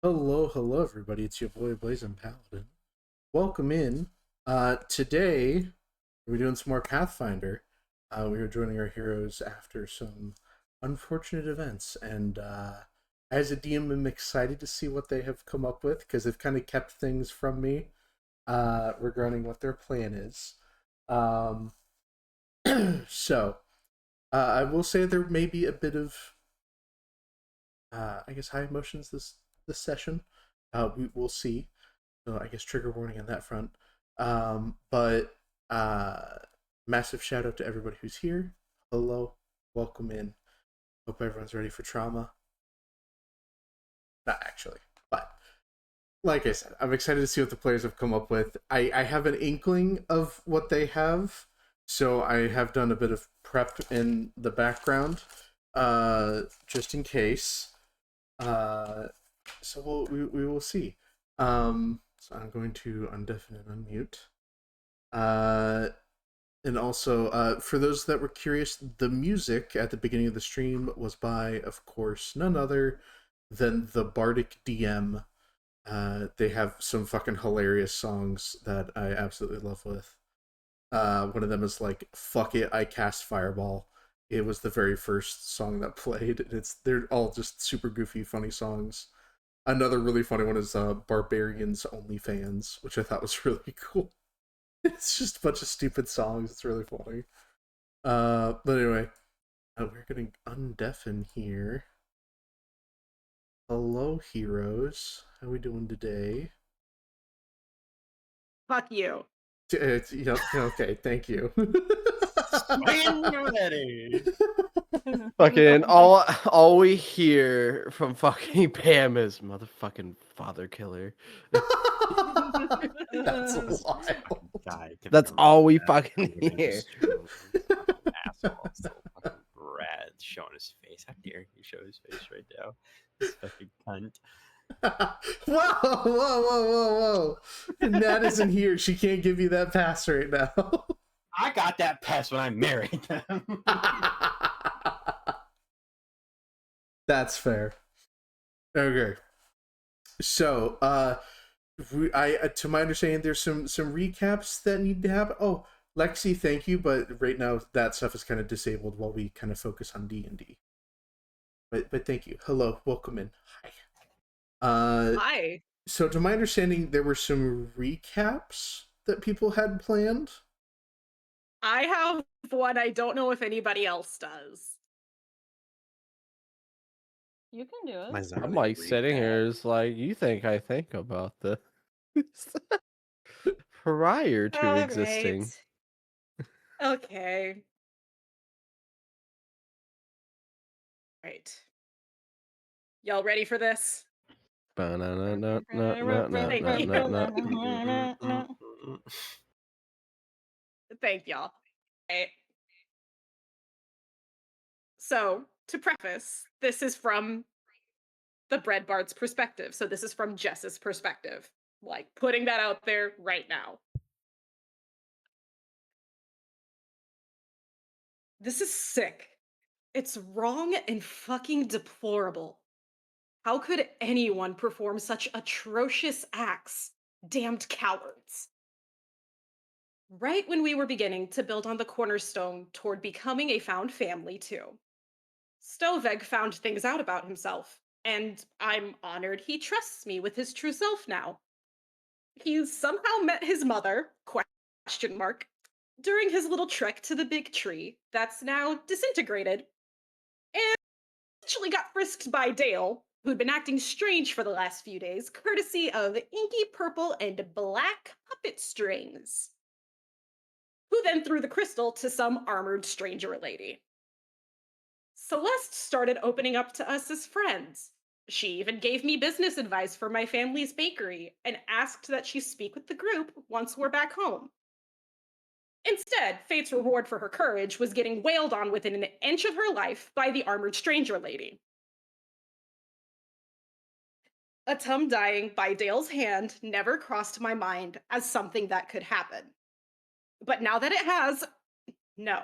Hello, everybody. It's your boy Blazing Paladin. Welcome in. Today we're doing some more Pathfinder. We are joining our heroes after some unfortunate events, and as a DM, I'm excited to see what they have come up with because they've kind of kept things from me regarding what their plan is. Um, so I will say there may be a bit of I guess high emotions this session. We'll see. So I guess trigger warning on that front. But massive shout out to everybody who's here. Hello, welcome in. Hope everyone's ready for trauma. Not actually, but like I said, I'm excited to see what the players have come up with. I have an inkling of what they have, so I have done a bit of prep in the background, just in case. Uh, so we will see. So I'm going to undeafen and unmute. And also, for those that were curious, the music at the beginning of the stream was by, of course, none other than the Bardic DM. They have some fucking hilarious songs that I absolutely love with. One of them is like "Fuck It, I Cast Fireball." It was the very first song that played. They're all just super goofy, funny songs. Another really funny one is Barbarians OnlyFans, which I thought was really cool. It's just a bunch of stupid songs. It's really funny. But anyway, we're getting undeafen here. Hello, heroes. How we doing today? Fuck you. Okay, thank you. When you're ready. Fucking all we hear from fucking Pam is motherfucking father killer. That's wild. That's all we fucking hear. Asshole, so fucking Brad showing his face. How dare he show his face right now? This fucking cunt. Whoa. Nat isn't here. She can't give you that pass right now. I got that pass when I married them. That's fair. Okay. So, to my understanding, there's some recaps that need to happen. Oh, Lexi, thank you, but right now that stuff is kind of disabled while we kind of focus on D&D. But thank you. Hello, welcome in. Hi. Hi. So to my understanding, there were some recaps that people had planned. I have one. I don't know if anybody else does. You can do it. I'm like sitting here, is like, you think I think about this prior to All existing. right. Okay. Right. Y'all ready for this? Thank y'all. Okay. So, to preface, this is from the Bread Bard's perspective. So, this is from Jess's perspective. Like, putting that out there right now. This is sick. It's wrong and fucking deplorable. How could anyone perform such atrocious acts? Damned cowards. Right when we were beginning to build on the cornerstone toward becoming a found family, too, Stoveg found things out about himself, and I'm honored he trusts me with his true self now. He's somehow met his mother, question mark, during his little trek to the big tree that's now disintegrated, and eventually got frisked by Dale, who'd been acting strange for the last few days, courtesy of inky purple and black puppet strings, who then threw the crystal to some armored stranger lady. Celeste started opening up to us as friends. She even gave me business advice for my family's bakery and asked that she speak with the group once we're back home. Instead, Fate's reward for her courage was getting wailed on within an inch of her life by the armored stranger lady. Atum dying by Dale's hand never crossed my mind as something that could happen. But now that it has, no.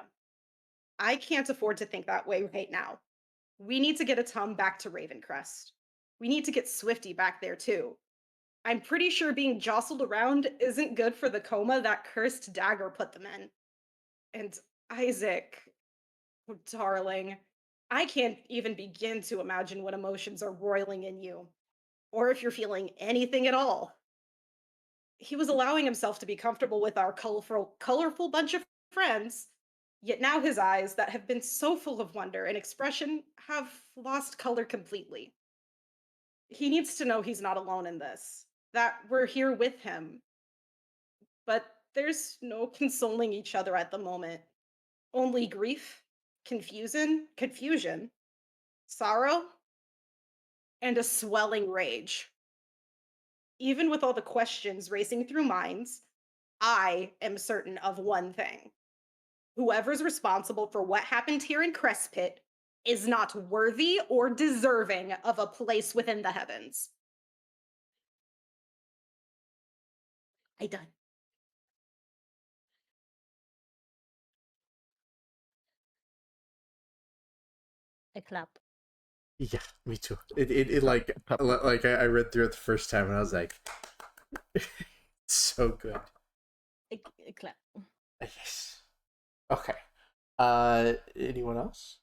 I can't afford to think that way right now. We need to get Atum back to Ravencrest. We need to get Swifty back there too. I'm pretty sure being jostled around isn't good for the coma that cursed dagger put them in. And Isaac, oh, darling, I can't even begin to imagine what emotions are roiling in you, or if you're feeling anything at all. He was allowing himself to be comfortable with our colorful bunch of friends, yet now his eyes, that have been so full of wonder and expression, have lost color completely. He needs to know he's not alone in this, that we're here with him, but there's no consoling each other at the moment. Only grief, confusion, sorrow, and a swelling rage. Even with all the questions racing through minds, I am certain of one thing. Whoever's responsible for what happened here in Crespit is not worthy or deserving of a place within the heavens. I done. I clap. Yeah, me too. It like I read through it the first time and I was like, it's so good. I clap. Yes. Okay. Anyone else?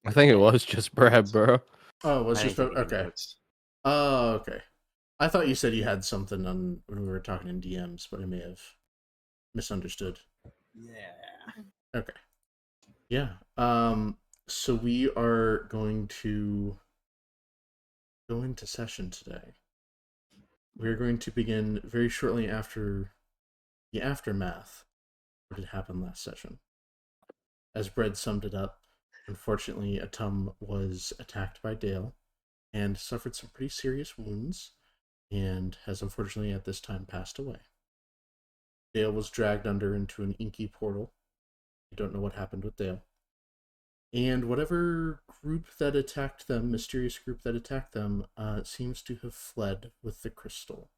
I think it was just Brad, bro. Oh, it was I just didn't take any okay. notes. Oh, okay. I thought you said you had something on when we were talking in DMs, but I may have misunderstood. Yeah. Okay. Yeah. So we are going to go into session today. We're going to begin very shortly after the aftermath of what had happened last session. As Brett summed it up, unfortunately, Atum was attacked by Dale and suffered some pretty serious wounds and has unfortunately at this time passed away. Dale was dragged under into an inky portal. I don't know what happened with Dale. And whatever group that attacked them, mysterious group that attacked them, seems to have fled with the crystal.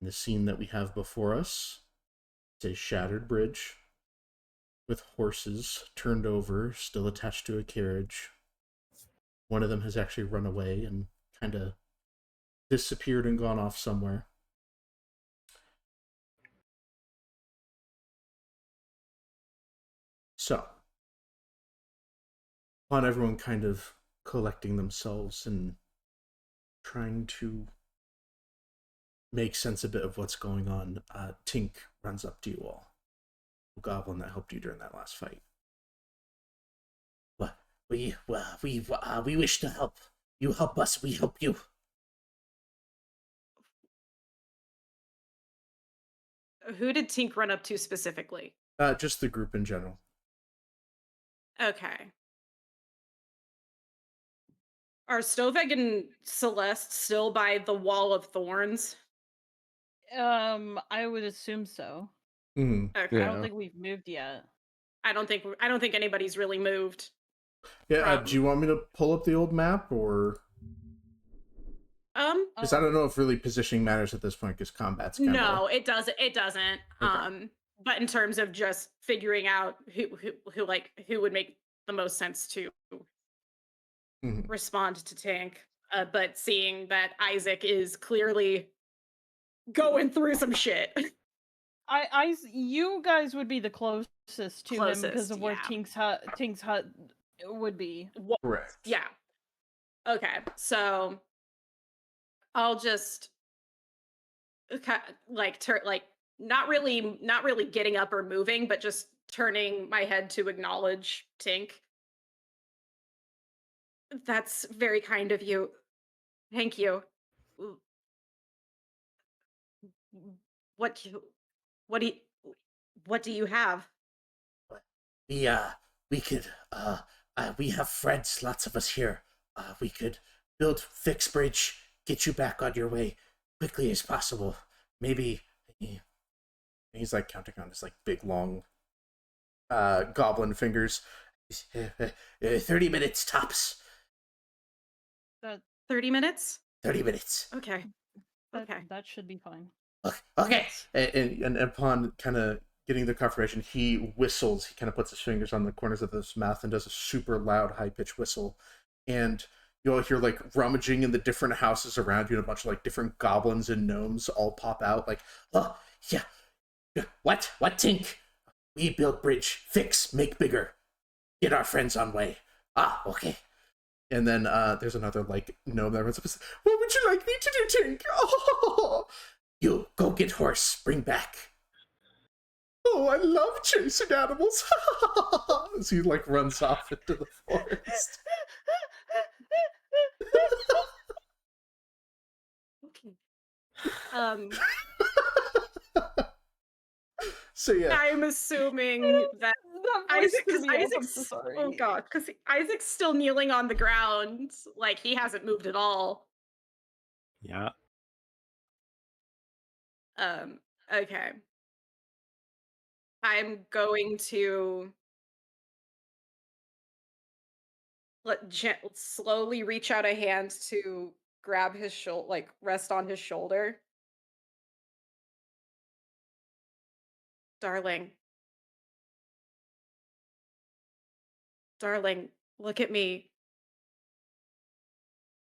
And the scene that we have before us is a shattered bridge with horses turned over, still attached to a carriage. One of them has actually run away and kind of disappeared and gone off somewhere. So, upon everyone kind of collecting themselves and trying to make sense a bit of what's going on, Tink runs up to you all. The goblin that helped you during that last fight. Well, we wish to help. You help us, we help you. Who did Tink run up to specifically? Just the group in general. Okay. Are Stoveg and Celeste still by the wall of thorns? I would assume so. Mm. Okay. I don't think we've moved yet. I don't think anybody's really moved. Yeah, do you want me to pull up the old map, or because I don't know if really positioning matters at this point, because combat's kind of... No, it doesn't. It doesn't. Okay. But in terms of just figuring out who would make the most sense to respond to Tink, but seeing that Isaac is clearly going through some shit. You guys would be the closest to him because of where yeah. Tink's hut would be. Correct. Yeah. Okay, so I'll just not really getting up or moving, but just turning my head to acknowledge Tink. That's very kind of you. Thank you. What do you have? We have friends, lots of us here. We could fix bridge, get you back on your way quickly as possible. Maybe he's like counting on his like big long goblin fingers. 30 minutes tops. 30 minutes? 30 minutes. Okay. That should be fine. Okay. And upon kind of getting the confirmation, he whistles. He kind of puts his fingers on the corners of his mouth and does a super loud, high pitched whistle. And you'll hear like rummaging in the different houses around you, and a bunch of like different goblins and gnomes all pop out. Like, oh yeah, what Tink? We build bridge, fix, make bigger, get our friends on way. Ah, okay. And then there's another like gnome that runs up and says, "What would you like me to do, Tink?" Oh, you go get horse, bring back. Oh, I love chasing animals. As he like runs off into the forest. Okay. Um, So yeah, I'm assuming that Isaac, because I'm Isaac's so sorry. oh god, because Isaac's still kneeling on the ground, like he hasn't moved at all. Yeah. Okay. I'm going to slowly reach out a hand to grab his shoulder, like rest on his shoulder. Darling, darling, look at me.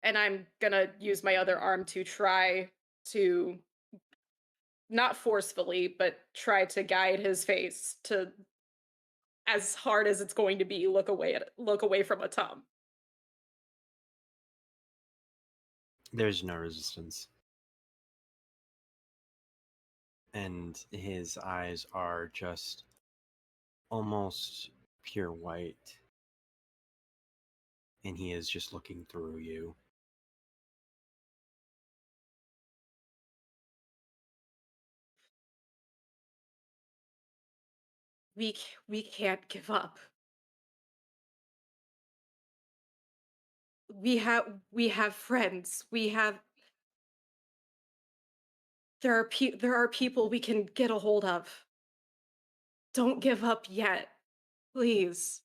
And I'm gonna use my other arm to try to not forcefully, but try to guide his face to as hard as it's going to be look away from a Tom. There's no resistance. And his eyes are just almost pure white. And he is just looking through you. We can't give up. We have friends. We have there are people we can get a hold of. Don't give up yet. Please.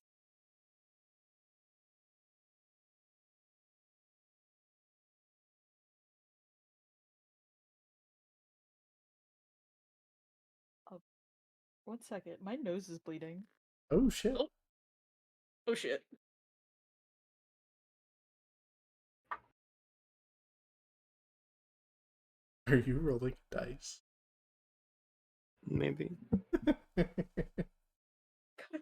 One second, my nose is bleeding. oh shit. Oh shit. Are you rolling dice? Maybe. God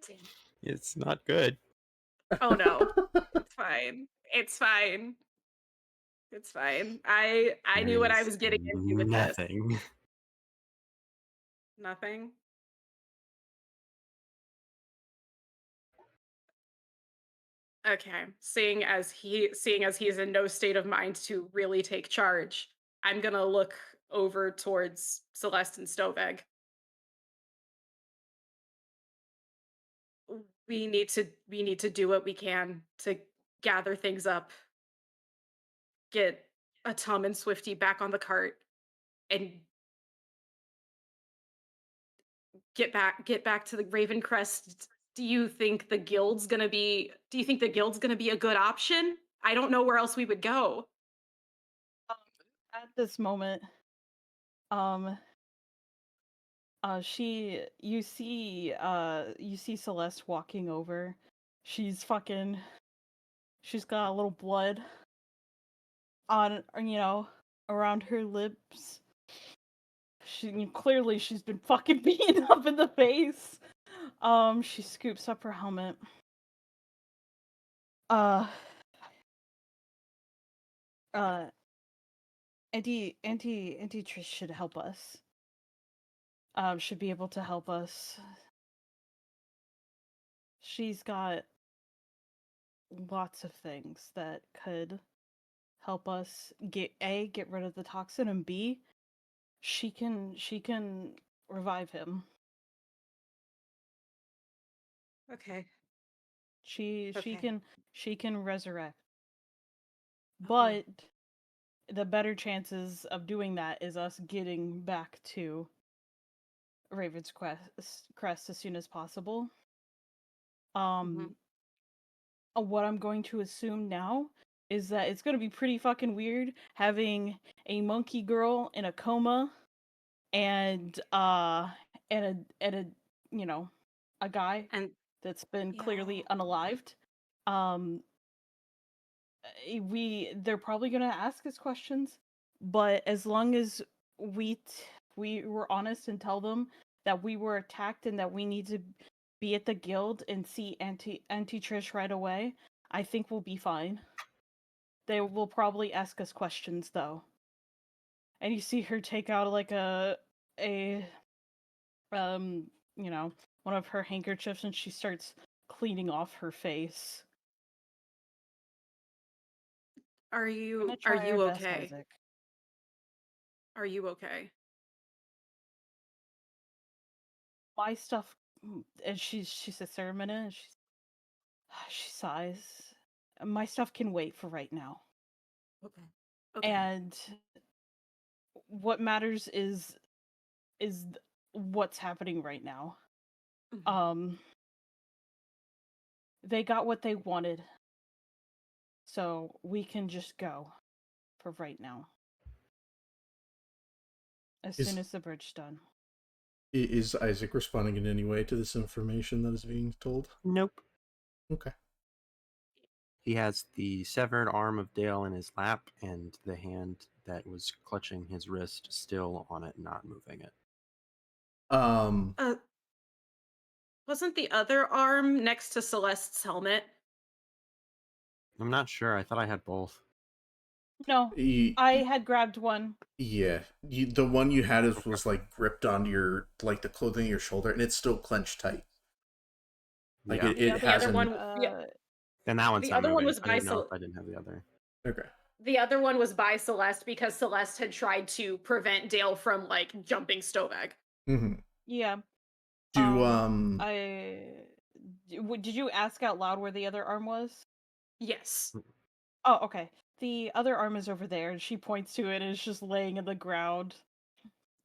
damn. It's not good. Oh no. It's fine. It's fine. It's fine. I knew what I There's was getting into with this. nothing. Nothing. Okay. Seeing as he's in no state of mind to really take charge, I'm gonna look over towards Celeste and Stoveg. We need to do what we can to gather things up, get a Tom and Swifty back on the cart, and get back to the Raven Crest. Do you think the guild's gonna be a good option? I don't know where else we would go. At this moment, um, you see Celeste walking over. She's got a little blood on, around her lips. Clearly she's been fucking beaten up in the face. She scoops up her helmet. Auntie Trish should help us. Should be able to help us. She's got lots of things that could help us get rid of the toxin, and B, she can revive him. Okay. She Okay. can resurrect. Okay. But the better chances of doing that is us getting back to Raven's Crest as soon as possible. Mhm. What I'm going to assume now is that it's going to be pretty fucking weird having a monkey girl in a coma and a you know, a guy And that's been Yeah. clearly unalived. They're probably gonna ask us questions, but as long as we were honest and tell them that we were attacked and that we need to be at the guild and see Auntie Trish right away, I think we'll be fine. They will probably ask us questions though. And you see her take out like a you know, one of her handkerchiefs, and she starts cleaning off her face. are Gonna you try our best, okay? Isaac. Are you okay? My stuff, and she sits there a minute, and she sighs. My stuff can wait for right now. Okay. Okay. And what matters is what's happening right now. Mhm. They got what they wanted, so we can just go for right now. As soon Is as the bridge's done. is Isaac responding in any way to this information that is being told? Nope. Okay. He has the severed arm of Dale in his lap and the hand that was clutching his wrist still on it, not moving it. Um, Uh, wasn't the other arm next to Celeste's helmet? I'm not sure. I thought I had both. No, I had grabbed one. yeah, the one you had was like gripped onto your like the clothing on your shoulder, and it's still clenched tight. Like Yeah. it The other hasn't. one, Then that one's the not other one moving. was I by didn't know if I didn't have the other. Okay. the other one was by Celeste because Celeste had tried to prevent Dale from like jumping Stovag. Mm-hmm. Yeah. Do Did you ask out loud where the other arm was? Yes. Oh, okay. The other arm is over there, and she points to it, and it's just laying in the ground,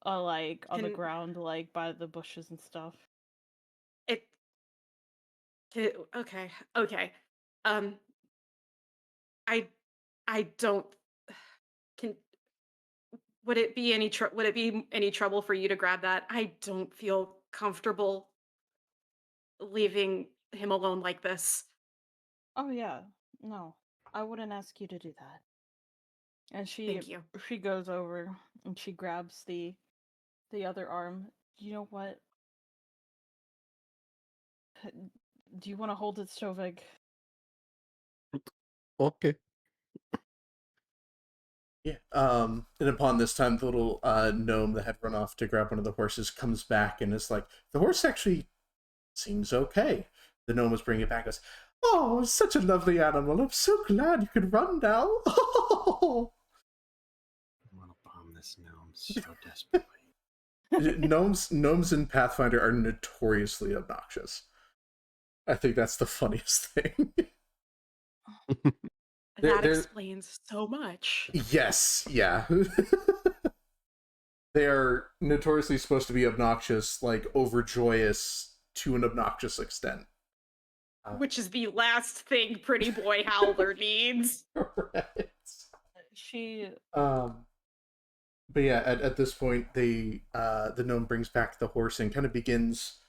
like on the Can- ground, like by the bushes and stuff. It. Okay. Okay. Um. I. I don't. Can. Would it be any trouble for you to grab that? I don't feel comfortable leaving him alone like this. Oh yeah, no, I wouldn't ask you to do that. And Thank you. she goes over and she grabs the other arm. You know what? Do you want to hold it, Stovig? Okay. Yeah. And upon this time, the little gnome that had run off to grab one of the horses comes back and is like, the horse actually seems okay. The gnome was bringing it back and goes, oh, such a lovely animal. I'm so glad you could run now. I want to bomb this gnome so desperately. Gnomes in Pathfinder are notoriously obnoxious. I think that's the funniest thing. That explains so much. Yes, yeah. They are notoriously supposed to be obnoxious, like overjoyous to an obnoxious extent. Which is the last thing Pretty Boy Howler needs. Right. She But yeah, at this point, the gnome brings back the horse and kind of begins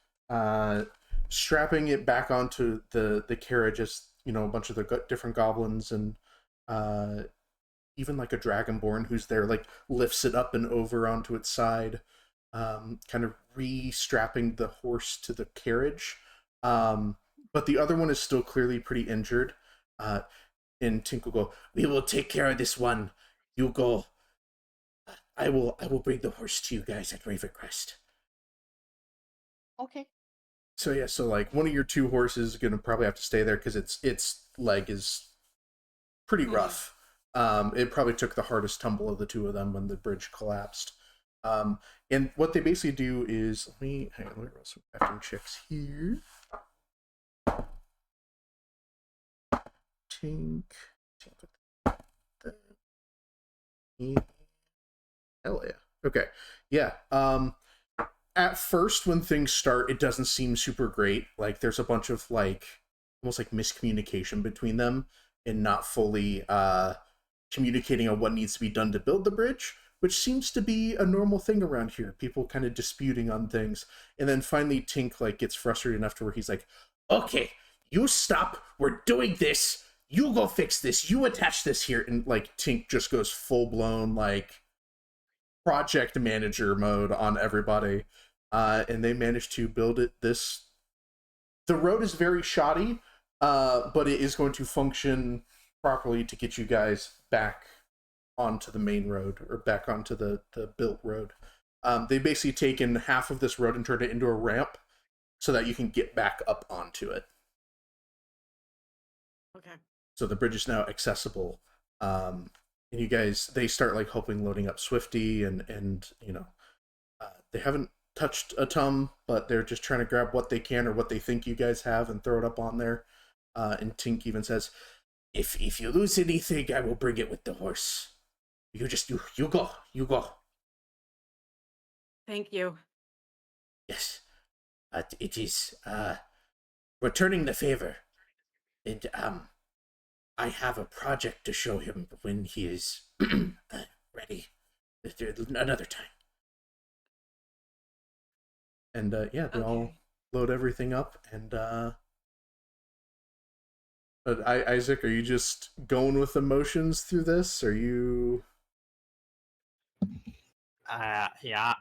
strapping it back onto the carriage as a bunch of the different goblins and even like a dragonborn who's there like lifts it up and over onto its side, kind of re-strapping the horse to the carriage. But the other one is still clearly pretty injured. And Tink will go, we will take care of this one. You go. I will bring the horse to you guys at Ravencrest. okay. So yeah, so like one of your two horses is gonna probably have to stay there because its leg is pretty rough. It probably took the hardest tumble of the two of them when the bridge collapsed. And what they basically do is let me roll some crafting checks here. Tink. Hell yeah. Okay. Yeah. At first when things start, it doesn't seem super great. Like there's a bunch of like almost like miscommunication between them and not fully communicating on what needs to be done to build the bridge, which seems to be a normal thing around here. People kind of disputing on things, and then finally Tink like gets frustrated enough to where he's like, "Okay, you stop. We're doing this. You go fix this. You attach this here." And like Tink just goes full blown like project manager mode on everybody, and they managed to build it. The road is very shoddy, but it is going to function properly to get you guys back onto the main road, or back onto the built road. They basically taken half of this road and turned it into a ramp so that you can get back up onto it. Okay. So the bridge is now accessible. And you guys, they start like hoping loading up Swifty, and you know, they haven't touched a ton, but they're just trying to grab what they can or what they think you guys have and throw it up on there. And Tink even says, if you lose anything, I will bring it with the horse. You go. Thank you. Yes. It is returning the favor. And I have a project to show him when he is ready. Another time. And yeah, they all Okay. load everything up. And Isaac, are you just going with emotions through this? Are you? Yeah,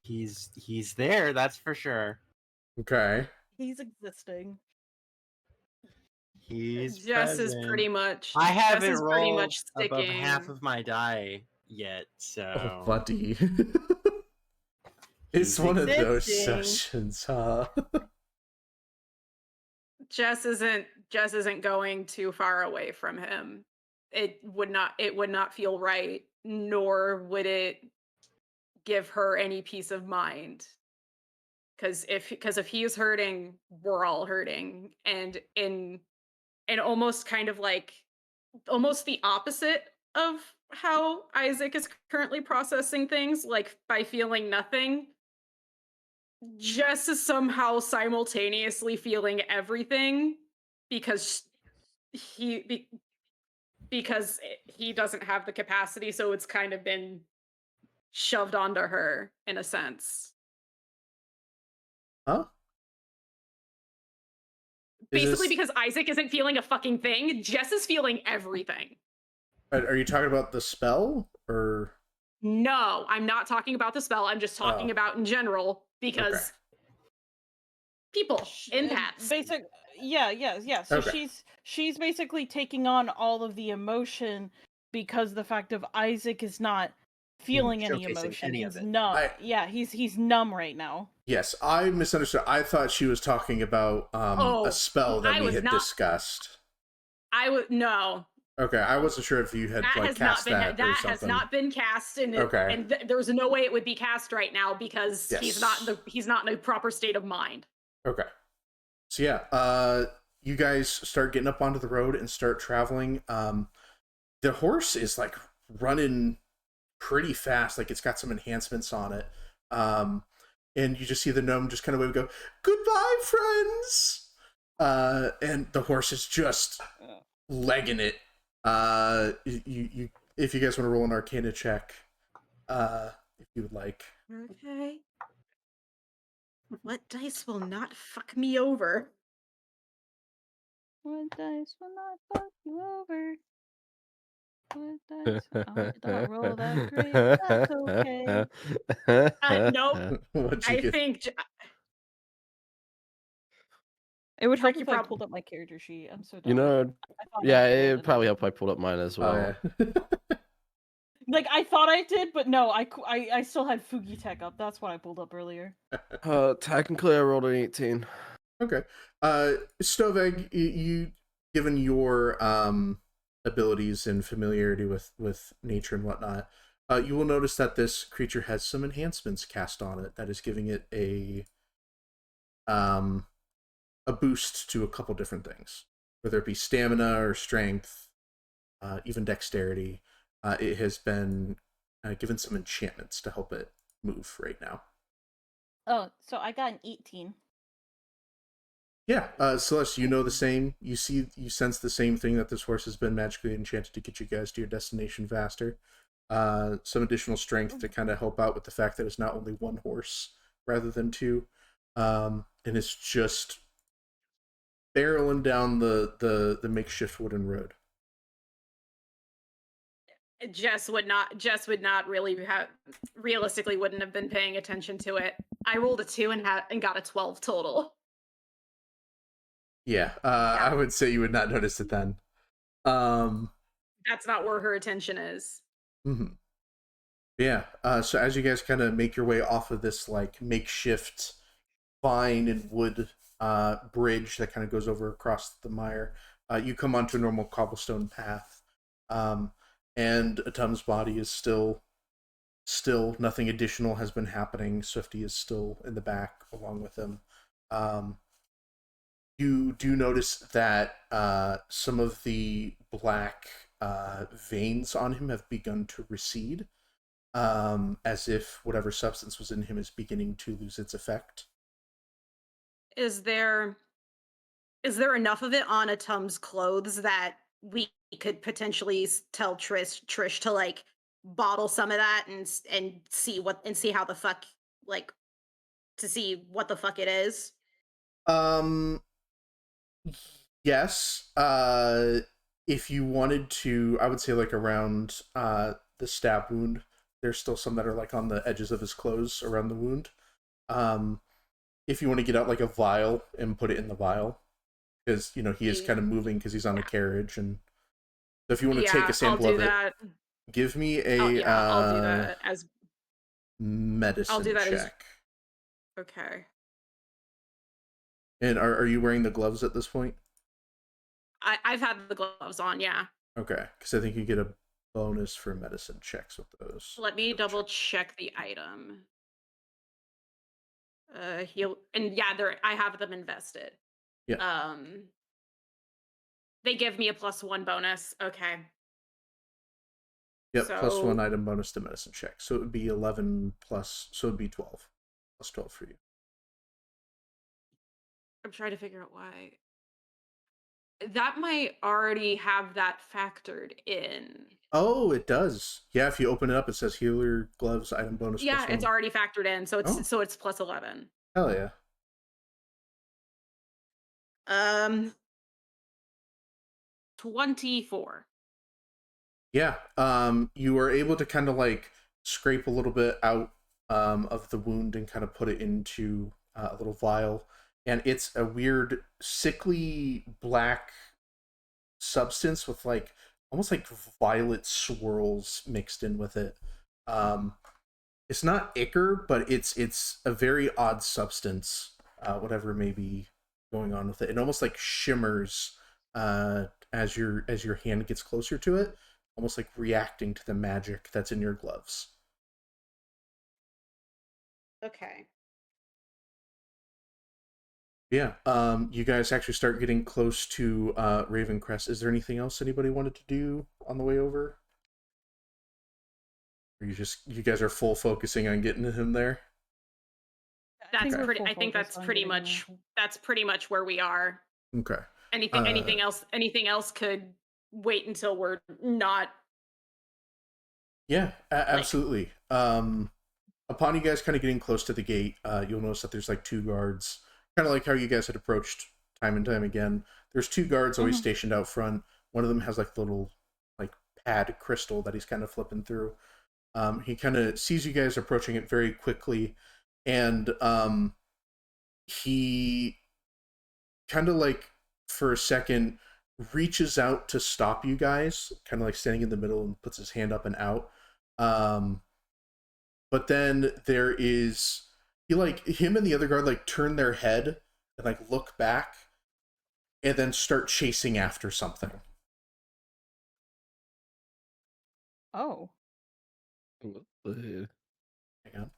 he's there. That's for sure. Okay. He's existing. He's Jess is present. pretty much. I Jess haven't is pretty rolled much above half sticking. of my die yet, so Oh, buddy. It's he's one of those existing. sessions, huh? Jess isn't going too far away from him. It would not feel right, nor would it give her any peace of mind. Because if he is hurting, we're all hurting. And in almost kind of like almost the opposite of how Isaac is currently processing things, like by feeling nothing, Jess is somehow simultaneously feeling everything because he be, because he doesn't have the capacity, so it's kind of been shoved onto her in a sense. Huh? Is Basically, this, because Isaac isn't feeling a fucking thing, Jess is feeling everything. are you talking about the spell, or? No, I'm not talking about the spell. I'm just talking Oh. about in general because Okay. people, empaths. Yeah. So Okay. she's basically taking on all of the emotion because the fact of Isaac is not feeling any showcasing emotion. any of He's it. numb. Yeah, he's numb right now. Yes, I misunderstood. I thought she was talking about a Oh, spell that I we was had not. discussed. I would no. Okay, I wasn't sure if you had That like has not cast been that or that has something. not been cast, and Okay. there's no way it would be cast right now because Yes. he's not in a proper state of mind. Okay. So yeah, you guys start getting up onto the road and start traveling. The horse is like running pretty fast, like it's got some enhancements on it. And you just see the gnome just kind of wave and go, "Goodbye, friends!" And the horse is just legging it. You if you guys want to roll an Arcana check, if you would like. Okay. What dice will not fuck me over? What dice will not fuck you over? What dice? Oh, I did not roll that great. That's okay. Nope. What'd you I get? think It would help Tricky if I prob- pulled up my character sheet. I'm so dumb. You know, I thought I yeah, had rolled it it. probably helped I pulled up mine as well. Oh yeah. Like I thought I did, but no, I still had Fugi Tech up. That's what I pulled up earlier. Technically, I rolled an 18. Okay. Stoveg, you given your abilities and familiarity with nature and whatnot, you will notice that this creature has some enhancements cast on it that is giving it a boost to a couple different things, whether it be stamina or strength, even dexterity. It has been given some enchantments to help it move right now. Oh, so I got an 18. Yeah, Celeste, you know the same. You sense the same thing, that this horse has been magically enchanted to get you guys to your destination faster. some additional strength to kind of help out with the fact that it's not only one horse rather than two, and it's just barreling down the makeshift wooden road. Jess would not really have realistically wouldn't have been paying attention to it. I rolled a 2 and got a 12 total. Yeah, I would say you would not notice it then. That's not where her attention is. Mm-hmm. Yeah. So as you guys kind of make your way off of this like makeshift vine and wood bridge that kind of goes over across the mire, you come onto a normal cobblestone path, and Atum's body is still nothing additional has been happening. Swifty is still in the back along with him. You do notice that some of the black veins on him have begun to recede, as if whatever substance was in him is beginning to lose its effect. Is there enough of it on Atum's clothes that we could potentially tell Trish to like bottle some of that and see how the fuck, like, to see what the fuck it is? Yes. If you wanted to, I would say like around the stab wound. There's still some that are like on the edges of his clothes around the wound. If you want to get out like a vial and put it in the vial, because he is kind of moving because he's on a carriage, and so if you want to take a sample of it, give me a I'll do that as medicine I'll do that check. Okay. And are you wearing the gloves at this point? I've had the gloves on, yeah. Okay, because I think you get a bonus for medicine checks with those. Let me double check the item. I have them invested. Yeah. They give me a +1 bonus. Okay. Yep, +1 item bonus to medicine check. So it would be 11 plus, so it would be 12. +12 for you. I'm trying to figure out why. That might already have that factored in. Oh, it does. Yeah, if you open it up, it says healer gloves item bonus. Yeah, +1. it's already factored in, so it's +11. Hell yeah. 24. Yeah. You are able to kind of like scrape a little bit out of the wound and kind of put it into a little vial, and it's a weird sickly black substance with like almost like violet swirls mixed in with it. It's not ichor, but it's a very odd substance, whatever may be going on with it. It almost like shimmers as your hand gets closer to it, almost like reacting to the magic that's in your gloves. Okay. Yeah. You guys actually start getting close to Ravencrest. Is there anything else anybody wanted to do on the way over? Or you guys are full focusing on getting him there? I think that's pretty much where we are. Okay. Anything else could wait until we're not. Yeah, absolutely. Upon you guys kind of getting close to the gate, you'll notice that there's like 2 guards, kind of like how you guys had approached time and time again. There's 2 guards always stationed out front. One of them has like little like pad crystal that he's kind of flipping through. He kind of sees you guys approaching it very quickly, and he kind of like for a second reaches out to stop you guys, kind of like standing in the middle, and puts his hand up and out. But then there is him and the other guard like turn their head and like look back and then start chasing after something. Oh. Hang on.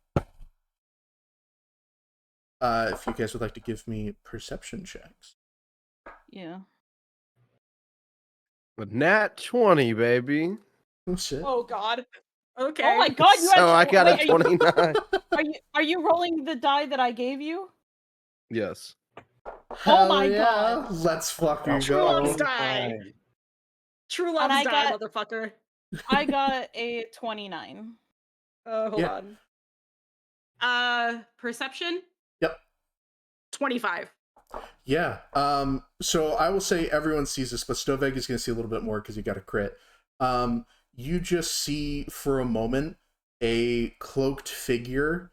If you guys would like to give me perception checks. Yeah. A nat 20, baby. Oh shit. Oh god. Okay. Oh my god, you So I got a wait, 29. Are you rolling the die that I gave you? Yes. Oh my yeah. god. Let's fucking True go. love's die. True love's die, got- motherfucker. I got a 29. Hold Yeah. on. Perception Yep. 25. Yeah. So I will say everyone sees this, but Stoveg is going to see a little bit more because you got a crit. You just see for a moment a cloaked figure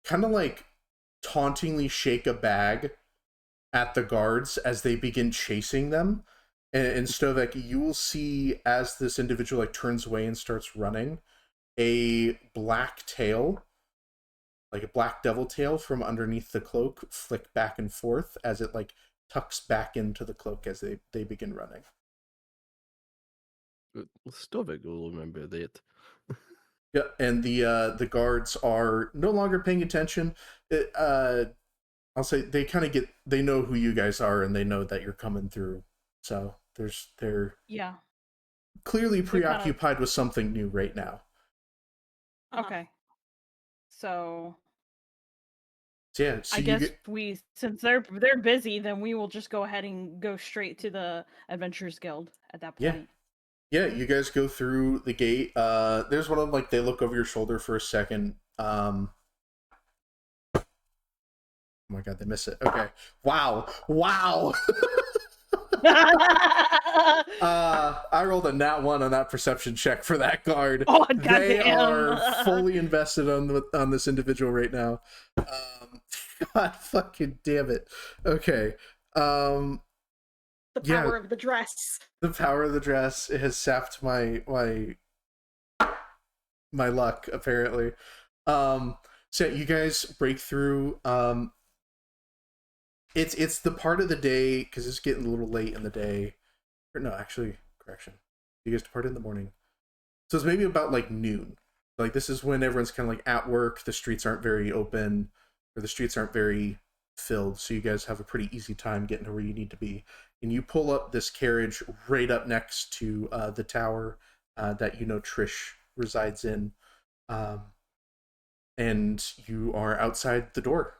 kind of like tauntingly shake a bag at the guards as they begin chasing them. And Stovek, you will see as this individual like turns away and starts running, a black tail, like a black devil tail from underneath the cloak, flick back and forth as it like tucks back into the cloak as they begin running. Stovik will remember that. Yeah, and the guards are no longer paying attention. I'll say they know who you guys are and they know that you're coming through. So they're Yeah. clearly They're kinda- preoccupied with something new right now. Okay. So So yeah, so I you guess get, since they're busy, then we will just go ahead and go straight to the Adventurers Guild at that Yeah. point. yeah, you guys go through the gate. There's one of them, like they look over your shoulder for a second. Oh my god, they miss it. Okay. Wow. I rolled a nat 1 on that perception check for that guard. Oh, They goddamn. are fully invested on this individual right now. God fucking damn it. Okay. The Yeah. power of the dress. The power of the dress has sapped my luck, apparently. So you guys break through. It's the part of the day because it's getting a little late in the day. Or no, actually, correction. You guys depart in the morning, so it's maybe about like noon. Like this is when everyone's kind of like at work. The streets aren't very open, or the streets aren't very filled. So you guys have a pretty easy time getting to where you need to be. And you pull up this carriage right up next to the tower that you know Trish resides in, and you are outside the door.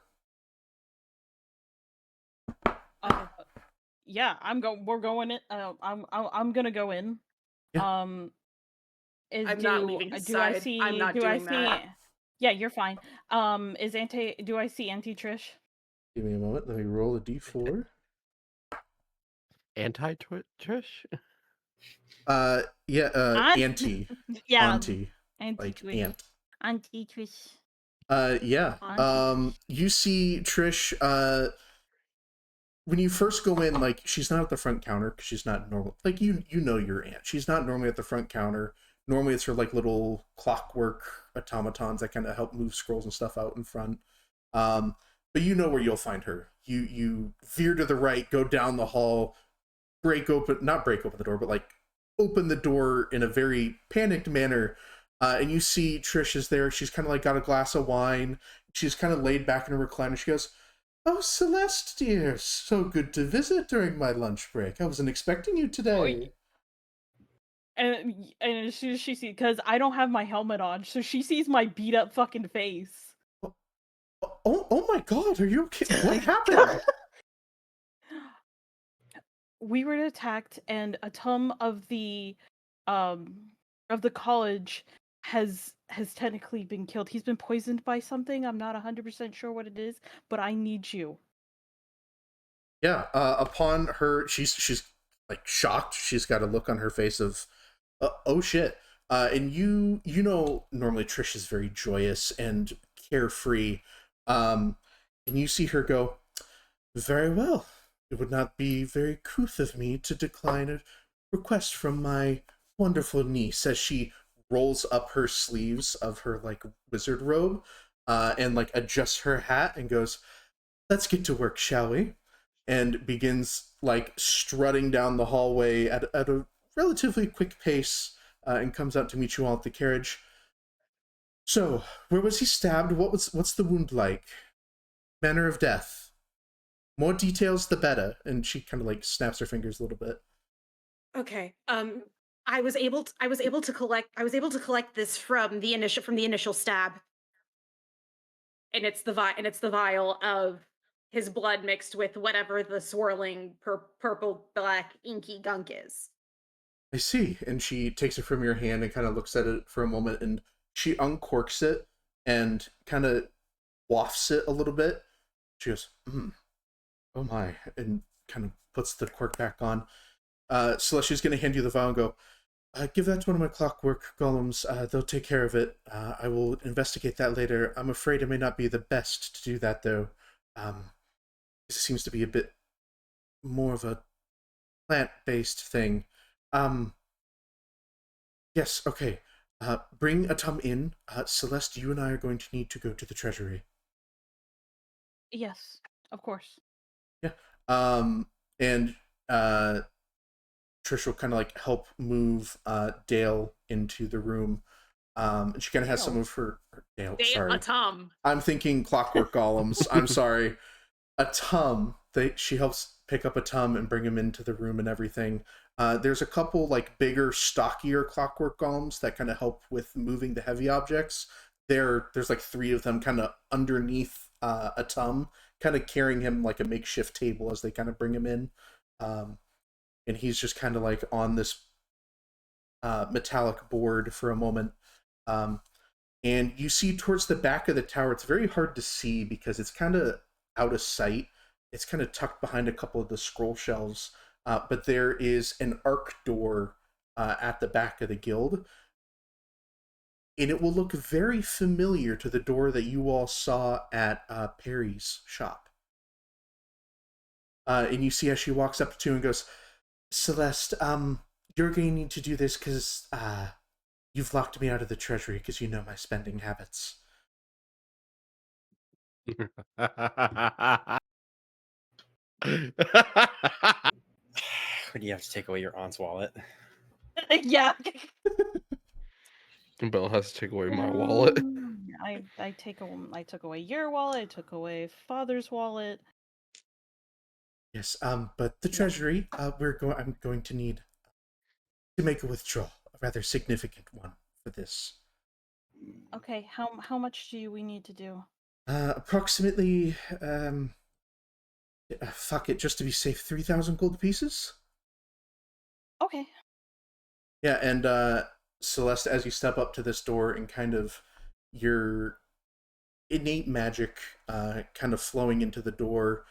Yeah, we're going in. I'm gonna go in. Yeah. I'm not leaving his do I side. see I'm not do I doing see that. Yeah, you're fine. Do I see Auntie Trish? Give me a moment. Let me roll a d4. Anti-Trish? Yeah, Aunt- auntie. Yeah, Auntie. Auntie Like Trish. aunt. Auntie Trish. Yeah. Auntie You see Trish, when you first go in, like, she's not at the front counter because she's not normal. Like, you know your aunt. She's not normally at the front counter. Normally it's her, like, little clockwork automatons that kind of help move scrolls and stuff out in front. But you know where you'll find her. You veer to the right, go down the hall, not break open the door, but, like, open the door in a very panicked manner, and you see Trish is there. She's kind of like got a glass of wine. She's kind of laid back in her recliner. She goes, "Oh, Celeste, dear, so good to visit during my lunch break. I wasn't expecting you today." And as soon as she sees, because I don't have my helmet on, so she sees my beat up fucking face. Oh my God, are you okay? What happened? We were attacked, and a tom of the college has technically been killed. He's been poisoned by something. I'm not 100% sure what it is, but I need you. Yeah. Upon her, she's like shocked. She's got a look on her face of, oh shit. And you know normally Trish is very joyous and carefree. And you see her go, "Very well. It would not be very couth of me to decline a request from my wonderful niece," as she rolls up her sleeves of her like wizard robe, and like adjusts her hat and goes, "Let's get to work, shall we?" And begins like strutting down the hallway at a relatively quick pace, and comes out to meet you all at the carriage. "So, where was he stabbed? What's the wound like? Manner of death? More details, the better." And she kind of like snaps her fingers a little bit. Okay. I was able to collect this from the initial stab. And it's the vial of his blood mixed with whatever the swirling purple black inky gunk is. I see. And she takes it from your hand and kind of looks at it for a moment, and she uncorks it and kind of wafts it a little bit. She goes, oh my, and kind of puts the cork back on. Celestia's going to hand you the vial and go, give that to one of my clockwork golems. They'll take care of it. I will investigate that later. I'm afraid it may not be the best to do that, though. It seems to be a bit more of a plant-based thing. Yes, okay. Bring Atum in. Celeste, you and I are going to need to go to the treasury. Yes, of course. Yeah. And Trish will kind of like help move Dale into the room. And she kind of has some of her Dale. Sorry, Atum. I'm thinking clockwork golems. I'm sorry. Atum. She helps pick up Atum and bring him into the room and everything. There's a couple like bigger, stockier clockwork golems that kind of help with moving the heavy objects. There's like 3 of them kind of underneath Atum, kind of carrying him like a makeshift table as they kind of bring him in. And he's just kind of like on this metallic board for a moment. And you see towards the back of the tower, it's very hard to see because it's kind of out of sight. It's kind of tucked behind a couple of the scroll shelves. But there is an arc door at the back of the guild. And it will look very familiar to the door that you all saw at Perry's shop. And you see as she walks up to you and goes, Celeste, you're going to need to do this because you've locked me out of the treasury because you know my spending habits. Would you have to take away your aunt's wallet? Yeah. Belle has to take away my wallet. I took away your wallet. I took away father's wallet. Yes, but the treasury, I'm going to need to make a withdrawal, a rather significant one for this. Okay, how much do we need to do? Approximately, fuck it, just to be safe, 3,000 gold pieces? Okay. Yeah, and Celeste, as you step up to this door and kind of your innate magic kind of flowing into the door,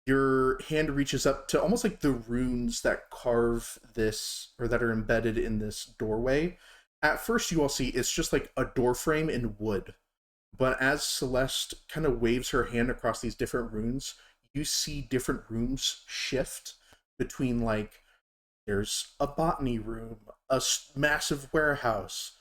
your hand reaches up to almost like the runes that carve this or that are embedded in this doorway. At first, you all see it's just like a door frame in wood. But as Celeste kind of waves her hand across these different runes, you see different rooms shift between like there's a botany room, a massive warehouse,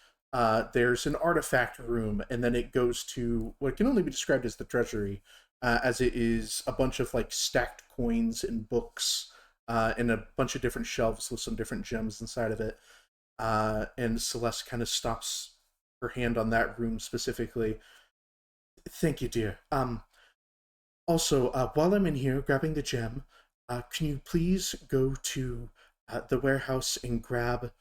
there's an artifact room, and then it goes to what can only be described as the treasury, as it is a bunch of like stacked coins and books, and a bunch of different shelves with some different gems inside of it. And Celeste kind of stops her hand on that room specifically. Thank you, dear. Also, while I'm in here grabbing the gem, can you please go to the warehouse and grab,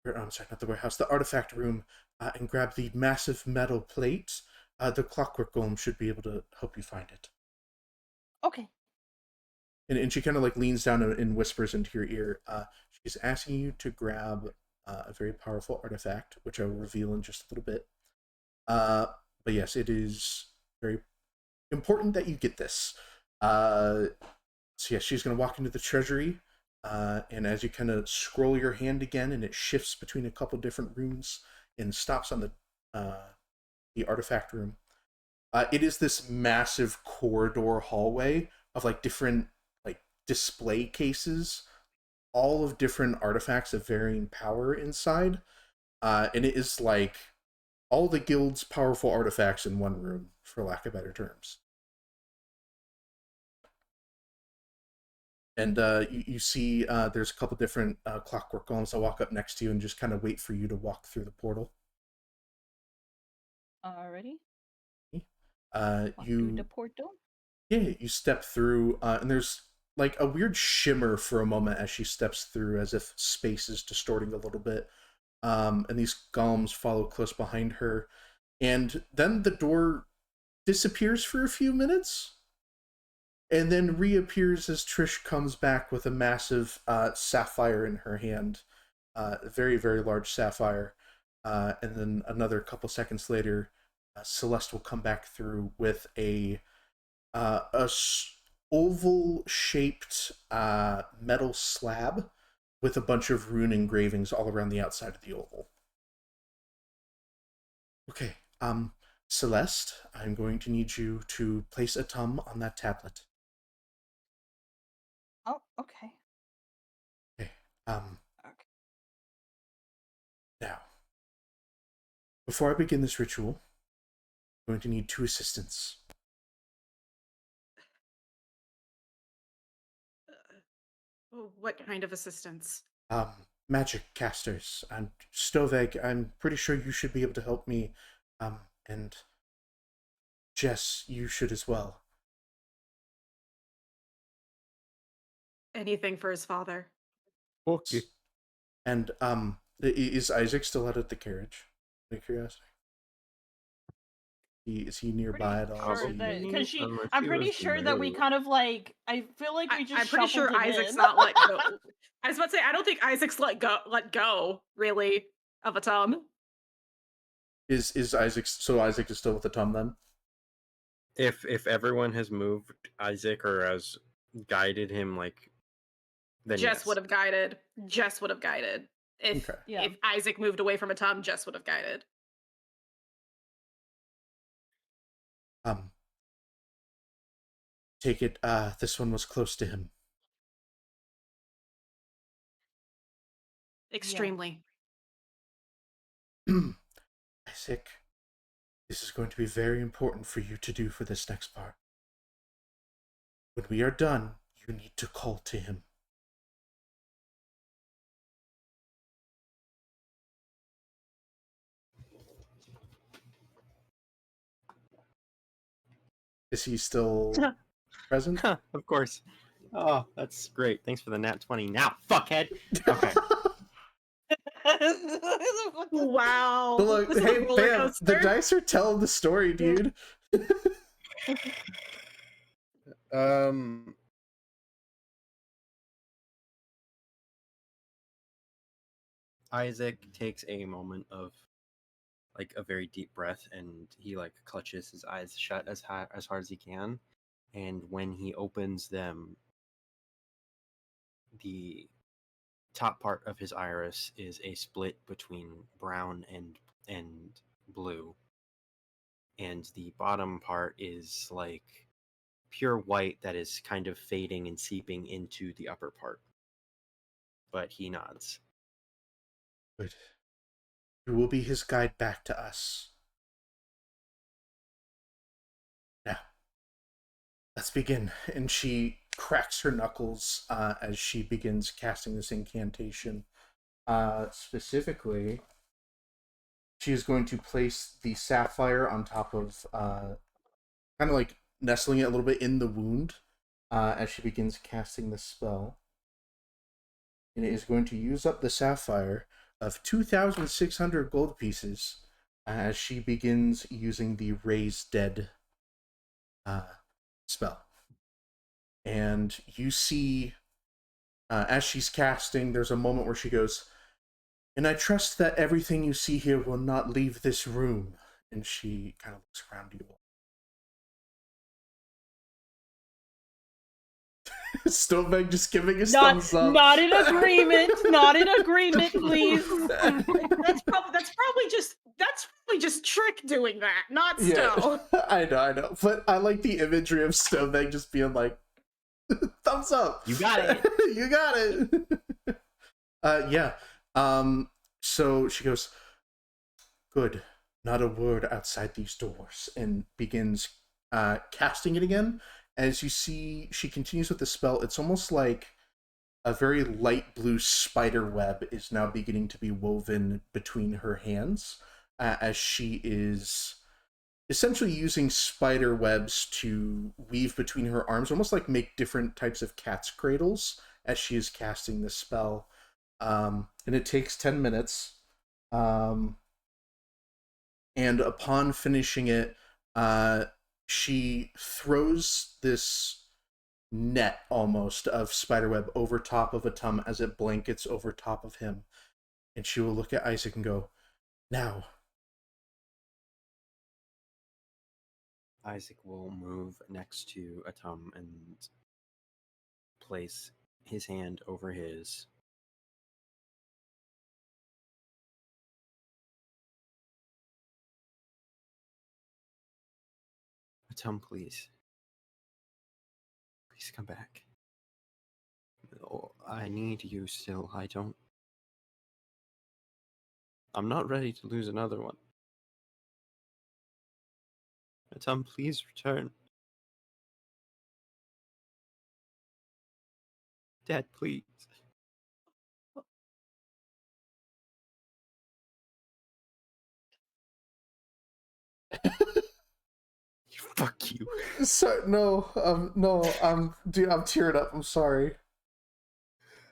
or I'm sorry, not the warehouse, the artifact room, and grab the massive metal plate? The clockwork golem should be able to help you find it. Okay. And she kind of like leans down and whispers into your ear. She's asking you to grab a very powerful artifact, which I will reveal in just a little bit. But yes, it is very important that you get this. So yeah, she's going to walk into the treasury, and as you kind of scroll your hand again, and it shifts between a couple different rooms and stops on the artifact room. It is this massive corridor hallway of like different like display cases, all of different artifacts of varying power inside, and it is like all the guild's powerful artifacts in one room, for lack of better terms. And you see there's a couple different clockwork golems that walk up next to you and just kind of wait for you to walk through the portal. Alrighty. Walk through You the portal. Yeah, you step through, and there's like a weird shimmer for a moment as she steps through, as if space is distorting a little bit. And these golems follow close behind her, and then the door disappears for a few minutes, and then reappears as Trish comes back with a massive sapphire in her hand. very, very large sapphire. And then another couple seconds later, Celeste will come back through with a oval shaped metal slab with a bunch of rune engravings all around the outside of the oval. Okay, Celeste, I'm going to need you to place a tum on that tablet. Oh, okay. Okay, Okay. now, before I begin this ritual, I'm going to need 2 assistants. What kind of assistance? Magic casters. And Stoveg, I'm pretty sure you should be able to help me. And Jess, you should as well. Anything for his father. Okay. And is Isaac still out at the carriage? Out of curiosity. Is he nearby at all? Is Sure, he- because Unless I'm he pretty was sure that we moved. kind of like. I feel like we just. I'm pretty sure shuffled him Isaac's in. not let go. I was about to say, I don't think Isaac's let go, really, of a Tom. Is Isaac, so Isaac is still with the Tum then? If everyone has moved Isaac or has guided him, like, then Jess yes. would have guided. Jess would have guided. If Okay. Yeah. if Isaac moved away from a Tom, Jess would have guided. Take it, this one was close to him. Extremely. Isaac, this is going to be very important for you to do for this next part. When we are done, you need to call to him. Is he still present? Of course. Oh, that's great. Thanks for the nat 20. Now, fuckhead. Okay. Wow. But look, This is a hey, roller Bam, the coaster. dice are telling the story, dude. Isaac takes a moment of like a very deep breath, and he like clutches his eyes shut as hard as he can. And when he opens them, the top part of his iris is a split between brown and blue, and the bottom part is like pure white that is kind of fading and seeping into the upper part. But he nods. Good. You will be his guide back to us. Now, let's begin. And she cracks her knuckles as she begins casting this incantation. Specifically, she is going to place the sapphire on top of, kind of like nestling it a little bit in the wound as she begins casting the spell. And it is going to use up the sapphire of 2,600 gold pieces as she begins using the Raise Dead spell. And you see, as she's casting, there's a moment where she goes, "And I trust that everything you see here will not leave this room." And she kind of looks around you all. Stoveg just giving his thumbs up. Not in agreement. Not in agreement, please. That's probably just Trick doing that, not Stowe. I know. But I like the imagery of Stoveg just being like, thumbs up. You got it. You got it. Yeah. So she goes, "Good. Not a word outside these doors," and begins casting it again. As you see, she continues with the spell. It's almost like a very light blue spider web is now beginning to be woven between her hands as she is essentially using spider webs to weave between her arms, almost like make different types of cat's cradles as she is casting this spell. And it takes 10 minutes. And upon finishing it, she throws this net almost of spiderweb over top of Atum as it blankets over top of him. and she will look at Isaac and go, "Now." Isaac will move next to Atum and place his hand over his. Atum, please. Please come back. Oh, I need you still. I'm not ready to lose another one. Atum, please return. Dad, please. Fuck you. So no, dude, I'm tearing up. I'm sorry.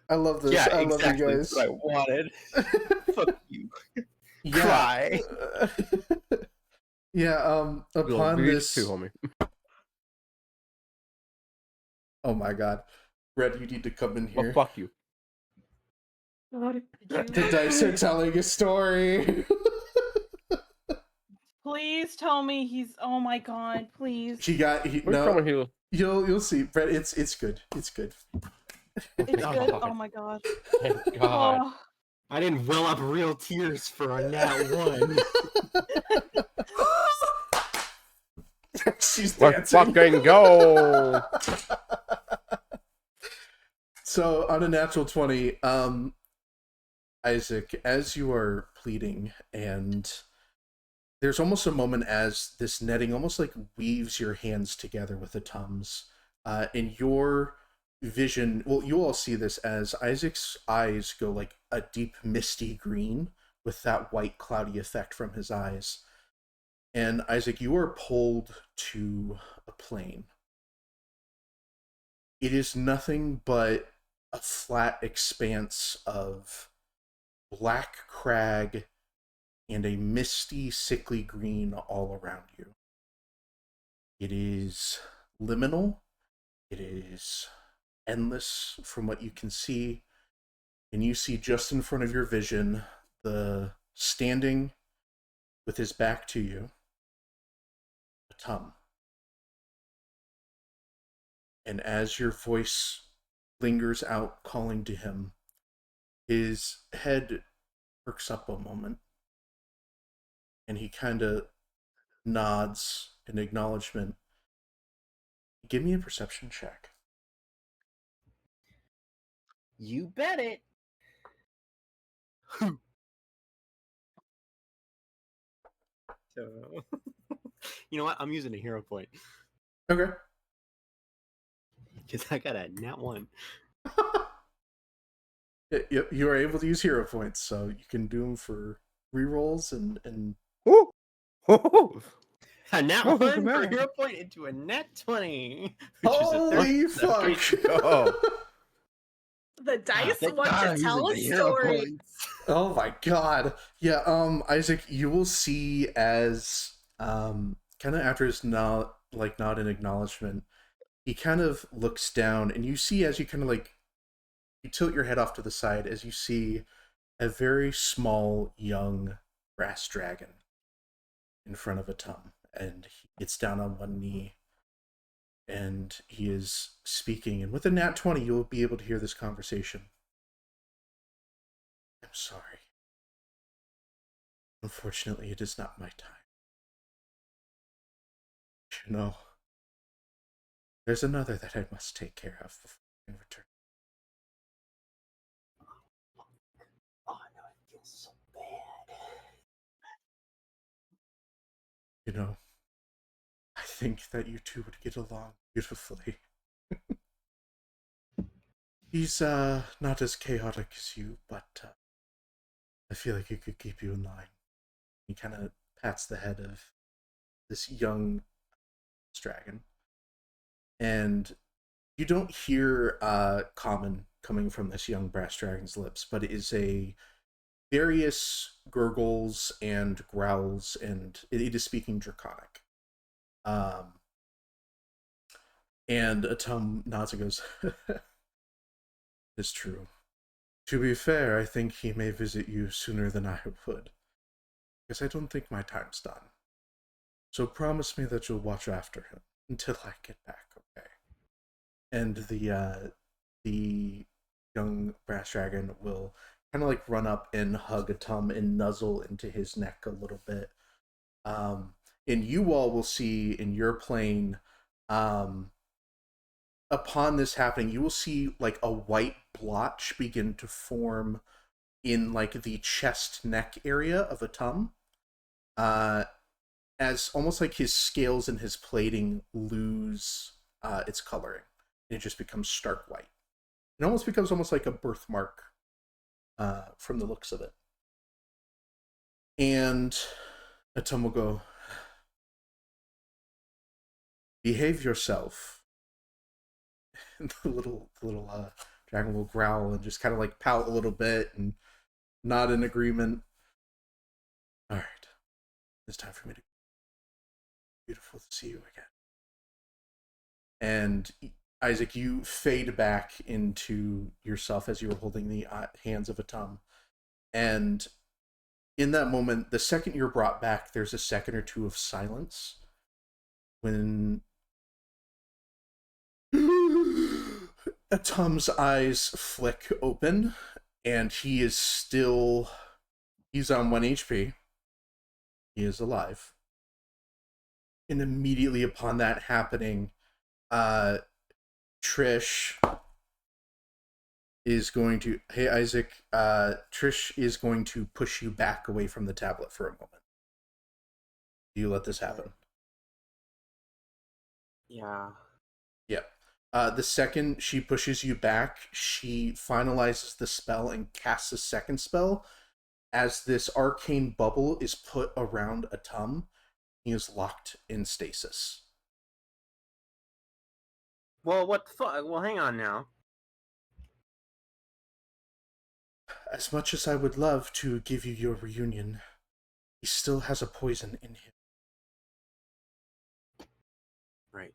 I love this. Yeah, I exactly. love you That's guys. what I wanted. Fuck you. Yeah. Cry. Yeah. You'll Upon be this. too, homie. Oh my God, Red, you need to come in Well, here. fuck you. The dice are telling a story. Please tell me he's. Oh my god! Please. Wait, No. someone heal. You'll see, Brett. It's good. It's good. It's Oh, good. fuck. Oh my god. Thank God. Oh. I didn't well up real tears for a nat one. She's Let's dancing. fucking go. So on a natural 20, Isaac, as you are pleading, and there's almost a moment as this netting almost like weaves your hands together with the Tums. In your vision, well, you all see this as Isaac's eyes go like a deep misty green with that white cloudy effect from his eyes. And Isaac, you are pulled to a plane. It is nothing but a flat expanse of black crag and a misty, sickly green all around you. It is liminal. It is endless from what you can see. And you see just in front of your vision the standing with his back to you, Atum. And as your voice lingers out calling to him, his head perks up a moment and he kind of nods in acknowledgement. Give me a perception check. You bet it. So, you know what? I'm using a hero point Okay. because I got a nat one. You are able to use hero points, so you can do them for rerolls and Woo! A nat Oh, one for man. a hero point into a nat 20. holy fuck! Oh. The dice Thank want God to I'm tell a using the hero story. points. Oh my god. Yeah, Isaac, you will see as kind of after his nod in acknowledgement, he kind of looks down and you see as you kind of like you tilt your head off to the side as you see a very small young brass dragon in front of Atum, and he gets down on one knee and he is speaking, and with a nat 20 you'll be able to hear this conversation. I'm sorry. Unfortunately, it is not my time. You know, there's another that I must take care of before I can return. Oh no, it feels so bad. You know, I think that you two would get along beautifully. He's not as chaotic as you, but I feel like he could keep you in line. He kind of pats the head of this young dragon, and you don't hear common coming from this young brass dragon's lips, but it is a various gurgles and growls, and it is speaking Draconic. And Atum nods and goes, "It's true. To be fair, I think he may visit you sooner than I would, because I don't think my time's done. So promise me that you'll watch after him until I get back, okay? And the young brass dragon will kind of like run up and hug Atum and nuzzle into his neck a little bit. And you all will see in your plane, upon this happening, you will see like a white blotch begin to form in like the chest neck area of Atum. As almost like his scales and his plating lose its coloring. And it just becomes stark white. It almost becomes almost like a birthmark from the looks of it. And Atum will go, behave yourself. And the little dragon will growl and just kind of like pout a little bit and nod in agreement. All right, it's time for me to. Beautiful to see you again. And Isaac, you fade back into yourself as you were holding the hands of Atum. And in that moment, the second you're brought back, there's a second or two of silence when Atum's eyes flick open, and he's on 1 HP. He is alive. And immediately upon that happening, Trish is going to, hey Isaac, Trish is going to push you back away from the tablet for a moment. Do you let this happen? Yeah. Yep. The second she pushes you back, she finalizes the spell and casts a second spell. As this arcane bubble is put around Atum, he is locked in stasis. Well, what the fuck? Well, hang on now. As much as I would love to give you your reunion, he still has a poison in him. Right.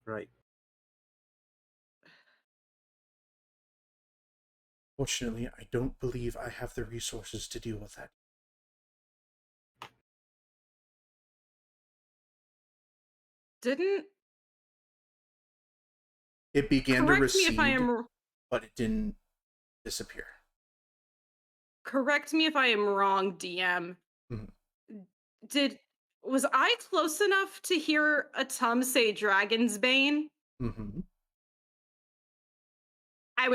Right. Fortunately, I don't believe I have the resources to deal with that. Didn't It began to correct me if I recede, am but it didn't disappear. correct me if I am wrong, DM. Mhm. Was I close enough to hear Atum say Dragon's Bane? Mm-hmm. I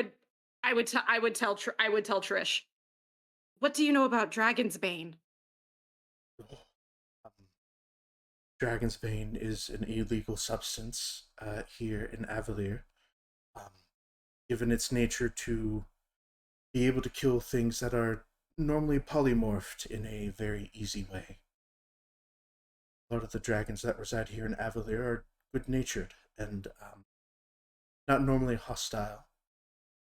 would tell Trish. What do you know about Dragon's Bane? Dragon's Bane is an illegal substance here in Avalir. Given its nature to be able to kill things that are normally polymorphed in a very easy way. A lot of the dragons that reside here in Avalir are good-natured and not normally hostile.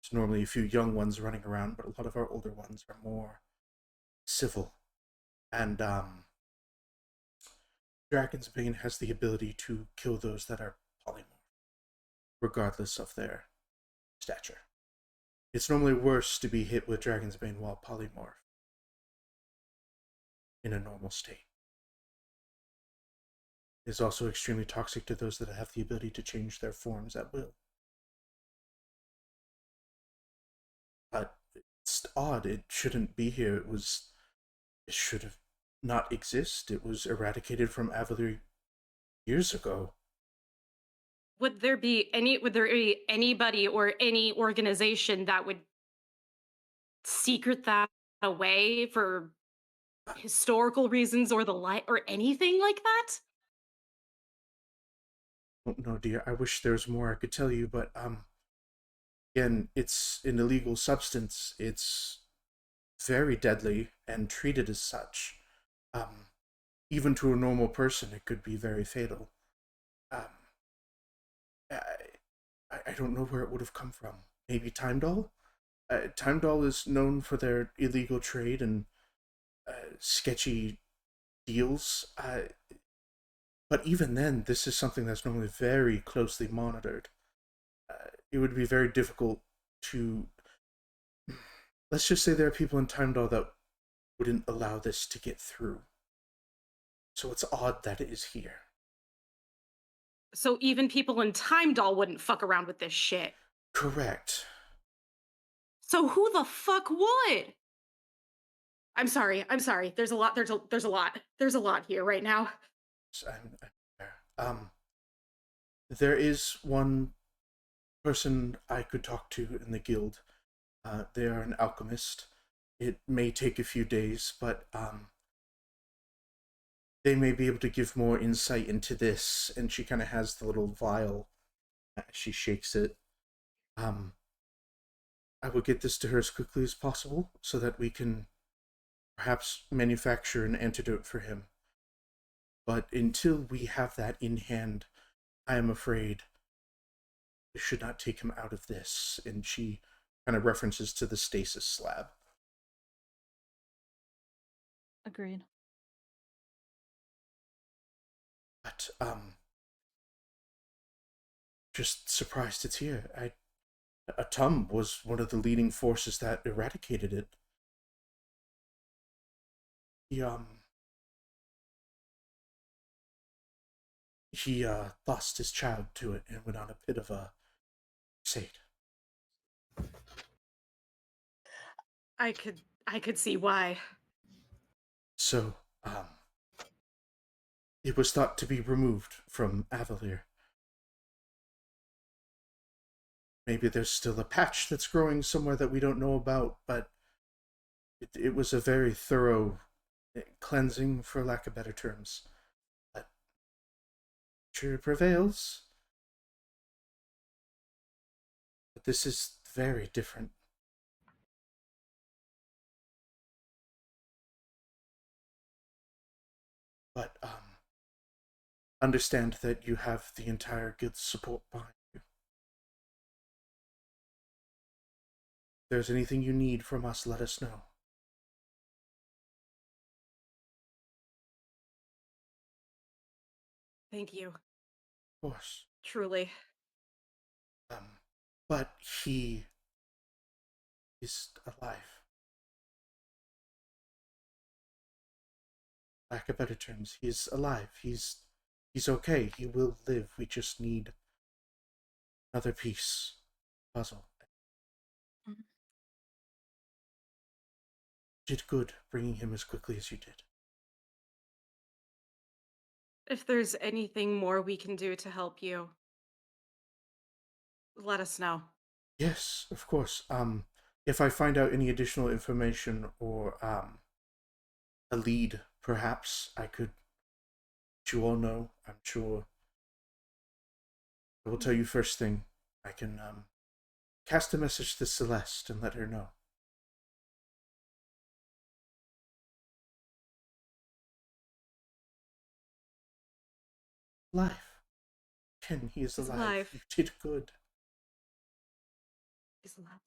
There's normally a few young ones running around, but a lot of our older ones are more civil. And Dragon's Bane has the ability to kill those that are polymorphed, regardless of their stature. It's normally worse to be hit with Dragon's Bane while polymorphed in a normal state. It is also extremely toxic to those that have the ability to change their forms at will. But it's odd, it shouldn't be here. It should have not exist. It was eradicated from Avalir years ago. Would there be anybody or any organization that would secret that away for historical reasons or the like or anything like that? Oh, no, dear, I wish there was more I could tell you, but again, it's an illegal substance. It's very deadly and treated as such. Even to a normal person, it could be very fatal. Um, I don't know where it would have come from. Maybe Time Doll? Time Doll is known for their illegal trade and sketchy deals. But even then, this is something that's normally very closely monitored. It would be very difficult to let's just say there are people in Heimdall that wouldn't allow this to get through. So it's odd that it is here. So even people in Heimdall wouldn't fuck around with this shit. Correct. So who the fuck would? I'm sorry. There's a lot. There's a lot here right now. There is one person I could talk to in the guild. They are an alchemist. It may take a few days, but they may be able to give more insight into this. And she kind of has the little vial. She shakes it. I will get this to her as quickly as possible so that we can perhaps manufacture an antidote for him. But until we have that in hand, I am afraid we should not take him out of this. And she kind of references to the stasis slab. Agreed. But, just surprised it's here. Atum was one of the leading forces that eradicated it. He lost his child to it and went on a bit of a crusade. I could see why. So, it was thought to be removed from Avalir. Maybe there's still a patch that's growing somewhere that we don't know about, but it was a very thorough cleansing, for lack of better terms. But nature prevails. But this is very different. But, understand that you have the entire guild's support behind you. If there's anything you need from us, let us know. Thank you. Of course. Truly. But he is alive. Lack of better terms, he's alive. He's okay. He will live. We just need another piece puzzle. Mhm. Did good bringing him as quickly as you did. If there's anything more we can do to help you, let us know. Yes, of course. If I find out any additional information or a lead, perhaps I could let you all know. I'm sure. I will tell you first thing. I can cast a message to Celeste and let her know. Alive. Ken, he is He's alive. alive. You did good. He's alive.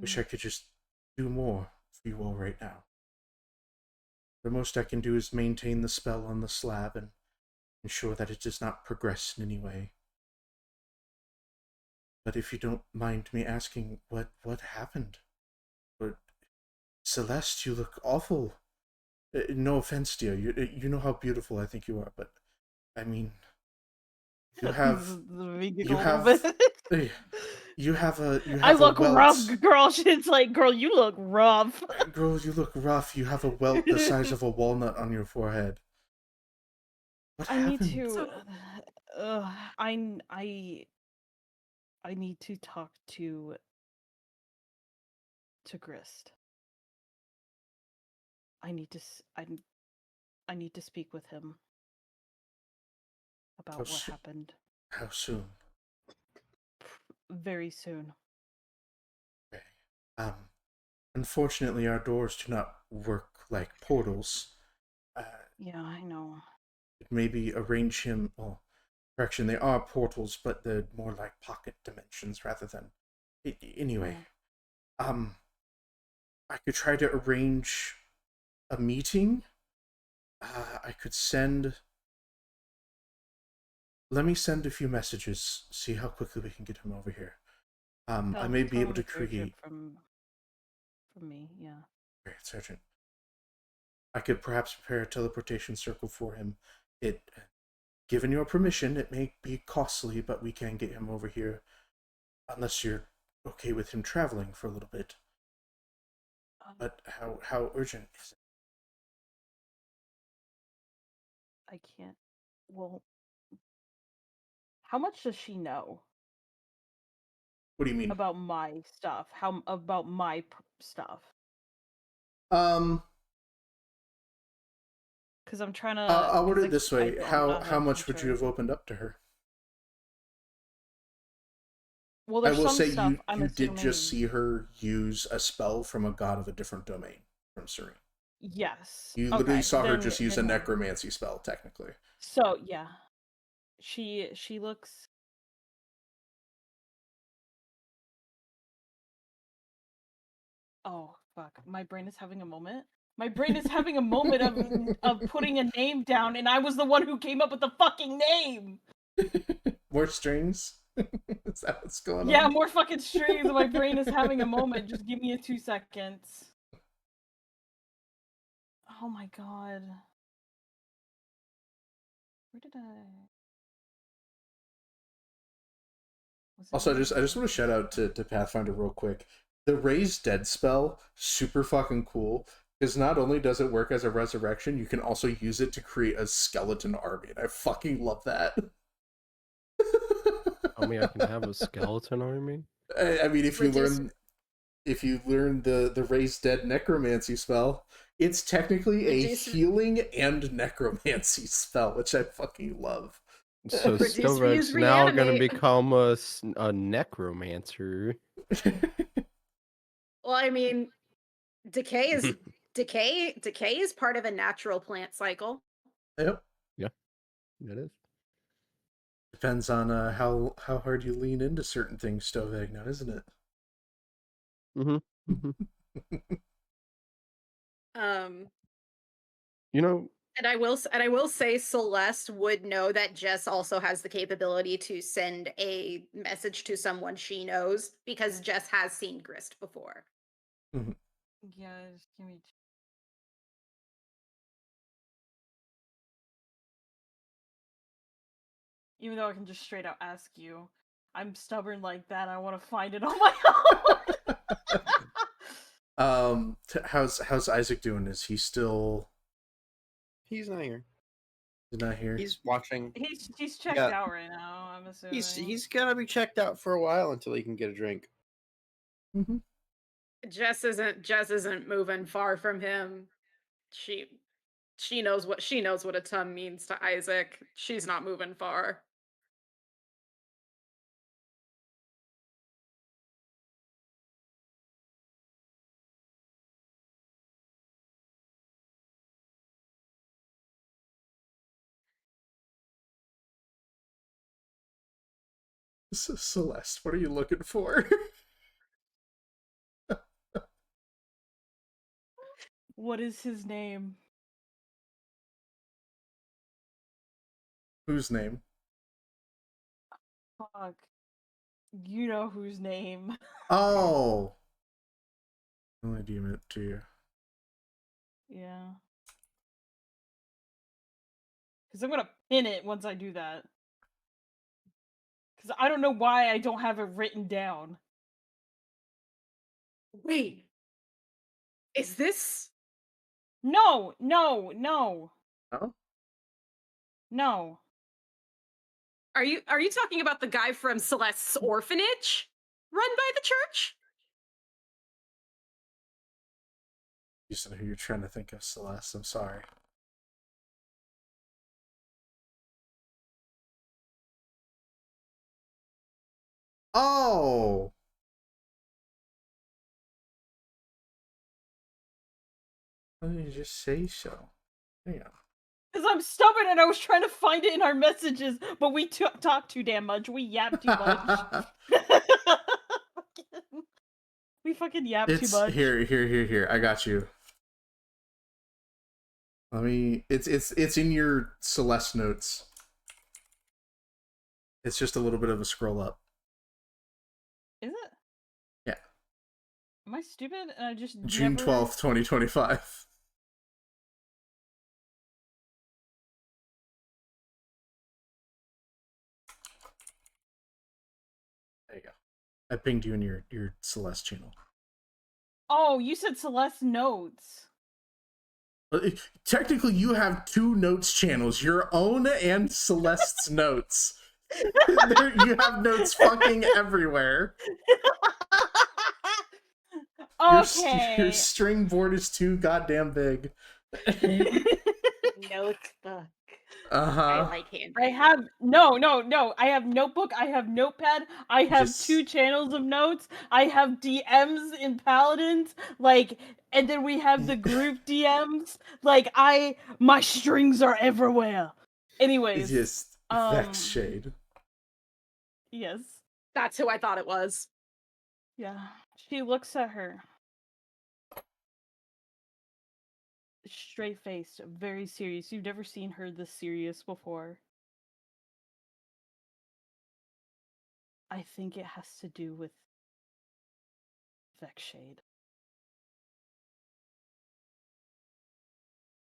Wish I could just do more for you all right now. The most I can do is maintain the spell on the slab and ensure that it does not progress in any way. But if you don't mind me asking, what happened? But Celeste, you look awful. No offense, dear. You know how beautiful I think you are, but I mean, you have you have you have a I look a welt. rough, girl. She's like, girl, you look rough. Girl, you look rough. You have a welt the size of a walnut on your forehead. What I need happened? to. So- I need to talk to Grist. I need to speak with him about what happened How soon? very soon. Okay. Unfortunately, our doors do not work like portals. Yeah, I know. Maybe arrange him. Well, correction, they are portals, but they're more like pocket dimensions rather than. Anyway, I could try to arrange a meeting. I could send let me send a few messages, see how quickly we can get him over here. I Tell- may be tell able him to it's urgent create... from me, yeah. Great, Sergeant. I could perhaps prepare a teleportation circle for him. Given your permission, it may be costly, but we can get him over here. Unless you're okay with him traveling for a little bit. But how urgent is it? I can't. Well, how much does she know What do you mean? about my stuff? How about my stuff? Because I'm trying to. I'll word 'cause it this I way. don't know How in much would you future. have opened up to her? Well, I there's will some say stuff you I'm did assuming. just see her use a spell from a god of a different domain from Serene. Yes. You literally Okay, saw her then- just use a then no. necromancy spell, technically. So yeah, she looks. Oh fuck! My brain is having a moment. My brain is having a moment of putting a name down, and I was the one who came up with the fucking name. More strings? Is that what's going Yeah, on? more fucking strings. My brain is having a moment. Just give me a 2 seconds. Oh my god. Where did I? Was it Also, in I just want to shout out to Pathfinder real quick. The Raise Dead spell, super fucking cool. Because not only does it work as a resurrection, you can also use it to create a skeleton army, and I fucking love that. Tell me I can have a skeleton army? I mean, if you Reduce- learn the Raise Dead necromancy spell, it's technically a Reduce- healing and necromancy spell, which I fucking love. So Reduce, Stovek's reuse, now gonna reanimate. become a necromancer. Well, I mean, decay is decay is part of a natural plant cycle. Yep. Yeah, it is. Depends on how hard you lean into certain things, Stoveg, now, isn't it? Mm-hmm. Um, You know, and I will say Celeste would know that Jess also has the capability to send a message to someone she knows because Jess has seen Grist before. Yeah, just give me. Even though I can just straight out ask you, I'm stubborn like that. I want to find it on my own. How's Isaac doing? Is he still He's not here. not here? He's watching. He's checked Yeah. out right now. I'm assuming. He's gonna be checked out for a while until he can get a drink. Mm-hmm. Jess isn't moving far from him. She knows what a ton means to Isaac. She's not moving far. Celeste, what are you looking for? What is his name? Whose name? Fuck. You know whose name. Oh. Only DM it to you. Yeah. Because I'm gonna pin it once I do that. Because I don't know why I don't have it written down. Wait. Is this No. Oh? No. Are you talking about the guy from Celeste's orphanage? Run by the church? You said who you're trying to think of, Celeste. I'm sorry. Oh! Why didn't you just say so? Hang on. Because I'm stubborn and I was trying to find it in our messages, but we talk too damn much. We yap too much. We fucking yap too It's much. here. I got you. Let me. It's in your Celeste notes. It's just a little bit of a scroll up. Is it? Yeah. Am I stupid? And I just June never... 12th, 2025. There you go. I pinged you in your Celeste channel. Oh, you said Celeste Notes. Technically, you have two notes channels, your own and Celeste's notes. You have notes fucking everywhere. Your Okay. string board is too goddamn big. Notebook. I Uh-huh. like him. I have no. I have notebook. I have notepad. I have Just- 2 channels of notes. I have DMs in Paladins. Like, and then we have the group DMs. Like, my strings are everywhere. Anyways, Just Vex Shade. yes, That's who I thought it was. yeah. She looks at her, straight faced, very serious. You've never seen her this serious before. I think it has to do with Vex Shade.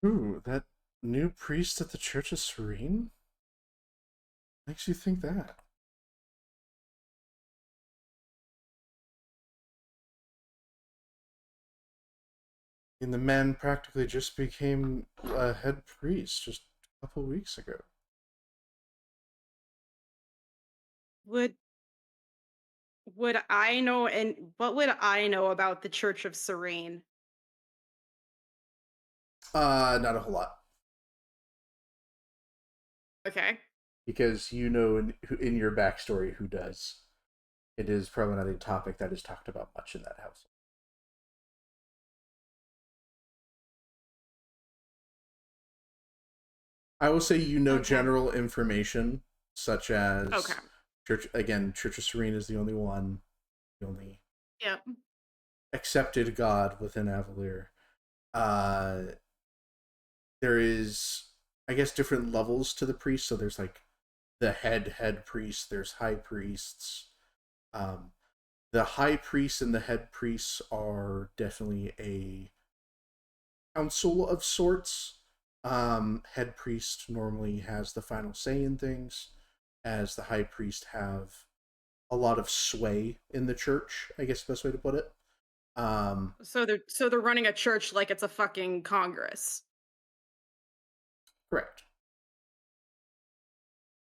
Ooh, that new priest at the Church of Serene? Makes you think that. And the man practically just became a head priest just a couple weeks ago. Would I know, and what would I know about the Church of Serene? Not a whole lot. Okay. Because you know in your backstory who does. It is probably not a topic that is talked about much in that house. I will say you know Okay. general information, such as Okay. Church of Serene is the only one, the only Yep. accepted God within Avalir. There is, I guess, different levels to the priest. So there's like the head priest. There's high priests. The high priests and the head priests are definitely a council of sorts. Head priest normally has the final say in things, as the high priest have a lot of sway in the church, I guess the best way to put it. So they're running a church like it's a fucking Congress. Correct.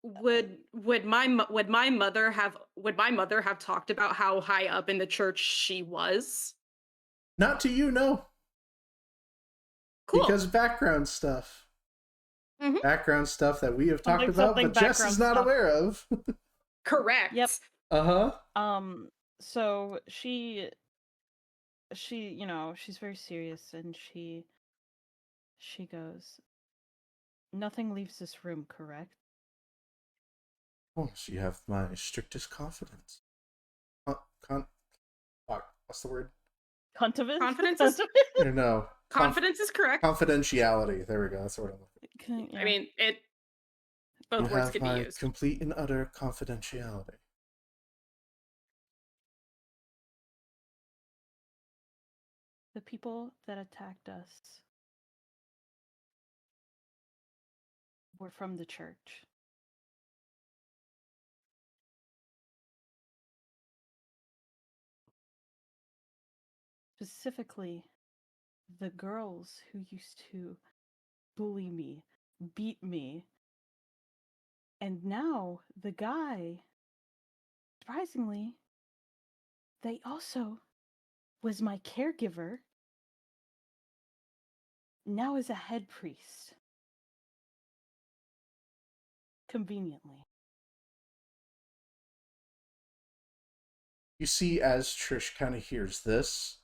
Would my mother have talked about how high up in the church she was? Not to you, no. Cool. Because background stuff. Mhm. Background stuff that we have talked Something, about, something but Jess is background not stuff. aware of. Correct. Yep. Uh-huh. So she, you know, she's very serious, and she goes, "Nothing leaves this room, correct?" Oh, so you have my strictest confidence. What's the word? Confidence? Confidence is No. confidence is correct. Confidentiality. There we go. That's the word I'm looking for. I mean, both You words have could be my used. complete and utter confidentiality. The people that attacked us were from the church. Specifically, the girls who used to bully me, beat me, and now the guy, surprisingly, they also was my caregiver, now is a head priest. Conveniently. You see, as Trish kind of hears this,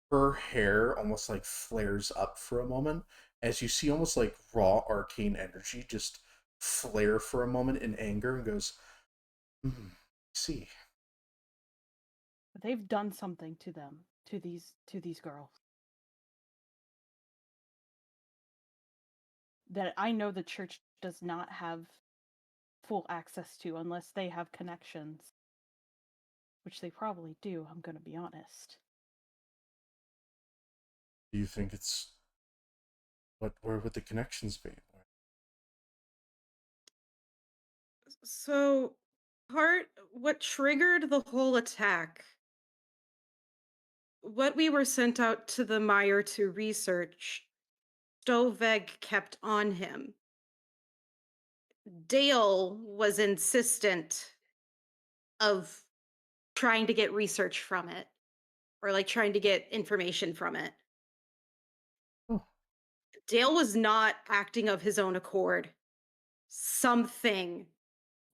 her hair almost like flares up for a moment, as you see almost like raw arcane energy just flare for a moment in anger, and goes, see. They've done something to them, to these girls. That I know the church does not have full access to unless they have connections. Which they probably do, I'm gonna be honest. Do you think it's where would the connections be? So, what triggered the whole attack, what we were sent out to the mire to research, Stoveg kept on him. Dale was insistent of trying to get research from it, or like trying to get information from it. Oh, Dale was not acting of his own accord. Something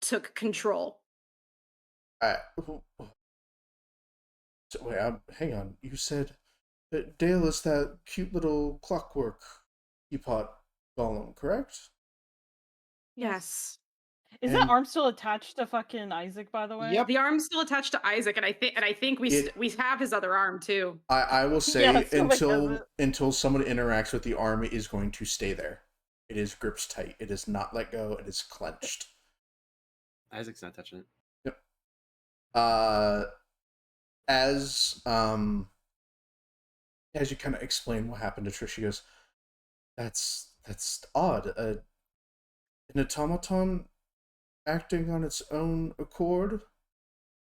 took control. I, so wait, hang on. You said that Dale is that cute little clockwork teapot golem, correct? Yes. Is And that arm still attached to fucking Isaac, by the way? Yep. The arm's still attached to Isaac, and I think we have his other arm too. I will say Yeah, somebody has it. until someone interacts with the arm, it is going to stay there. It is grips tight. It is not let go. It is clenched. Isaac's not touching it. Yep. As you kind of explain what happened to Trish, she goes, That's odd. An automaton acting on its own accord?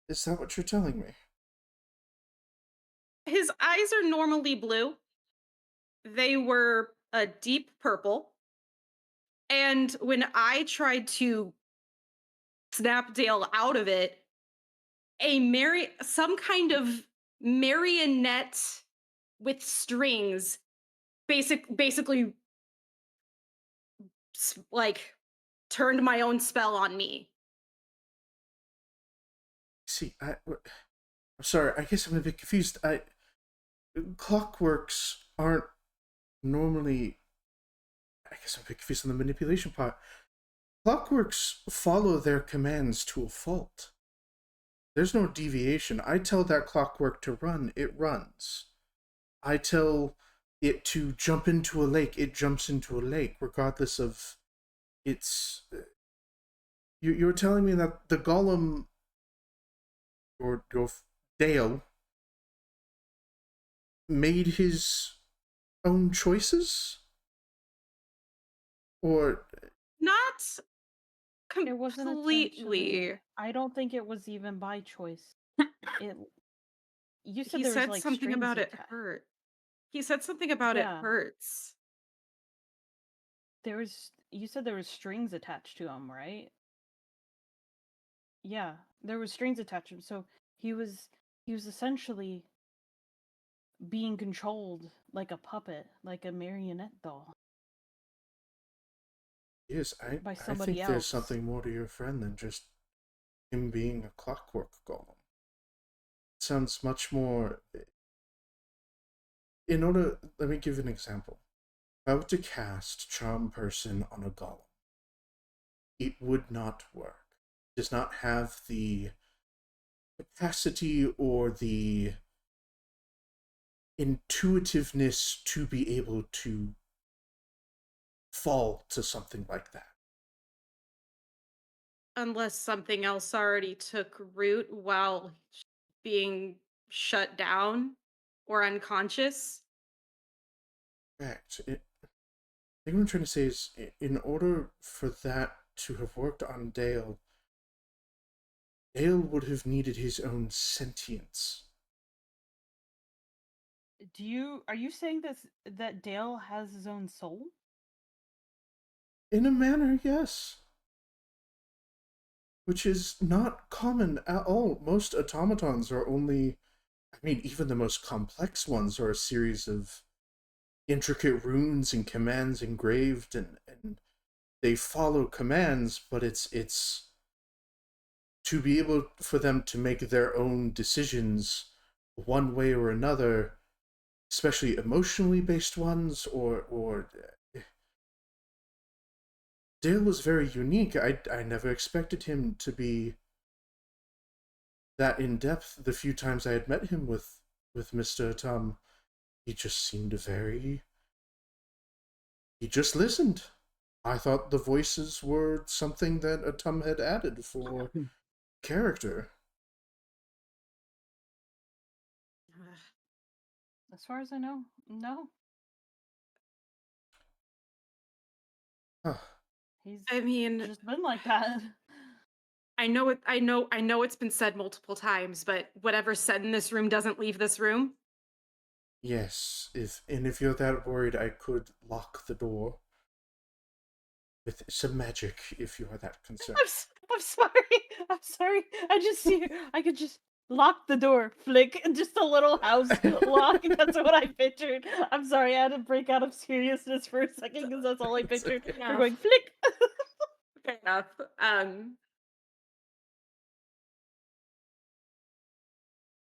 Is that what you're telling me?" His eyes are normally blue. They were a deep purple. And when I tried to snap Dale out of it, some kind of marionette with strings basically like turned my own spell on me. See, I'm sorry. I guess I'm a bit confused. Clockworks aren't normally. I guess I'm a bit confused on the manipulation part. Clockworks follow their commands to a fault. There's no deviation. I tell that clockwork to run, it runs. I tell it to jump into a lake, it jumps into a lake, regardless of its. You're telling me that the golem, or Dale, made his own choices? Or Not It wasn't completely. I don't think it was even by choice. It. You said He there was said like something strings about it attached. hurt. He said something about it Yeah. hurts. You said there was strings attached to him, right? Yeah, there was strings attached to him. So he was essentially being controlled like a puppet, like a marionette doll yes, by I somebody think else. there's something more to your friend than just him being a clockwork golem. It sounds much more. Let me give an example. If I were to cast Charm Person on a golem, it would not work. It does not have the capacity or the intuitiveness to be able to fall to something like that. Unless something else already took root while being shut down or unconscious. Correct. I think what I'm trying to say is, in order for that to have worked on Dale, Dale would have needed his own sentience. Are you saying that Dale has his own soul? In a manner, yes. Which is not common at all. Most automatons are only, I mean, even the most complex ones are a series of intricate runes and commands engraved, and they follow commands, but it's to be able for them to make their own decisions one way or another, especially emotionally based ones, or Dale was very unique. I never expected him to be that in depth. The few times I had met him with Mr. Tom, he just seemed he just listened. I thought the voices were something that Atum had added for character. As far as I know, no. Huh. He's I mean, just been like that. I know it. I know it's been said multiple times, but whatever's said in this room doesn't leave this room. Yes, if you're that worried, I could lock the door with some magic if you are that concerned. I'm sorry. I'm sorry. I could just lock the door, flick, and just a little house lock. That's what I pictured. I'm sorry. I had to break out of seriousness for a second because that's all I It's pictured. okay. We're going flick. Fair enough.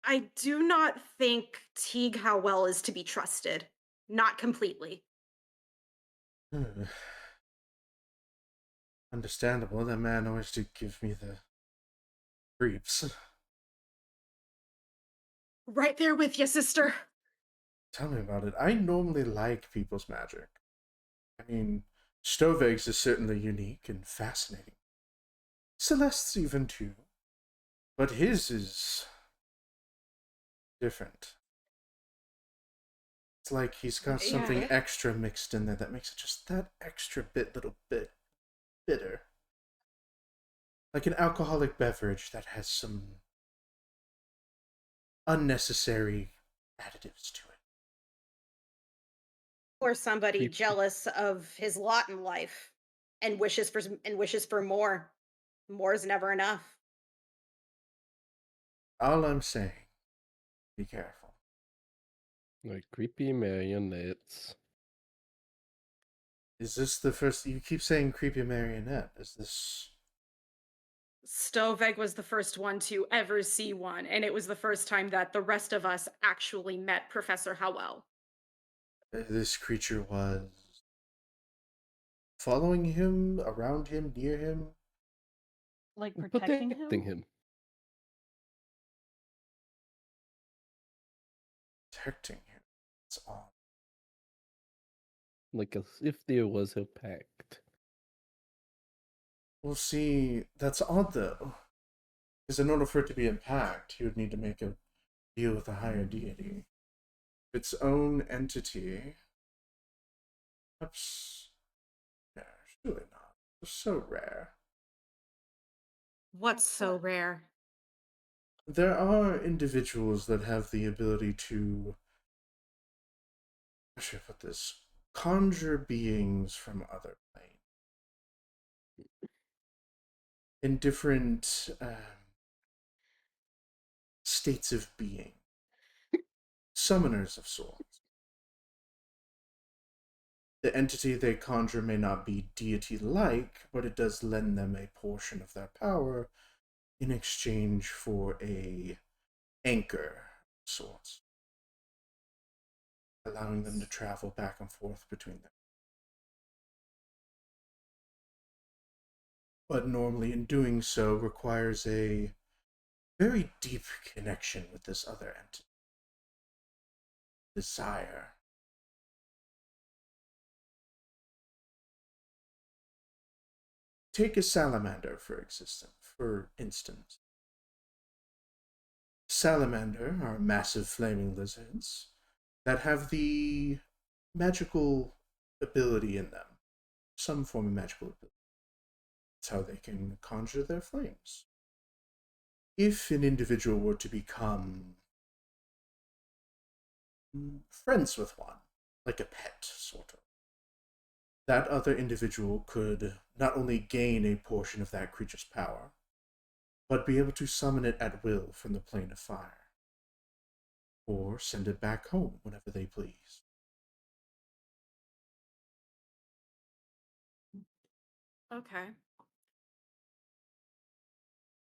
I do not think Teague Howell is to be trusted. Not completely. Understandable. That man always did give me the creeps. Right there with you, sister. Tell me about it. I normally like people's magic. I mean, stove eggs is certainly unique and fascinating. Celeste's even too. But his is different. It's like he's got something Yeah. extra mixed in there that makes it just that extra little bit bitter. Like an alcoholic beverage that has some unnecessary additives to it. Or somebody Creep- jealous of his lot in life and wishes for more. More is never enough. All I'm saying, be careful. Like creepy marionettes. Is this the first? You keep saying creepy marionette. Is this? Stoveg was the first one to ever see one, and it was the first time that the rest of us actually met Professor Howell. This creature was following him, around him, near him. Like protecting Protecting him. him. Protecting him. It's odd. Like as if there was a pact. Well, see, that's odd though. Because in order for it to be a pact, he would need to make a deal with a higher deity. Its own entity. Perhaps. Yeah, surely not. It's so rare. What's so What? rare? There are individuals that have the ability to. How should I put this? Conjure beings from other planes. In different states of being. Summoners of sorts. The entity they conjure may not be deity-like, but it does lend them a portion of their power in exchange for a anchor of sorts, allowing them to travel back and forth between them. But normally in doing so requires a very deep connection with this other entity. Desire. Take a salamander, for instance. Salamander are massive flaming lizards that have the magical ability in them, some form of magical ability. That's how they can conjure their flames. If an individual were to become friends with one, like a pet, sort of, that other individual could not only gain a portion of that creature's power, but be able to summon it at will from the plane of fire, or send it back home whenever they please. Okay.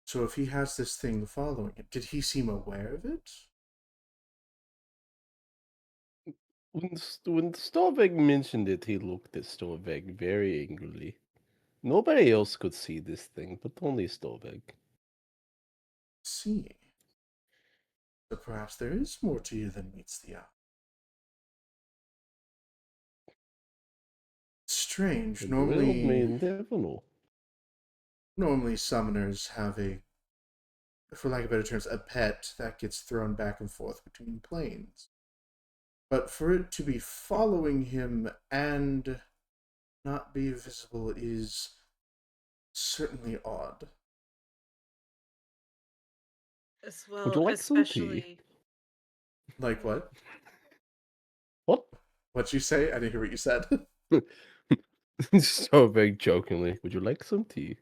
So if he has this thing following him, did he seem aware of it? When Storveg mentioned it, he looked at Storveg very angrily. Nobody else could see this thing, but only Storveg. See. So perhaps there is more to you than meets the eye. It's strange. The real may Normally, never know. summoners have for lack of better terms, a pet that gets thrown back and forth between planes. But for it to be following him and not be visible is certainly odd. As Would well, you like some tea? especially. Like what? What? What'd you say? I didn't hear what you said. So very jokingly. Would you like some tea?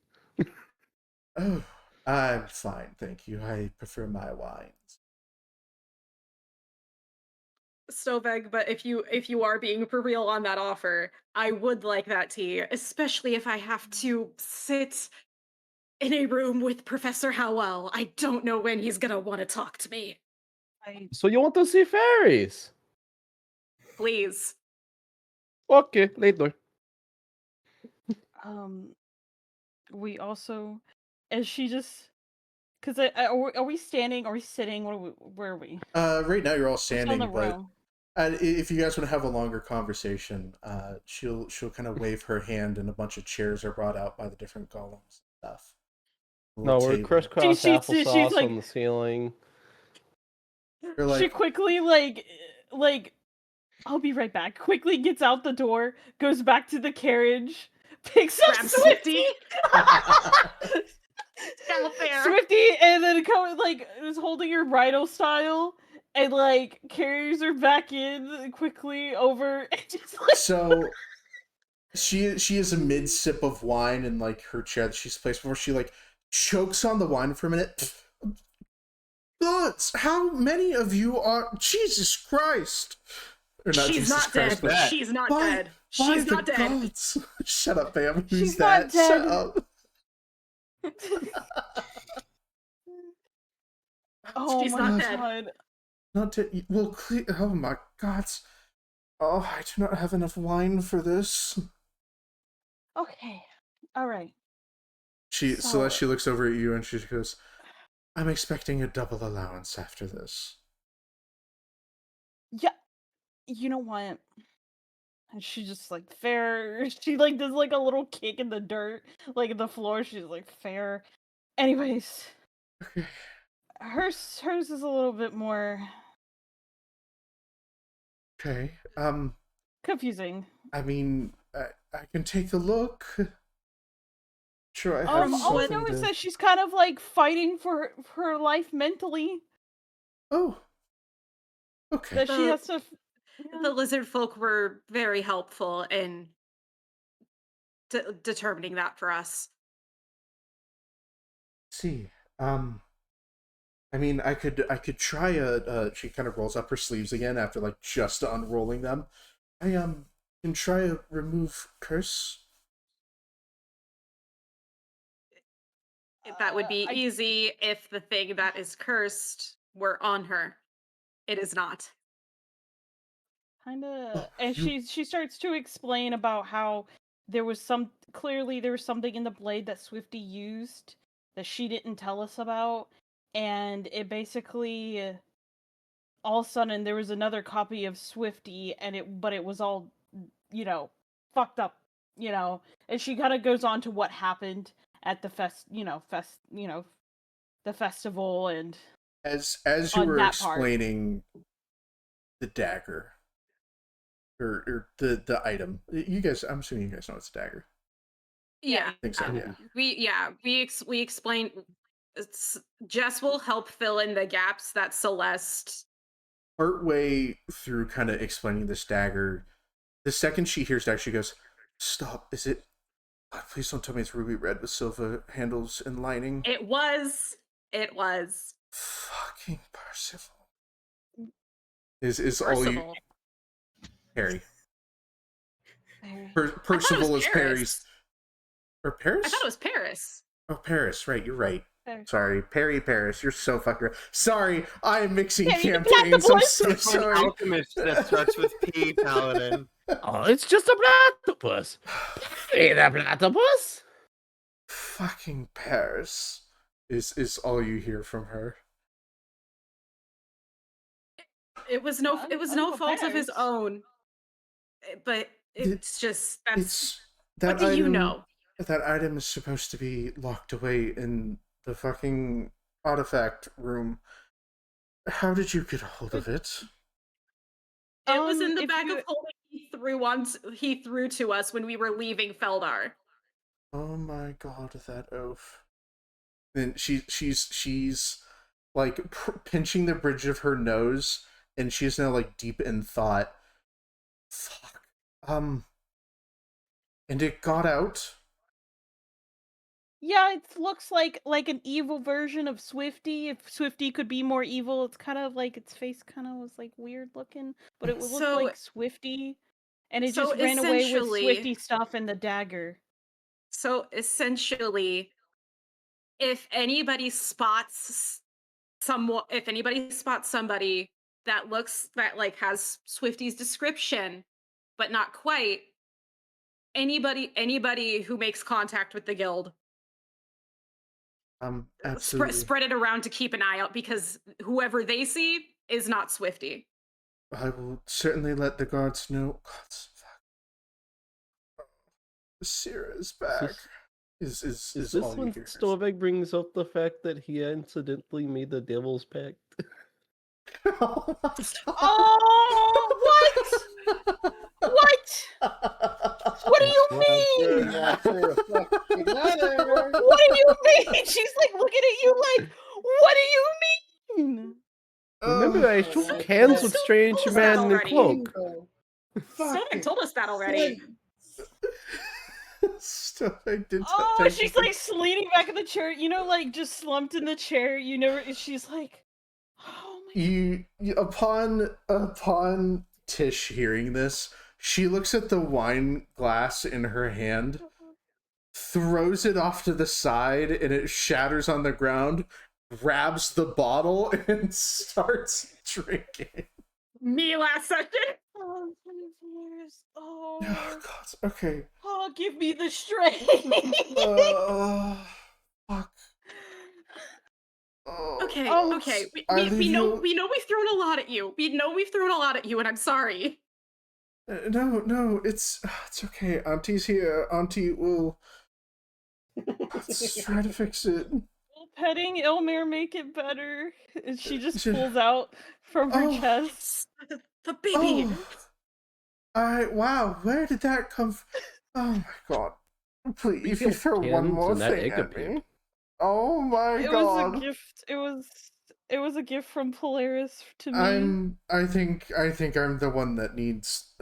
Oh, I'm fine, thank you. I prefer my wines. Stoveg, but if you are being for real on that offer, I would like that tea, especially if I have to sit in a room with Professor Howell. I don't know when he's gonna want to talk to me. So you want to see fairies? Please. Okay, later. We also, as she just, because are we standing? Are we sitting? Where are we? Right now you're all We're still in standing, the but room. if you guys want to have a longer conversation, she'll kind of wave her hand, and a bunch of chairs are brought out by the different golems and stuff. A No, little we're table. crisscross she's applesauce like, on the ceiling. You're she like, quickly like I'll be right back. Quickly gets out the door, goes back to the carriage, picks up Grab Swifty. Out there. Swifty, and then is holding her bridal style and like carries her back in quickly over. And just, like, so she is a mid sip of wine in like her chair that she's placed before. She like chokes on the wine for a minute. Gods, how many of you are? Jesus Christ! Or not She's Jesus not Christ, dead. but She's not by- dead. by She's the not dead. gods. Shut up, Bam. Who's She's that? not dead. Shut up. Oh She's my not dead. god. Not to. Well, oh my gods. Oh, I do not have enough wine for this. Okay. Alright. Celeste, she looks over at you and she goes, I'm expecting a double allowance after this. Yeah. You know what? And she just like fair. She like does like a little kick in the dirt, like in the floor. She's like fair. Anyways, Okay. hers is a little bit more Okay. confusing. I mean, I can take a look. Sure, I have All I something know is to... that she's kind of like fighting for her life mentally. Oh. Okay. That she has to. The lizard folk were very helpful in determining that for us. See, I mean, I could try she kind of rolls up her sleeves again after like just unrolling them. I can try a remove curse. That would be easy if the thing that is cursed were on her. It is not. Kinda, and she starts to explain about how there was clearly there was something in the blade that Swifty used that she didn't tell us about, and it basically all of a sudden there was another copy of Swifty, but it was all fucked up, and she kind of goes on to what happened at the the festival, and As you were explaining the dagger. Or the item. You guys, I'm assuming you guys know it's a dagger. Yeah. I think so, yeah. We explain. Jess will help fill in the gaps that Celeste. Partway through kind of explaining this dagger, the second she hears that, she goes, "Stop! Is it? Oh, please don't tell me it's ruby red with silver handles and lining." It was. Fucking Percival. Is all you? Perry. Percival is Perry's. Or Paris? I thought it was Paris. Oh, Paris. Right, you're right. Sorry, Paris. You're so fucking right. Sorry, I'm mixing campaigns. I'm so sorry. Alchemist that starts with P, Paladin. Oh, it's just a platypus. Perry the platypus. Fucking Paris is all you hear from her. It was no fault of his own. But It's just that's It's what that do you item. know? That item is supposed to be locked away in the fucking artifact room. How did you get a hold of it? It was in the If bag you of holding he threw to us when we were leaving Feldar. Oh my god, that oaf. Then she's like pinching the bridge of her nose, and she's now like deep in thought. Fuck. And it got out. Yeah, it looks like an evil version of Swifty. If Swifty could be more evil, it's kind of like its face kind of was like weird looking, but it would look So like Swifty, and it so just ran away with essentially Swifty stuff and the dagger. so essentially if anybody spots somebody that like has Swifty's description, but not quite, anybody who makes contact with the guild, Absolutely. spread it around to keep an eye out because whoever they see is not Swifty. I will certainly let the guards know. God, fuck. Sierra is back. Is Is this all you when hear. Storbeck brings up the fact that he incidentally made the Devil's Pact? Oh, what? What? What do you mean? What What do you mean? She's like looking at you like, what do you mean? Remember, I shook hands with strange told us that man in a already. cloak. Someone told us that already. Stuff I did. Oh, she's like leaning back in the chair, like just slumped in the chair. She's like, oh my. You upon Tish hearing this, she looks at the wine glass in her hand, throws it off to the side, and it shatters on the ground, grabs the bottle, and starts drinking. Me last session. Oh, years. Oh, Oh, God. Okay. oh, give me the strength. Fuck. Oh. Okay, Oh, okay. I We leave know you- we know we've thrown a lot at you. We know we've thrown a lot at you, and I'm sorry. No, it's okay. Auntie's here. Auntie will. Let's try to fix it. Will petting Ilmir make it better? And she just Should- pulls out from her Oh. chest. The baby. Wow, where did that come from? Oh my god. Please, if you throw one cans more and that thing egg at appeared. me. Oh my It god. was a gift. It was a gift from Polaris to me. I think I'm the one that needs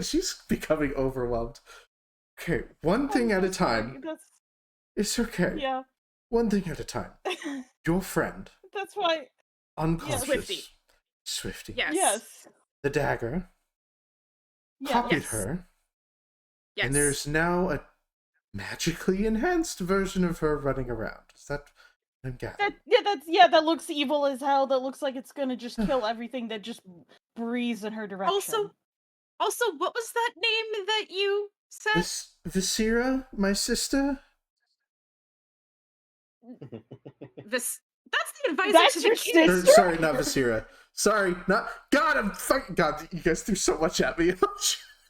she's becoming overwhelmed. Okay, one thing at a time. It's okay. Yeah. One thing at a time. Your friend, That's why. unconscious. Swifty. Yes. Yes. The dagger Yeah. copied Yes. her, Yes. and there's now a magically enhanced version of her running around. Is that what I'm gathering? That looks evil as hell. That looks like it's gonna just kill everything that just breathes in her direction. Also, what was that name that you said? Visira, my sister? That's the advisor That's to the your king. sister? Sorry, not Visira. Sorry, not. God, I'm fucking. God, you guys threw so much at me.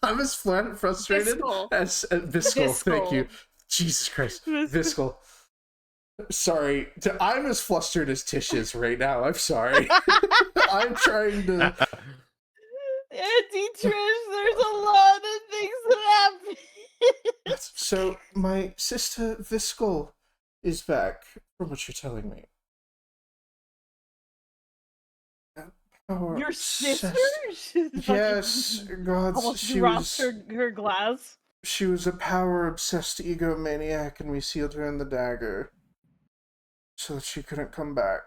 I'm as frustrated Viscal. as Viscal. Thank you. Jesus Christ. Viscal. Viscal. Sorry. I'm as flustered as Tish is right now. I'm sorry. I'm trying to. Auntie Trish, there's a lot of things that happen. So, my sister Viscal is back, from what you're telling me. Your sister? Yes, God, Almost she drops was. her glass. She was a power-obsessed egomaniac, and we sealed her in the dagger so that she couldn't come back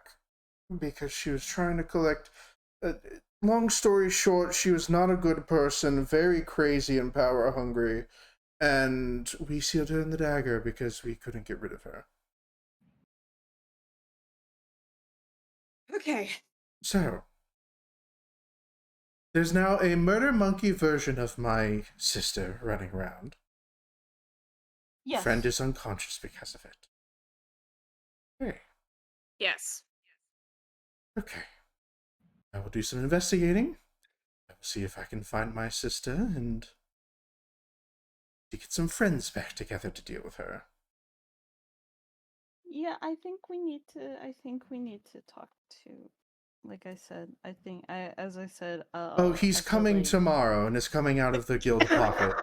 because she was trying to collect. Long story short, she was not a good person, very crazy and power-hungry, and we sealed her in the dagger because we couldn't get rid of her. Okay. So, there's now a murder monkey version of my sister running around. Yes. Friend is unconscious because of it. Okay. Yes. Okay. I will do some investigating. see if I can find my sister and to get some friends back together to deal with her. Yeah, I think we need to talk to, like I said, as I said, Oh, he's I feel coming like... tomorrow and is coming out of the guild pocket.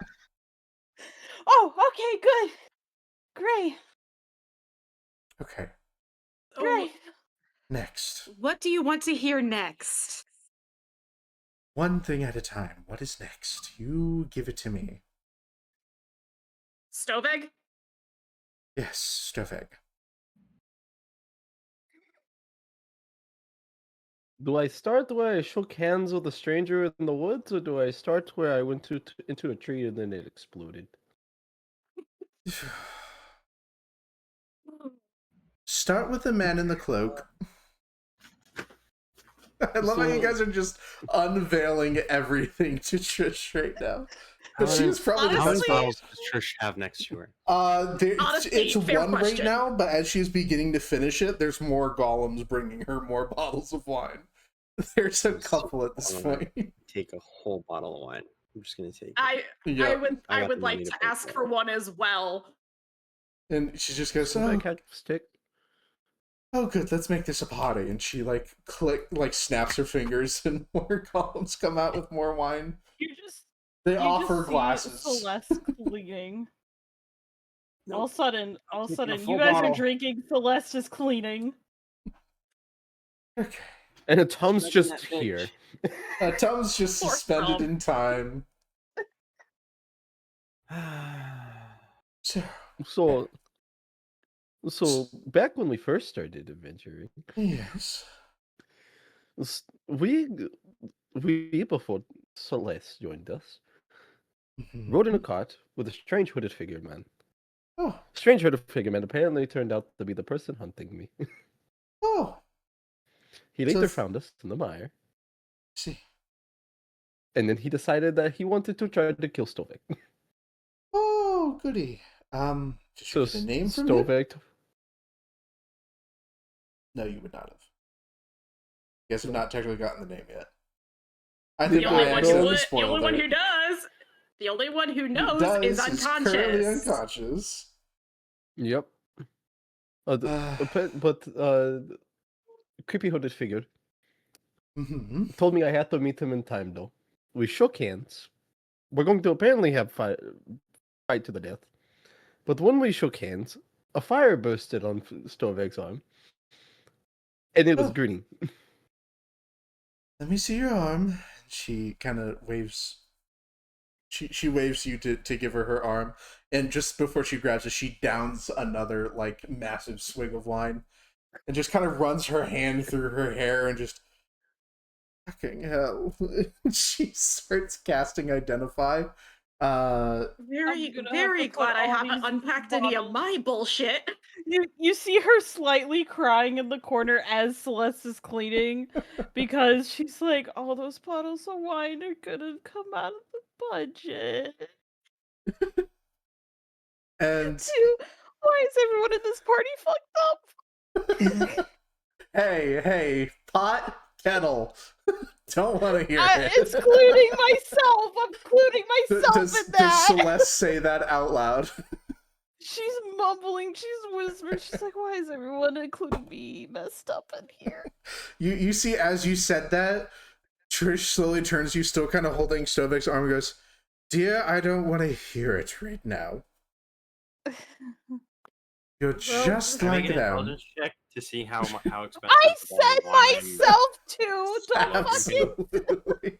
Oh, okay, good. Great. Okay, Oh, Great. next. what do you want to hear next? One thing at a time. What is next? You give it to me. Stove egg? Yes, Stoveg. Do I start where I shook hands with a stranger in the woods, or do I start where I went into a tree and then it exploded? Start with the man in the cloak. I love how you guys are just unveiling everything to Trish right now. But she was probably the How many best Honestly- bottles does Trish have next to her? Honestly, it's fair one right question. now, but as she's beginning to finish it, there's more golems bringing her more bottles of wine. There's a couple at this point. Take a whole bottle of wine. I'm just gonna take it. I Yeah. I I got would the like money to to pay ask for for it. one as well. And she just goes, So oh, I catch stick. oh good, let's make this a party. And she snaps her fingers and more golems come out with more wine. They You offer just see glasses. Celeste cleaning. All of a sudden, taking a you full guys bottle. are drinking. Celeste is cleaning. Okay. And Tom's Imagine just that bitch. here. Tom's just Poor suspended Tom. in time. So, So back when we first started adventuring, yes. we before Celeste joined us, Mhm. rode in a cart with a strange hooded figure man. Oh, Strange hooded figure man apparently turned out to be the person hunting me. oh, He So later if- found us in the mire, see. and then he decided that he wanted to try to kill Stovek. Oh, goody. Did you So get a name from him? Stovek, No, you would not have. You guys have not technically gotten the name yet. I The think The only I one accidentally who- the spoiled only one it. who does. The only one who Who knows does is unconscious. currently unconscious. yep. Creepy hooded figure Mm-hmm. told me I had to meet him in time, though. We shook hands. We're going to apparently have fight to the death. But when we shook hands, a fire bursted on Stovek's arm, and it was Oh. green. Let me see your arm. She kind of waves. She waves you to give her arm, and just before she grabs it, she downs another massive swig of wine, and just kind of runs her hand through her hair and just fucking hell. She starts casting Identify. Very, I'm gonna have very to put glad I all haven't these unpacked any of bottles- my bullshit. You see her slightly crying in the corner as Celeste is cleaning, because she's like, all those bottles of wine are gonna come out of the budget. And Dude, why is everyone in this party fucked up? hey, pot kettle. Don't want to hear it. Excluding myself. I'm including myself Does in that. Celeste say that out loud? She's mumbling. She's whispering. She's like, "Why is everyone, including me, messed up in here?" You see, as you said that, Trish slowly turns to you, still kind of holding Stovek's arm, and goes, "Dear, I don't want to hear it right now. You're just Can I like make an them." intelligence check to see how expensive? I the bottle said of wine is? myself to the fucking. Absolutely.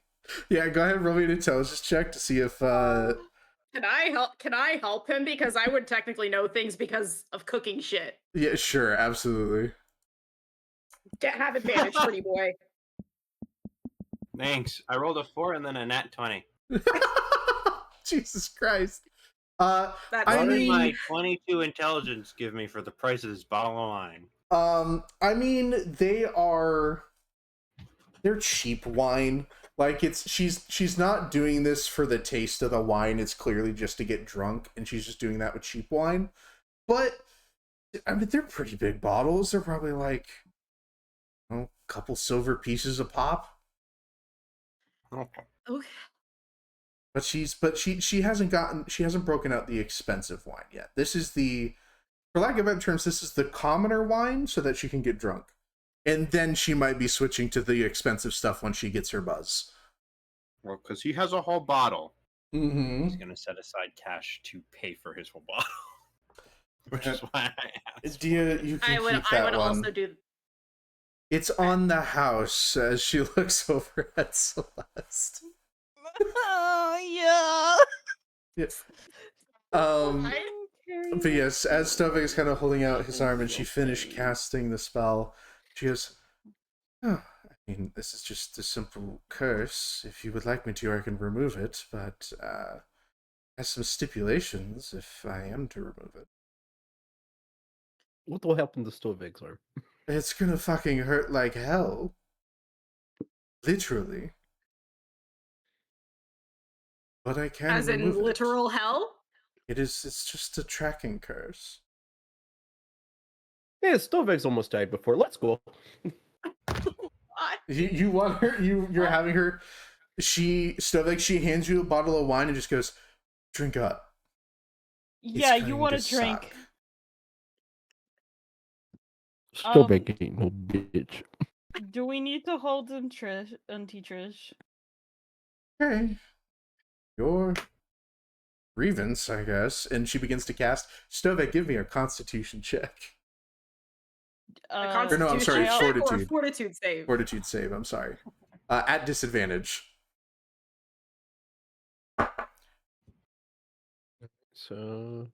Yeah, go ahead and roll me an intelligence check to see if Can I help? Can I help him because I would technically know things because of cooking shit. yeah, sure, absolutely. Have advantage, pretty boy. Thanks. I rolled a 4 and then a nat 20. Jesus Christ. That's I What did mean- my 22 intelligence give me for the price of this bottle of wine? I mean, they're cheap wine. Like she's not doing this for the taste of the wine. It's clearly just to get drunk, and she's just doing that with cheap wine. But I mean, they're pretty big bottles. They're probably a couple silver pieces a pop. Okay. Okay. But she hasn't broken out the expensive wine yet. This is for lack of better terms, this is the commoner wine so that she can get drunk. And then she might be switching to the expensive stuff when she gets her buzz. Well, because he has a whole bottle. Mm-hmm. He's going to set aside cash to pay for his whole bottle. Which is why I asked. Dia, you can keep that one. Also do. It's on the house as she looks over at Celeste. Oh Yeah. But yes, as Stovig is kind of holding out his arm and she finished casting the spell, she goes, "Oh, I mean, this is just a simple curse. If you would like me to, I can remove it, but has some stipulations if I am to remove it. What will happen to Stovig's arm? It's gonna fucking hurt like hell. Literally. But I can As in remove literal hell? It's just a tracking curse. Yeah, Stovig's almost died before. Let's go. You want her, you're having her, Stovig, she hands you a bottle of wine and just goes, drink up. Yeah, It's you going want to to drink. suck." Stovig ain't no bitch. Do we need to hold him, Trish? Auntie Trish? Okay. Your grievance, I guess. And she begins to cast. Stovig, give me a constitution check. Or no, I'm sorry, Constitution check or fortitude. fortitude save. Fortitude save, I'm sorry. At disadvantage. So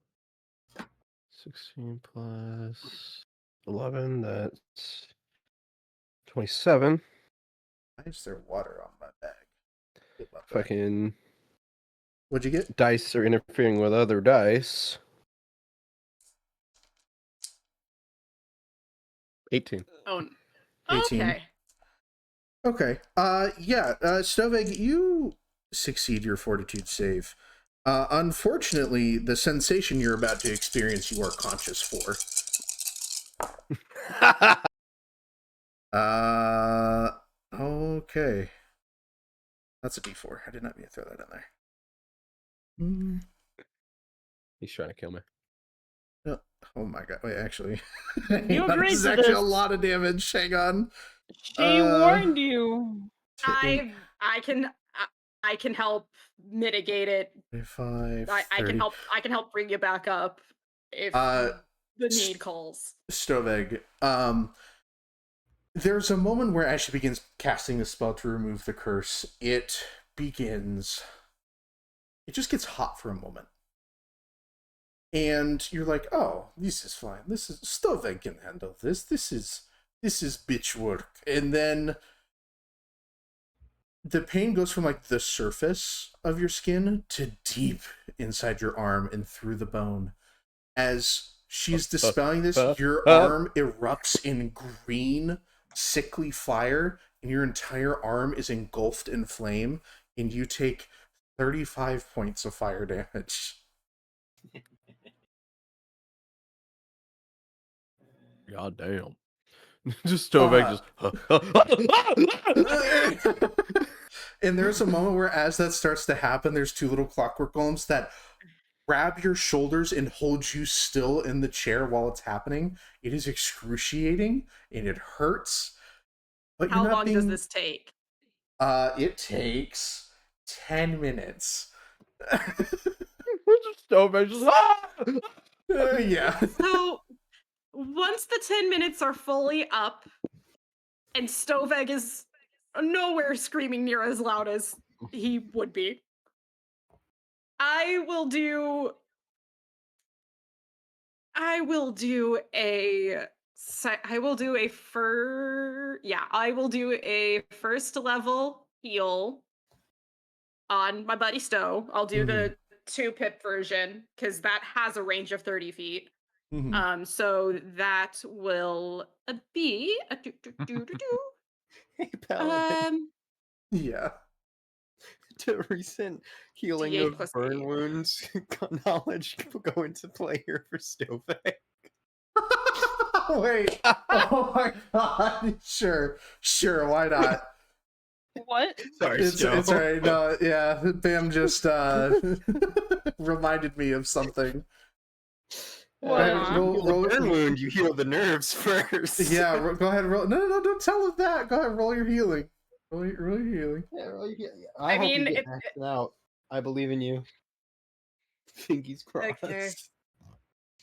16 plus 11, that's 27. Why is there water on my bag? Get my bag. Fucking What'd you get? dice are interfering with other dice. 18. Oh, 18. okay. Okay. Yeah, Stovig, you succeed your fortitude save. Unfortunately, the sensation you're about to experience, you are conscious for. Okay. That's a D4. I did not mean to throw that in there. He's trying to kill me. Oh my god. Wait, actually. You agreed this is to actually this. a lot of damage. Hang on. She warned you. I can help mitigate it. 25, I can help bring you back up if the need calls. Stovig, there's a moment where as she begins casting the spell to remove the curse, it just gets hot for a moment. And you're like, oh, this is fine. This is Stovig can handle this. This is bitch work. And then the pain goes from like the surface of your skin to deep inside your arm and through the bone. As she's dispelling this, your arm erupts in green, sickly fire, and your entire arm is engulfed in flame, and you take 35 points of fire damage. God damn. Just Stovig And there's a moment where as that starts to happen, there's two little clockwork golems that grab your shoulders and hold you still in the chair while it's happening. It is excruciating and it hurts. But How long does this take? It takes 10 minutes. Stovig just Yeah. So once the 10 minutes are fully up and Stovig is nowhere screaming near as loud as he would be, I will do a first level heal on my buddy Stowe. I'll do the 2-pip version because that has a range of 30 feet. So that will be a Hey, Paladin. Yeah. To recent healing D8 of plus burn 8. wounds knowledge go into play here for Stovig. Wait. Oh my god. Sure, why not? What? Sorry, It's Joe. alright. No, yeah, Bam just reminded me of something. What? Roll- the roll- burn wound, you heal the nerves first. Yeah, go ahead. Roll. No, don't tell him that. Go ahead. Roll your healing. Roll your healing. Yeah, I hope mean, you get maxed out. I believe in you. Fingers crossed. Okay.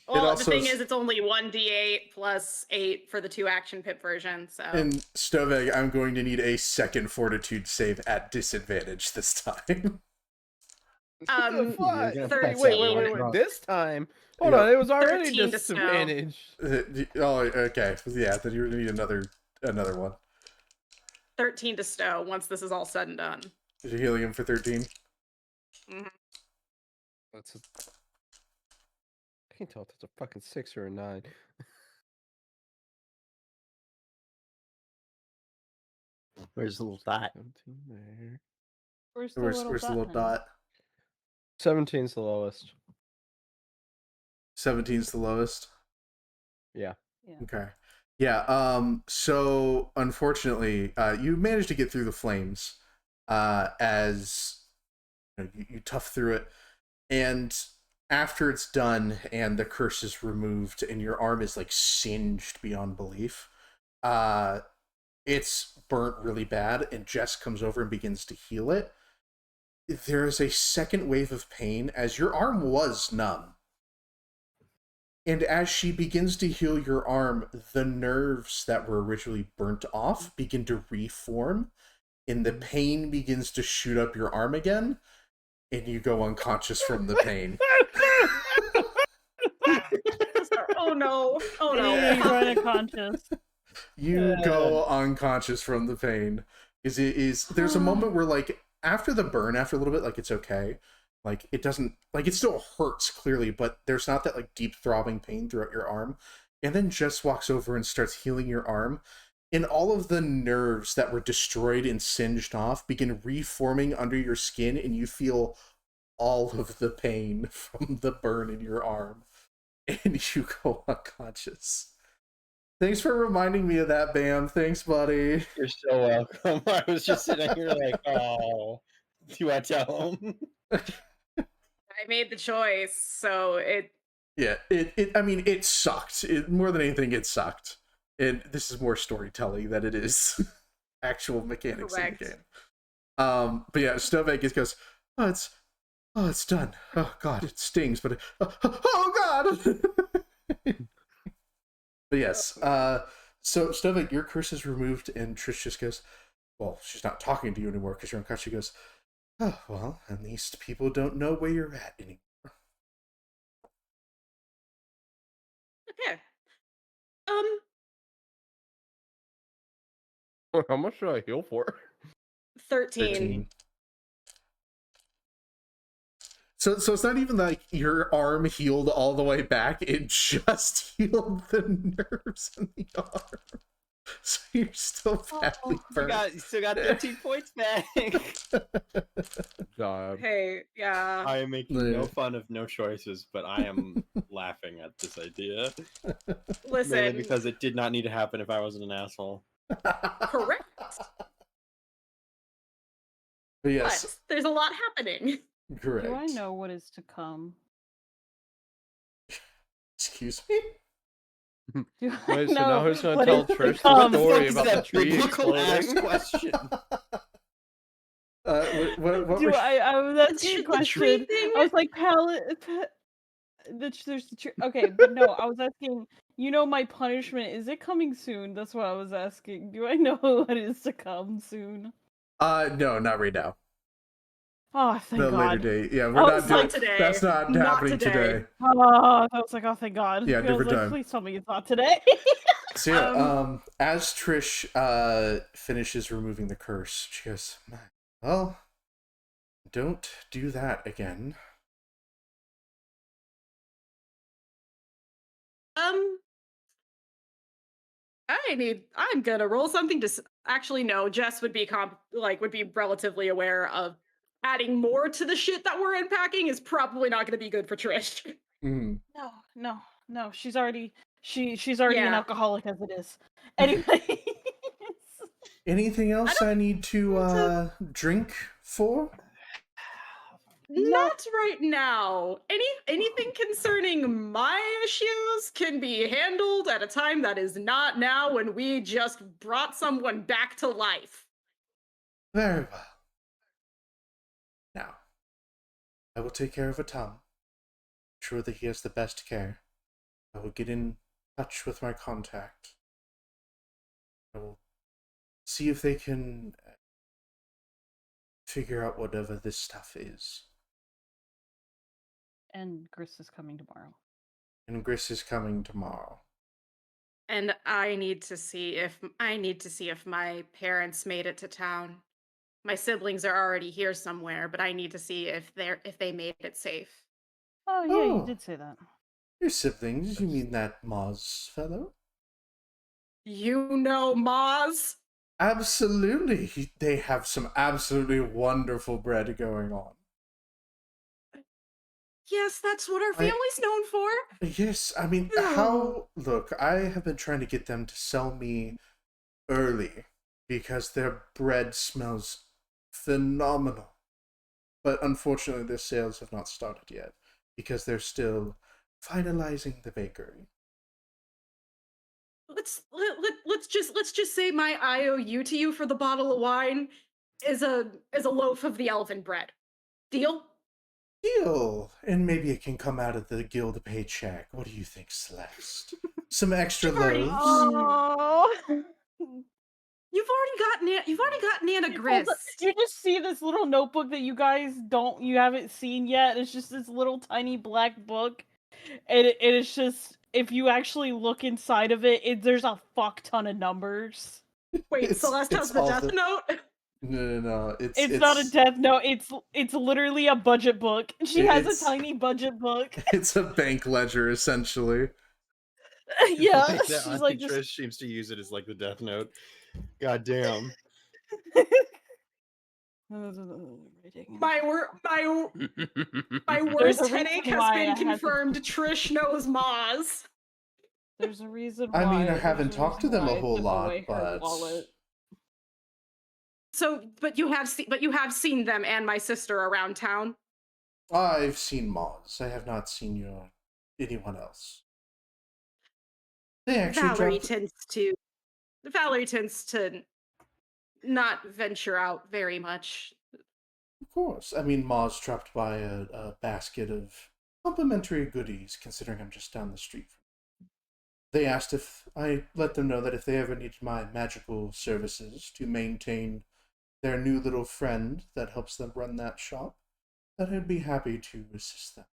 Well, the also thing s- is, it's only 1d8 plus 8 for the 2 action pip version, so. In Stoveg, I'm going to need a second fortitude save at disadvantage this time. What? You're gonna Wait, pass wait. out. This time? Hold Yeah. on, it was already 13 to snow. disadvantage. Oh, okay. Yeah, then you're gonna need another one. 13 to stow once this is all said and done. You're healing him for 13. That's a... I can't tell if that's a fucking 6 or a 9. Where's the little dot? 17 there. Where's the Where's little the dot? little honey? dot? 17's the lowest. 17's the lowest. Yeah. Yeah. Okay. Yeah. So unfortunately, you managed to get through the flames, as you tough through it, and after it's done and the curse is removed and your arm is like singed beyond belief, it's burnt really bad, and Jess comes over and begins to heal it. There is a second wave of pain as your arm was numb. And as she begins to heal your arm, the nerves that were originally burnt off begin to reform, and the pain begins to shoot up your arm again, and you go unconscious from the pain. Oh no. Oh Hey, no. run unconscious. You go unconscious from the pain. There's a moment where, like, after the burn, after a little bit, like, it's okay. Like, it doesn't, like, it still hurts, clearly, but there's not that, like, deep throbbing pain throughout your arm. And then Jess walks over and starts healing your arm, and all of the nerves that were destroyed and singed off begin reforming under your skin, and you feel all of the pain from the burn in your arm, and you go unconscious. Thanks for reminding me of that, Bam. Thanks, buddy. You're so welcome. I was just sitting here like, oh, do I tell him? I made the choice, so it. Yeah, I mean, it sucked. More than anything, it sucked. And this is more storytelling than it is actual mechanics Correct. in the game. But yeah, Stoveg just goes, it's done. Oh god, it stings, but oh god. But yes, so Stoveg, your curse is removed, and Trish just goes, well, she's not talking to you anymore because you're unconscious. She goes, oh well, at least people don't know where you're at anymore. Okay. How much should I heal for? 13. So it's not even like your arm healed all the way back, it just healed the nerves in the arm. So you're still badly burned. You still got 13 points back. God. Hey, yeah. I am making no Yeah. fun of no choices, but I am laughing at this idea. Mainly Listen, because it did not need to happen if I wasn't an asshole. correct. But yes, But there's a lot happening. correct. Do I know what is to come? Excuse me? Do I Wait, so know now who's gonna what tell is to Trish the come? story Fuck about is the that tree biblical ass exploding? question? What Do was I was asking a The question. tree thing? I was like, there's the tree. Okay, but no, I was asking. You know, my punishment, is it coming soon? That's what I was asking. Do I know what is to come soon? no, not right now. Oh, thank The later God. date. Yeah, I we're was not Not doing like, today. that's not Not happening today. today. I was like, oh, thank God. Yeah, I was different like, time. please tell me it's not today. So yeah, as Trish finishes removing the curse, she goes, well, don't do that again. I'm gonna roll something to. Actually, no. Jess would be would be relatively aware of adding more to the shit that we're unpacking is probably not gonna be good for Trish. Mm. No. She's already an Yeah. alcoholic as it is. Anyway. Anything else I need to drink for? Not right now. Anything concerning my issues can be handled at a time that is not now when we just brought someone back to life. Very well. Now, I will take care of Atam. Sure that he has the best care. I will get in touch with my contact. I will see if they can figure out whatever this stuff is. And Gris is coming tomorrow. And Gris is coming tomorrow. And I need to see if my parents made it to town. My siblings are already here somewhere, but I need to see if they made it safe. Oh yeah, you Oh. did say that. Your siblings? You mean that Moz fellow? You know Maz? Absolutely. They have some absolutely wonderful bread going on. Yes, that's what our family's known for. Yes, I mean, how... Look, I have been trying to get them to sell me early because their bread smells phenomenal. But unfortunately, their sales have not started yet because they're still finalizing the bakery. Let's just say my IOU to you for the bottle of wine is a loaf of the elven bread. Deal? Deal! And maybe it can come out of the guild paycheck. What do you think, Celeste? Some extra Sure. loaves? Oh. You've already got Nana Gris. You just see this little notebook that you haven't seen yet. It's just this little tiny black book, and it is just, if you actually look inside of it, there's a fuck ton of numbers. Wait, Celeste has the death note? No. It's not a death note. It's literally a budget book. She has a It's- tiny budget book. It's a bank ledger, essentially. Yeah, Like that she's Auntie like Trish seems to use it as like the death note. God damn. My There's worst a headache reason has why I been had to- confirmed. Trish knows Maz. There's a reason I why. mean, I there's haven't a talked to reason them a why I whole took lot, away her but... wallet. So, but you have seen them and my sister around town. I've seen Moz. I have not seen anyone else. They actually Valerie dropped... tends to not venture out very much. Of course. I mean, Moz dropped by a basket of complimentary goodies, considering I'm just down the street from them. They asked if I let them know that if they ever needed my magical services to maintain their new little friend that helps them run that shop, that I'd be happy to assist them.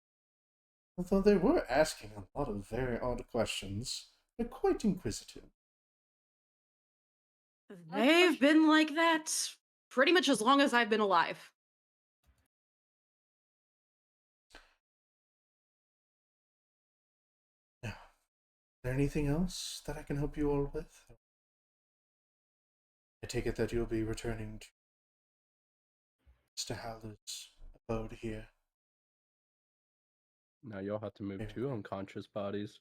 Although they were asking a lot of very odd questions. They're quite inquisitive. They've been like that pretty much as long as I've been alive. Now, is there anything else that I can help you all with? I take it that you'll be returning to Mr. Howler's abode here. Now you'll have to move Yeah. 2 unconscious bodies.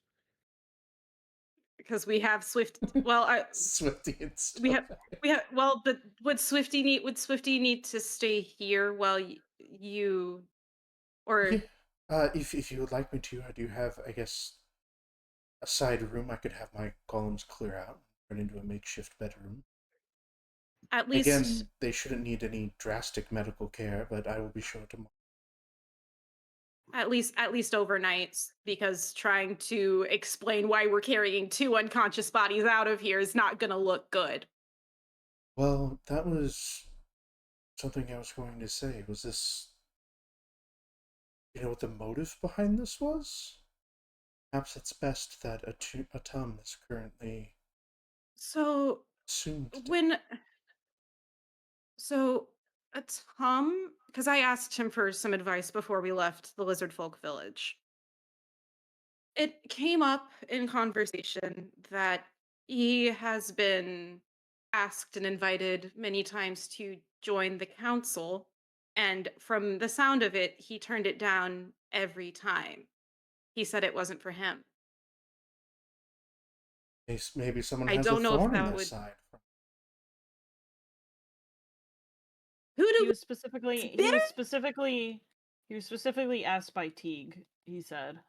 Because we have Swift. Well, Swifty and stuff. we have. Well, but would Swifty need to stay here while you, or Yeah. If you would like me to, I do have, I guess, a side room I could have my golems clear out and turn into a makeshift bedroom. at least Again, they shouldn't need any drastic medical care, but I will be sure to. at least overnight, because trying to explain why we're carrying 2 unconscious bodies out of here is not gonna look good. Well, that was something I was going to say. Was this... You know what the motive behind this was? Perhaps it's best that Atum is currently So assumed dead. Tom, because I asked him for some advice before we left the Lizard Folk Village. It came up in conversation that he has been asked and invited many times to join the council, and from the sound of it, he turned it down every time. He said it wasn't for him. Maybe someone I has don't a know if thorn in that their would- side. Who He do was specifically it's he bitter? was specifically he was specifically asked by Teague, he said,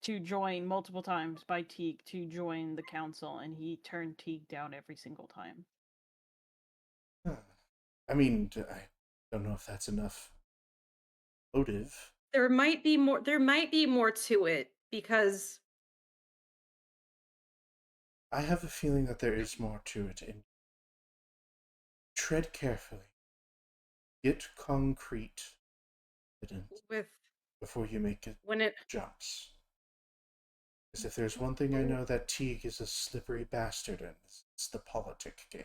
to join multiple times by Teague to join the council, and he turned Teague down every single time. I mean, I don't know if that's enough motive. There might be more. There might be more to it because I have a feeling that there is more to it. And tread carefully. Get concrete evidence with before you make it when it jumps. Because if there's one thing I know, that Teague is a slippery bastard, and it's the politic game.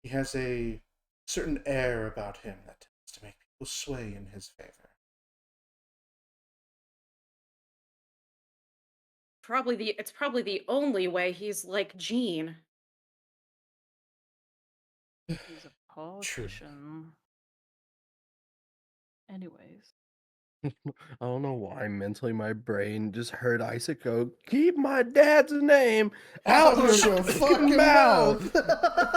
He has a certain air about him that tends to make people sway in his favor. it's probably the only way he's like Gene. He's a politician. Anyways. I don't know why mentally my brain just heard Isaac go, keep my dad's name out Out your your fucking mouth.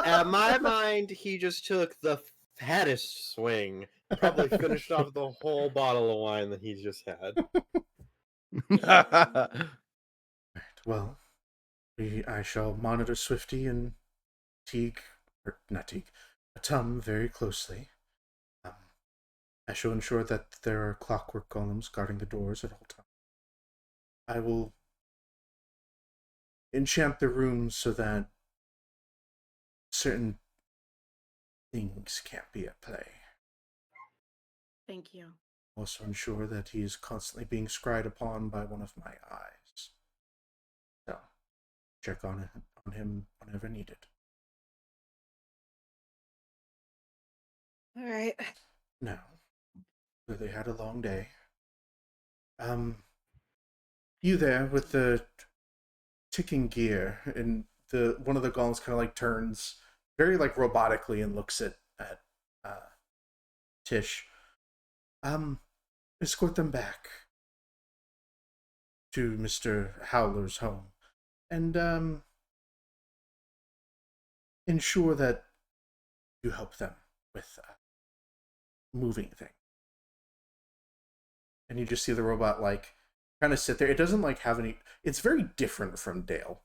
At my mind, he just took the fattest swing. Probably finished off the whole bottle of wine that he's just had. Right, well, I shall monitor Swifty and Teague, or not Teague, Tum very closely. I shall ensure that there are clockwork golems guarding the doors at all times. I will enchant the rooms so that certain things can't be at play. Thank you. Also ensure that he is constantly being scried upon by one of my eyes. So, check on him whenever needed. All right. Now, they had a long day. You there with the ticking gear, and one of the golems kind of like turns very like robotically and looks at Tish. Escort them back to Mr. Howler's home, and ensure that you help them with moving things. And you just see the robot like kind of sit there. It doesn't like have any. It's very different from Dale.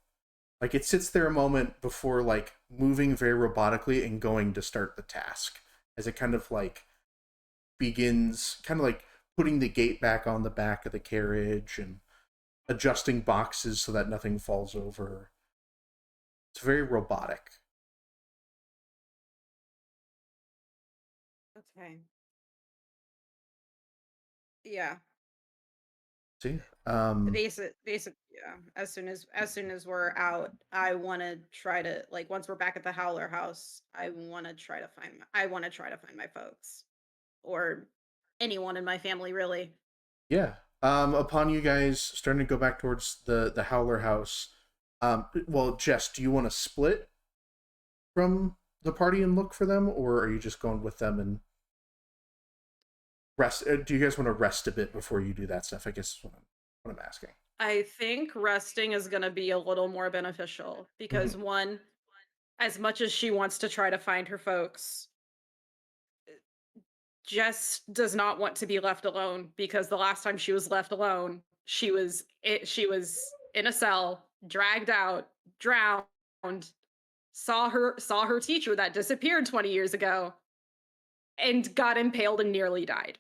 Like it sits there a moment before like moving very robotically and going to start the task, as it kind of like begins kind of like putting the gate back on the back of the carriage and adjusting boxes so that nothing falls over. It's very robotic. Okay. Yeah. See? Basic. Yeah. As soon as we're out, I want to try to like once we're back at the Howler house, I want to try to find my folks, or anyone in my family really. Yeah. Upon you guys starting to go back towards the Howler house, well, Jess, do you want to split from the party and look for them, or are you just going with them and rest? Do you guys want to rest a bit before you do that stuff? I guess is what I'm asking. I think resting is going to be a little more beneficial because one, as much as she wants to try to find her folks, Jess does not want to be left alone because the last time she was left alone, she was in a cell, dragged out, drowned, saw her teacher that disappeared 20 years ago and got impaled and nearly died.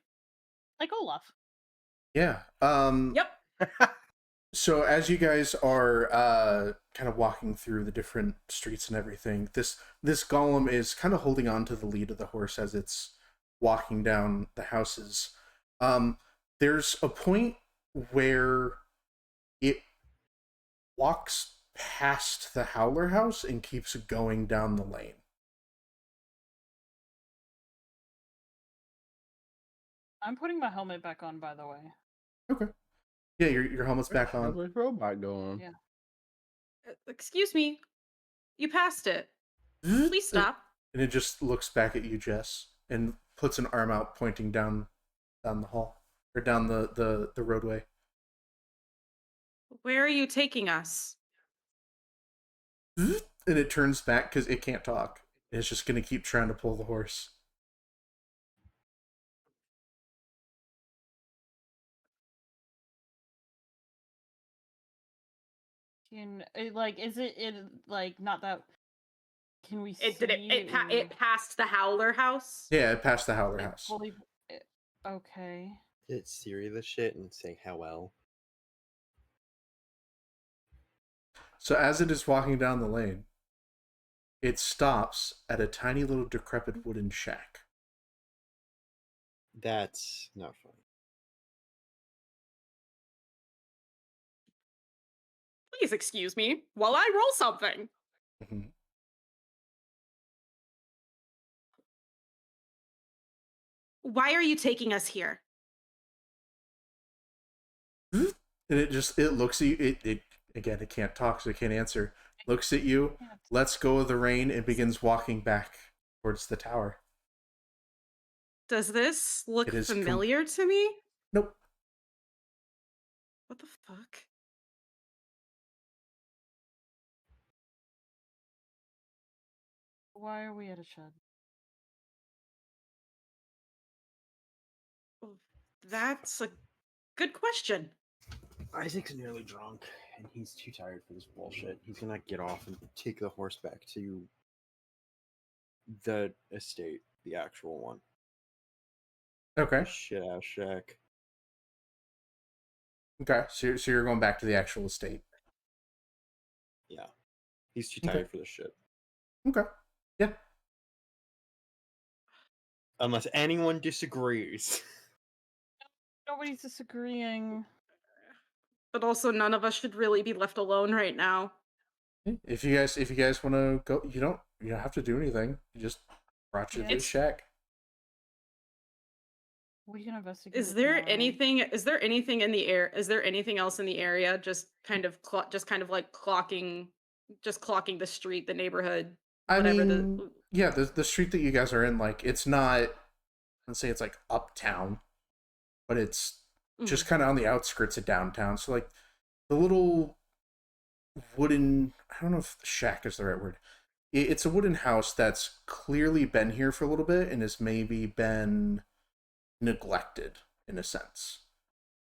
Like Olaf. Yeah. Yep. So as you guys are kind of walking through the different streets and everything, this golem is kind of holding on to the lead of the horse as it's walking down the houses. There's a point where it walks past the Howler house and keeps going down the lane. I'm putting my helmet back on, by the way. Okay. Yeah, your helmet's back on. How's the robot going? Yeah. Excuse me. You passed it. Please stop. And it just looks back at you, Jess, and puts an arm out pointing down the hall, or down the roadway. Where are you taking us? and it turns back because it can't talk. It's just going to keep trying to pull the horse. Is it like not that? Can we It see? did it passed the Howler house. Yeah, it passed the Howler it house. fully? Okay. Did it Siri the shit and say how well? So as it is walking down the lane, it stops at a tiny little decrepit wooden shack. That's not fun. Please excuse me while I roll something. Mhm. Why are you taking us here? And it looks at you. It again, it can't talk, so it can't answer. Looks at you, lets go of the rein, and begins walking back towards the tower. Does this look It is familiar to me? Nope. What the fuck? Why are we at a shed? That's a good question. Isaac's nearly drunk, and he's too tired for this bullshit. He's gonna get off and take the horse back to the estate, the actual one. Okay. Shit ass shack. Okay. So you're going back to the actual estate. Yeah. He's too Okay. tired for this shit. Okay. Yeah. Unless anyone disagrees. Nobody's disagreeing. But also, none of us should really be left alone right now. If you guys want to go, you don't have to do anything. You just brought you to the It's- shack. We can investigate. Is it there tomorrow. anything? Is there anything in the air? Is there anything else in the area? Just kind of like clocking the street, the neighborhood. I Whatever mean, yeah, the street that you guys are in, like, it's not. Let's say it's like uptown, but it's just kind of on the outskirts of downtown. So like the little wooden, I don't know if shack is the right word. It's a wooden house that's clearly been here for a little bit and has maybe been neglected in a sense,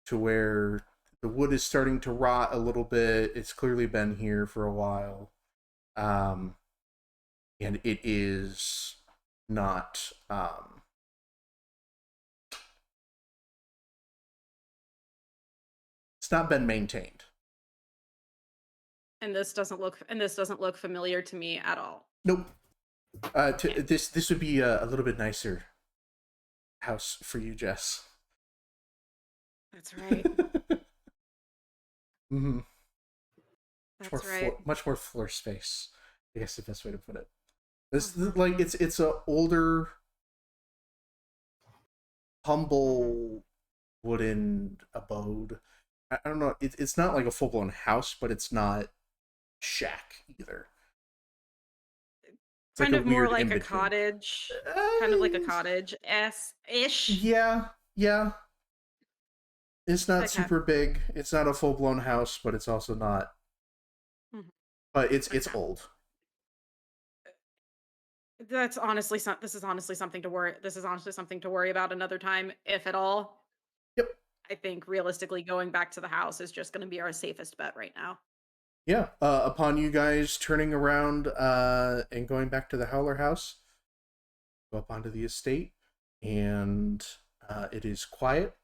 to where the wood is starting to rot a little bit. It's clearly been here for a while, and it is not. It's not been maintained. And this doesn't look familiar to me at all. Nope. This would be a little bit nicer house for you, Jess. That's right. Mm-hmm. That's right. Much more floor space. I guess the best way to put it. This like it's a older, humble wooden abode. I don't know. It's not like a full blown house, but it's not shack either. It's Kind like of more weird like a in-between. cottage. Kind of like a cottage-ish. Yeah. It's not Okay. super big. It's not a full blown house, but it's also not. Mhm. But it's Okay. old. This is honestly something to worry. This is honestly something to worry about another time, if at all. Yep. I think realistically, going back to the house is just going to be our safest bet right now. Yeah. Upon you guys turning around and going back to the Howler house, go up onto the estate, and it is quiet.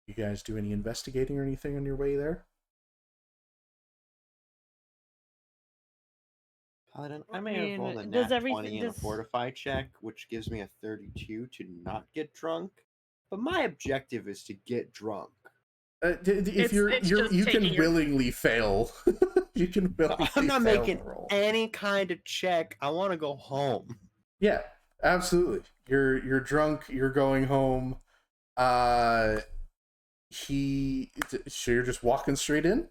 You guys do any investigating or anything on your way there? Paladin, I I may have rolled a mean, does nat everything- 20 in a does- fortify check, which gives me a 32 to not get drunk. But my objective is to get drunk. If It's you just can taking your- willingly fail. You can willingly I'm not fail making the roll. any kind of check. I want to go home. Yeah, absolutely. You're drunk. You're going home. So you're just walking straight in?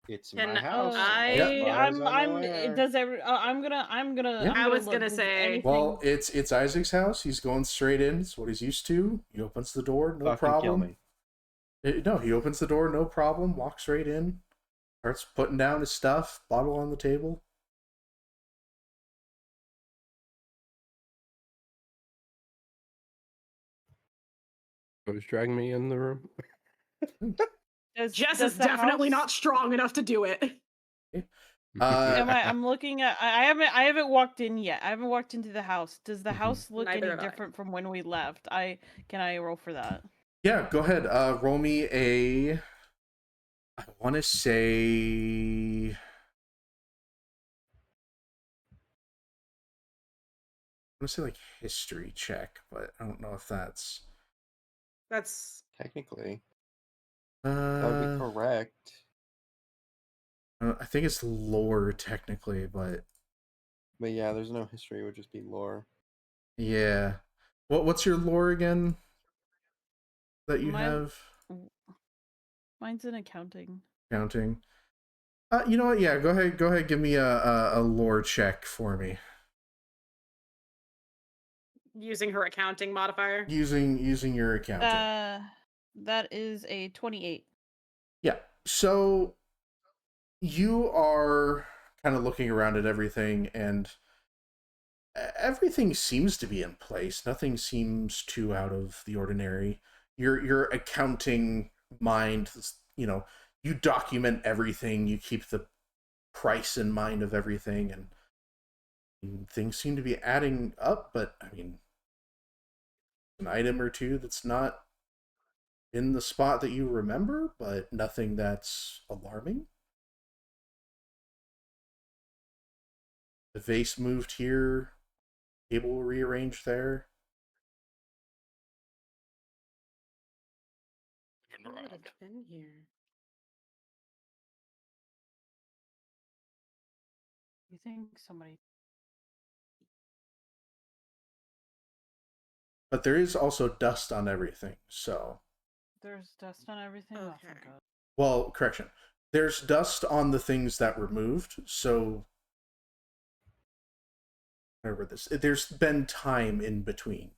It's Can my house. I- as far as I'm I'm. aware. Does every? I'm gonna. Yeah. I was look, gonna does say- anything- Well, it's Isaac's house. He's going straight in. It's what he's used to. He opens the door, no Fucking kill problem. me. No, he opens the door, no problem. Walks right in. Starts putting down his stuff, bottle on the table. Who's dragging me in the room? Jess does is the definitely house- not strong enough to do it. I'm looking at. I haven't walked in yet. I haven't walked into the house. Does the Mhm. house look Neither any have I. different from when we left? Can I roll for that? Yeah, go ahead. Roll me a. I want to say. I want to say like history check, but I don't know if that's. That's Technically, that would be correct. I think it's lore technically, but But yeah, there's no history. It would just be lore. yeah. What's your lore again? That you have Mine's in accounting. counting. You know what? Yeah, go ahead. Go ahead. Give me a lore check for me using her accounting modifier. using your accounting. That is a 28. Yeah. So you are kind of looking around at everything, and everything seems to be in place. Nothing seems too out of the ordinary. Your accounting mind, you know, you document everything. You keep the price in mind of everything, and things seem to be adding up. But I mean, an item or two that's not in the spot that you remember, but nothing that's alarming. The vase moved here, table rearranged there. Who would have been here? You think somebody? But there is also dust on everything, so. There's dust on everything. Oh, Okay. thank God. Well, correction. There's dust on the things that were moved, so. Remember this. There's been time in between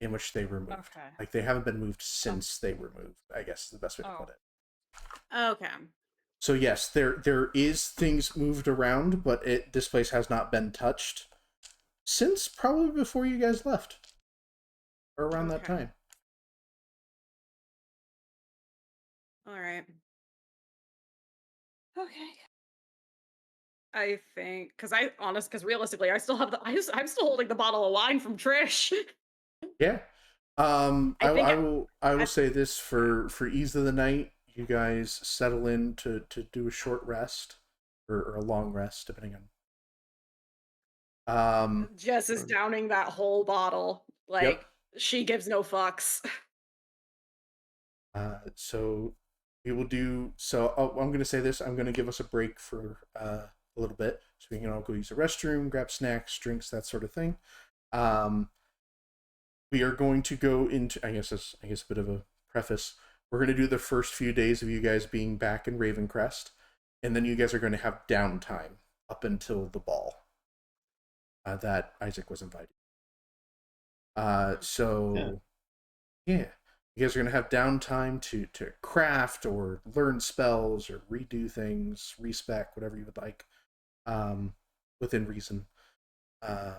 in which they were moved. Okay. Like, they haven't been moved since they were moved, I guess is the best way to put it. Okay. So yes, there is things moved around, but this place has not been touched since probably before you guys left, or around that Okay. time. All right. Okay. I think because realistically, I still have I'm still holding the bottle of wine from Trish. Yeah. I think I will say this for ease of the night, you guys settle in to do a short rest or a long rest, depending on. Jess is downing that whole bottle. Like, Yep. she gives no fucks. So we will do. So I'm going to say this. I'm going to give us a break for a little bit, so we can all go use the restroom, grab snacks, drinks, that sort of thing. We are going to go into. I guess a bit of a preface. We're going to do the first few days of you guys being back in Ravencrest, and then you guys are going to have downtime up until the ball that Isaac was invited. So yeah. You guys are going to have downtime to craft or learn spells or redo things, respec, whatever you would like, within reason.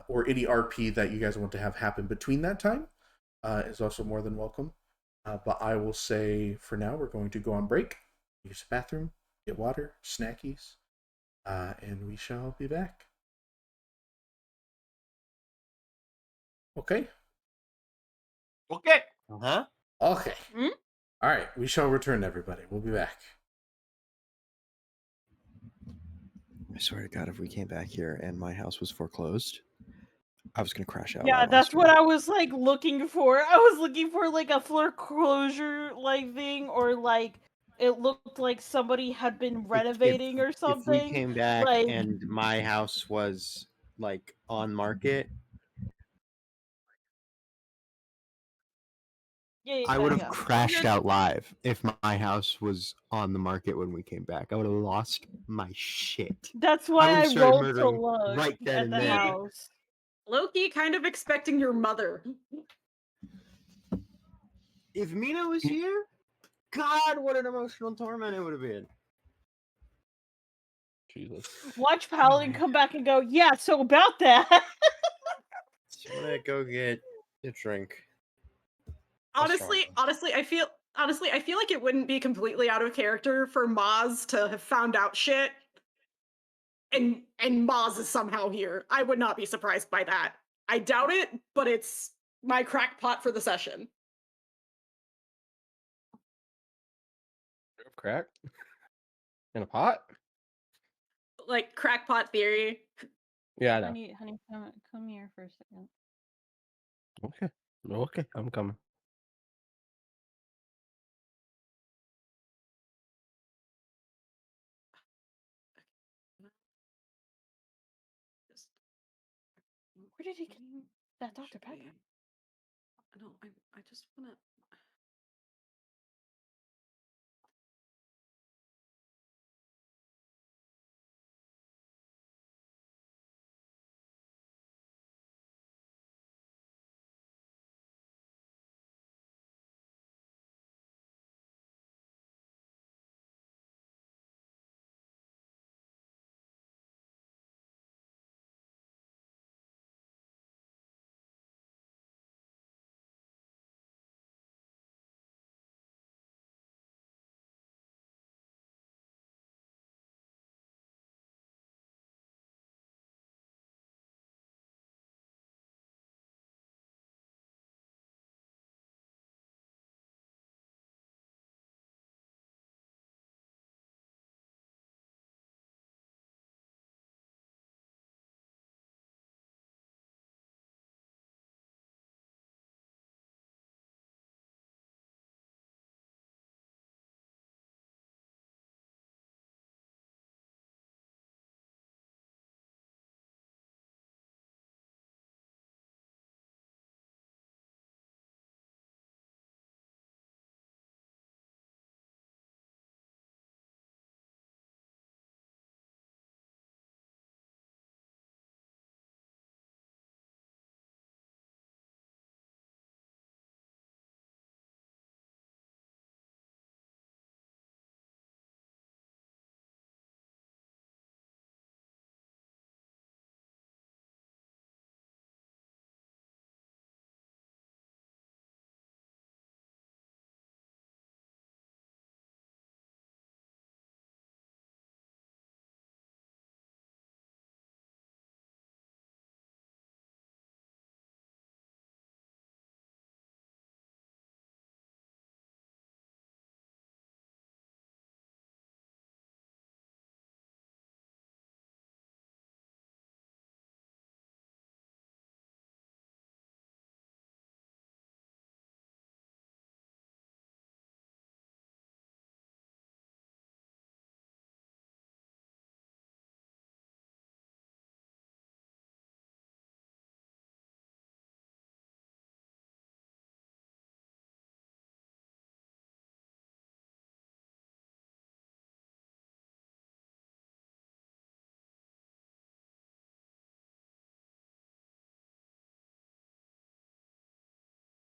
Or any RP that you guys want to have happen between that time is also more than welcome. But I will say for now, we're going to go on break, use the bathroom, get water, snackies, and we shall be back. Okay? Okay. Uh-huh. Okay. Hmm? All right, we shall return, everybody. We'll be back. I swear to God, if we came back here and my house was foreclosed, I was gonna crash out. Yeah, live on that's what stream. I was like looking for. I was looking for like a foreclosure like thing, or like it looked like somebody had been renovating or something. If we came back like... and my house was like on market, Yeah, I would have yeah. crashed out live if my house was on the market when we came back. I would have lost my shit. That's why I would've started rolled to murdering look right then at and the there. house. Loki kind of expecting your mother. If Mina was here, God, what an emotional torment it would have been. Jesus. Watch Paladin Anyway. come back and go, yeah, so about that. So I'm gonna go get a drink. A Honestly, strong one. honestly, I feel like it wouldn't be completely out of character for Maz to have found out shit, and Maz is somehow here. I would not be surprised by that. I doubt it, but it's my crackpot for the session. Crack in a pot. Like crackpot theory. Yeah, I know. honey, come here for a second. Okay. Okay, I'm coming. Just Where did he get that Dr. Pepper? No, I just wanna.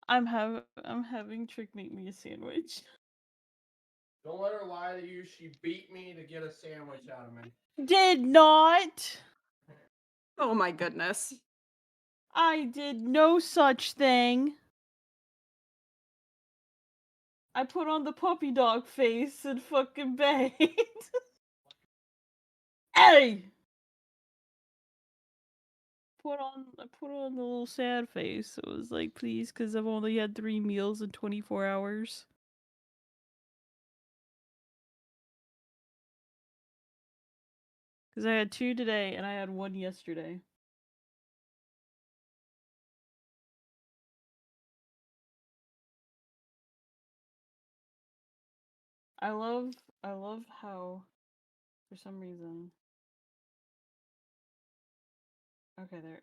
I'm having Trick make me a sandwich. Don't let her lie to you. She beat me to get a sandwich out of me. Did not. Oh my goodness. I did no such thing. I put on the puppy dog face and fucking begged. Hey! I put on the little sad face. It was like, please, because I've only had 3 meals in 24 hours. Because I had 2 today and I had 1 yesterday. I love how, for some reason. Okay, there.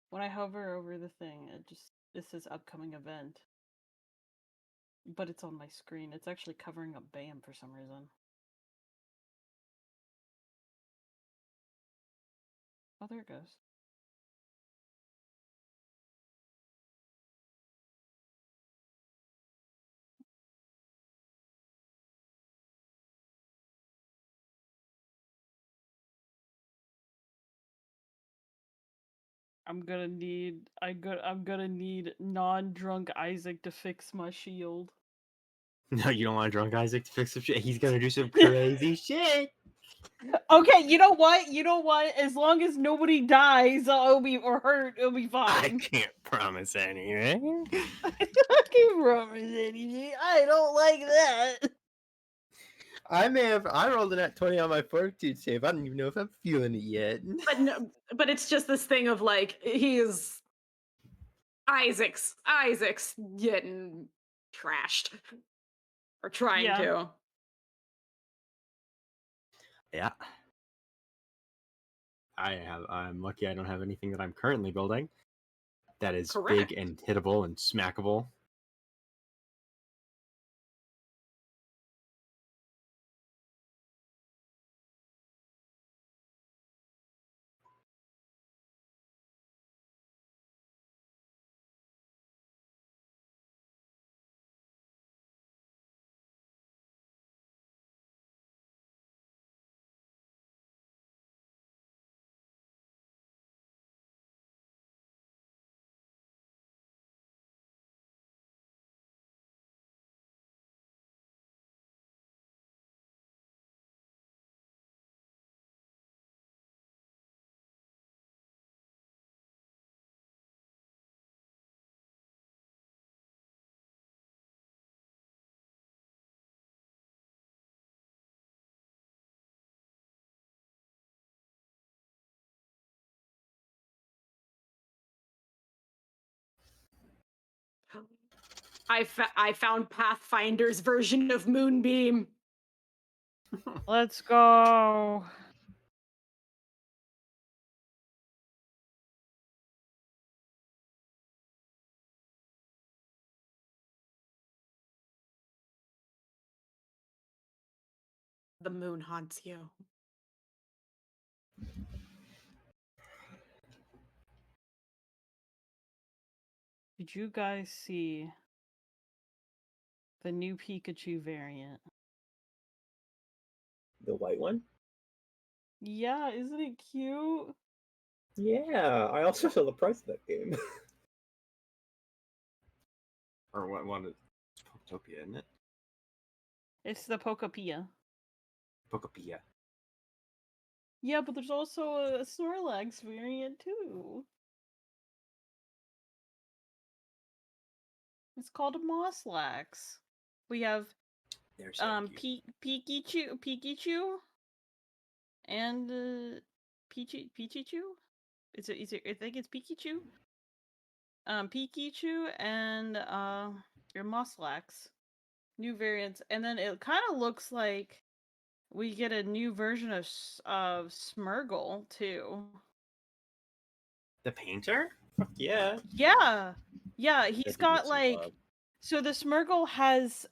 When I hover over the thing, this says upcoming event. But it's on my screen. It's actually covering up BAM for some reason. Oh, there it goes. I'm gonna need non-drunk Isaac to fix my shield. No, you don't want drunk Isaac to fix some shit. He's gonna do some crazy shit. Okay, you know what? You know what? As long as nobody dies, or hurt, it'll be I fine. can't promise anything. I can't promise anything. I don't like that. I rolled a nat 20 on my fortitude save. I don't even know if I'm feeling it yet. But no, but it's just this thing of like he's Isaac's getting trashed or trying Yeah. to. Yeah. I'm lucky I don't have anything that I'm currently building that is Correct. big and hittable and smackable. I found Pathfinder's version of Moonbeam. Let's go. The moon haunts you. Did you guys see the new Pikachu variant? The white one? Yeah, isn't it cute? Yeah, I also saw the price of that game. Or what one is Poketopia, isn't it? It's the Pokapia. Pokepia. Yeah, but there's also a Snorlax variant too. It's called a Mosslax. We have There's so cute. Pikachu, and Pichichu. I think it's Pikachu. Pikachu and your Mosslax. New variants, and then it kind of looks like we get a new version of Smeargle too. The painter? Fuck yeah. Yeah, yeah, he's That got looks so like odd. so the Smeargle has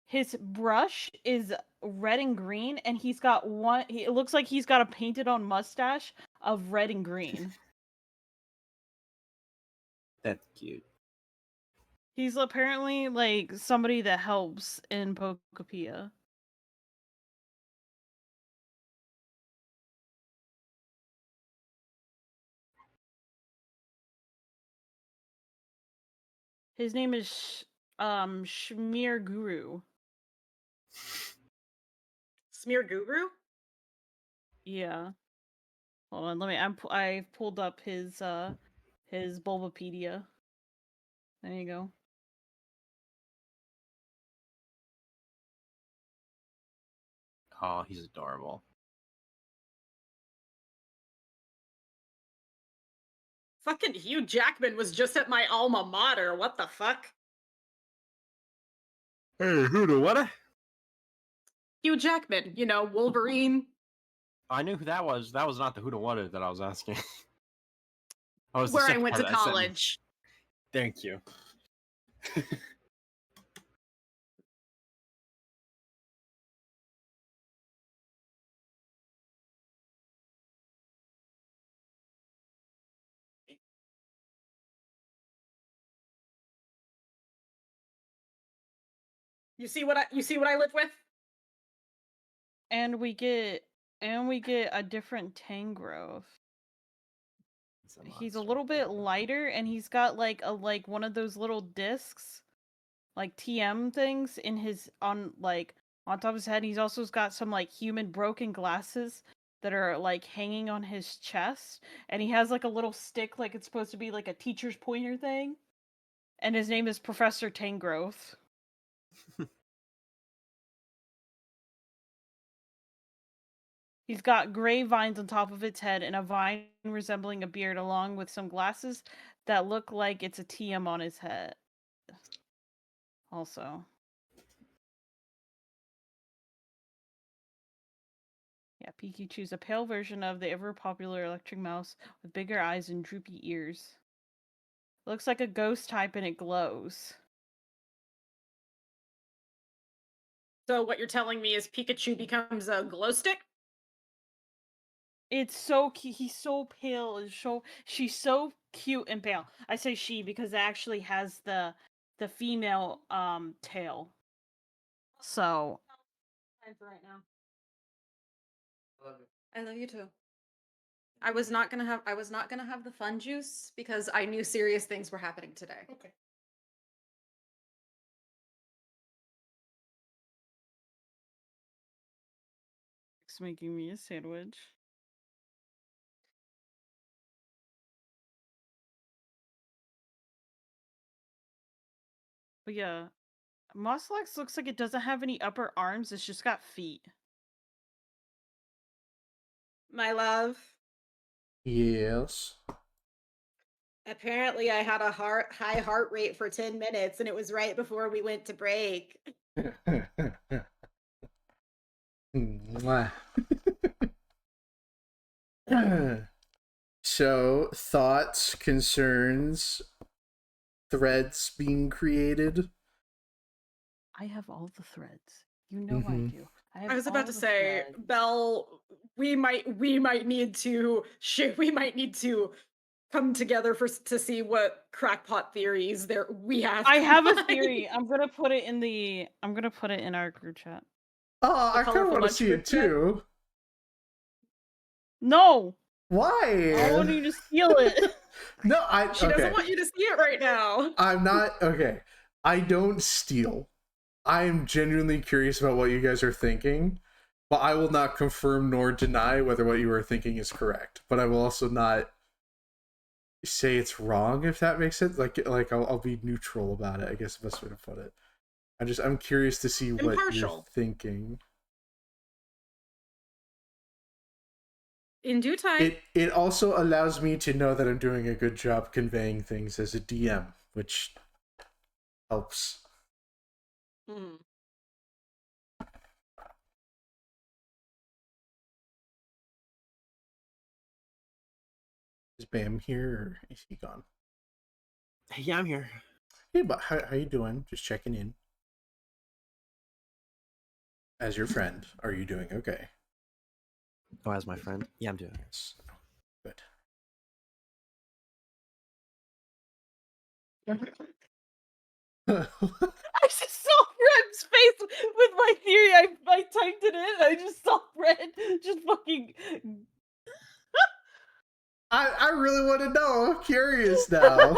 his brush is red and green, and he's got one. It looks like he's got a painted on mustache of red and green. That's cute. He's apparently like somebody that helps in Pokepia. His name is Schmear Guru. Smear Guru? Yeah. Hold on, I pulled up his Bulbapedia. There you go. Oh, he's adorable. Fucking Hugh Jackman was just at my alma mater. What the fuck? Hey, who the what? Hugh Jackman, you know, Wolverine. I knew who that was. That was not the who the what that I was asking. I was the Where I second went part to of that sentence. college. Thank you. You see what I live with? And we get a different Tangrowth. he's a little bit lighter, and he's got like one of those little discs, like TM things in his on top of his head. He's also got some like human broken glasses that are like hanging on his chest, and he has like a little stick, like it's supposed to be like a teacher's pointer thing. And his name is Professor Tangrowth. He's got gray vines on top of its head and a vine resembling a beard, along with some glasses that look like it's a TM on his head. Also. Yeah, Pikachu's a pale version of the ever-popular electric mouse with bigger eyes and droopy ears. Looks like a ghost type and it glows. So what you're telling me is Pikachu becomes a glow stick? It's so cute. He's so pale and she's so cute and pale. I say she because it actually has the female tail. So Time for right now. I love you too. I was not gonna have the fun juice because I knew serious things were happening today. Okay. it's making me a sandwich. But yeah, Moslax looks like it doesn't have any upper arms. It's just got feet. My love. Yes. Apparently I had a high heart rate for 10 minutes and it was right before we went to break. Mwah. So, thoughts, concerns, threads being created? I have all the threads. You know I do. I was about to all the say, threads. Belle, we might need to come together to see what crackpot theories we have. I have a combined. theory. I'm gonna put it in our group chat. Oh, The I kind of colorful want to lunch see group it chat? too. No! Why? I want you to steal it. No, She okay. doesn't want you to see it right now. I'm not okay. I don't steal. I am genuinely curious about what you guys are thinking, but I will not confirm nor deny whether what you are thinking is correct. But I will also not say it's wrong, if that makes sense. Like I'll be neutral about it, I guess the best way to put it. I'm curious to see what you're Impartial. thinking. In due time. It also allows me to know that I'm doing a good job conveying things as a DM, which helps. Mhm. Is Bam here or is he gone? Yeah, I'm here. Hey, but how you doing? Just checking in. As your friend, are you doing okay? Oh, as my friend. Yeah, I'm doing it. Yes. Good. I just saw Red's face with my theory. I typed it in. I just saw Red just fucking. I really want to know. I'm curious now.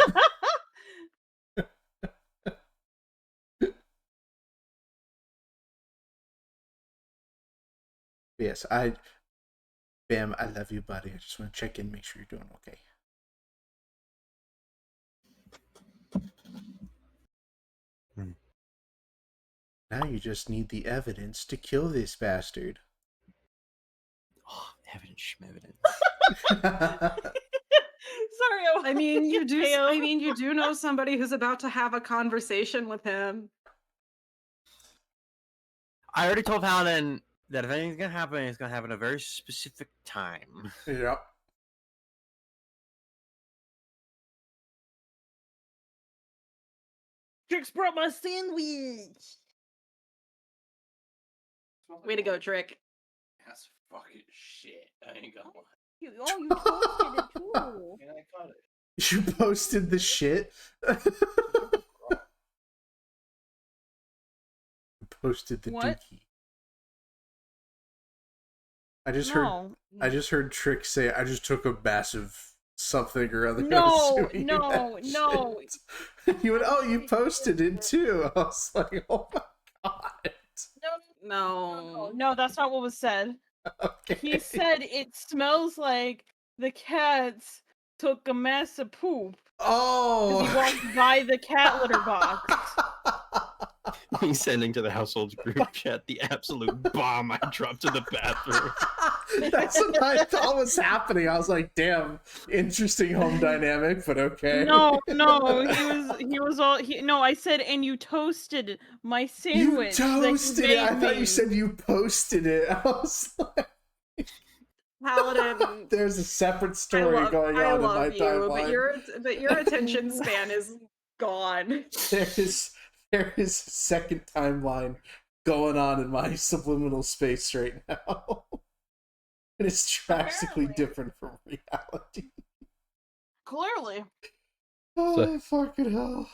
Yes, Bam, I love you, buddy. I just want to check in, make sure you're doing okay. Now you just need the evidence to kill this bastard. Oh, evidence, schmevidence. Sorry, I mean, you do. pale. I mean, you do know somebody who's about to have a conversation with him. I already told Paladin that if anything's gonna happen, it's gonna happen at a very specific time. Yep. Trix brought my sandwich. Way to go, Trick. That's fucking shit. I ain't gonna lie. You toasted it too. And I got it. You posted the shit. Posted the What? dookie. I just heard Trick say, I just took a massive something or other. No, I'm assuming no, that no. shit. You went, oh, you posted it too. I was like, oh my god. No, that's not what was said. Okay. He said it smells like the cats took a massive poop. Oh. Because he walked by the cat litter box. He's sending to the household group chat the absolute bomb I dropped to the bathroom. That's what I thought was happening. I was like, damn, interesting home dynamic, but okay. No, I said, and you toasted my You sandwich. toasted it. I thought you me. said you posted it. I was like, Paladin, there's a separate story going I on in love my you, timeline. but your attention span is gone. There is a second timeline going on in my subliminal space right now. And it's drastically Apparently. different from reality. Clearly. Oh, fucking hell.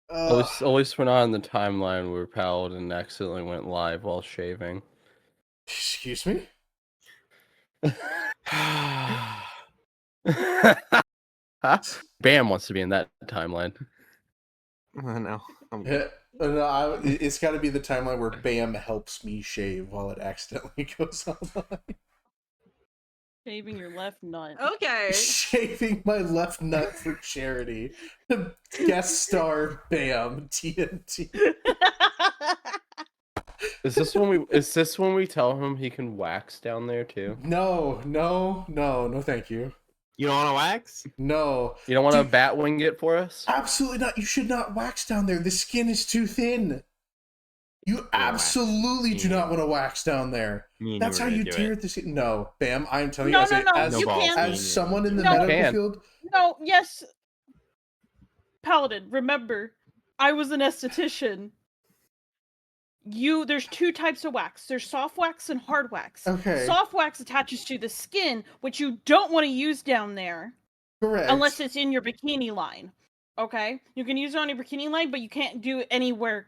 At least we're not on the timeline where Paladin accidentally went live while shaving. Excuse me? Bam wants to be in that timeline. No, I'm Yeah, no, it's got to be the timeline where Bam helps me shave while it accidentally goes online. Shaving your left nut. Okay. Shaving my left nut for charity. Guest star Bam TNT. Is this when we tell him he can wax down there too? No, thank you. You don't want to wax? No. You don't want to Dude, bat wing it for us? absolutely not. You should not wax down there. The skin is too thin. You absolutely do not want to wax down there. That's how you tear the skin. No, Bam, I'm telling you, No, as you can't. as someone in the No. medical field. No, yes. Paladin, remember, I was an esthetician. There's two types of wax. There's soft wax and hard wax. Okay. Soft wax attaches to the skin, which you don't want to use down there. Correct. Unless it's in your bikini line. Okay? You can use it on your bikini line, but you can't do it anywhere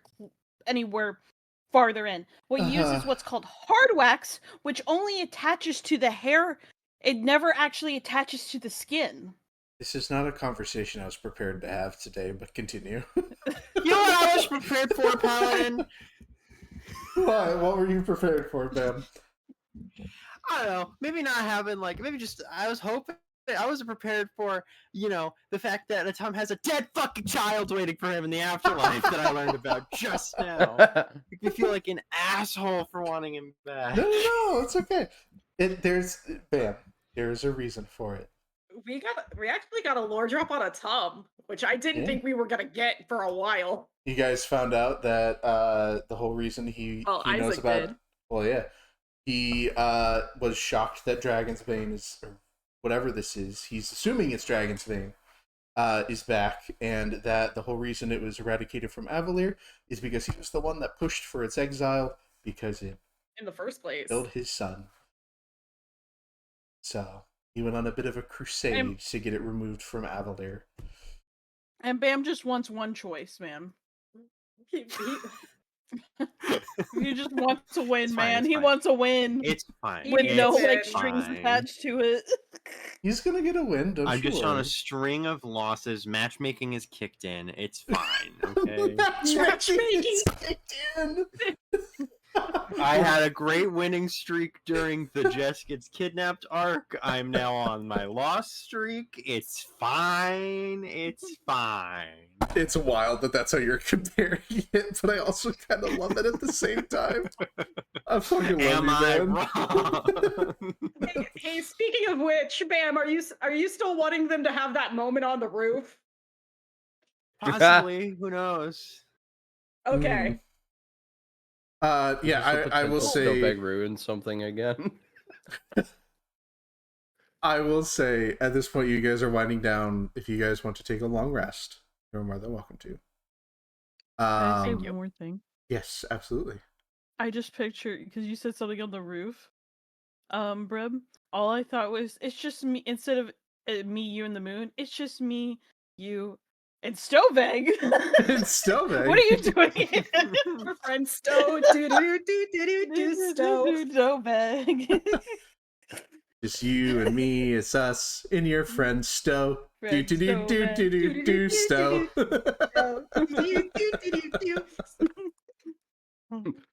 farther in. What you use is what's called hard wax, which only attaches to the hair. It never actually attaches to the skin. This is not a conversation I was prepared to have today, but continue. You know what I was prepared for, Paladin? What were you prepared for, Bam? I don't know. Maybe not having I was hoping I wasn't prepared for, the fact that Tom has a dead fucking child waiting for him in the afterlife that I learned about just now. Make me feel like an asshole for wanting him back. No, it's okay. There's a reason for it. We actually got a lore drop on a tub, which I didn't think we were gonna get for a while. You guys found out that the whole reason he knows Isaac about did. Well, yeah. He was shocked that Dragon's Bane is, or whatever this is, he's assuming it's Dragon's Bane, is back, and that the whole reason it was eradicated from Avalir is because he was the one that pushed for its exile because it In the first place. killed his son. So he went on a bit of a crusade to get it removed from Avalir. And Bam just wants one choice, man. He just wants to win, It's fine, man. it's He fine. wants to win. It's fine. With It's no fine. strings attached to it. He's gonna get a win, don't I'm you just on worry. a string of losses. Matchmaking is kicked in. It's fine, okay? Matchmaking is kicked in. I had a great winning streak during the Jess Gets Kidnapped arc. I'm now on my loss streak. It's fine. It's fine. It's wild that that's how you're comparing it, but I also kind of love it at the same time. I fucking love Am you, I man. wrong? Hey, speaking of which, Bam, are you still wanting them to have that moment on the roof? Possibly. Who knows? Okay. Yeah, I will say. Beg ruin something again. I will say at this point, you guys are winding down. If you guys want to take a long rest, you're more than welcome to. Can I say Um, one more thing? yes, absolutely. I just pictured, because you said something on the roof, Brib, all I thought was, it's just me, instead of me, you, and the moon, it's just me, you, and Stoveg. It's Stoveg. What are you doing? Our friend Stowe, do Stowe. Stoveg. Just you and me, it's us, and your friend Stowe. Do Friend do do Stowe, do man. do do do Stowe.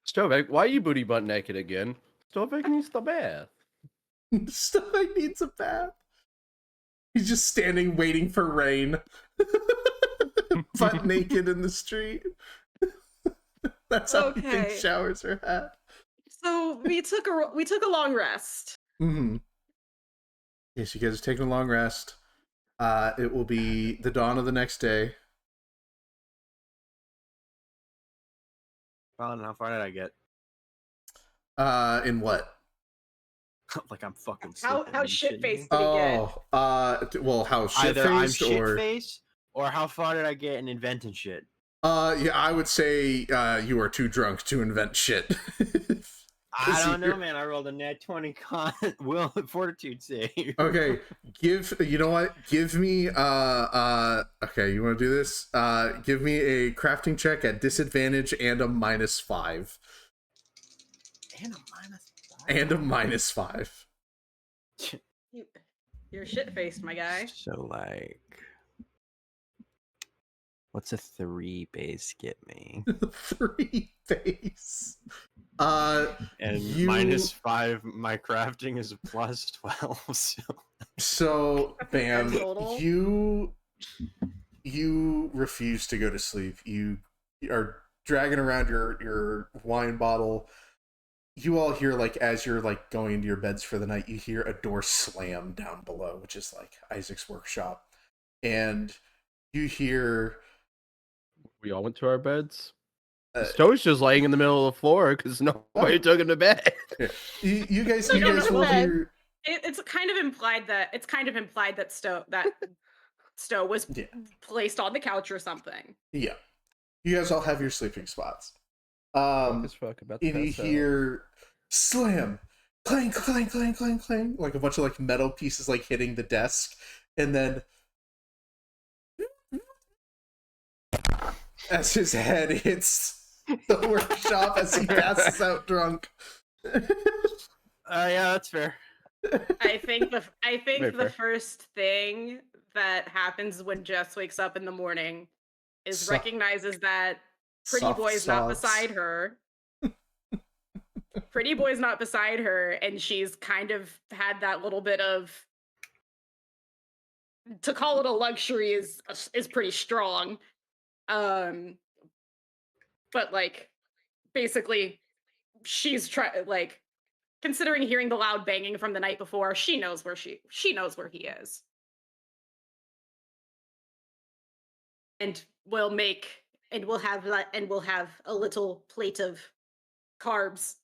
Stovek, why are you booty butt naked again? Stovek needs the bath. Stowe needs a bath. He's just standing waiting for rain. Butt naked in the street. That's how he thinks Okay. showers are had. So we took a long rest. Mm-hmm. Yes, you guys are taking a long rest. It will be the dawn of the next day. Well, and how far did I get? In what? Like I'm fucking How sleeping. Are you shit shitting faced me? did he get? Well, how shit Either I'm faced shit or faced, or how far did I get in inventing shit? yeah, I would say you are too drunk to invent shit. I don't know, you're- man. I rolled a net 20 con will fortitude save. Okay, you know what? Give me okay, you want to do this? Give me a crafting check at disadvantage and a -5. And a minus And a -5. You're shit faced, my guy. So like, what's a 3 base get me? 3 base. And You- -5, my crafting is a +12. So bam, Total? you refuse to go to sleep. You are dragging around your wine bottle. You all hear, like, as you're like going into your beds for the night, you hear a door slam down below, which is like Isaac's workshop, and you hear We all went to our beds. uh, Stowe's just laying in the middle of the floor because nobody took him to bed. you guys No, no, will no, hear It's kind of implied that Stowe was Yeah. placed on the couch or something. yeah. You guys all have your sleeping spots. Fuck as fuck about to And you pass out. hear slam, clang, clang, clang, clang, clang, like a bunch of like metal pieces like hitting the desk, and then as his head hits the workshop as he passes out drunk. Yeah, that's fair. I think the Very fair. first thing that happens when Jess wakes up in the morning is So- recognizes that Pretty Soft Boy's not sobs. beside her. Pretty Boy's not beside her, and she's kind of had that little bit of, to call it a luxury is pretty strong. But like basically she's like, considering hearing the loud banging from the night before, she knows where he is. And we'll have a little plate of carbs.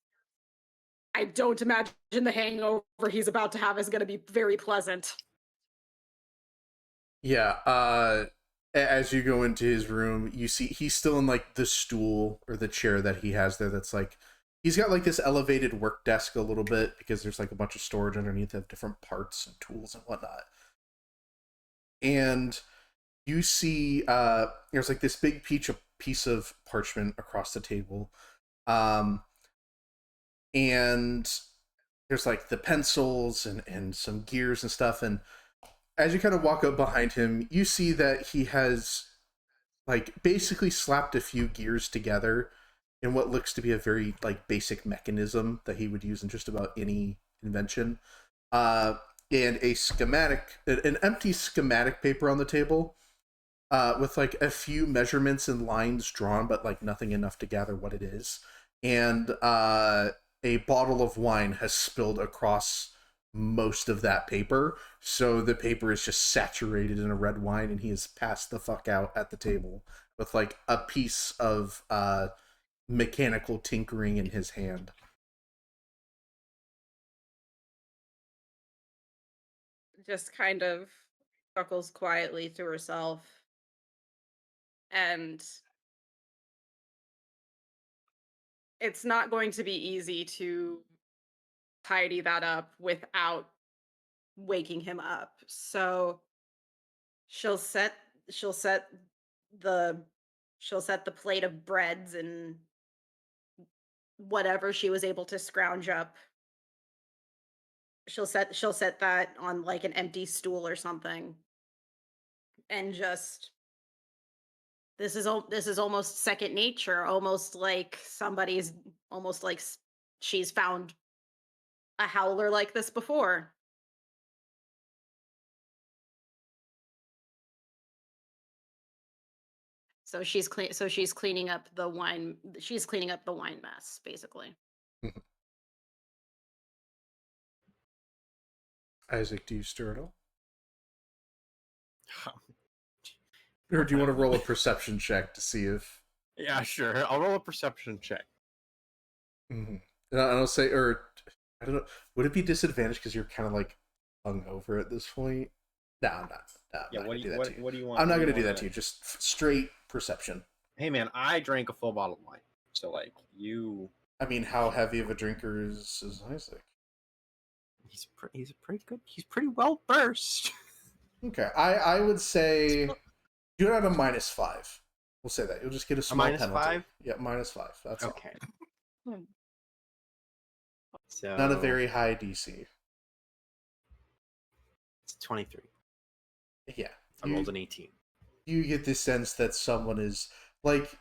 I don't imagine the hangover he's about to have is going to be very pleasant. Yeah, as you go into his room, you see he's still in like the stool or the chair that he has there that's like he's got like this elevated work desk a little bit because there's like a bunch of storage underneath of different parts and tools and whatnot. And you see there's like this big piece of parchment across the table. And there's like the pencils and some gears and stuff, and as you kind of walk up behind him, you see that he has like basically slapped a few gears together in what looks to be a very like basic mechanism that he would use in just about any invention. And a schematic, an empty schematic paper on the table, with like a few measurements and lines drawn, but like nothing enough to gather what it is. And a bottle of wine has spilled across most of that paper, so the paper is just saturated in a red wine, and he is passed the fuck out at the table with like a piece of mechanical tinkering in his hand. Just kind of chuckles quietly to herself, and it's not going to be easy to tidy that up without waking him up. So she'll set she'll set the plate of breads and whatever she was able to scrounge up. she'll set that on like an empty stool or something, and just this is almost second nature, almost like somebody's almost like she's found a howler like this before. So she's cleaning up the wine. She's cleaning up the wine mess, basically. Isaac, do you stir at all? Or do you want to roll a perception check to see if... Yeah, sure. I'll roll a perception check. Mm-hmm. And I'll say, or I don't know, would it be disadvantaged because you're kind of like hungover at this point? No, I'm not. No, Yeah, I'm not what gonna do you that to what do you want? I'm not what going do to do you that to you. Just straight perception. Hey man, I drank a full bottle of wine. So like you I mean, how heavy of a drinker is Isaac? he's pretty well versed. Okay, I would say you're at a -5. We'll say that. You'll just get a small penalty. -5? Yeah, -5. That's all. Okay. Hmm. So Not a very high DC. it's 23. Yeah. I rolled an 18. You get the sense that someone is like,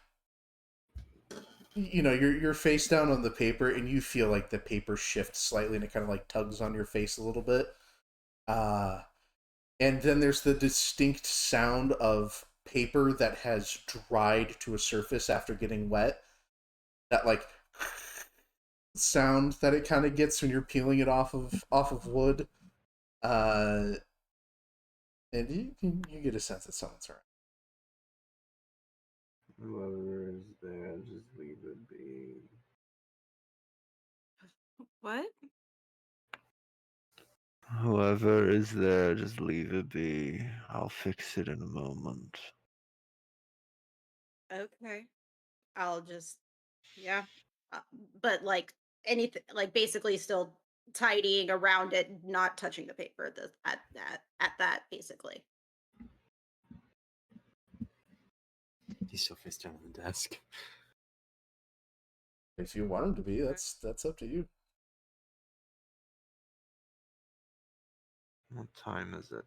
you know, you're face down on the paper and you feel like the paper shifts slightly and it kind of like tugs on your face a little bit. And then there's the distinct sound of paper that has dried to a surface after getting wet. That like sound that it kind of gets when you're peeling it off of wood. And you get a sense that someone's around. Whoever is there, just leave it be. What? Whoever is there, just leave it be. I'll fix it in a moment. Okay. I'll just, yeah. Uh, but like anything, like basically still tidying around it, not touching the paper at that basically. He's still face down on the desk. If you want him to be, that's up to you. What time is it?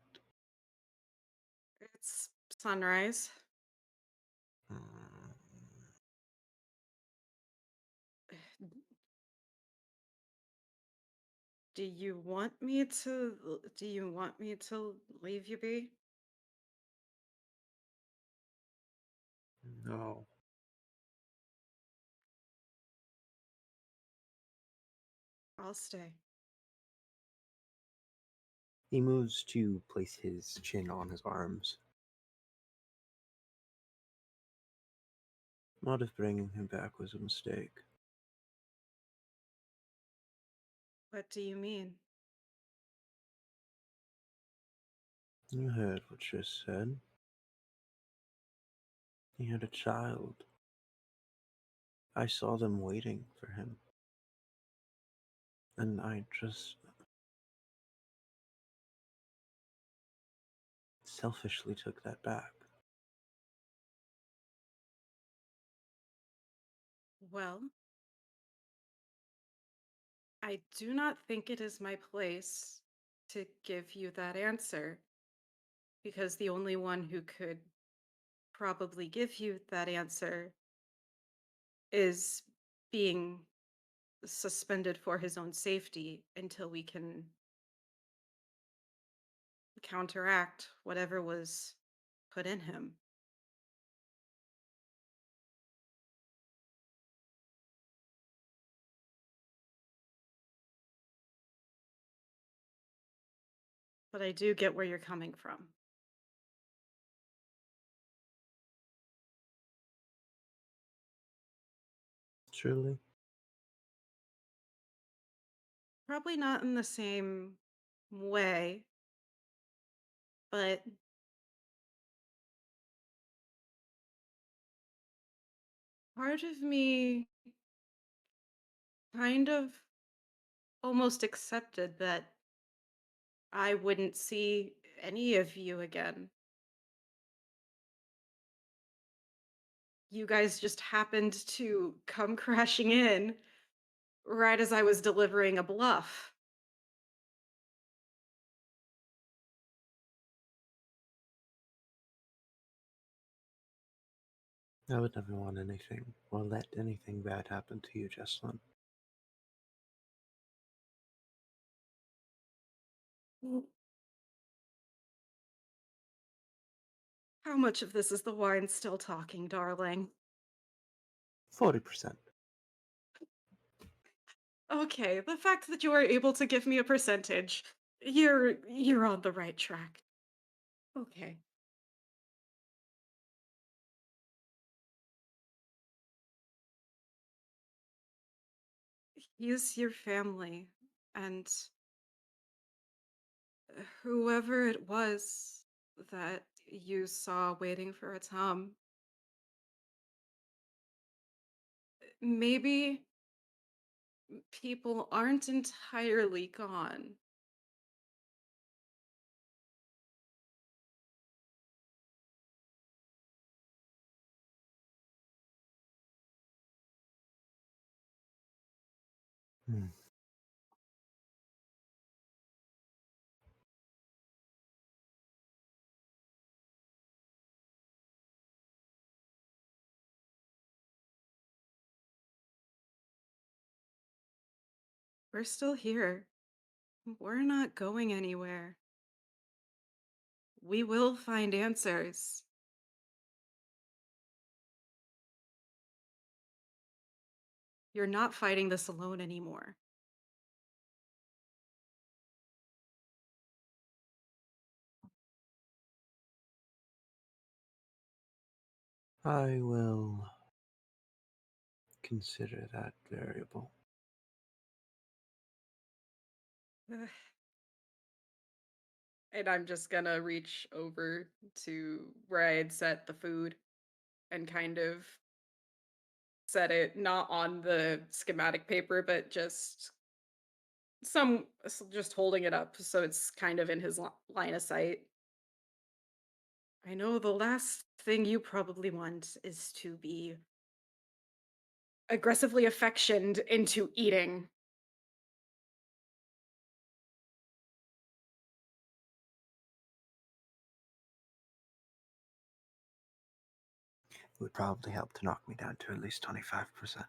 It's sunrise. Hmm. Do you want me to leave you be? No. I'll stay. He moves to place his chin on his arms. What if bringing him back was a mistake? What do you mean? You heard what she said. He had a child. I saw them waiting for him. And I just selfishly took that back. Well, I do not think it is my place to give you that answer, because the only one who could probably give you that answer is being suspended for his own safety until we can counteract whatever was put in him. But I do get where you're coming from. Truly? Probably not in the same way, but part of me kind of almost accepted that I wouldn't see any of you again. You guys just happened to come crashing in right as I was delivering a bluff. I would never want anything or let anything bad happen to you, Jesslyn. How much of this is the wine still talking, darling? 40%. Okay, the fact that you are able to give me a percentage, you're on the right track. Okay. Use your family and whoever it was that you saw waiting for a Tom. Maybe people aren't entirely gone. Hmm. We're still here. We're not going anywhere. We will find answers. You're not fighting this alone anymore. I will consider that variable. And I'm just gonna reach over to where I had set the food and kind of set it not on the schematic paper, but just just holding it up so it's kind of in his line of sight. I know the last thing you probably want is to be aggressively affectioned into eating. It would probably help to knock me down to at least 25%.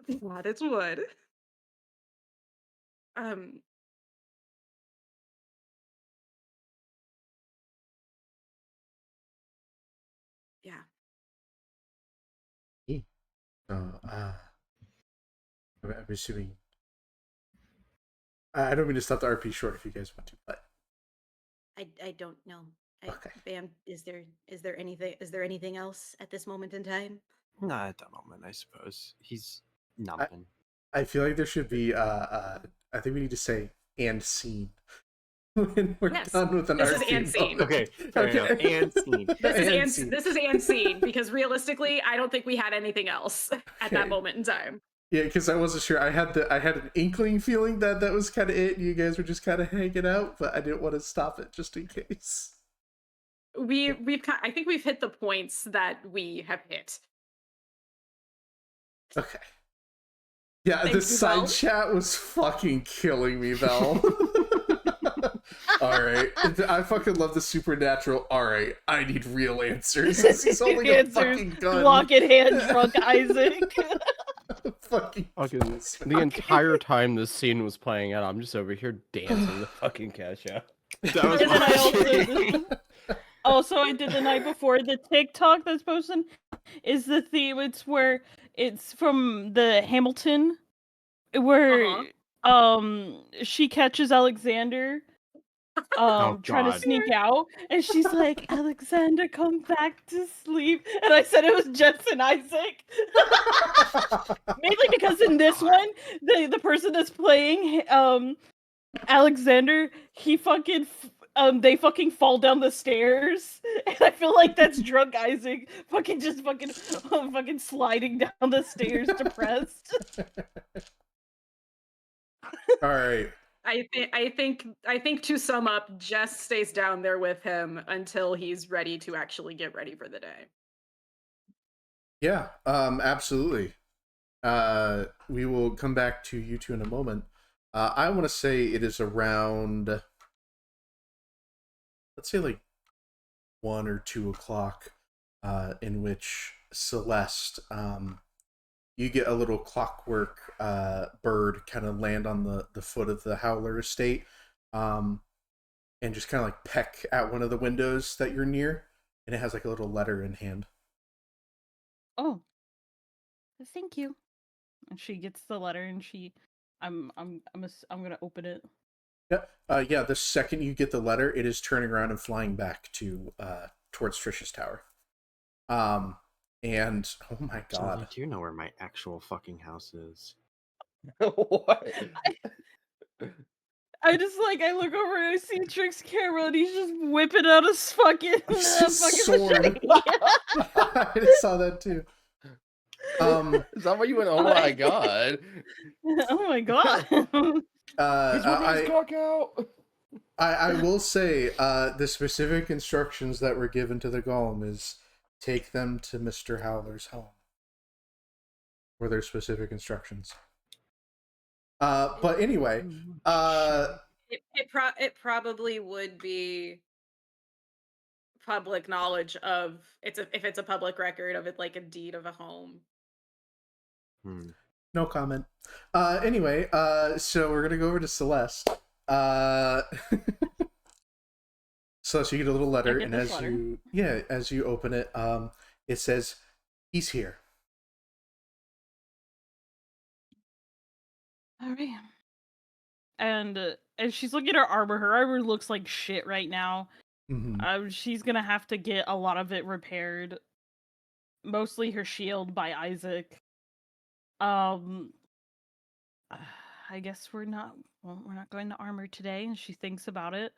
That it would. Um, yeah. So, I'm assuming. I don't mean to stop the RP short if you guys want to, but I don't know. okay. Bam, is there anything else at this moment in time? Not at the moment, I suppose. He's numbing. I feel like there should be. I think we need to say "and scene" when we're Yes, done with an this is RP and scene. moment. Okay, fair enough. And scene. This is and scene because realistically, I don't think we had anything else at that Okay. moment in time. Yeah, because I wasn't sure. I had an inkling feeling that that was kind of it. And you guys were just kind of hanging out, but I didn't want to stop it just in case. I think we've hit the points that we have hit. Okay. Yeah, Thank this you, side Val. chat was fucking killing me, Val. Alright. I fucking love the supernatural. Alright, I need real answers. He's holding a Answers, fucking gun. block in hand, drunk Isaac. Fucking The entire time this scene was playing out, I'm just over here dancing the fucking cash out. That was And then I my also I did the night before the TikTok that's posted is the theme. It's where it's from the Hamilton, where she catches Alexander trying to God. sneak out, and she's like, Alexander, come back to sleep. And I said it was Jensen Isaac. Mainly because in this one, the person that's playing Alexander, he fucking they fucking fall down the stairs, and I feel like that's drunk Isaac fucking sliding down the stairs depressed. Alright. I think to sum up, Jess stays down there with him until he's ready to actually get ready for the day. Yeah, absolutely. We will come back to you two in a moment. I want to say it is around, let's say like 1 or 2 o'clock. in which Celeste, you get a little clockwork bird kind of land on the foot of the Howler estate, and just kind of like peck at one of the windows that you're near, and it has like a little letter in hand. Oh, thank you. And she gets the letter, and I'm gonna open it. Yeah. The second you get the letter, it is turning around and flying back to towards Trish's tower. And oh my So god, I do know where my actual fucking house is. What? I just like I look over and I see Trick's camera, and he's just whipping out his fucking sword. machete. I just saw that too. Is that why you went? Oh my god! Oh my god! He's whipping his cock out. I will say the specific instructions that were given to the golem is take them to Mr. Howler's home. Were there specific instructions? But anyway, It probably would be public knowledge of if it's a public record of it, like a deed of a home. No comment. Anyway, so we're gonna go over to Celeste. Celeste, you get a little letter, and as you open it, it says, "He's here." All right. And she's looking at her armor. Her armor looks like shit right now. Mm-hmm. She's gonna have to get a lot of it repaired. Mostly her shield by Isaac. I guess we're not going to armor today, and she thinks about it.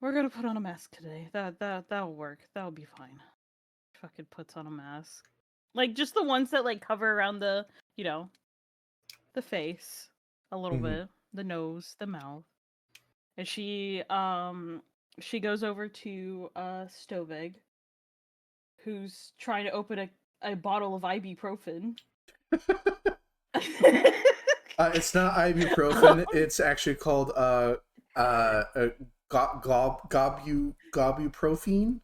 We're gonna put on a mask today. That'll work. That'll be fine. Fucking puts on a mask. Like just the ones that like cover around the, the face a little bit, the nose, the mouth. And she goes over to Stovig, who's trying to open a bottle of ibuprofen. It's not ibuprofen. It's actually called gobuprofen.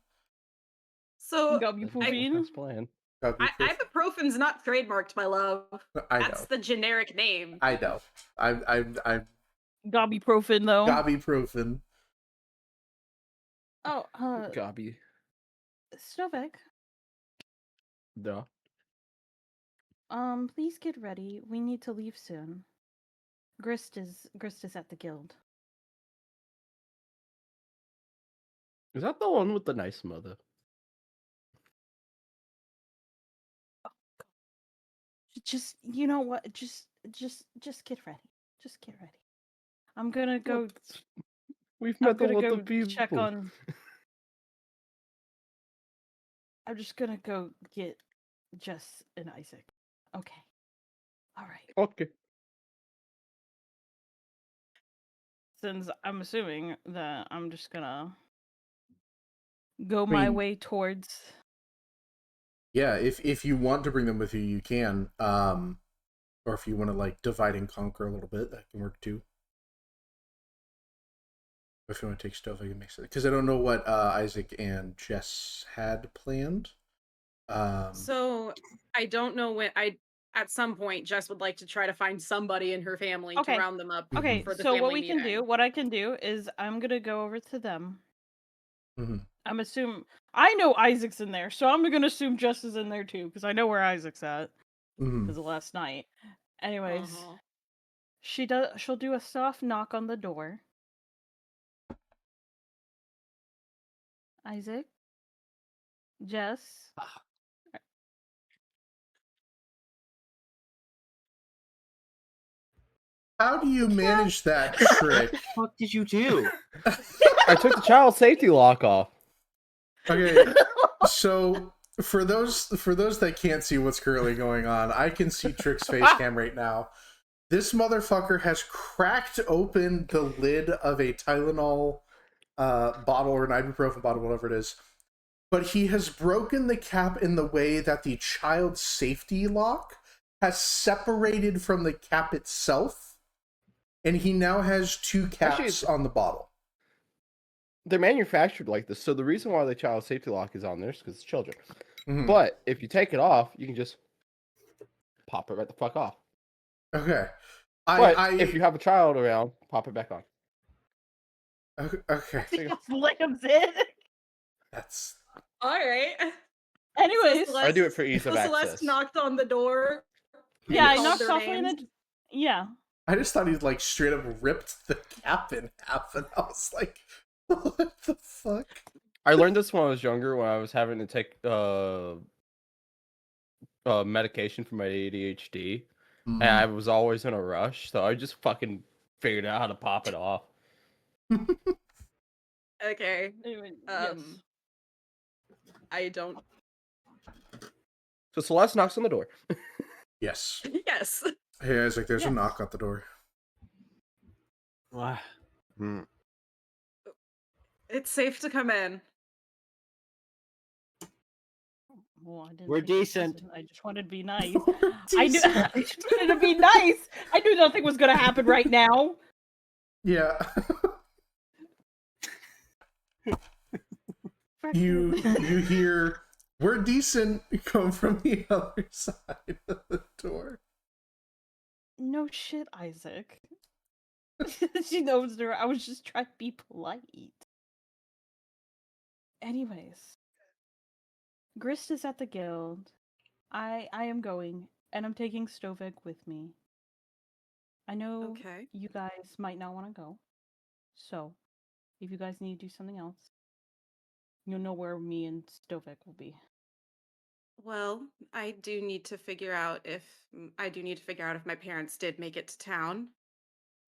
So Gobuprofen. Ibuprofen's not trademarked, my love. That's the generic name. I know. I'm Gobuprofen though. Gobuprofen. Oh, Gobby. Stovig. Duh. Please get ready. We need to leave soon. Grist is at the guild. Is that the one with the nice mother? Just you know what? Just get ready. Just get ready. I'm gonna go. We've met a lot of people. Check on. I'm just gonna go get Jess and Isaac. Okay. All right. Okay. Since I'm assuming that I'm just gonna go my way towards. Yeah, if you want to bring them with you, you can. Or if you want to like divide and conquer a little bit, that can work too. If you want to take Stovig and mix it, because I don't know what Isaac and Jess had planned. So I don't know when at some point Jess would like to try to find somebody in her family to round them up. Okay, for the so family meeting. what I can do is I'm gonna go over to them. Mm-hmm. I'm assuming I know Isaac's in there, so I'm gonna assume Jess is in there too, because I know where Isaac's at. Because of last night. Anyways, she'll do a soft knock on the door. Isaac? Jess? How do you manage that trick? What the fuck did you do? I took the child safety lock off. Okay, so for those that can't see what's currently going on, I can see Trick's face cam right now. This motherfucker has cracked open the lid of a Tylenol bottle or an ibuprofen bottle, whatever it is. But he has broken the cap in the way that the child safety lock has separated from the cap itself. And he now has two caps on the bottle. they're manufactured like this. So the reason why the child safety lock is on there is because it's children. Mhm. But if you take it off, you can just pop it right the fuck off. Okay. But I if you have a child around, pop it back on. okay. He just slams in. That's All right. Anyways, I do it for ease So of Celeste access. knocked on the door. yeah, I called knocked their softly names. and yeah. I just thought he'd like straight up ripped the cap in half, and I was like, what the fuck? I learned this when I was younger, when I was having to take medication for my ADHD, and I was always in a rush, so I just fucking figured out how to pop it off. Okay. Anyway, yes. I don't. So Celeste knocks on the door. Yes. Yes. Hey Isaac, there's a Yes. knock at the door. It's safe to come in. Well, I didn't We're think it decent. wasn't. I just wanted to be nice. I just wanted to be nice. I knew nothing was gonna happen right now. Yeah. you hear "we're decent" come from the other side of the door. No shit, Isaac. She knows her. I was just trying to be polite. Anyways, Grist is at the guild. I am going, and I'm taking Stovek with me. I know Okay. you guys might not want to go, so if you guys need to do something else, you'll know where me and Stovek will be. Well, I do need to figure out if my parents did make it to town.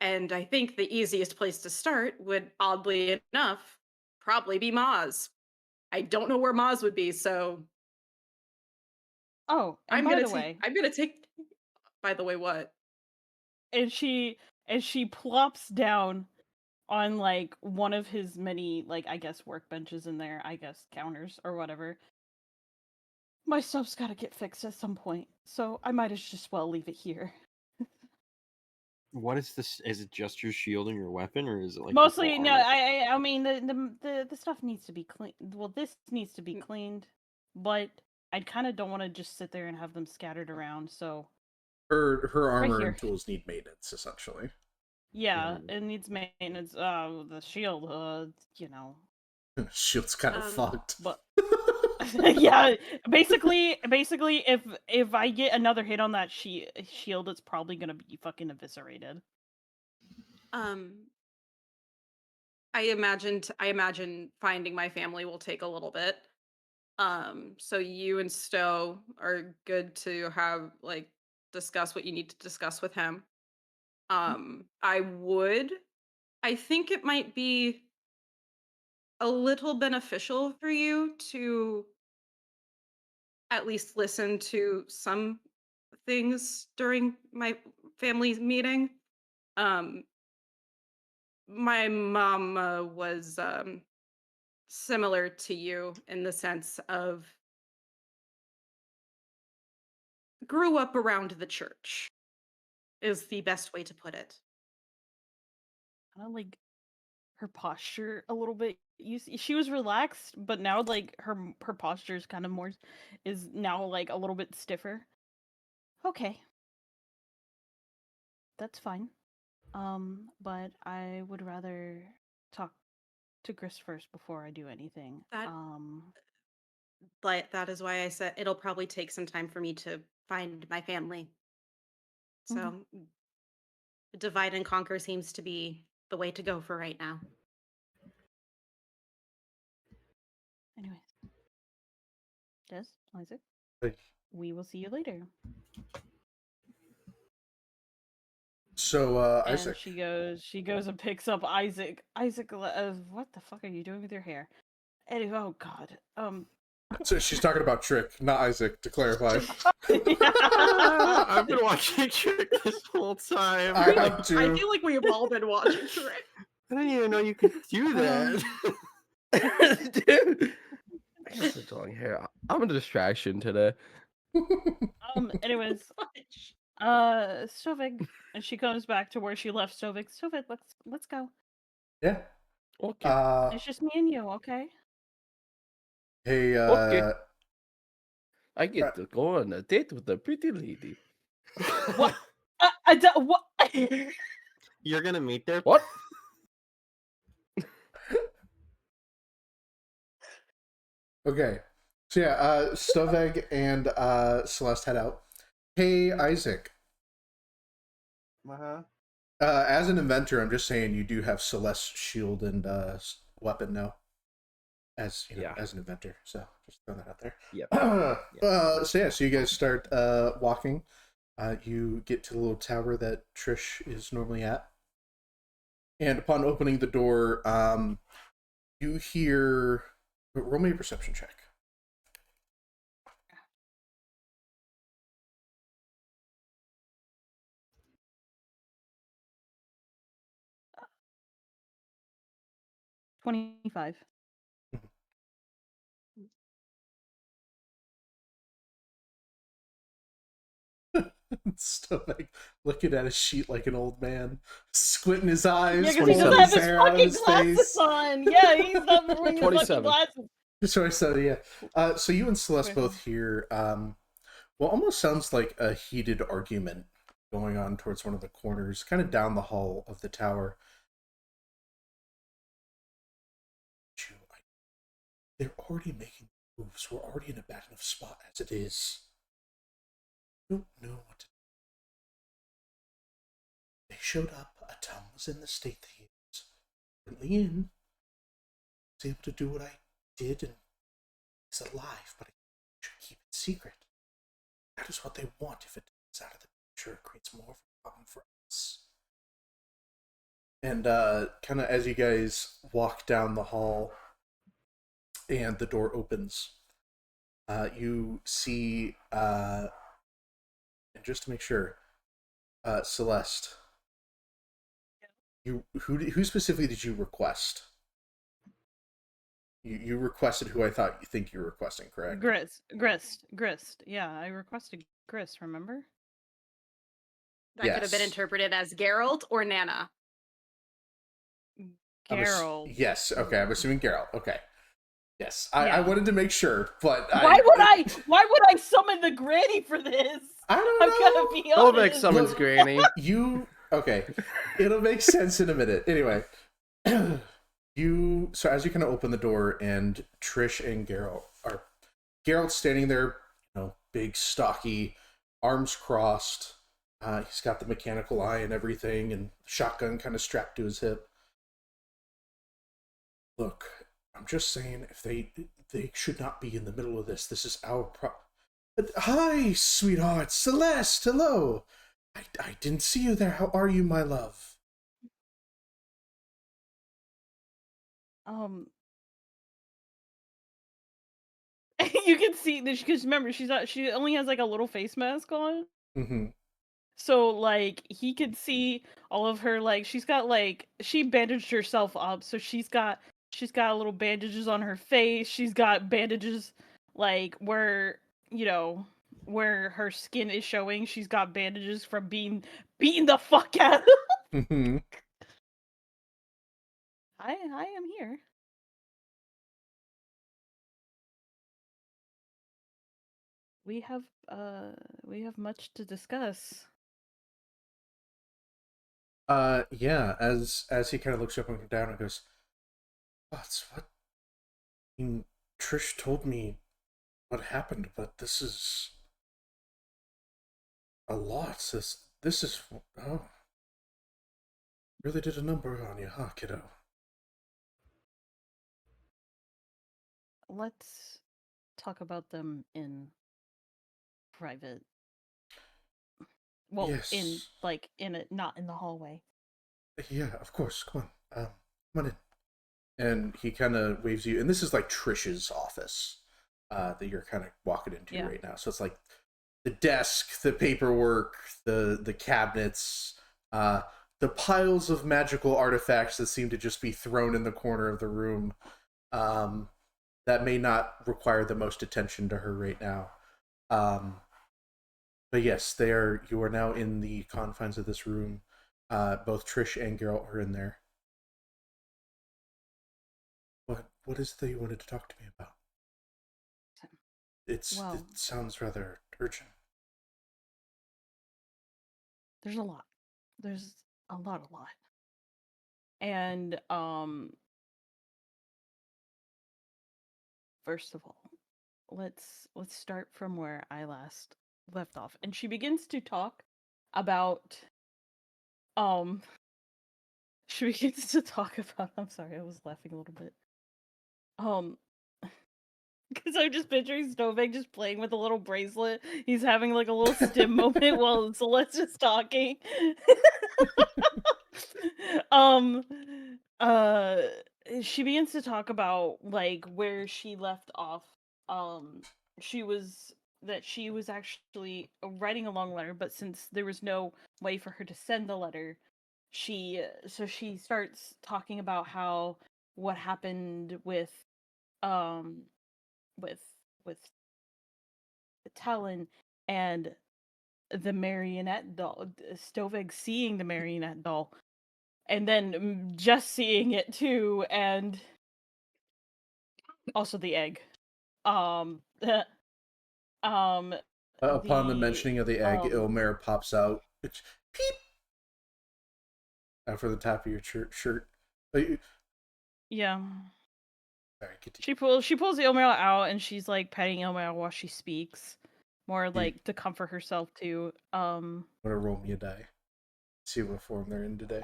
And I think the easiest place to start would, oddly enough, probably be Maz. I don't know where Maz would be, so Oh, and by the way, I'm gonna take. By the way, what? and she plops down on like one of his many, like, I guess workbenches in there, I guess counters or whatever. My stuff's gotta get fixed at some point, so I might as just well leave it here. What is this? Is it just your shield and your weapon, or is it like your Mostly, full no. armor? I mean the stuff needs to be clean. Well, this needs to be cleaned, but I kind of don't want to just sit there and have them scattered around. So Her armor here. and tools need maintenance, essentially. yeah, it needs maintenance. The shield, you know, Shield's kind of fucked. but yeah, basically, if I get another hit on that shield, it's probably gonna be fucking eviscerated. I imagine finding my family will take a little bit. So you and Stowe are good to have like discuss what you need to discuss with him. I think it might be a little beneficial for you to at least listen to some things during my family's meeting. Um, my mom was similar to you in the sense of grew up around the church is the best way to put it. Kind of like her posture a little bit. You see, she was relaxed, but now like her posture is kind of more is now like a little bit stiffer. Okay, that's fine. But I would rather talk to Grist first before I do anything. That But that is why I said it'll probably take some time for me to find my family. So divide and conquer seems to be the way to go for right now. anyways, Des, Isaac, Hey. we will see you later. So, And Isaac. she goes and picks up Isaac. Isaac, what the fuck are you doing with your hair? Anyway, oh god. So she's talking about Trick, not Isaac, to clarify. I've been watching Trick this whole time. I have to. I feel like we've all been watching Trick. I didn't even know you could do that. Dude, I got such long hair. I'm a distraction today. Anyways, Stovik, and she comes back to where she left Stovik. Stovik, let's go. Yeah. Okay. It's just me and you, okay? Hey, Okay. I get to go on a date with a pretty lady. What? What? You're gonna meet there. What? okay. So yeah, Stoveg and Celeste head out. Hey, Isaac. Uh-huh. As an inventor, I'm just saying you do have Celeste's shield and weapon now. As you know, Yeah. as an inventor. So just throw that out there. Yep. So yeah, so you guys start walking. You get to the little tower that Trish is normally at. And upon opening the door, you hear roll me a perception check. $25. Still like looking at a sheet like an old man, squinting his eyes, Yeah, because he doesn't pulling have his hair out of fucking his glasses face. on. Yeah, he's not wearing his fucking 27. glasses. So I said, yeah. So you and Celeste 27. both hear what almost sounds like a heated argument going on towards one of the corners, kind of down the hall of the tower. They're already making moves. We're already in a bad enough spot as it is. I don't know what to do. They showed up. Atum was in the state that he was currently in. I was able to do what I did, and he's alive, but I should keep it secret. That is what they want. If it is out of the picture, it creates more of a problem for us. And kind of as you guys walk down the hall and the door opens, you see, and just to make sure, Celeste, who specifically did you request? You requested who I thought you think you were requesting, correct? Grist. Yeah, I requested Grist, remember? That could have been Yes. interpreted as Geralt or Nana. Geralt. Yes, okay, I'm assuming Geralt. Okay. Yes, I Yeah. wanted to make sure, but Why would I summon the granny for this? I don't I'm know. gonna be Novak honest. summons Granny. Okay, it'll make sense in a minute. Anyway, so as you kind of open the door, and Trish and Geralt's standing there, big, stocky, arms crossed. He's got the mechanical eye and everything, and shotgun kind of strapped to his hip. Look, I'm just saying, if they should not be in the middle of this. This is our Hi, sweetheart, Celeste. Hello. I didn't see you there. How are you, my love? You can see that because remember she only has like a little face mask on. Mm-hmm. So like he could see all of her she bandaged herself up, so she's got little bandages on her face. She's got bandages like where where her skin is showing. She's got bandages from being beaten the fuck out. Mm-hmm. I am here. We have much to discuss. Yeah. As he kind of looks up and down and goes, "What? I mean, Trish told me what happened, but this is a lot. This is really did a number on you, huh, kiddo?" Let's talk about them in private. Well, Yes. not in the hallway. Yeah, of course. Come on in. And he kind of waves you, and this is like Trish's office that you're kind of walking into right now. So it's like the desk, the paperwork, the cabinets, the piles of magical artifacts that seem to just be thrown in the corner of the room. That may not require the most attention to her right now. But yes, you are now in the confines of this room. Both Trish and Geralt are in there. what is it that you wanted to talk to me about? It Well, sounds rather urgent. there's a lot. There's a lot. And first of all, let's start from where I last left off. And she begins to talk about um she begins to talk about I'm sorry, I was laughing a little bit. Because I'm just picturing Stovek just playing with a little bracelet. He's having like a little stim moment while Celeste is talking. um uh she begins to talk about like where she left off. Um she was actually writing a long letter, but since there was no way for her to send the letter, she starts talking about how what happened um with with Talon and the marionette doll, Stovig seeing the marionette doll, and then just seeing it too, and also the egg. Um, um, Upon the the mentioning of the egg, Ilmer pops out. It's peep out for the top of your shirt. yeah. Sorry, continue. She pulls the Ilmer out, and she's like petting Ilmer while she speaks, more like to comfort herself too. I'm gonna roll me a die. See what form they're in today.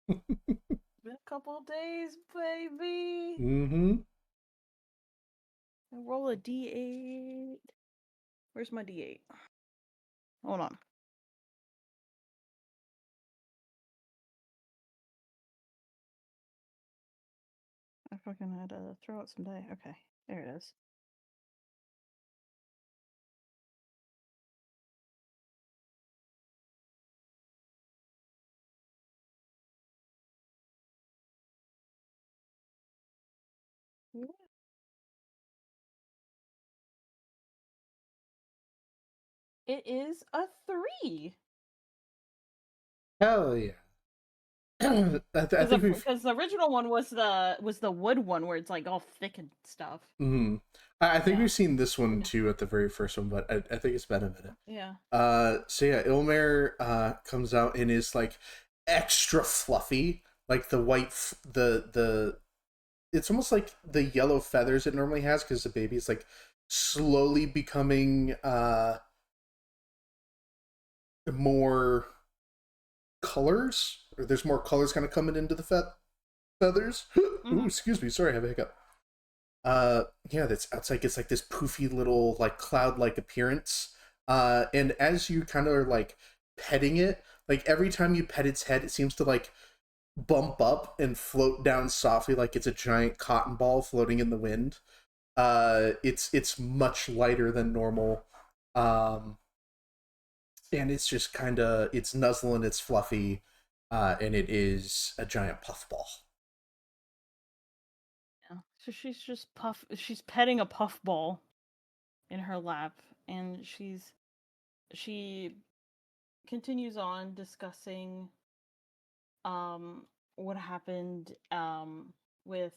Been a couple days, baby. Mm-hmm. Roll a d8. Where's my d8? Hold on. I fucking had to throw out some die. Okay, there it is. It is a 3. Hell yeah. I think we've. Because the original one was the wood one where it's like all thick and stuff. Mm-hmm. I think Yeah. we've seen this one too at the very first one, but I think it's been a minute. Yeah. So yeah, Ilmer comes out and is like extra fluffy, like the white the it's almost like the yellow feathers it normally has because the baby is like slowly becoming more colors, or there's more colors kind of coming into the feathers. Ooh, excuse me, sorry, I have a hiccup. Yeah, that's outside. It's like this poofy little like cloud-like appearance. And as you kind of are like petting it, like every time you pet its head, it seems to like bump up and float down softly, like it's a giant cotton ball floating in the wind. It's much lighter than normal. And it's just kind of it's nuzzling, it's fluffy, and it is a giant puffball. Yeah. So she's petting a puffball in her lap, and she continues on discussing what happened with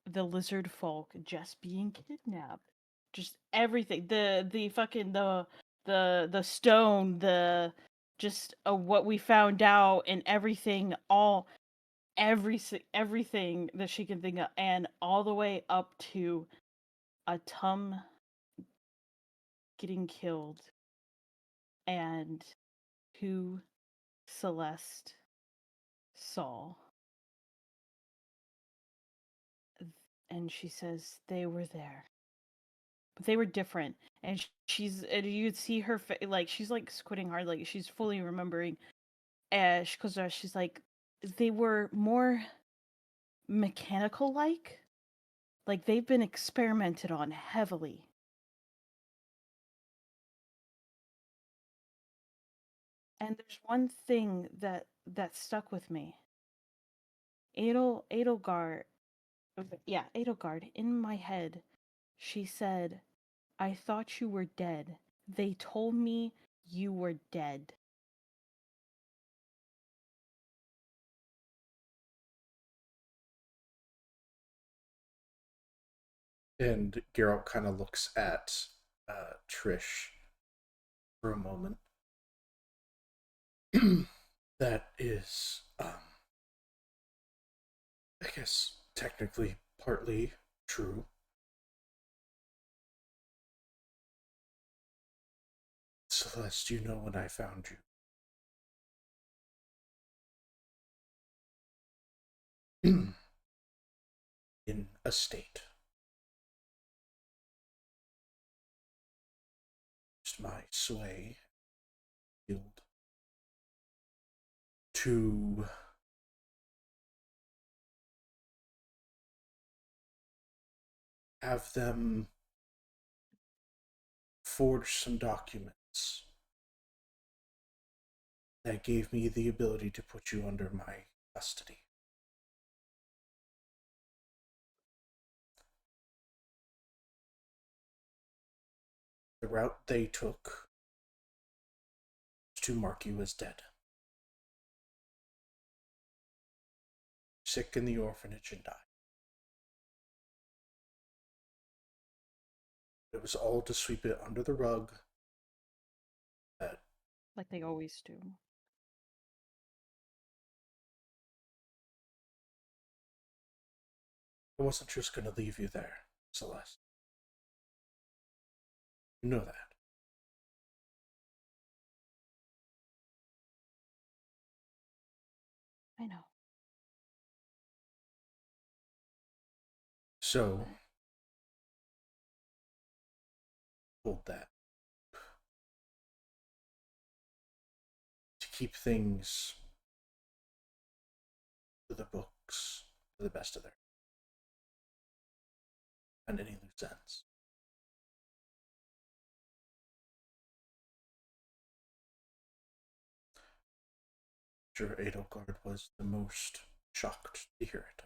the lizard folk just being kidnapped. Just everything. The fucking the stone, the just what we found out, and everything, everything that she can think of, and all the way up to a Tum getting killed and who Celeste saw. And she says they were there, but they were different. And and you'd see her like she's like squinting hard, like she's fully remembering. Because she's like, they were more mechanical like they've been experimented on heavily. And there's one thing that stuck with me. Edelgard, yeah, Edelgard, in my head, she said, I thought you were dead. They told me you were dead. And Geralt kind of looks at Trish for a moment. That is, I guess, technically partly true. Celeste, you know when I found you in a state. Just my sway field to have them forge some documents that gave me the ability to put you under my custody. The route they took was to mark you as dead. Sick in the orphanage and died. It was all to sweep it under the rug. That Like they always do. I wasn't just going to leave you there, Celeste. You know that. I know. So, hold that. To keep things to the books to the best of their and any loose ends. Sure, Edelgard was the most shocked to hear it.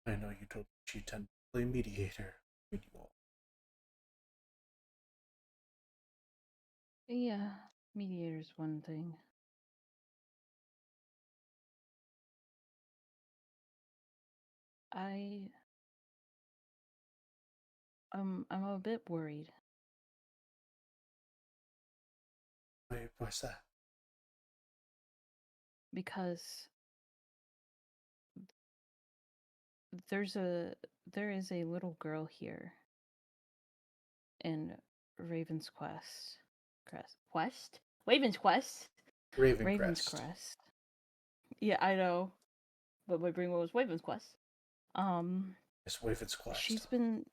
I know you told me she tended to play mediator between you all. Yeah, mediator's one thing. I'm a bit worried Why's that? because there is a little girl here in Raven's Quest. Quest? Raven's Quest? Raven's Ravencrest. Crest. Yeah, I know. But my brain was Raven's Quest. It's Raven's Quest. She's been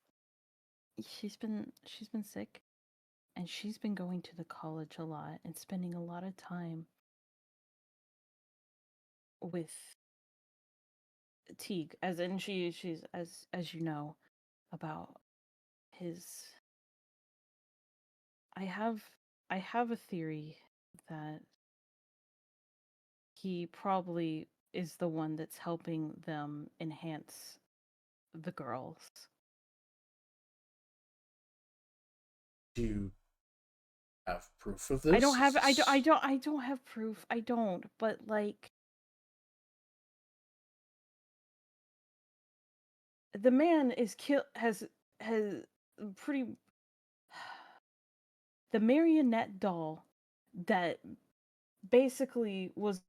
sick, and she's been going to the college a lot and spending a lot of time with Teague, as in she's as you know about his. I have a theory that he probably is the one that's helping them enhance the girls. Do you have proof of this? I don't have proof. I don't, but like the man is has pretty the marionette doll that basically was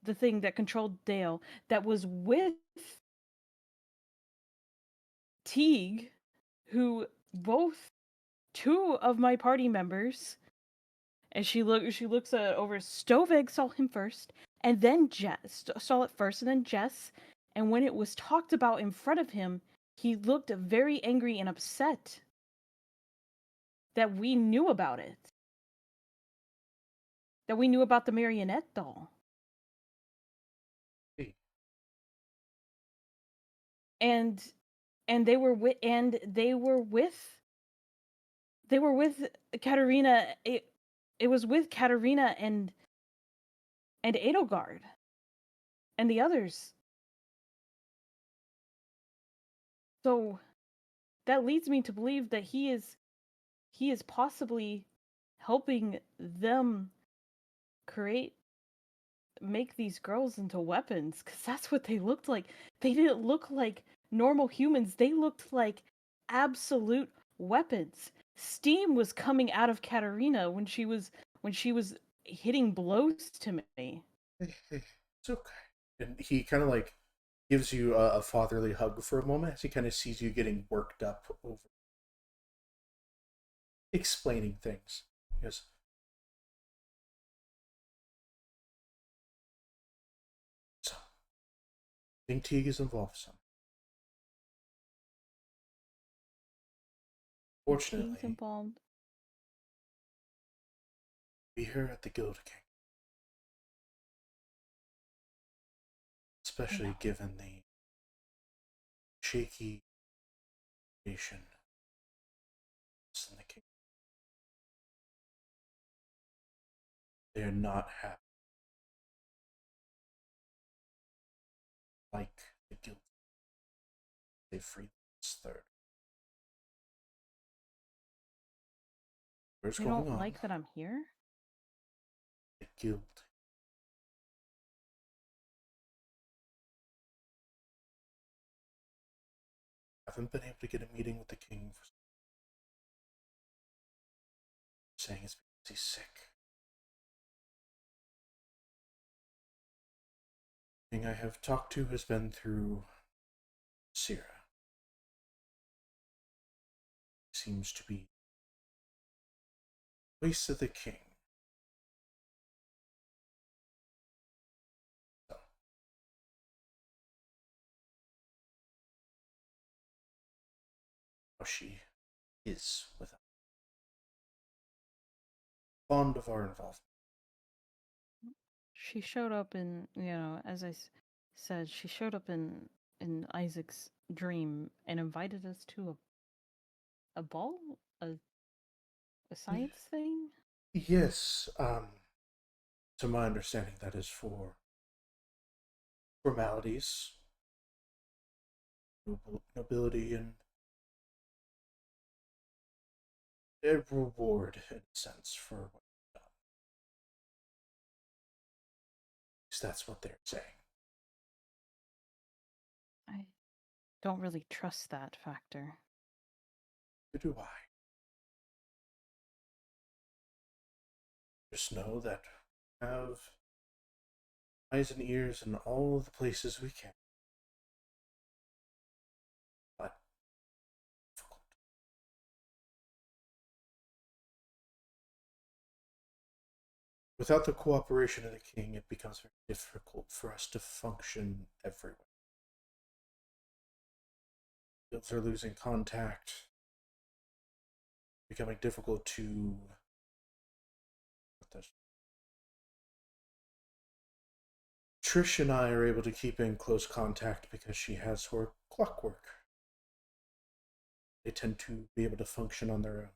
the thing that controlled Dale, that was with Teague, who both two of my party members, and she looks over. Stovig saw him first, and then Jess saw it first, and then Jess. And when it was talked about in front of him, he looked very angry and upset that we knew about it. That we knew about the marionette doll. And they were with Katarina. It was with Katarina and Edelgard and the others. So that leads me to believe that he is possibly helping them create make these girls into weapons because that's what they looked like. They didn't look like normal humans. They looked like absolute weapons. Steam was coming out of Katarina when she was hitting blows to me. It's okay. And he kind of like gives you a fatherly hug for a moment as he kind of sees you getting worked up over explaining things. He goes, so, I think Teague is involved some. Teague's Fortunately, involved. we here at the Guild King, especially given the shaky nation in the king, they are not happy like the Guild. They free this third. What's They going don't on? like that I'm here? The Guild. Haven't been able to get a meeting with the king for saying it's because he's sick. The king I have talked to has been through Sierra. Seems to be voice of the king. So, how she is with us. Fond of our involvement. She showed up in, as I said, she showed up in Isaac's dream and invited us to a ball, a science thing. Yes, to my understanding, that is for formalities, nobility, and a reward, in a sense, for what you've done. At least that's what they're saying. I don't really trust that factor. Who do I? Just know that we have eyes and ears in all the places we can. But difficult. Without the cooperation of the king, it becomes very difficult for us to function everywhere. Guilds are losing contact, becoming difficult to. Trish and I are able to keep in close contact because she has her clockwork. They tend to be able to function on their own.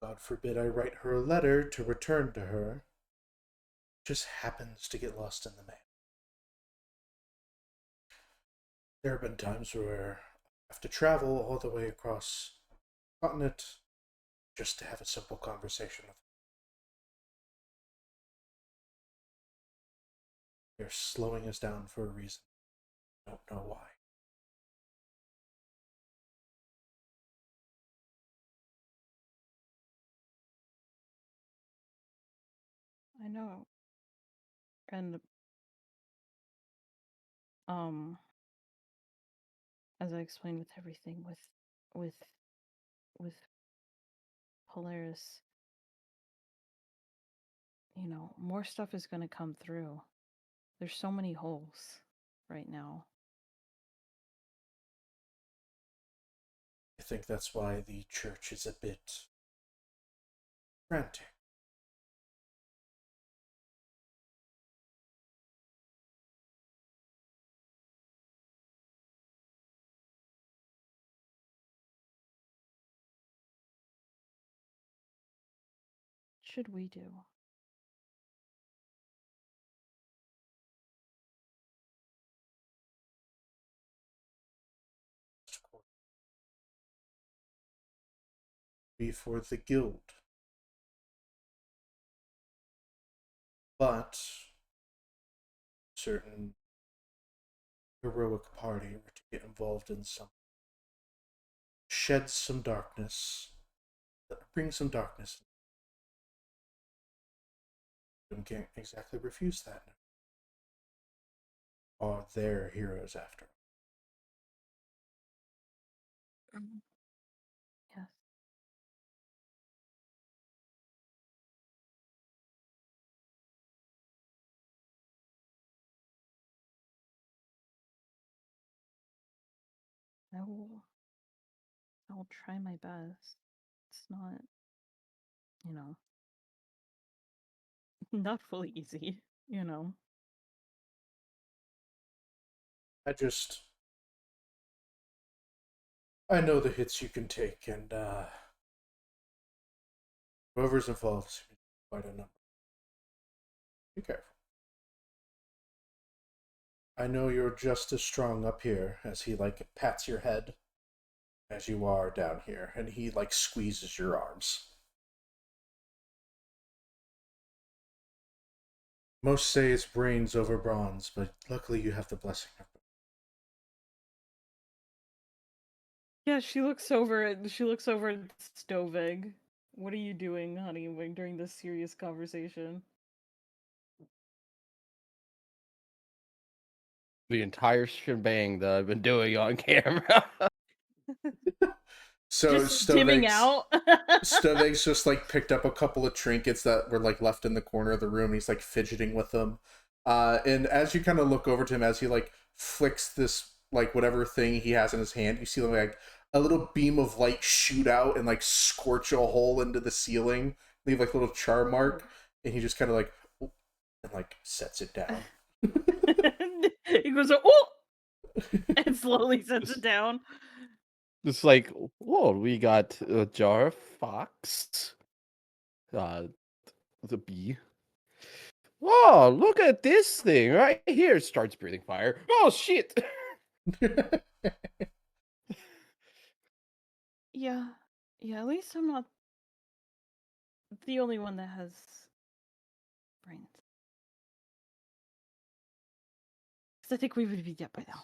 God forbid I write her a letter to return to her. Just happens to get lost in the mail. There have been times where I have to travel all the way across the continent just to have a simple conversation with her. They're slowing us down for a reason. I don't know why. I know. And as I explained with everything with with Polaris, more stuff is going to come through. There's so many holes right now. I think that's why the church is a bit frantic. What should we do? Be for the guild. But certain heroic party were to get involved in some shed some darkness, bring some darkness. You can't exactly refuse that. Are their heroes after? Yes. I will try my best. It's not, you know, not fully easy, you know. I know the hits you can take, and whoever's involved is quite a number. Be careful. I know you're just as strong up here as he like pats your head as you are down here, and he like squeezes your arms. Most say it's brains over bronze, but luckily you have the blessing of them. Yeah, she looks over at Stovig. What are you doing, honey, during this serious conversation? The entire shebang that I've been doing on camera. So Just dimming out. Stovig's just like picked up a couple of trinkets that were like left in the corner of the room. He's like fidgeting with them. And as you kind of look over to him, as he like flicks this like whatever thing he has in his hand, you see like a little beam of light shoot out and like scorch a hole into the ceiling, leave like a little char mark, and he just kind of like and like sets it down. He goes, oh, and slowly sets it down. It's like, whoa, we got a jar of fox. The bee. Whoa, look at this thing right here. Starts breathing fire. Oh, shit. Yeah. Yeah, at least I'm not the only one that has brains. Because I think we would be dead by now.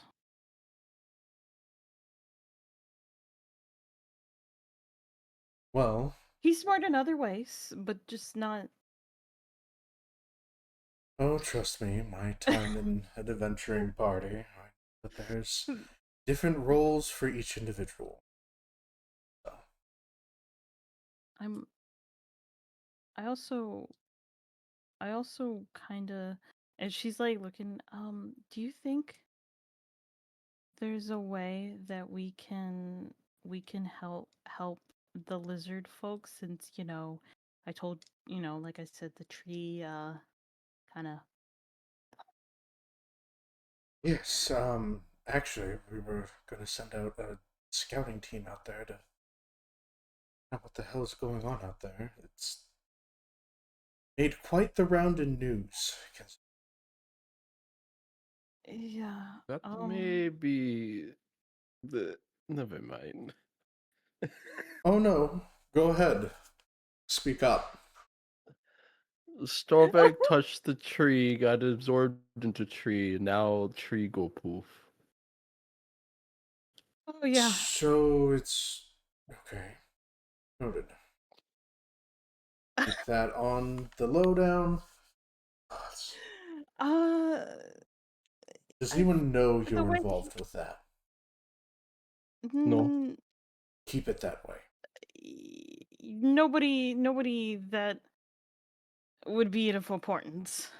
Well, He's smart in other ways, but just not. oh, trust me, my time in an adventuring party, but there's different roles for each individual. So. I also kind of, and she's like looking. Do you think there's a way that we can help the lizard folks, since I told, like I said, the tree kind of. Yes, actually, we were going to send out a scouting team out there to know what the hell is going on out there. It's made quite the round in news. Yeah. That may be the. Never mind. Oh no, go ahead. Speak up. Starbuck touched the tree, got absorbed into tree, and now tree go poof. Oh yeah. So it's okay. Noted. Keep that on the lowdown. Does anyone know the you're way involved with that? No. Keep it that way. Nobody that would be of importance.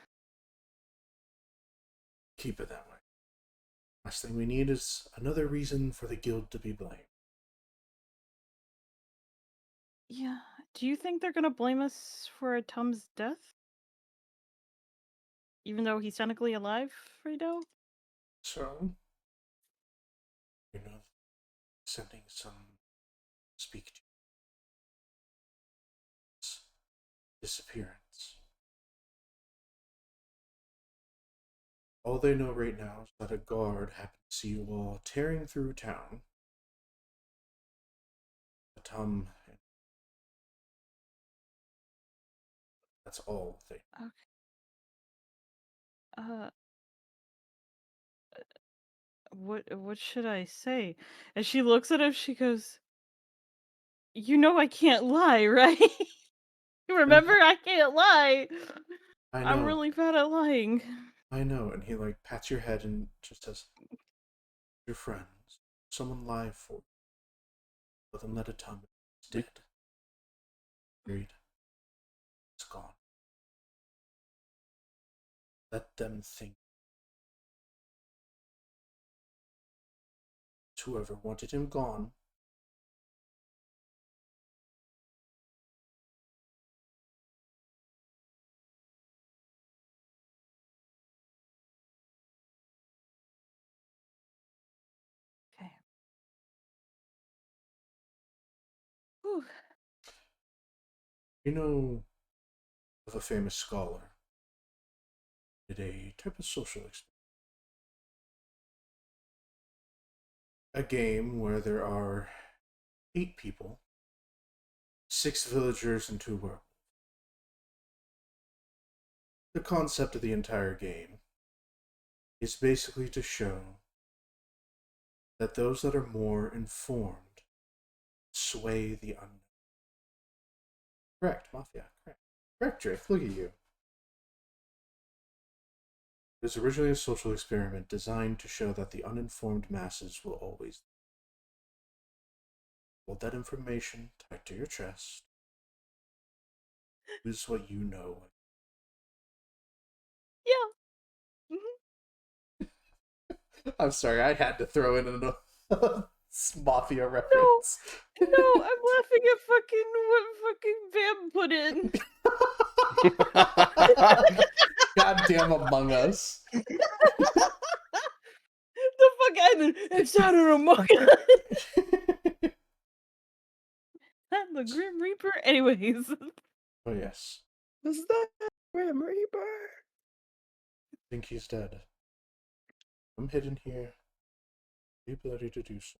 Keep it that way. Last thing we need is another reason for the guild to be blamed. Yeah. Do you think they're gonna blame us for Tum's death? Even though he's technically alive right now? So, sending some speak to his disappearance. All they know right now is that a guard happened to see you all tearing through town. That's all they know. Okay. uh, what should I say? And she looks at him, she goes, "You know I can't lie, right?" Remember, I can't lie. I I'm know. really bad at lying. I know. And he like pats your head and just says, "Your friends, someone lie for you. Let them let it tell me it's dead. Buried. It's gone. Let them think it's whoever wanted him gone." Okay. Whew. You know of a famous scholar did a type of social experiment. A game where there are 8 people, 6 villagers, and 2 werewolves. The concept of the entire game is basically to show that those that are more informed sway the unknown. Correct, Mafia. Correct. Correct, Drake. Look at you. It was originally a social experiment designed to show that the uninformed masses will always hold that information tight to your chest. Use what you know. Yeah. I'm sorry, I had to throw in a Mafia reference. No, I'm laughing at fucking what fucking Bam put in. Goddamn Among Us. The fuck I it sounded Among Us. The Grim Reaper. Anyways. Oh yes. Is that Grim Reaper? I think he's dead. I'm hidden here. Be bloody to do so.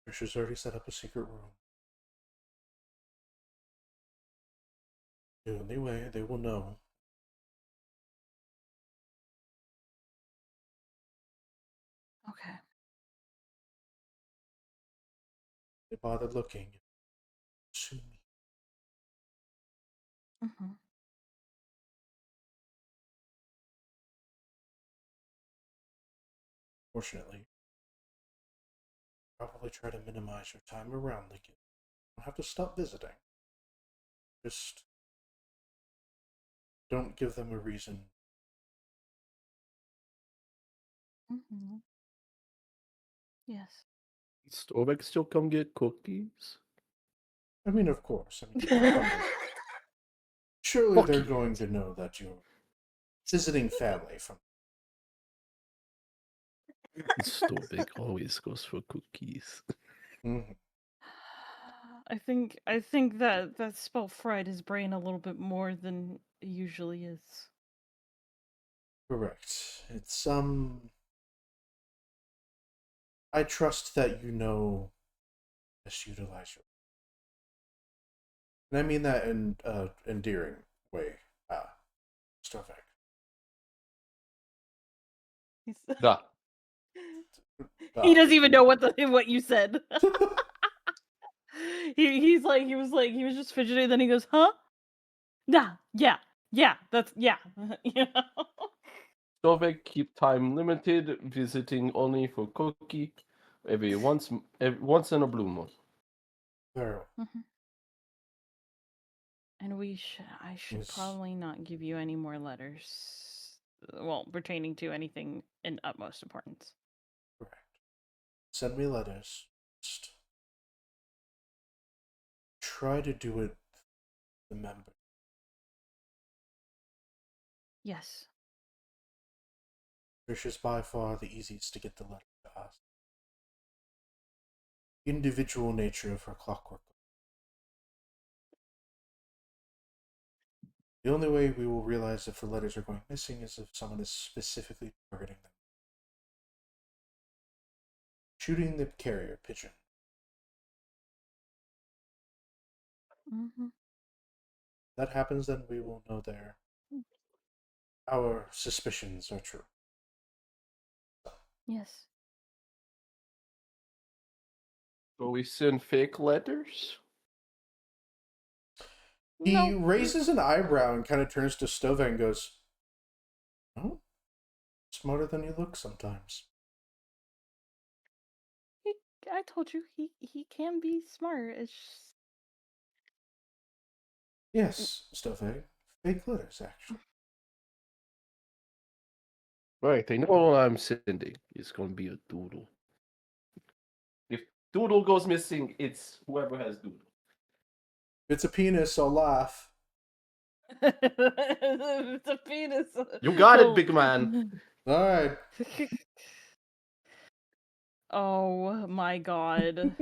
Trisha's already set up a secret room. The only way they will know. Okay. They bothered looking. Sue me. Mm-hmm. Fortunately, probably try to minimize your time around the kid. You don't have to stop visiting. Just don't give them a reason. Mm-hmm. Yes. Storbeck still come get cookies? I mean, of course. I mean, surely Fuck they're you. going to know that you're visiting family from. Storbeck always goes for cookies. Mm-hmm. I think that spell fried his brain a little bit more than it usually is. Correct. It's I trust that you know best utilize your. And I mean that in endearing way. Starvek. He's, Da. he doesn't even know what you said. he was just fidgeting, then he goes, huh? Nah, yeah, that's yeah. You know? Storbeck keep time limited, visiting only for cookie every once in a blue moon. Very well. Mhm. And I should Yes. probably not give you any more letters. Well, pertaining to anything in utmost importance. Correct. Send me letters. Just try to do it. The member. Yes. Trish is by far the easiest to get the letter to us. Individual nature of her clockwork. The only way we will realize if the letters are going missing is if someone is specifically targeting them. Shooting the carrier pigeon. Mm-hmm. If that happens, then we will know there. our suspicions are true. Yes. So we send fake letters? He No. raises an eyebrow and kind of turns to Stovek and goes, "Oh, smarter than you look sometimes." I told you he can be smart. It's just... Yes, Stovek. Fake letters, actually. Right, I know what I'm sending. It's gonna be a doodle. If doodle goes missing, it's whoever has doodle. If it's a penis, I'll laugh. It's a penis. You got it, big man. All right. Oh my god.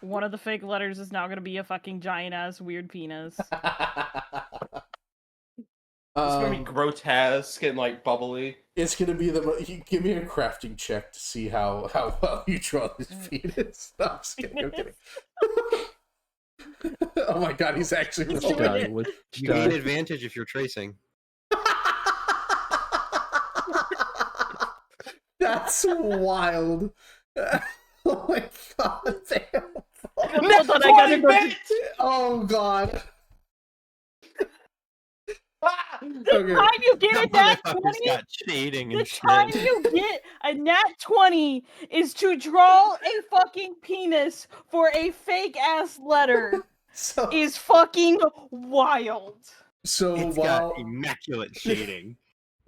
One of the fake letters is now gonna be a fucking giant ass weird penis. It's gonna be grotesque and like bubbly. It's gonna be you give me a crafting check to see how well you draw this penis. No, I'm just kidding. I'm kidding. Oh my god, he's actually He's rolling. doing it. What You gain advantage if you're tracing. That's wild. Oh my god, damn. Hold on, I gotta go to... Oh god. The time you get a nat Motherfucker's 20, got shading the and time shit. you get a nat 20 is to draw a fucking penis for a fake ass letter. So, Is fucking wild. so It's while got immaculate shading.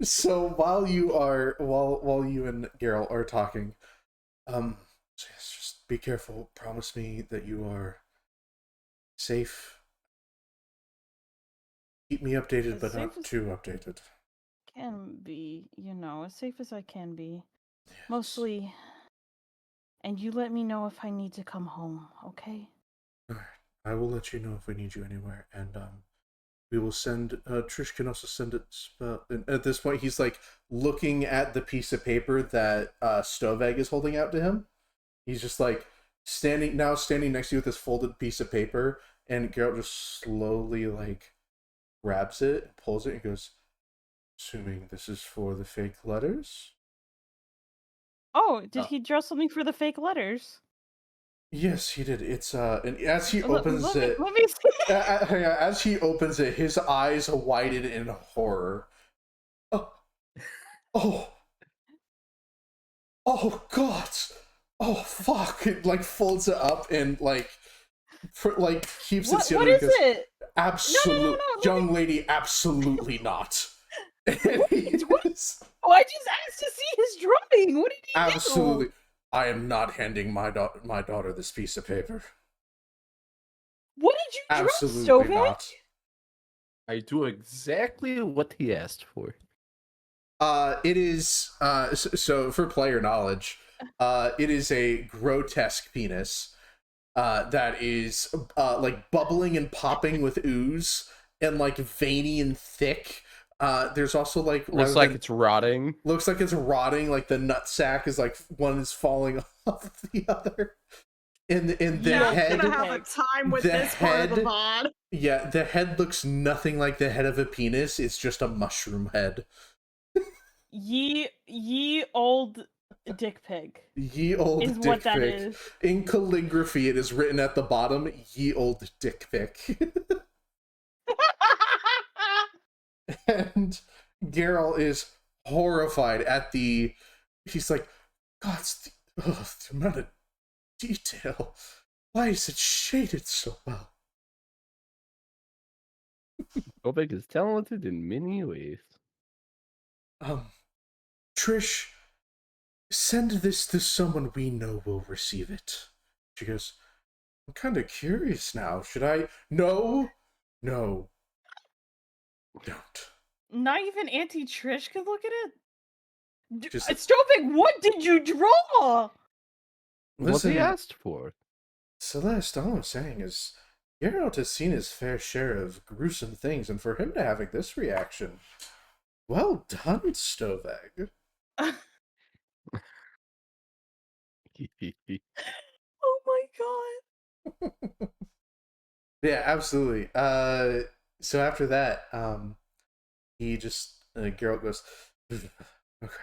so while you are while you and Geralt are talking, just be careful. Promise me that you are safe. Keep me updated, As but safe not as- too updated. Can be, as safe as I can be. Yes. Mostly. And you let me know if I need to come home, okay? Alright. I will let you know if we need you anywhere, and we will send. Trish can also send it. And at this point, he's like looking at the piece of paper that Stoveg is holding out to him. He's just like standing next to you with this folded piece of paper, and Geralt just slowly like grabs it and pulls it and goes, "Assuming this is for the fake letters." Oh, did he draw something for the fake letters? Yes, he did. It's and as he L- opens let me- it, let me see. hang on, as he opens it, his eyes widen in horror. Oh, oh, oh, God! Oh, fuck! It like folds it up and like keeps it What together. is and goes, it? Absolute no, let young lady, absolutely not. And he's- Oh, I just asked to see his drawing. What did he absolutely, do? I am not handing my daughter this piece of paper. What did you draw, Absolutely Stovek? not. I do exactly what he asked for. It is so for player knowledge, it is a grotesque penis that is like bubbling and popping with ooze and like veiny and thick. There's also like Looks like it's rotting. looks like it's rotting. Like the nut sack is like one is falling off the other. And the Yeah, head, I'm gonna have a time with the this part of the head- VOD. yeah, the head looks nothing like the head of a penis. It's just a mushroom head. Ye old dick pig Ye old is dick what that pic. is. In calligraphy, it is written at the bottom, "Ye old dick pic." And Geralt is horrified at the. He's like, God, the amount of detail. Why is it shaded so well? Stovek is talented in many ways. Trish, send this to someone we know will receive it. She goes, I'm kind of curious now. Should I? No. Don't. Not even Auntie Trish could look at it. Just- Stovek, what did you draw? What Listen, he asked for. Celeste, all I'm saying is, Geralt has seen his fair share of gruesome things, and for him to having this reaction, well done, Stoveg. Oh my god. Yeah, absolutely. So after that, he just And Geralt goes, okay.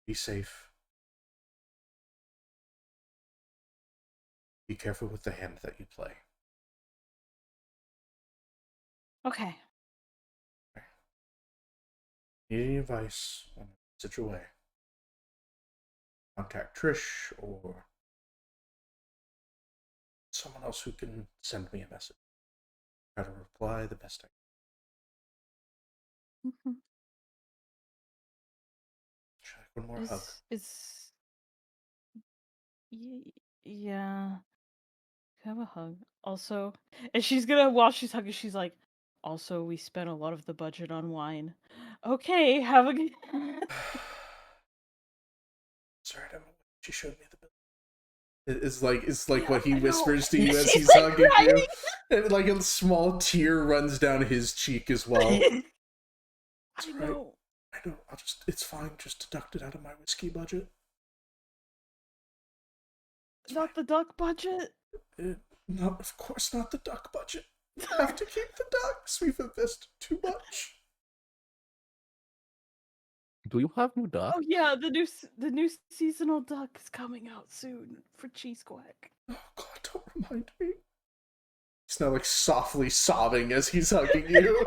Be safe. Be careful with the hand that you play. Okay. Need any advice on such a way? Contact Trish or someone else who can send me a message. Try to reply the best I can. Mhm. Should I one more hug? Is yeah. Have a hug. Also, and she's gonna while she's hugging, she's like, also we spent a lot of the budget on wine. Okay, have a good. Sorry, I don't know. She showed me the bill. It's like Yeah, what he I know. whispers to you as She's, he's like, hugging you, crying. and like a small tear runs down his cheek as well. It's I all right. know. I know. It's fine. Just deduct it out of my whiskey budget. Not the duck budget. Not, of course, not the duck budget. We have to keep the ducks. We've invested too much. Do you have new duck? Oh yeah, the new seasonal duck is coming out soon for Cheese Quack. Oh God, don't remind me. He's now like softly sobbing as he's hugging you.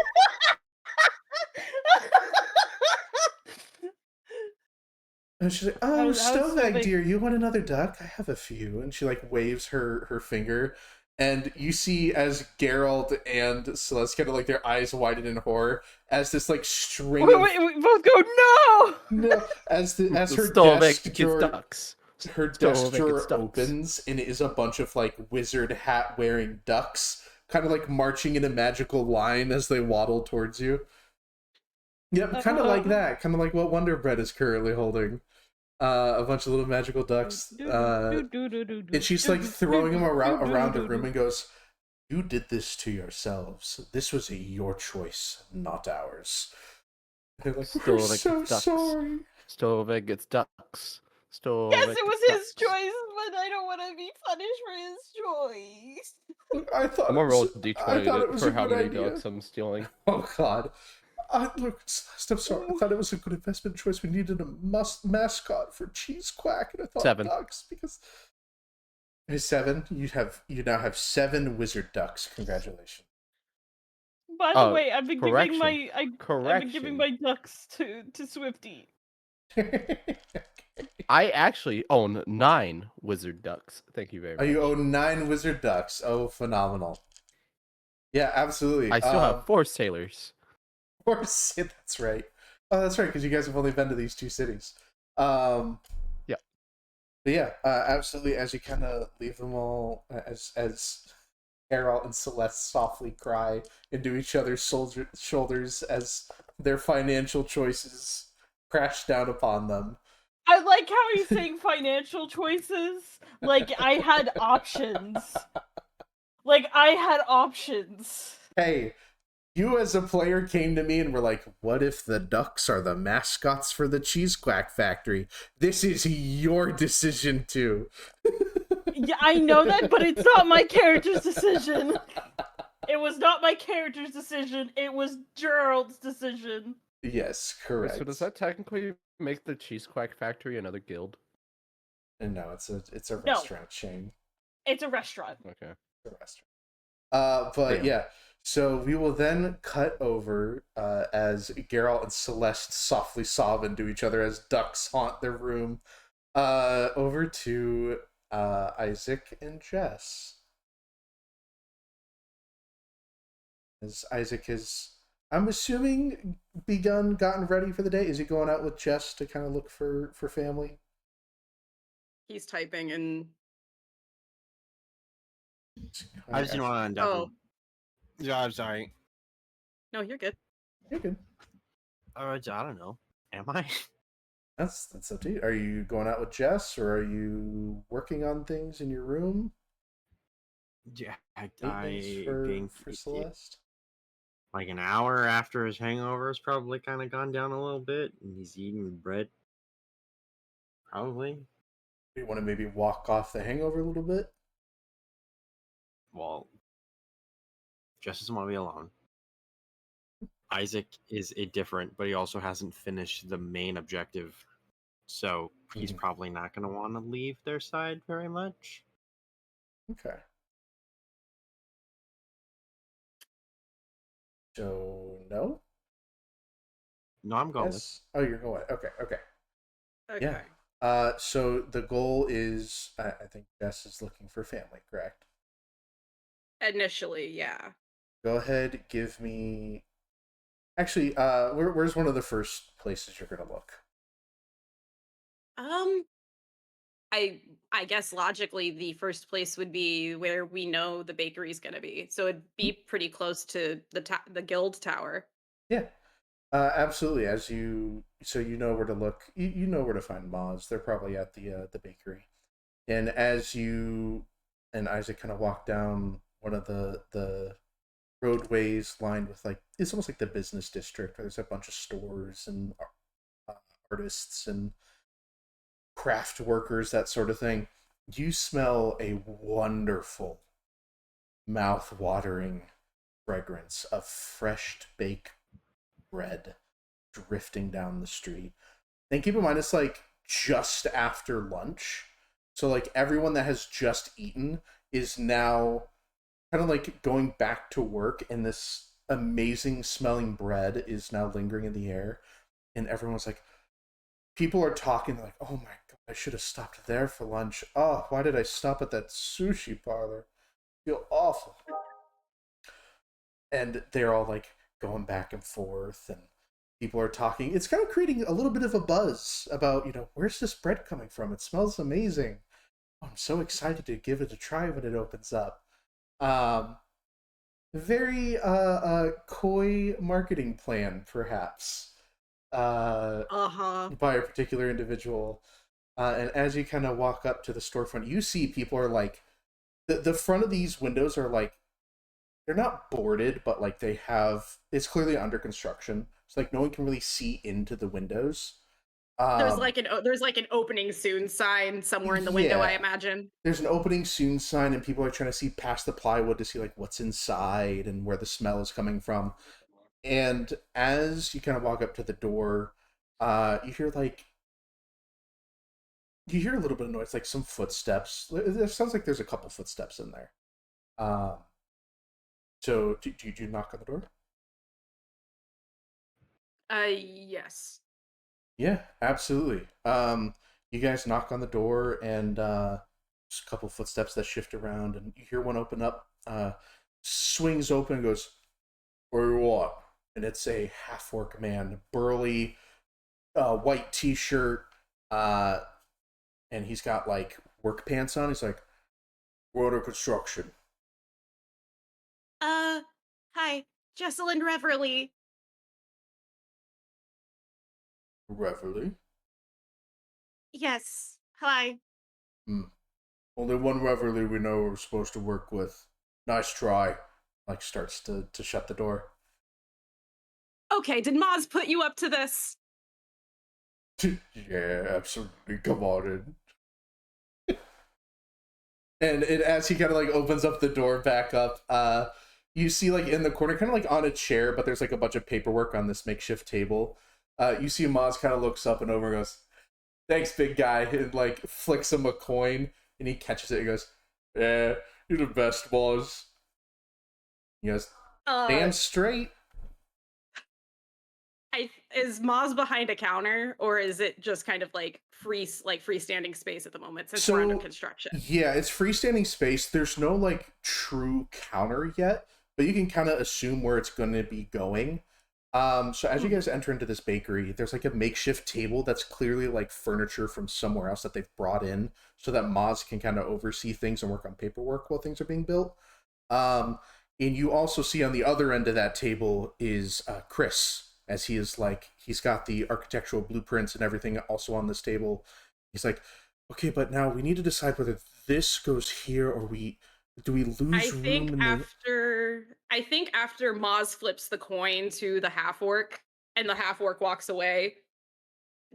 And she's like, "Oh, Stovag, dear, you want another duck? I have a few." And she like waves her finger, and you see as Geralt and Celeste kind of like their eyes widen in horror as this like string. Wait, we both go no. No, as her Stovag desk gets drawer, ducks. her desk Stovag drawer gets ducks. opens, and it is a bunch of like wizard hat wearing ducks, kind of like marching in a magical line as they waddle towards you. Yep, kind of like that. Kind of like what Wonder Bread is currently holding. A bunch of little magical ducks. And she's like throwing them around the room and goes, "You did this to yourselves. This was your choice, not ours." They're like, "We're so sorry." Stovag gets ducks. Stovag Yes, it gets was ducks. his choice, but I don't want to be punished for his choice. I thought I'm gonna roll I thought it d20 was for a how good many idea. ducks I'm stealing. Oh God. Look, Celeste, I'm sorry. I thought it was a good investment choice. We needed a mascot for Cheese Quack, and I thought 7. ducks because. Hey, 7. You now have 7 wizard ducks. Congratulations. By the way, I've been correction. I've been giving my ducks to Swifty. I actually own 9 wizard ducks. Thank you very much. Oh, you own 9 wizard ducks. Oh, phenomenal. Yeah, absolutely. I still have 4 sailors. 4 that's right. Oh, that's right, because you guys have only been to these 2 cities. Yeah. But yeah, absolutely. As you kind of leave them all, as Geralt and Celeste softly cry into each other's shoulders as their financial choices crash down upon them. I like how he's saying financial choices. Like I had options. Hey, you as a player came to me and were like, "What if the ducks are the mascots for the Cheese Quack factory? This is your decision too." Yeah, I know that, but it's not my character's decision. It was not my character's decision. It was Gerald's decision. Yes, correct. So does that technically make the Cheese Quack Factory another guild? And no, it's a restaurant chain. It's a restaurant. Okay. It's a restaurant. But Damn. yeah. So we will then cut over as Geralt and Celeste softly sob into each other as ducks haunt their room. Over to Isaac and Jess. As Isaac has, I'm assuming, gotten ready for the day. Is he going out with Jess to kind of look for family? He's typing and I just didn't want to oh Yeah, I'm sorry. no, you're good. You're good. I don't know. Am I? That's up to you. Are you going out with Jess, or are you working on things in your room? Yeah, For Celeste. Like an hour after his hangover has probably kind of gone down a little bit, and he's eating bread. Probably. Do you want to maybe walk off the hangover a little bit? Well, Jess doesn't want to be alone. Isaac is indifferent, but he also hasn't finished the main objective, so he's Mhm. probably not going to want to leave their side very much. Okay. So no. No, I'm going with. Yes. Oh, you're going. Okay. Okay. Yeah. Okay. So the goal is, I think Jess is looking for family, correct? Initially, yeah. Go ahead, give me. Actually, where's one of the first places you're gonna look? Um, I guess logically the first place would be where we know the bakery's gonna be. So it'd be pretty close to the guild tower. Yeah. Absolutely. As you, so you know where to look. You know where to find Moz. They're probably at the bakery. And as you and Isaac kind of walk down one of the roadways lined with, like, it's almost like the business district where there's a bunch of stores and uh, artists and craft workers, that sort of thing. You smell a wonderful, mouth-watering fragrance of fresh baked bread drifting down the street. And keep in mind, it's like just after lunch. So, like, everyone that has just eaten is now kind of like going back to work, and this amazing smelling bread is now lingering in the air. And everyone's like, people are talking, like, oh my God, I should have stopped there for lunch. Oh, why did I stop at that sushi parlor? I feel awful. And they're all like going back and forth, and people are talking. It's kind of creating a little bit of a buzz about, where's this bread coming from? It smells amazing. I'm so excited to give it a try when it opens up. Um, very coy marketing plan, perhaps, Uh-huh. by a particular individual. And as you kind of walk up to the storefront, you see people are like, the front of these windows are like, they're not boarded, but like it's clearly under construction. So like no one can really see into the windows. There's like an opening soon sign somewhere in the window, I Yeah. imagine. There's an opening soon sign, and people are trying to see past the plywood to see like what's inside and where the smell is coming from. And as you kind of walk up to the door, you hear a little bit of noise, like some footsteps. It sounds like there's a couple footsteps in there. Um, so do you knock on the door? Yes. Yeah, absolutely. You guys knock on the door, and just a couple footsteps that shift around, and you hear one open up. Swings open, and goes, "Where you want?" And it's a half-orc man, burly, white t-shirt, uh, and he's got like work pants on. He's like, "We're under construction." Hi, Jesselyn Reverly. Reveille. Yes. Hi. Hmm. Only one Reveille we know we're supposed to work with. Nice try. Like, starts to shut the door. Okay, did Maz put you up to this? Yeah, absolutely. Come on in. And as he kind of like opens up the door back up, you see like in the corner, kind of like on a chair, but there's like a bunch of paperwork on this makeshift table. You see Maz kind of looks up and over and goes, "Thanks, big guy," and like flicks him a coin, and he catches it and goes, "Yeah, you're the best, Maz." He goes, "Damn straight." Is Maz behind a counter, or is it just kind of like freestanding space at the moment since we're under construction? Yeah, it's freestanding space. There's no like true counter yet, but you can kind of assume where it's going to be going. So as you guys enter into this bakery, there's like a makeshift table that's clearly like furniture from somewhere else that they've brought in so that Maz can kind of oversee things and work on paperwork while things are being built. Um, and you also see on the other end of that table is Chris, as he's got the architectural blueprints and everything also on this table. He's like, "Okay, but now we need to decide whether this goes here or do we lose room in the." I think after Maz flips the coin to the half orc and the half orc walks away,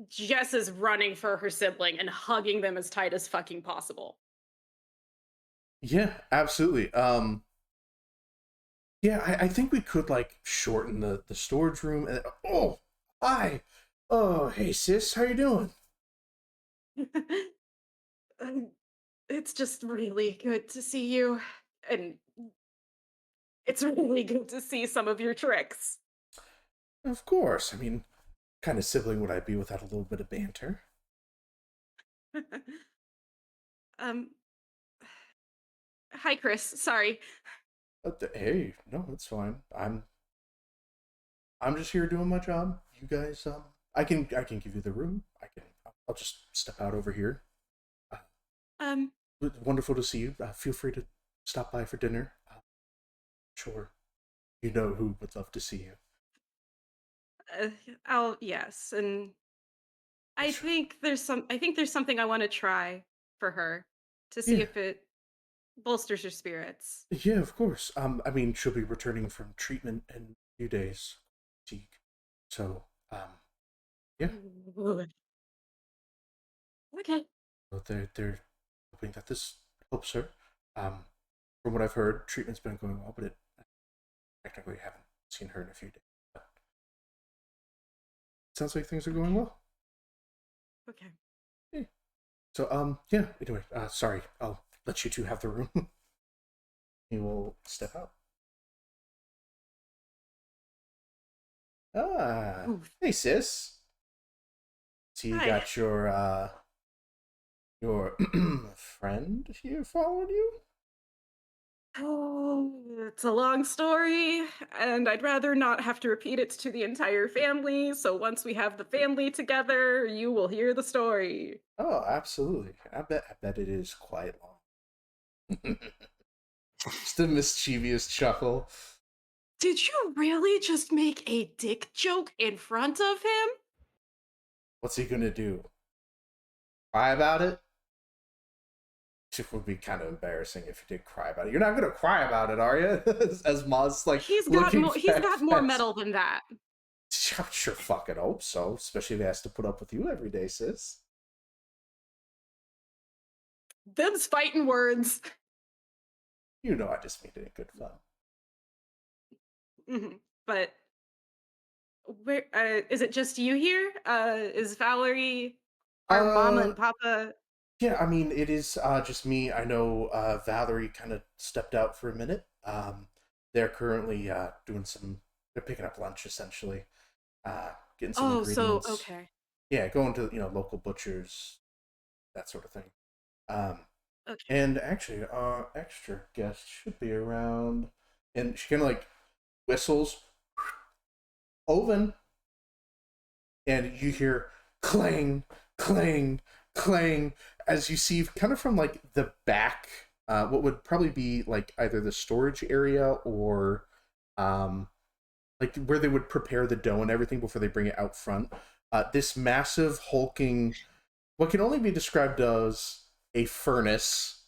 Jess is running for her sibling and hugging them as tight as fucking possible. Yeah, absolutely. Yeah, I think we could like shorten the storage room. And oh, hi. Oh, hey sis, how you doing? Um, it's just really good to see you, and it's really good to see some of your tricks. Of course. I mean, kind of sibling would I be without a little bit of banter? um, Hi, Chris. Sorry. Hey, no, that's fine. I'm just here doing my job. You guys, I can give you the room. I'll just step out over here. Uh, Um, Wonderful to see you. Feel free to stop by for dinner. Sure, you know who would love to see you. uh, yes, and Sure. I think there's something I want to try for her to see Yeah, if it bolsters her spirits. yeah, of course. I mean, she'll be returning from treatment in a few days. Fatigue. So, yeah. Ooh. Okay. But they're hoping that this helps her. Um, from what I've heard, treatment's been going well, but it technically haven't seen her in a few days. But it sounds like things are going well. Okay. Yeah. So yeah. Anyway, sorry. I'll let you two have the room. He will step out. Ah, Ooh, hey sis. So you hi. got your friend here following you? Oh, it's a long story, and I'd rather not have to repeat it to the entire family. So once we have the family together, you will hear the story. Oh, absolutely. I bet it is quite long. Just a mischievous chuckle. Did you really just make a dick joke in front of him? What's he gonna do? Cry about it? It would be kind of embarrassing if you did cry about it. You're not gonna cry about it, are you? As Maz like looking He's got more fast. metal than that. I sure fucking hope so. Especially if he has to put up with you every day, sis. Them's fighting words. You know I just made it in good fun. But where is it just you here? Is Valerie, our mama Uh and papa? yeah, I mean it is just me. I know Valerie kind of stepped out for a minute. They're currently doing some they're picking up lunch essentially. Getting some Oh, so ingredients. okay. Yeah, going to local butchers, that sort of thing. Um, Okay. and actually, our extra guest should be around, and she kind of like whistles, oven, and you hear clang, clang, clang as you see kind of from like the back, what would probably be like either the storage area or um, like where they would prepare the dough and everything before they bring it out front. This massive hulking, what can only be described as a furnace,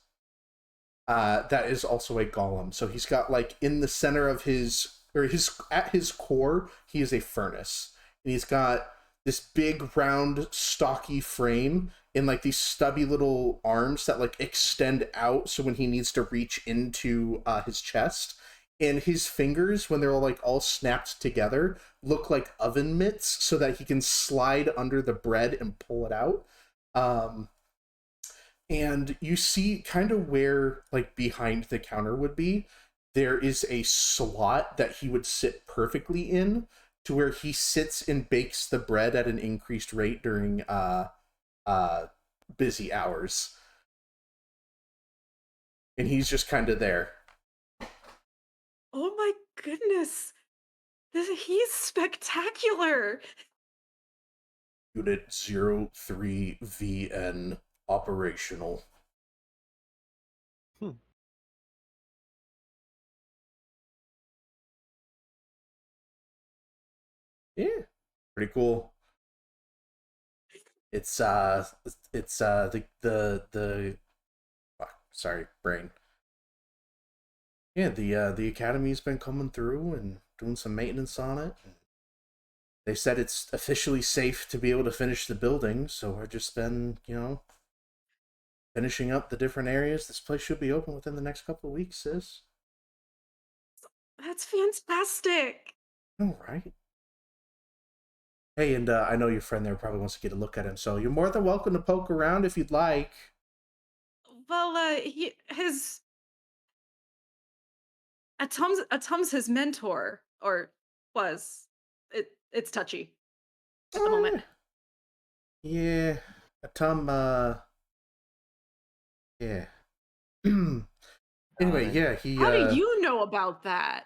that is also a golem. So he's got like in the center of his or his at his core, he is a furnace, and he's got this big round stocky frame and like these stubby little arms that like extend out. So when he needs to reach into his chest, and his fingers when they're all snapped together look like oven mitts, so that he can slide under the bread and pull it out. Um, and you see kind of where like behind the counter would be, there is a slot that he would sit perfectly in, to where he sits and bakes the bread at an increased rate during uh busy hours, and he's just kind of there. Oh my goodness. He's spectacular. Unit 03VN operational. Hmm. Yeah, pretty cool. It's the sorry, brain. Yeah, the academy's been coming through and doing some maintenance on it. They said it's officially safe to be able to finish the building, so we've just been, finishing up the different areas. This place should be open within the next couple of weeks, sis. That's fantastic. All right. Hey, and I know your friend there probably wants to get a look at him, so you're more than welcome to poke around if you'd like. Well, his Atum's his mentor, or was. It's touchy at the moment. Yeah, Tom. Yeah. Anyway, yeah, he. How do you know about that?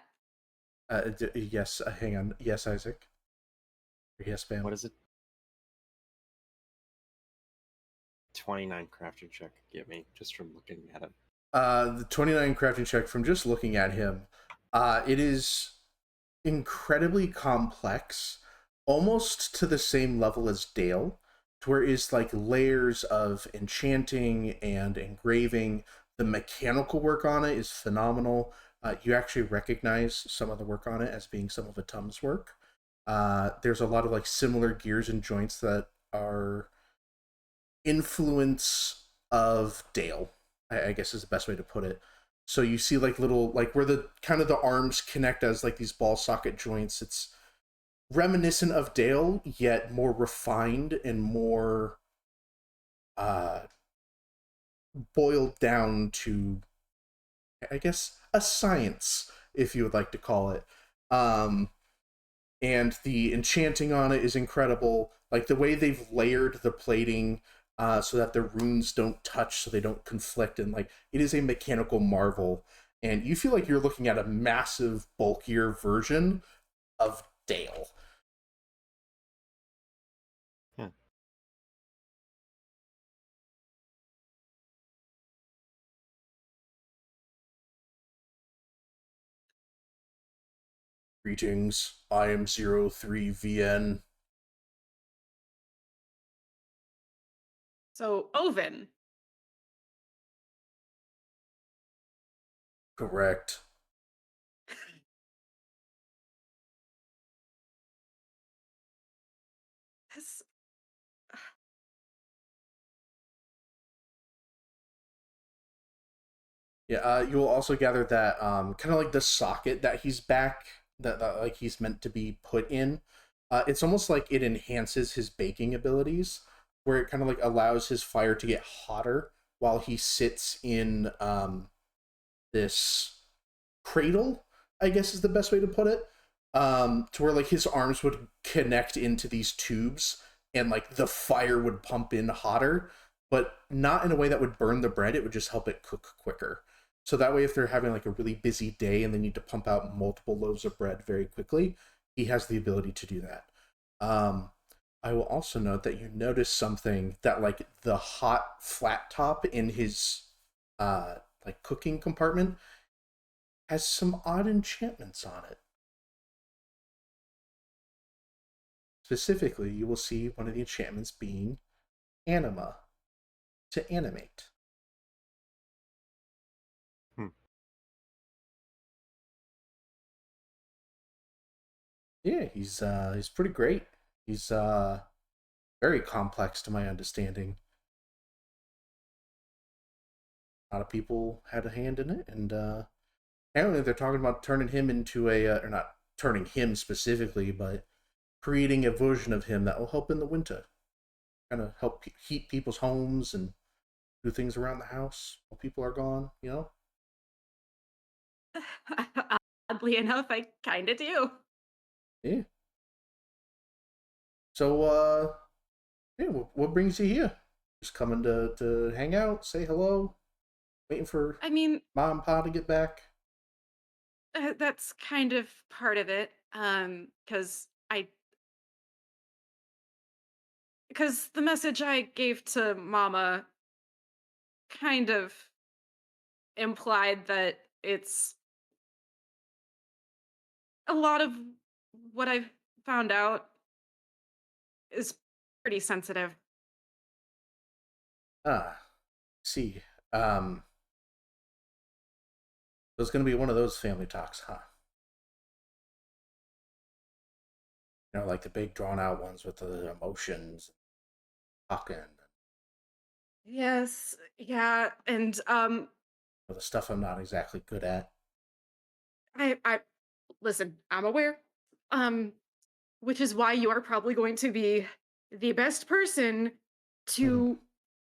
Yes. Hang on. Yes, Isaac. Or yes, Bam. What is it? 29 crafting check give me just from looking at it. The 29 crafting check from just looking at him. It is incredibly complex, almost to the same level as Dale, to where it's like layers of enchanting and engraving. The mechanical work on it is phenomenal. You actually recognize some of the work on it as being some of Atum's work. There's a lot of like similar gears and joints that are influence of Dale, I guess is the best way to put it. So you see like little like where the kind of the arms connect as like these ball socket joints. It's reminiscent of Dale, yet more refined and more boiled down to, I guess, a science, if you would like to call it. And the enchanting on it is incredible. Like the way they've layered the plating so that the runes don't touch, so they don't conflict, and like it is a mechanical marvel. And you feel like you're looking at a massive, bulkier version of Dale. Greetings, I am 03VN. So, Oven. Correct. This, Yeah, you will also gather that kind of like the socket that he's back, that like he's meant to be put in. It's almost like it enhances his baking abilities, where it kind of like allows his fire to get hotter while he sits in this cradle, I guess is the best way to put it. To where like his arms would connect into these tubes and like the fire would pump in hotter, but not in a way that would burn the bread. It would just help it cook quicker. So that way, if they're having like a really busy day and they need to pump out multiple loaves of bread very quickly, he has the ability to do that. I will also note that you notice something that like the hot flat top in his like cooking compartment has some odd enchantments on it. Specifically, you will see one of the enchantments being anima, to animate. Yeah, he's pretty great. He's very complex to my understanding. A lot of people had a hand in it, and apparently they're talking about turning him into a, or not turning him specifically, but creating a version of him that will help in the winter. Kind of help heat people's homes and do things around the house while people are gone, you know? oddly enough, I kind of do. Yeah. So, yeah, what brings you here? Just coming to hang out, say hello, waiting for I mean, mom and pa to get back? that's kind of part of it. Because the message I gave to Mama kind of implied that it's a lot of what I've found out is pretty sensitive. Ah, see. So it's gonna be one of those family talks, huh? You know, like the big drawn out ones with the emotions, talking, Yes, yeah, and the stuff I'm not exactly good at. I listen, I'm aware. Um, which is why you are probably going to be the best person Mhm. to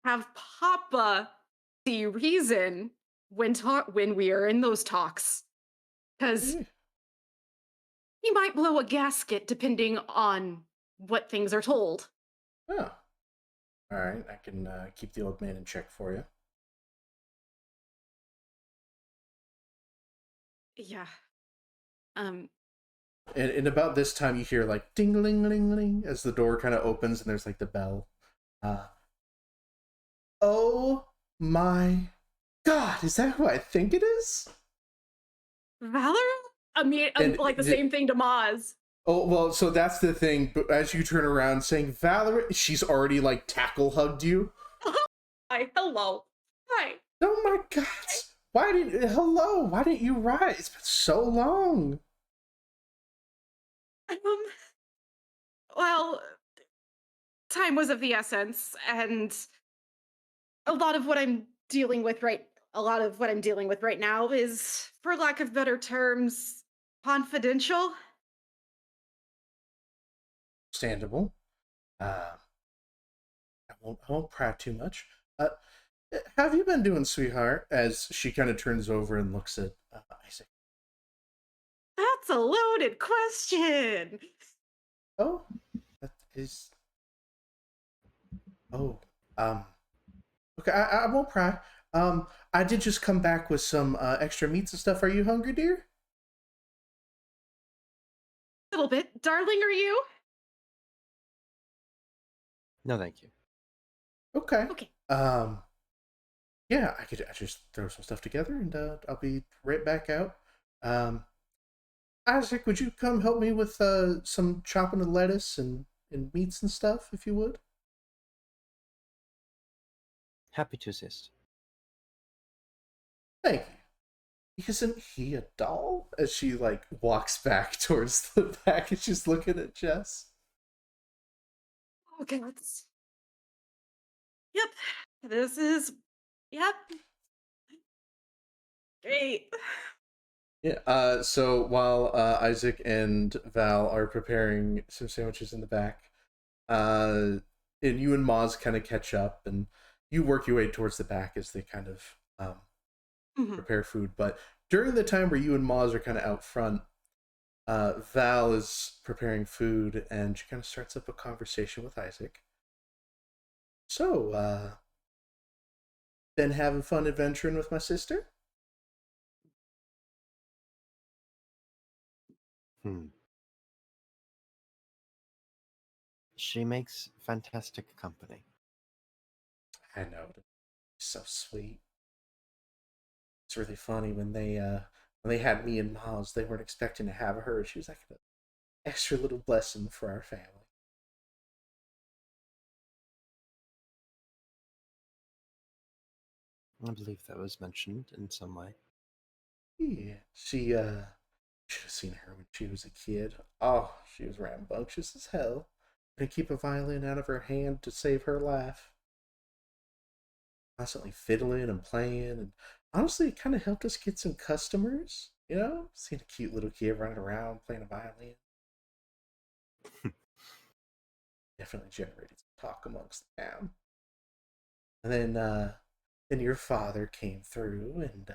have Papa see reason when we are in those talks. Because Yeah. he might blow a gasket depending on what things are told. Oh, all right. I can keep the old man in check for you. Yeah. Um, And about this time, you hear like ding ling ling ling as the door kind of opens, and there's like the bell. Uh, oh my God! Is that who I think it is? Valor? I mean, And like the same thing to Maz. oh well, so that's the thing. But as you turn around, saying Valorant, she's already like tackle hugged you. Hi, hello. Hi. Oh my God! Why didn't hello? Why didn't you rise? It's been so long. Um, well, time was of the essence, and a lot of what I'm dealing with right now is, for lack of better terms, confidential. Understandable. I won't pry too much. How have you been doing, sweetheart? As she kind of turns over and looks at Isaac. That's a loaded question. Oh, that is. Oh, um. Okay, I won't pry. I did just come back with some extra meats and stuff. Are you hungry, dear? A little bit. Darling, are you? No, thank you. Okay. Okay. Yeah, I just throw some stuff together and I'll be right back out. Um, Isaac, would you come help me with some chopping of lettuce and meats and stuff, if you would? Happy to assist. Thank you. Isn't he a doll? As she like walks back towards the back and she's looking at Jess. Okay, let's. Yep. This is. Yep. Great. Yeah. So while Isaac and Val are preparing some sandwiches in the back, and you and Maz kind of catch up, and you work your way towards the back as they kind of Mhm. prepare food. But during the time where you and Maz are kind of out front, Val is preparing food, and she kind of starts up a conversation with Isaac. So, been having fun adventuring with my sister? Hmm. She makes fantastic company. I know, so sweet. It's really funny when they had me and Maz, they weren't expecting to have her. She was like an extra little blessing for our family. I believe that was mentioned in some way. Yeah, she should have seen her when she was a kid. Oh, she was rambunctious as hell. Gonna keep a violin out of her hand to save her life. Constantly fiddling and playing, and honestly, it kind of helped us get some customers. You know, seeing a cute little kid running around playing a violin definitely generated some talk amongst the town. And then your father came through and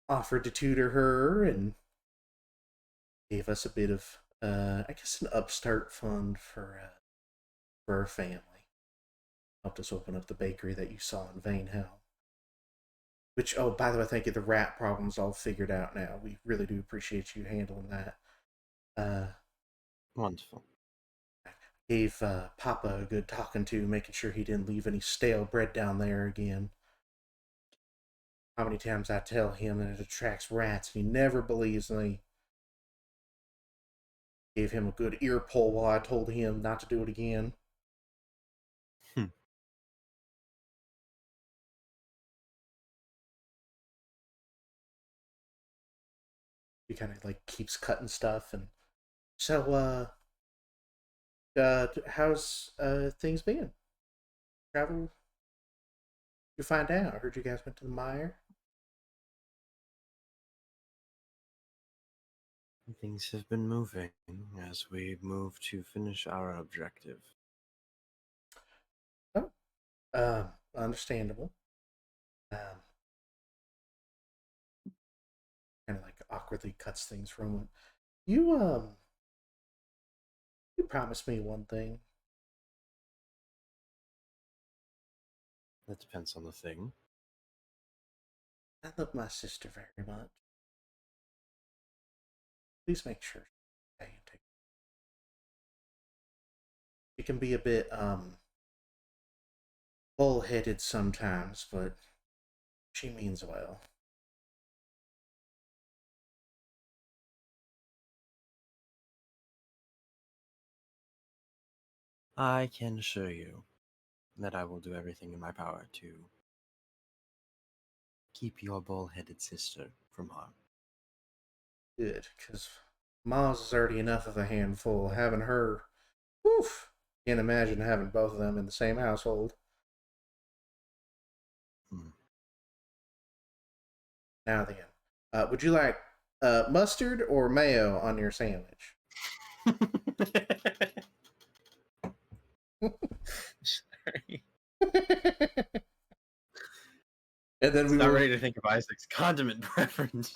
offered to tutor her and gave us a bit of, I guess, an upstart fund for our family. Helped us open up the bakery that you saw in Vane Hill. Which, oh, by the way, thank you. The rat problem's all figured out now. We really do appreciate you handling that. Uh, Wonderful. Gave Papa a good talking to, making sure he didn't leave any stale bread down there again. How many times I tell him that it attracts rats, and he never believes me. Gave him a good ear pull while I told him not to do it again. Hmm. He kind of like keeps cutting stuff, and so how's things been? Travel? You find out? I heard you guys went to the Mire. Things have been moving as we move to finish our objective. Oh, understandable. Um, kind of like awkwardly cuts things for a moment. You promised me one thing. That depends on the thing. I love my sister very much. Please make sure she can be a bit bullheaded sometimes, but she means well. I can assure you that I will do everything in my power to keep your bull-headed sister from harm. Good, because Maz is already enough of a handful. Having her, oof, can't imagine having both of them in the same household. Now then, would you like mustard or mayo on your sandwich? Sorry. And then we Not will... ready to think of Isaac's condiment preferences.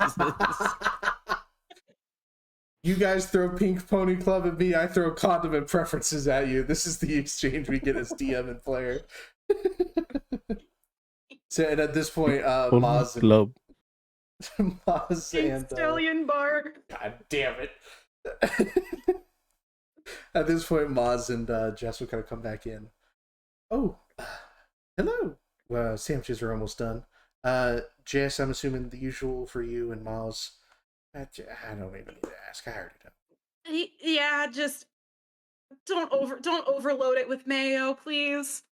You guys throw Pink Pony Club at me, I throw condiment preferences at you. This is the exchange we get as DM and player. So, and at this point, Maz and... Club. Maz and... Stallion bar. God damn it. At this point, Maz and Jess will kind of come back in. Oh, hello. Sandwiches are almost done. Jess, I'm assuming the usual for you, and Maz. I don't even need to ask. I already know. Yeah, just don't overload it with mayo, please.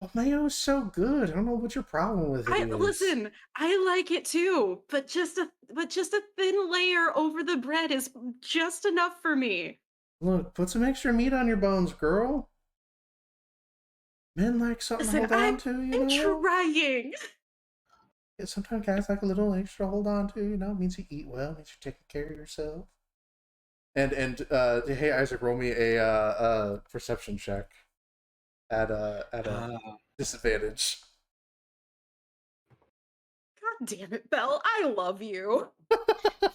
Well, mayo is so good. I don't know what your problem with it is. Listen, I like it too, but just a thin layer over the bread is just enough for me. Look, put some extra meat on your bones, girl. Men like something to hold on to, you know? I'm trying. Yeah, sometimes guys like a little extra to hold on to, you know? It means you eat well, means you're taking care of yourself. And hey Isaac, roll me a perception check at a disadvantage. God damn it, Belle! I love you.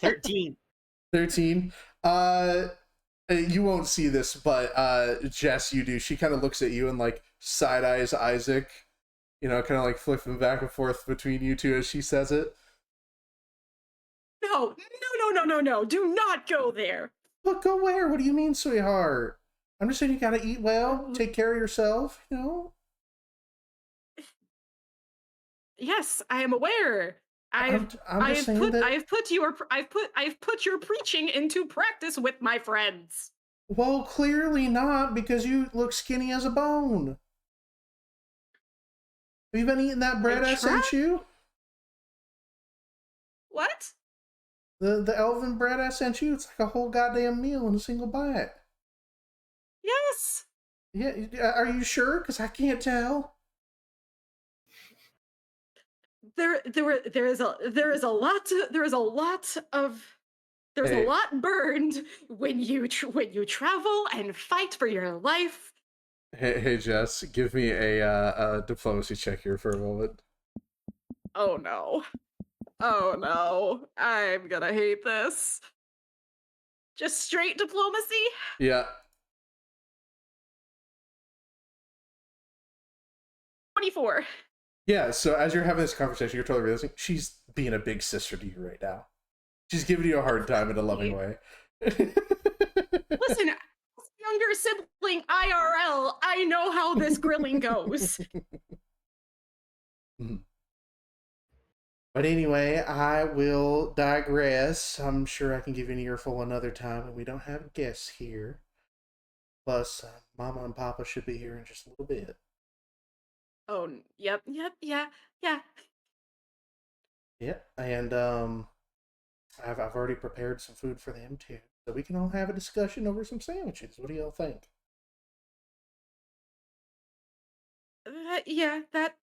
13. 13. You won't see this, but Jess, you do. She kind of looks at you and like side eyes Isaac. You know, kind of like flipping back and forth between you two as she says it. No. Do not go there. But go where? What do you mean, sweetheart? I'm just saying you gotta eat well, take care of yourself, you know? Yes, I am aware. I'm just saying that... I've put your preaching into practice with my friends. Well, clearly not, because you look skinny as a bone. Have you been eating that bread I sent you? What? The elven bread I sent you? It's like a whole goddamn meal in a single bite. Yes. Yeah, are you sure? Because I can't tell. There is a lot burned when you travel and fight for your life. Hey Jess, give me a diplomacy check here for a moment. Oh no, I'm gonna hate this. Just straight diplomacy? Yeah. 24. Yeah, so as you're having this conversation, you're totally realizing she's being a big sister to you right now. She's giving you a hard time in a loving way. Listen, younger sibling IRL, I know how this grilling goes. But anyway, I will digress. I'm sure I can give you an earful another time, and we don't have guests here. Plus, Mama and Papa should be here in just a little bit. Oh, yep, yeah. Yeah, and I've already prepared some food for them too, so we can all have a discussion over some sandwiches. What do y'all think? Yeah, that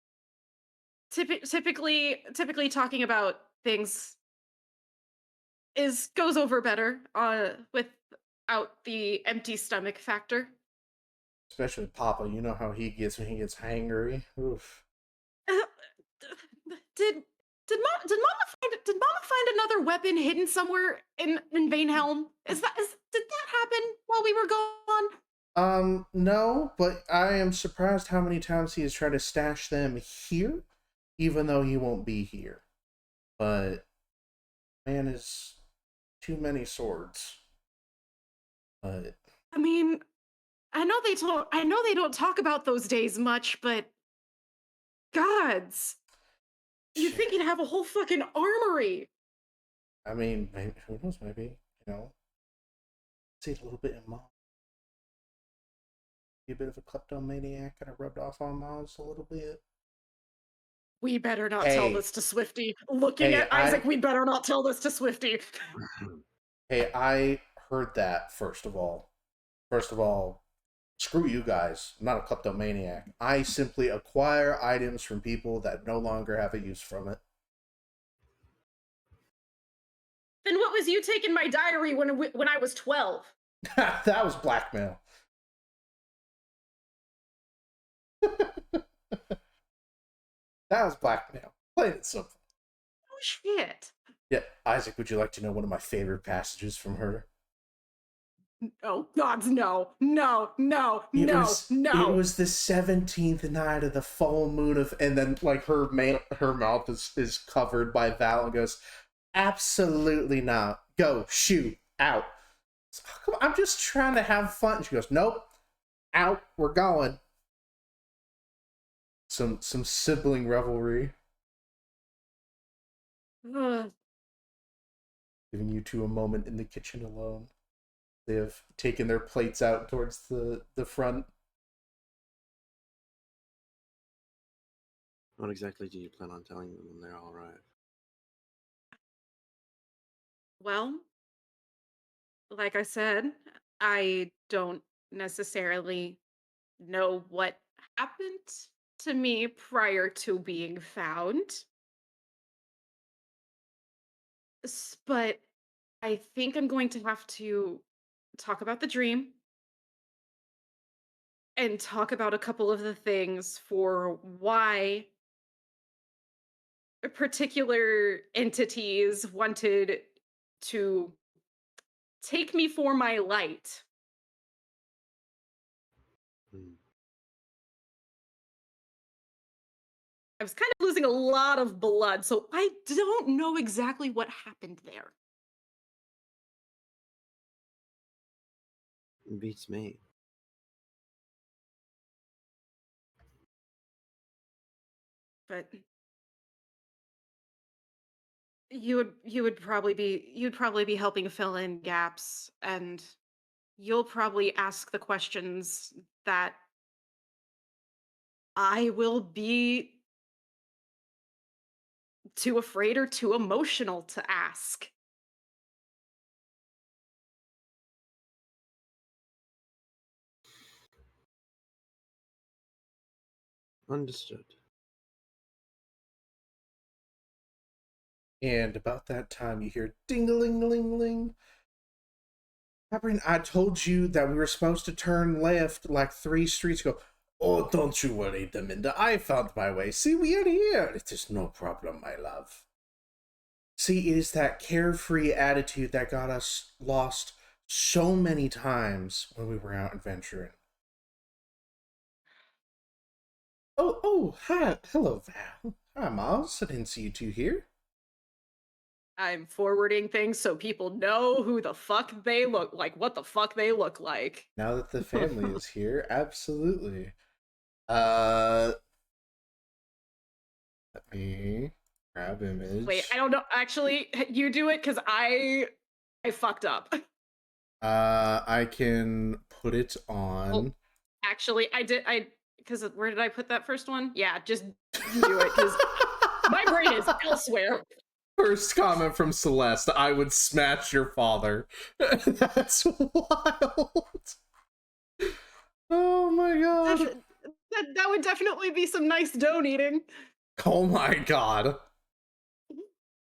typically talking about things goes over better without the empty stomach factor. Especially Papa, you know how he gets when he gets hangry. Oof. Uh, did did Mama find another weapon hidden somewhere in Vanehelm? Did that happen while we were gone? No, but I am surprised how many times he has tried to stash them here, even though he won't be here. But man is too many swords. But I mean, I know they don't talk about those days much, but gods, you'd think he'd have a whole fucking armory. I mean, maybe, who knows? Maybe, see it a little bit in Mom. Be a bit of a kleptomaniac, kind of rubbed off on Miles a little bit. We better not tell Hey. this to Swifty. Looking Hey, at Isaac, we better not tell this to Swifty. Hey, I heard that, first of all. First of all, screw you guys. I'm not a kleptomaniac. I simply acquire items from people that no longer have a use from it. Then what was you taking my diary when I was 12? That was blackmail. That was blackmail. Plain and simple. Oh shit. Yeah, Isaac, would you like to know one of my favorite passages from her? Oh gods, no. No. It was the 17th night of the full moon of, and then like her mouth is covered by Val and goes, absolutely not. Go, shoot, out. Come on, I'm just trying to have fun. She goes, nope, out, we're going. Some sibling revelry. Ugh. Giving you two a moment in the kitchen alone. They have taken their plates out towards the front. What exactly do you plan on telling them when they're all arrive? Well, like I said, I don't necessarily know what happened to me prior to being found. But I think I'm going to have to talk about the dream and talk about a couple of the things for why particular entities wanted to take me for my light. I was kind of losing a lot of blood, so I don't know exactly what happened there. Beats me. But you'd probably be helping fill in gaps, and you'll probably ask the questions that I will be too afraid or too emotional to ask. Understood. And about that time, you hear ding-a-ling-a-ling-ling. Catherine, I told you that we were supposed to turn left like 3 streets ago. Oh, don't you worry, Deminda. I found my way. See, we are here. It is no problem, my love. See, it is that carefree attitude that got us lost so many times when we were out adventuring. Oh, hi. Hello, Val. Hi, Miles. I didn't see you two here. I'm forwarding things so people know who the fuck they look like, what the fuck they look like. Now that the family is here, absolutely. Let me grab image. Wait, I don't know. Actually, you do it because I fucked up. I can put it on. Oh, actually, because where did I put that first one? Yeah, just you do it because my brain is elsewhere. First comment from Celeste, I would smash your father. That's wild. Oh my god. That would definitely be some nice donating. Oh my god.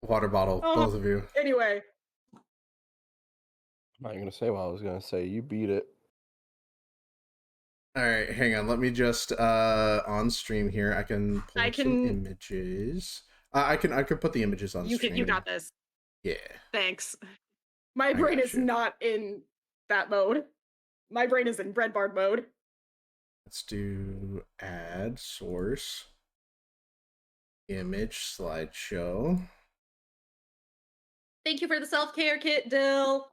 Water bottle, both of you. Anyway, I'm not gonna say what I was gonna say. You beat it. All right, hang on. Let me just on stream here. I can pull I up some can. images. I can put the images on You stream. can. You got this. Yeah. Thanks. My I brain got is you. not in that mode. My brain is in breadboard mode. Let's do add source image slideshow. Thank you for the self-care kit, Dill.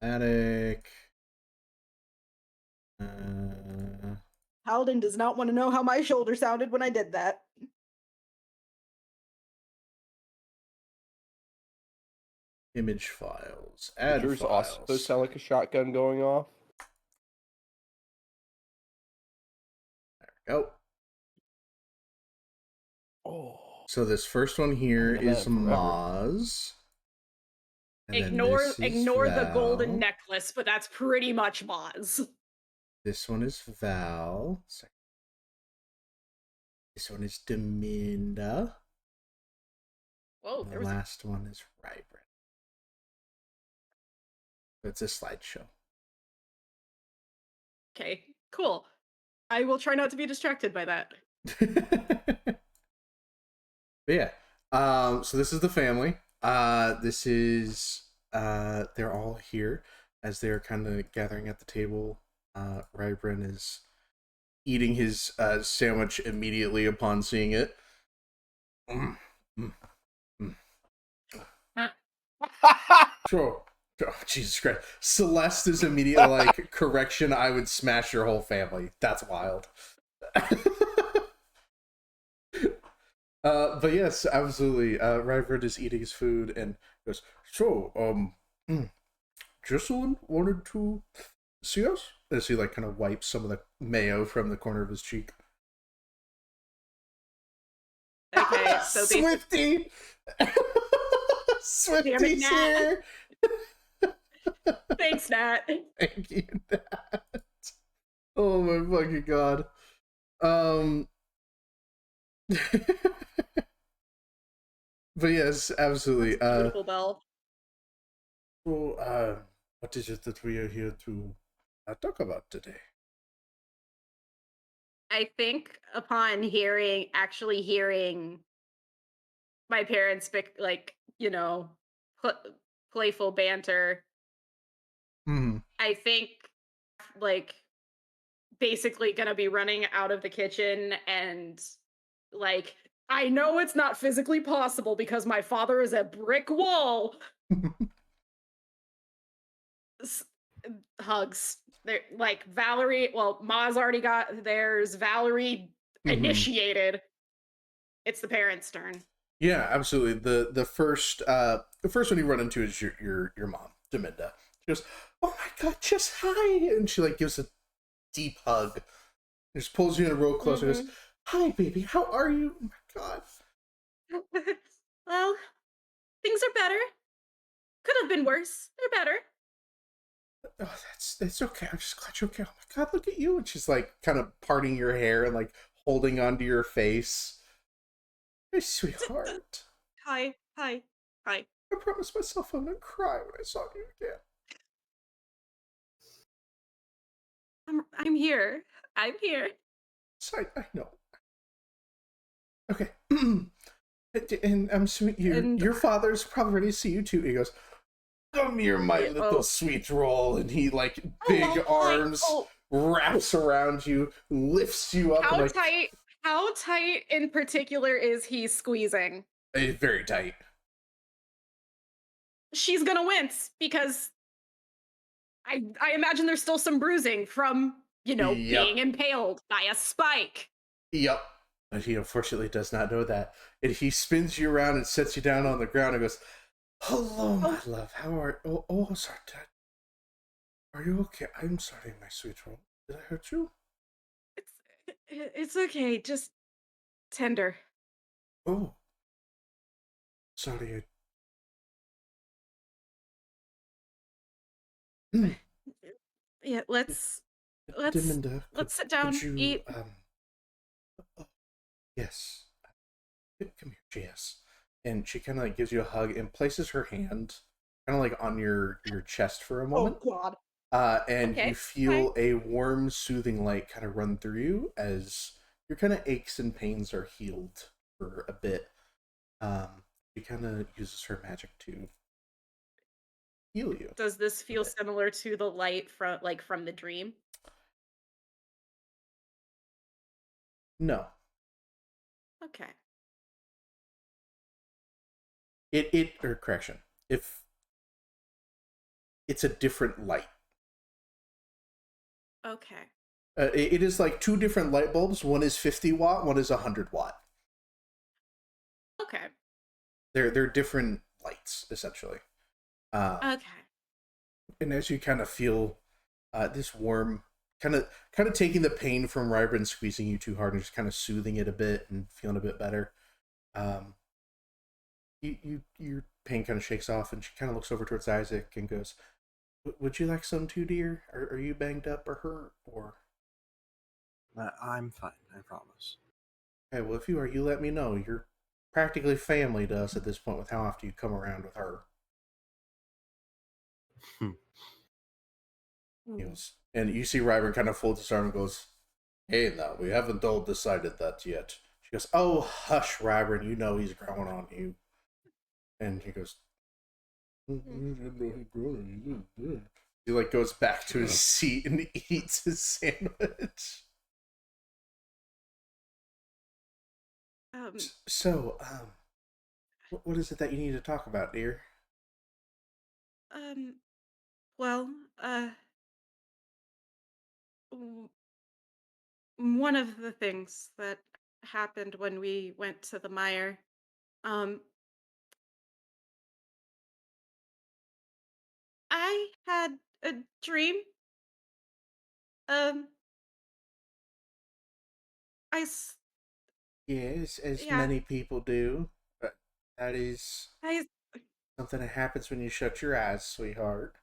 Attic. Paladin does not want to know how my shoulder sounded when I did that. Image files. Did Add yours files. also sound like a shotgun going off? There we go. Oh. So this first one here Been at is it forever. Moz. And then Ignore this is the golden Val. necklace, but that's pretty much Moz. This one is Val. This one is Deminda. Whoa, And there the was last one is Rybrin. It's a slideshow. okay, cool. I will try not to be distracted by that. But yeah. So this is the family. This is they're all here as they're kind of gathering at the table. Rybrin is eating his sandwich immediately upon seeing it. Sure. Oh, Jesus Christ. Celeste is immediately like, correction, I would smash your whole family. That's wild. But yes, absolutely. Rybrin is eating his food and goes, so, Jesselyn wanted to see us? As he like kind of wipes some of the mayo from the corner of his cheek. Okay, so Swifty! Swifty's Nat. here! Thanks, Nat. Thank you, Nat. Oh my fucking god. But yes, absolutely. Beautiful Belle. So, what is it that we are here to talk about today? I think upon actually hearing my parents like, playful banter, I think like basically gonna be running out of the kitchen and like, I know it's not physically possible because my father is a brick wall. Hugs. They're like Valerie. Well, Ma's already got theirs. Valerie initiated. It's the parents' turn. Yeah, absolutely. The first one you run into is your mom, Deminda. She goes, "Oh my god, just hi!" And she like gives a deep hug. And just pulls you in a row closer. And goes, "Hi, baby. How are you? Oh my god." Well, things are better. Could have been worse. They're better. Oh, that's okay. I'm just glad you're okay. Oh my god, look at you. And she's like kind of parting your hair and like holding onto your face. Hey, sweetheart. Hi. I promised myself I wouldn't cry when I saw you again. I'm here. I'm here. So I know. Okay. And I'm sweet. Your father's probably ready to see you too. He goes, "Come here, my little sweet roll," and he like big arms wraps around you, lifts you up. How tight in particular is he squeezing? Very tight. She's gonna wince because I imagine there's still some bruising from, being impaled by a spike. Yep. But he unfortunately does not know that. And he spins you around and sets you down on the ground and goes, "Hello, my love. How are you? Oh, sorry, Dad. Are you okay? I'm sorry, my sweet roll. Did I hurt you?" It's okay. Just tender. Oh. Sorry. Yeah, let's Deminda, sit down, eat. Yes. Come here, JS. and she kind of like gives you a hug and places her hand kind of like on your chest for a Oh moment. God. And Okay, you feel a warm, soothing light kind of run through you as your kind of aches and pains are healed for a bit. She kind of uses her magic to heal you. Does this a feel bit. similar to the light from the dream? No, Okay. it or correction, if it's a different light. Okay. It is like two different light bulbs. One is 50 watt. One is 100 watt. Okay. They're different lights essentially. Um, Okay. and as you kind of feel this warm, kind of taking the pain from Rybran squeezing you too hard and just kind of soothing it a bit and feeling a bit better. Um, your pain kind of shakes off, and she kind of looks over towards Isaac and goes, "Would you like some too, dear? Are you banged up or hurt or?" I'm fine, I promise. Hey, well, if you are, you let me know. You're practically family to us at this point with how often you come around with her. He goes, and you see Ryburn kind of folds his arm and goes, "Hey, now, we haven't all decided that yet." She goes, "Oh, hush, Ryburn, you know he's growing on you." And he goes, he like goes back to his seat and eats his sandwich. Um, So, what is it that you need to talk about, dear? um, well, w- one of the things that happened when we went to the mire, um, I had a dream. Um, I, s- Yes, as yeah, many people do. But that is I, something that happens when you shut your eyes, sweetheart.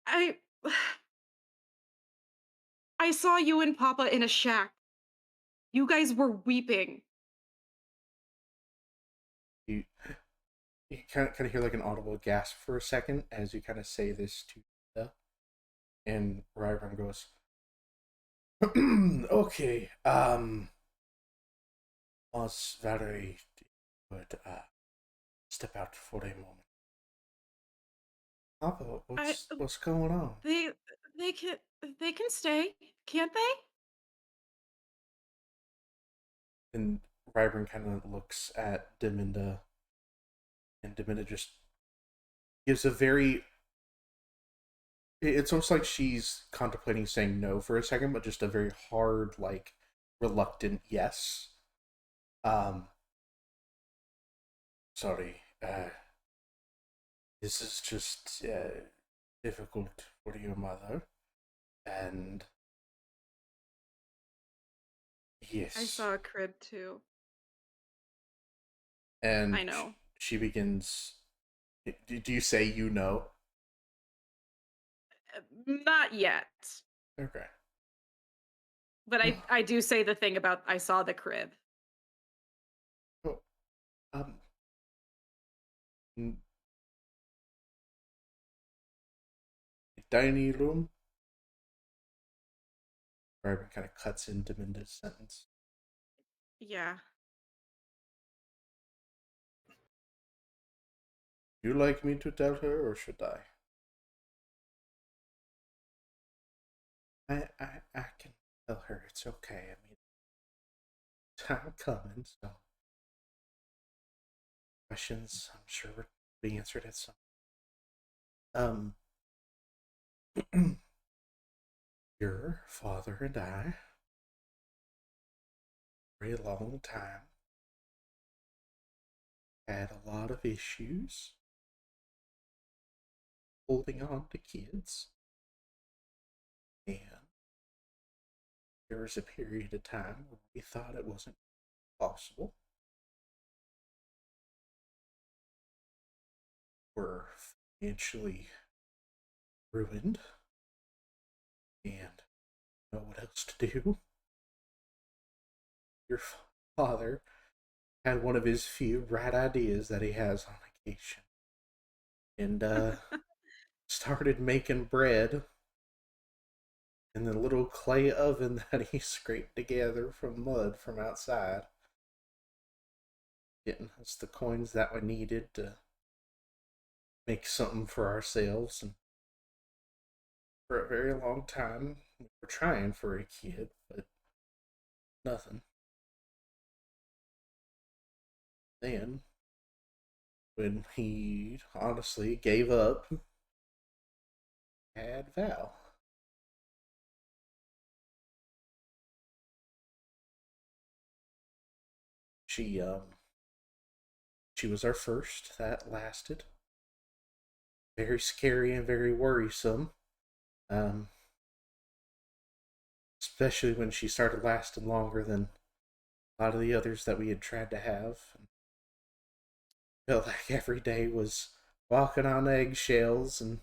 I, I saw you and Papa in a shack. You guys were weeping. You you kind of hear like an audible gasp for a second as you kind of say this to Linda, and Ryron goes, "Okay, was very good. Step out for a moment. Papa, I, what's going on?" they, they can, they can stay, can't they? And Ryburn kind of looks at Deminda, and Deminda just gives a very. It's almost like she's contemplating saying no for a second, but just a very hard, like, reluctant yes. Um, sorry. This is just difficult for your mother, and I yes, saw a crib too. and I know. she begins. Do you say you know? Not yet. Okay. But I do say the thing about I saw the crib. Oh, um, mm, dining room. Ryburn kind of cuts into Minda's sentence. Yeah. You like me to tell her, or should I? I can tell her it's okay. I mean, time coming, so questions I'm sure will be answered at some. Um, your father and I, for a long time, had a lot of issues holding on to kids, and there was a period of time where we thought it wasn't possible. We're financially ruined and know what else to do. Your father had one of his few bright ideas that he has on occasion, and started making bread in the little clay oven that he scraped together from mud from outside, getting us the coins that we needed to make something for ourselves. And for a very long time, we were trying for a kid, but nothing. Then, when he honestly gave up, had Val. She she was our first. That lasted. Very scary and very worrisome. Um, Especially when she started lasting longer than a lot of the others that we had tried to have. Felt like every day was walking on eggshells, and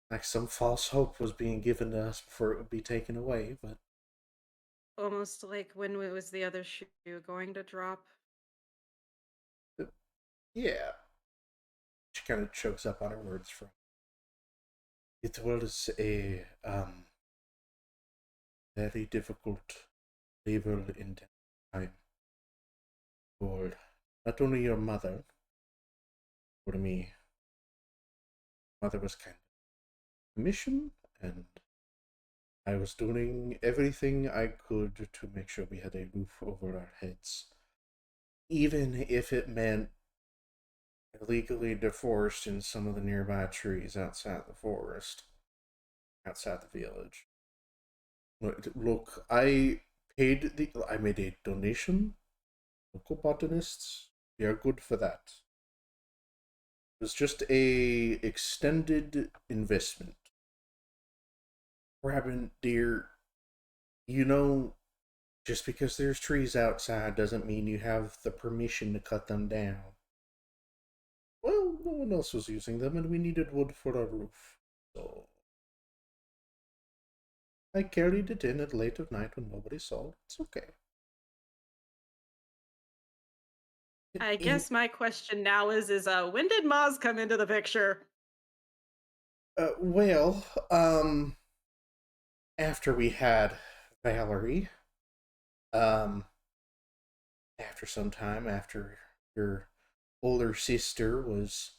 like some false hope was being given to us before it would be taken away. But Almost like when was the other shoe going to drop? yeah, she kind of chokes up on her words. From it was a very difficult labor intensive time for not only your mother, but me. Mother was kind of mission, and I was doing everything I could to make sure we had a roof over our heads, even if it meant illegally deforested in some of the nearby trees outside the forest, outside the village. Look, I made a donation. Local botanists, we are good for that. It was just a extended investment. Rabbit deer, you know, just because there's trees outside doesn't mean you have the permission to cut them down. Well, no one else was using them, and we needed wood for our roof. So I carried it in at late at night when nobody saw it. It's okay. I guess my question now is when did Maz come into the picture? Well, after we had Valerie, um, after some time, after your older sister was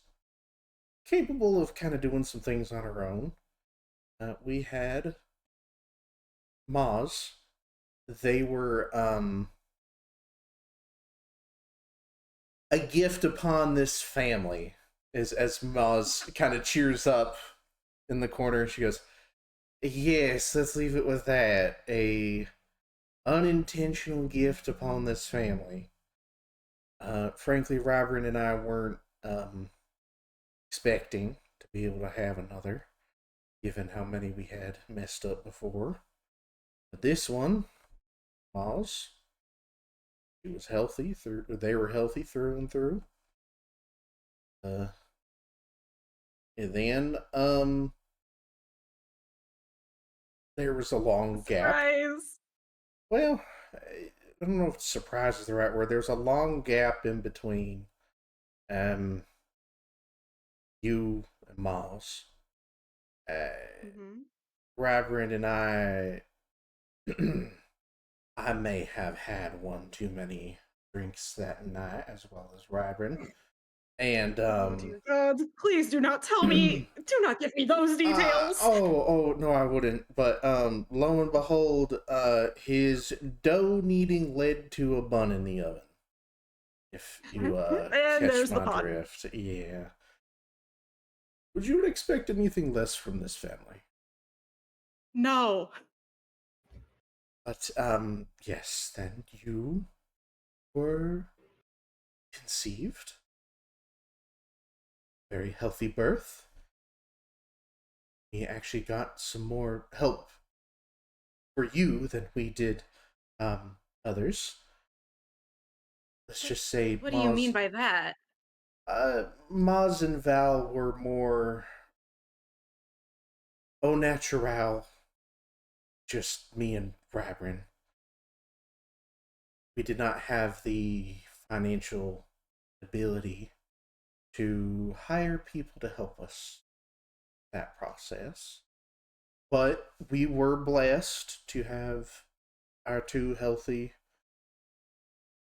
capable of kind of doing some things on her own, we had Maz. They were a gift upon this family. As Maz kind of cheers up in the corner, she goes, "Yes, let's leave it with that. A unintentional gift upon this family." Frankly, Robert and I weren't expecting to be able to have another, given how many we had messed up before. But this one, Maz, she was healthy through. They were healthy through and through. And then there was a long gap. Surprise! Well, I don't know if surprise is the right word. There's a long gap in between you and Miles. Reverend and I I may have had one too many drinks that night, as well as Reverend. And Oh dear God! Please do not tell me. Do not give me those details. oh no, I wouldn't. But lo and behold, his dough kneading led to a bun in the oven. If you and catch there's the my pun. drift, yeah. Would you expect anything less from this family? No. But yes. Then you were conceived. Very healthy birth. We actually got some more help for you than we did others. Let's just say What do you mean by that? Maz and Val were more au natural, just me and Rabrin. we did not have the financial ability to hire people to help us that process. But we were blessed to have our two healthy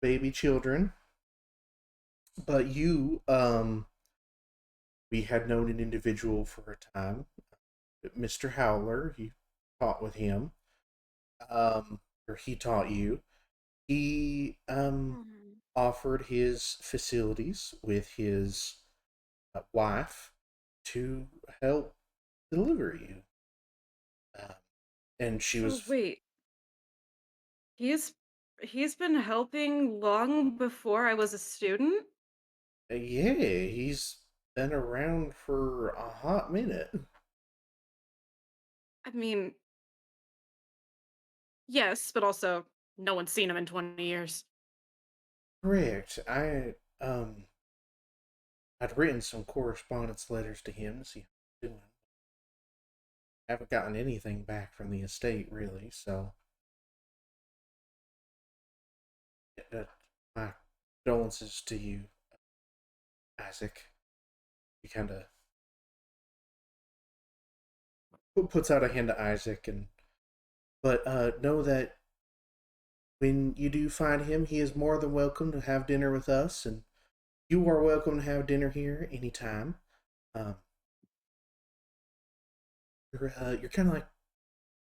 baby children. But we had known an individual for a time, Mr. Howler. You taught with him, or he taught you. He offered his facilities with his wife to help deliver you. Um, and she So was, wait, he's he's been helping long before I was a student? yeah, he's been around for a hot minute. I mean, yes, but also no one's seen him in 20 years. Correct. I'd written some correspondence letters to him to see how he's doing. Haven't gotten anything back from the estate really, so my condolences to you, Isaac. He kind of puts out a hand to Isaac, and but know that when you do find him, he is more than welcome to have dinner with us, and you are welcome to have dinner here anytime. Um, you're kind of like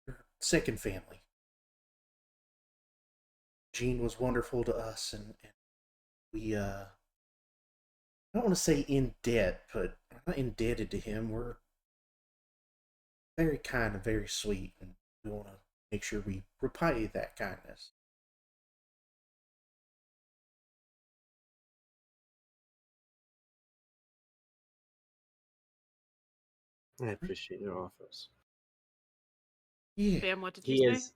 your second family. Gene was wonderful to us, and we I don't want to say in debt, but we're not indebted to him. We're very kind and very sweet, and we want to make sure we repay that kindness. I appreciate your offers. Yeah. Bam, what did you He say? is.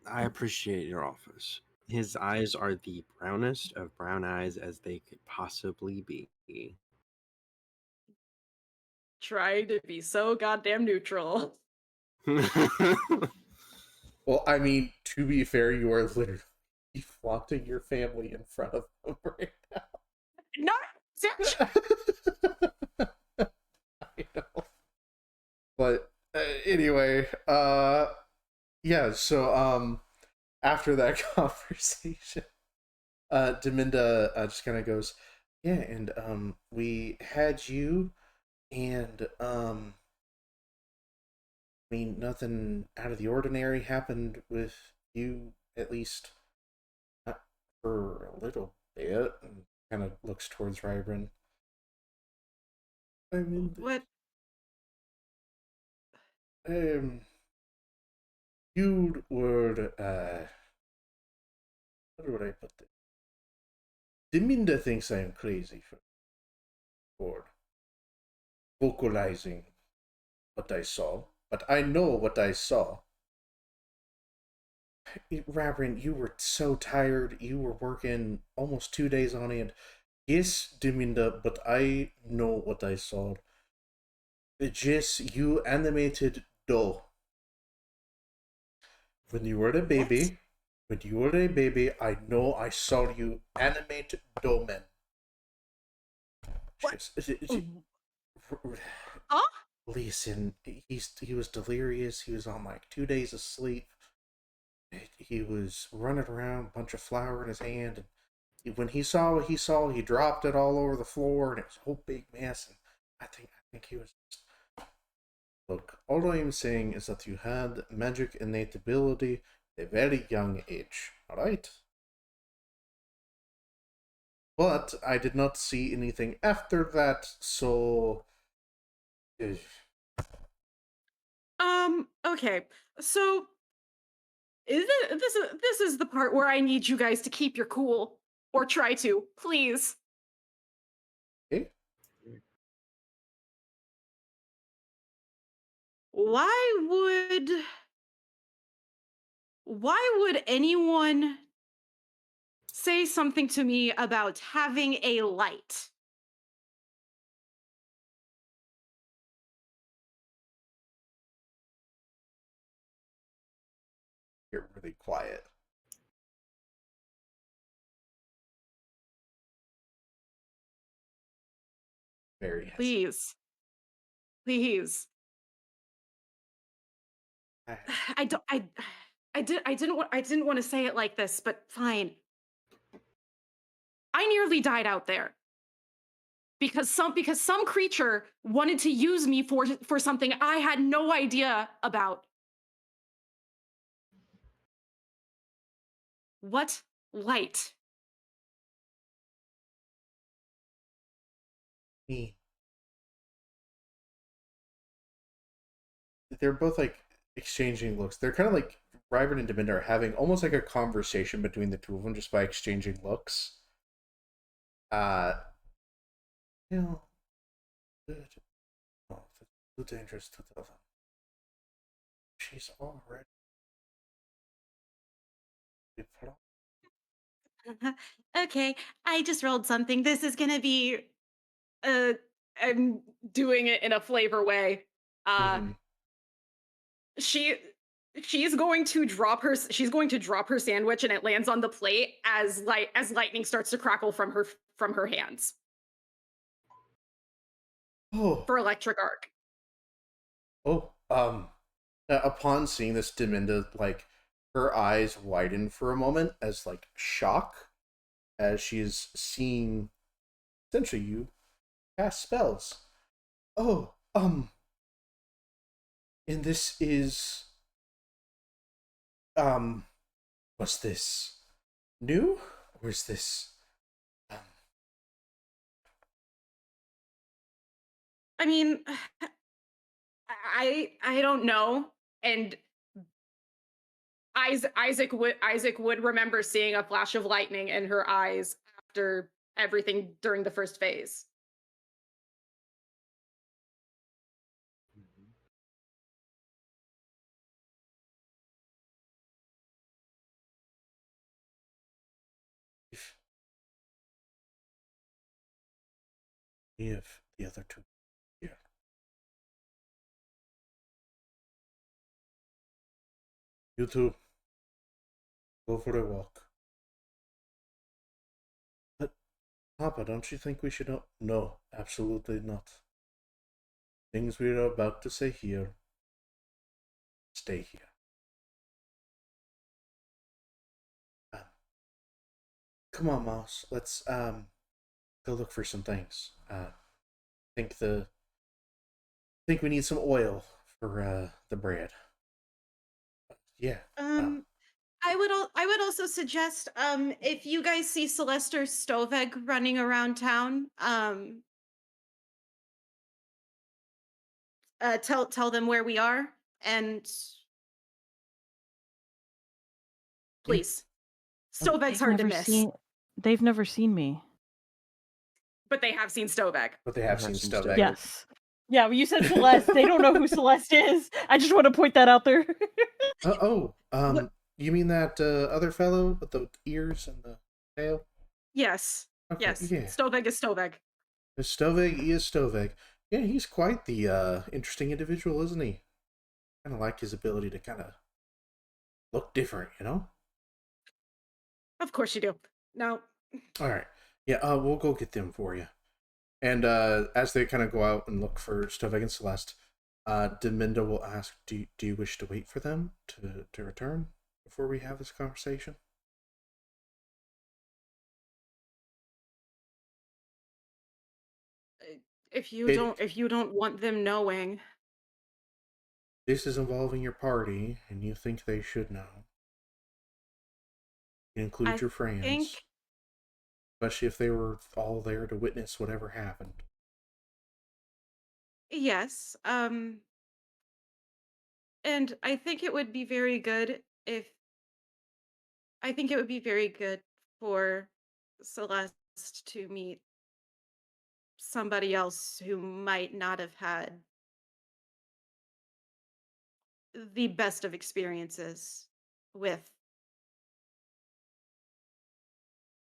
I appreciate your offers. His eyes are the brownest of brown eyes as they could possibly be. Trying to be so goddamn neutral. Well, I mean, to be fair, you are literally flaunting your family in front of them right No, now. I know. But anyway, yeah. So after that conversation, Deminda just kind of goes, yeah, and we had you, and I mean, nothing out of the ordinary happened with you, at least not for a little bit. And kind of looks towards Rybron. I mean, what? um, you would, how would I put this? Deminda thinks I am crazy for vocalizing what I saw, but I know what I saw. Rybron, you were so tired. You were working almost 2 days on end. Yes, Deminda, but I know what I saw. Just you animated doll. When you were a baby, I know I saw you animate doll men. What? Just- Huh? Listen, he was delirious. He was on like 2 days of sleep. He was running around, a bunch of flour in his hand, and when he saw what he saw, he dropped it all over the floor, and it was a whole big mess. And I think he was just. Look, all I'm saying is that you had magic innate ability at a very young age, alright? But I did not see anything after that, so. Okay. So this is the part where I need you guys to keep your cool. Or try to, please. Okay. Why would anyone say something to me about having a light? You're really quiet. Very hesitant. Please. Please. I don't I didn't want to say it like this, but fine. I nearly died out there. Because some creature wanted to use me for something I had no idea about. What light? Me. They're both like exchanging looks. They're kind of like Ryvern and Deminda are having almost like a conversation between the two of them just by exchanging looks. Uh, you know, good. Oh, that's too dangerous to tell them. She's already. Okay, I just rolled something. This is gonna be Uh, I'm doing it in a flavor way. Mhm. She she's going to drop her sandwich and it lands on the plate as lightning starts to crackle from her hands Oh, for electric arc. oh. Upon seeing this, Deminda like her eyes widen for a moment as like shock as she is seeing essentially you cast spells. Oh, and this is was this new or is this um I mean, I don't know. And Isaac would remember seeing a flash of lightning in her eyes after everything during the first phase. if the other two here. You two go for a walk. But Papa, don't you think we should know? No, absolutely not. Things we are about to say here, stay here. Um, Come on, Mouse. Let's go look for some things. Think we need some oil for the bread. Yeah. I would also suggest if you guys see Celeste or Stoveg running around town, tell them where we are and please. Stoveg's hard to miss, They've never seen me. but they have seen Stoveg. But they have seen stuff. Yes. Yeah, well, you said Celeste. They don't know who Celeste is. I just want to point that out there. You mean that other fellow with the ears and the tail? Yes. Okay, Yes. yeah. Stoveg is Stoveg. Stoveg, he is Stoveg. Yeah, he's quite the interesting individual, isn't he? Kind of like his ability to kind of look different, you know? Of course you do. Now, All right. Yeah, we'll go get them for you. And as they kind of go out and look for Stoveg and Celeste, Deminda will ask, do you wish to wait for them to return before we have this conversation? if you don't want them knowing, This is involving your party, and you think they should know. You include I your friends. think Especially if they were all there to witness whatever happened. yes. And I think it would be very good if I think it would be very good for Celeste to meet somebody else who might not have had the best of experiences with.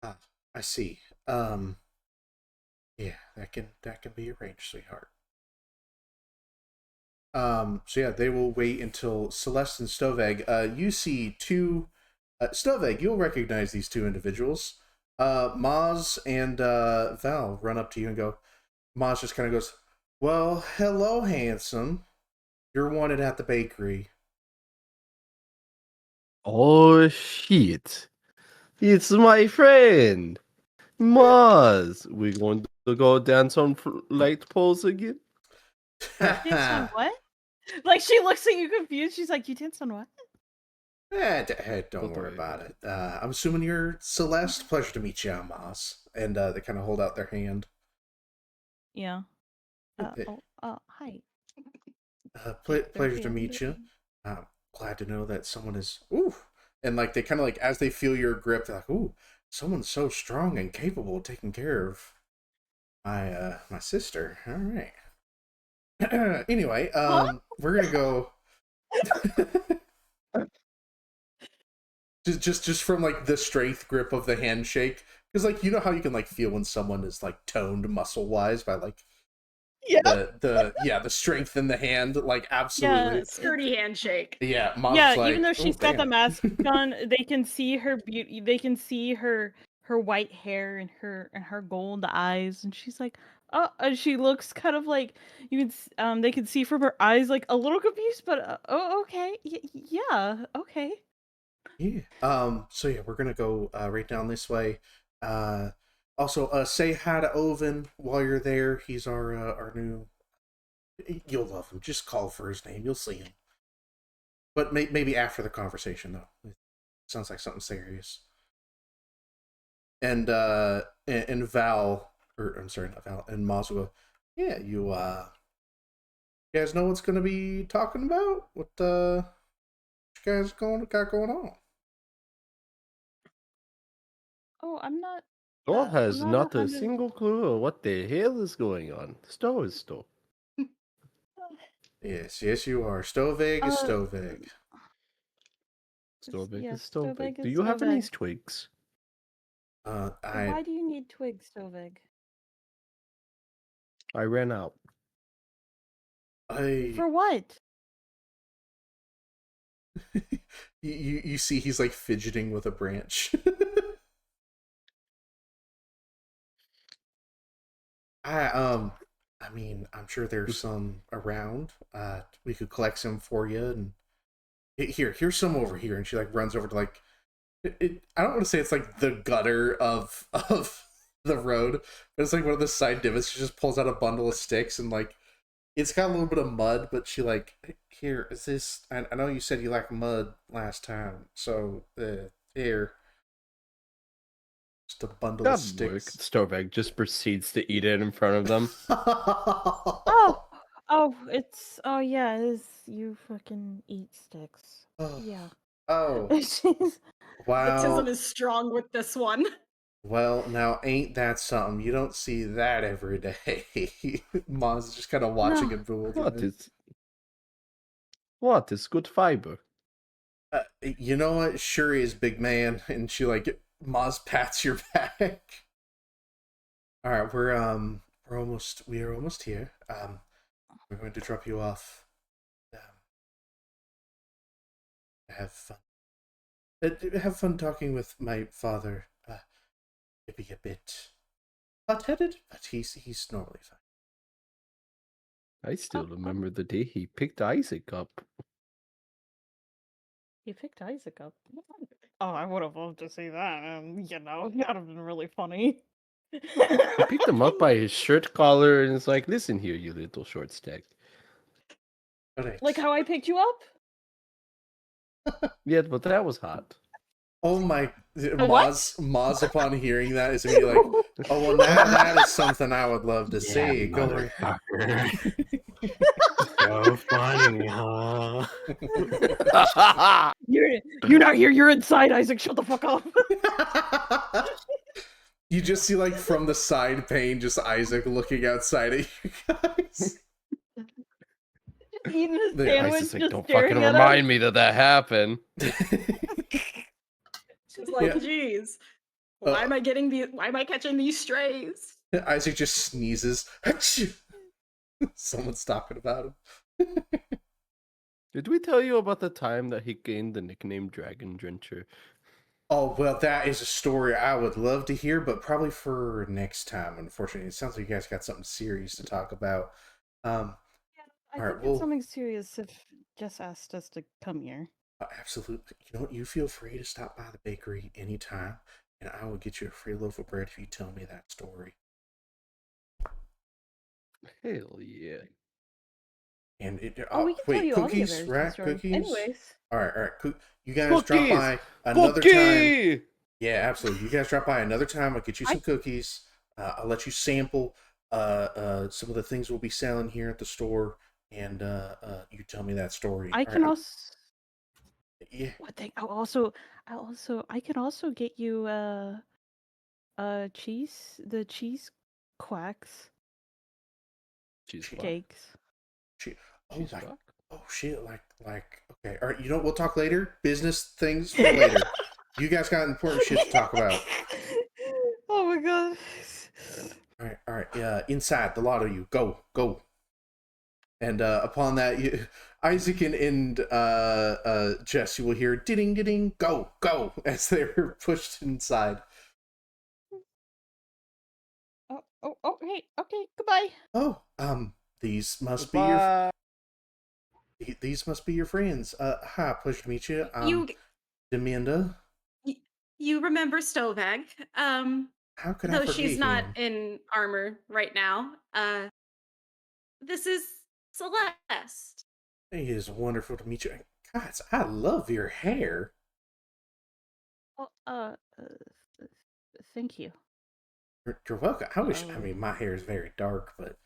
Ah, I see. Yeah, that can be arranged, sweetheart. So yeah, they will wait until Celeste and Stoveg. You see two. Stoveg, you'll recognize these two individuals. Maz and Val run up to you and go, Maz just kind of goes, "Well, hello, handsome. You're wanted at the bakery." Oh shit! It's my friend, Maz. We going to go dance on light poles again? Dance on what? Like she looks at you confused. She's like, "You dance on what?" Don't Don't worry worry about about it. I'm assuming you're Celeste. Pleasure to meet you, Maz. And they kind of hold out their hand. Yeah. Eh, Hi. Pleasure Their to hand. meet you. Glad to know that someone is. Ooh. And like they kind of like as they feel your grip, they're like, "Ooh, someone's so strong and capable of taking care of my sister." All right. Anyway, we're gonna go. just from like the strength grip of the handshake, because like you know how you can like feel when someone is like toned muscle wise by like Yeah. the strength in the hand, like absolutely. Yeah. Sturdy handshake. Yeah, Mom's Yeah, like, even though "Oh, she's got the damn." mask on, they can see her beauty. They can see her white hair and her gold eyes, and she's like, oh, and she looks kind of like they can see from her eyes like a little confused, but oh, okay, yeah, okay. Yeah. So yeah, we're gonna go right down this way. Uh, Also, say hi to Oven while you're there. He's our new. You'll love him. Just call for his name. You'll see him. But maybe after the conversation though. It sounds like something serious. And Val, or I'm sorry, not Val, and Maz will go, "Yeah, you guys know what's gonna be talking about? What you guys got going on?" Oh, I'm not. Stowe I'm has not not a 100. single clue what the hell is going on. Stowe is Stowe. Yes, you are. Stovig is Uh, Stovig. Stovig yes, is Stovig. Stovig Do is you have any Stovig. twigs? I Why do you need twigs, Stovig? I ran out. For what? you see he's like fidgeting with a branch. I mean, I'm sure there's some around. We could collect some for you, and here's some over here. And she like runs over to like I don't want to say it's like the gutter of the road, but it's like one of the side divots. She just pulls out a bundle of sticks and like it's got a little bit of mud, but she like here is this. I know you said you liked mud last time, so here. Just a bundle of That work. sticks. Stovig just proceeds to eat it in front of them. Oh, oh yeah, it is. You fucking eat sticks. Yeah. Oh, She's wow. Autism is strong with this one. Well, now ain't that something? You don't see that every day. Maz is just kind of watching No. it bewildered. What is good fiber? You know what? Sure is, big man. And she like Maz pats your back. All right, we are almost here. We're going to drop you off. Have fun. Have fun talking with my father. Maybe a bit hot-headed, but he's normally fine. I still remember the day he picked Isaac up. He picked Isaac up. Oh, I would have loved to see that. You know, that would have been really funny. He picked him up by his shirt collar and is like, "Listen here, you little short stack." Right. Like how I picked you up? Yeah, but that was hot. Oh my, what? Maz upon hearing that is immediately like, oh well, now that is something I would love to see. Go motherfucker. So funny, huh? You're not here. You're inside, Isaac. Shut the fuck up. You just see like from the side pane, just Isaac looking outside at you guys. Just eating his The sandwich, Isaac's like, just don't staring fucking at remind me that happened. She's like, Yeah. geez, why am I catching these strays? Isaac just sneezes. Someone's talking about him. Did we tell you about the time that he gained the nickname Dragon Drencher? Oh, well, that is a story I would love to hear, but probably for next time, unfortunately. It sounds like you guys got something serious to talk about. Yeah, I All think right, it's well, something serious if Jess asked us to come here. absolutely. You know what? You feel free to stop by the bakery anytime, and I will get you a free loaf of bread if you tell me that story. Hell yeah. And it, Oh, we can tell wait, you all the cookies, embarrassing right? stories. Cookies. Anyways, All right, all right. You guys drop Cookies! by another time. Cookie! Yeah, absolutely. You guys drop by another time. I'll get you I some cookies. I'll let you sample some of the things we'll be selling here at the store, and you tell me that story. I All can right, also yeah. what thing? I can also get you the cheese quacks Cheese Che- fuck. cakes. che- oh, Cheese like, fuck. oh shit, like. Okay, all right. You know what? We'll talk later. Business things for later. You guys got important shit to talk about. Oh my god. All right. Inside, the lot of you, go. And upon that, Isaac and Jess, you will hear ding, go, as they were pushed inside. Okay, goodbye. Oh, these must be Goodbye. these must be your friends. Hi, pleasure to meet you. You Deminda. you remember Stovag? How could I Though she's forget not him? in armor right now. This is Celeste. It is wonderful to meet you. Guys, I love your hair. Oh, thank you. You're welcome. I wish. I Oh. mean, my hair is very dark, but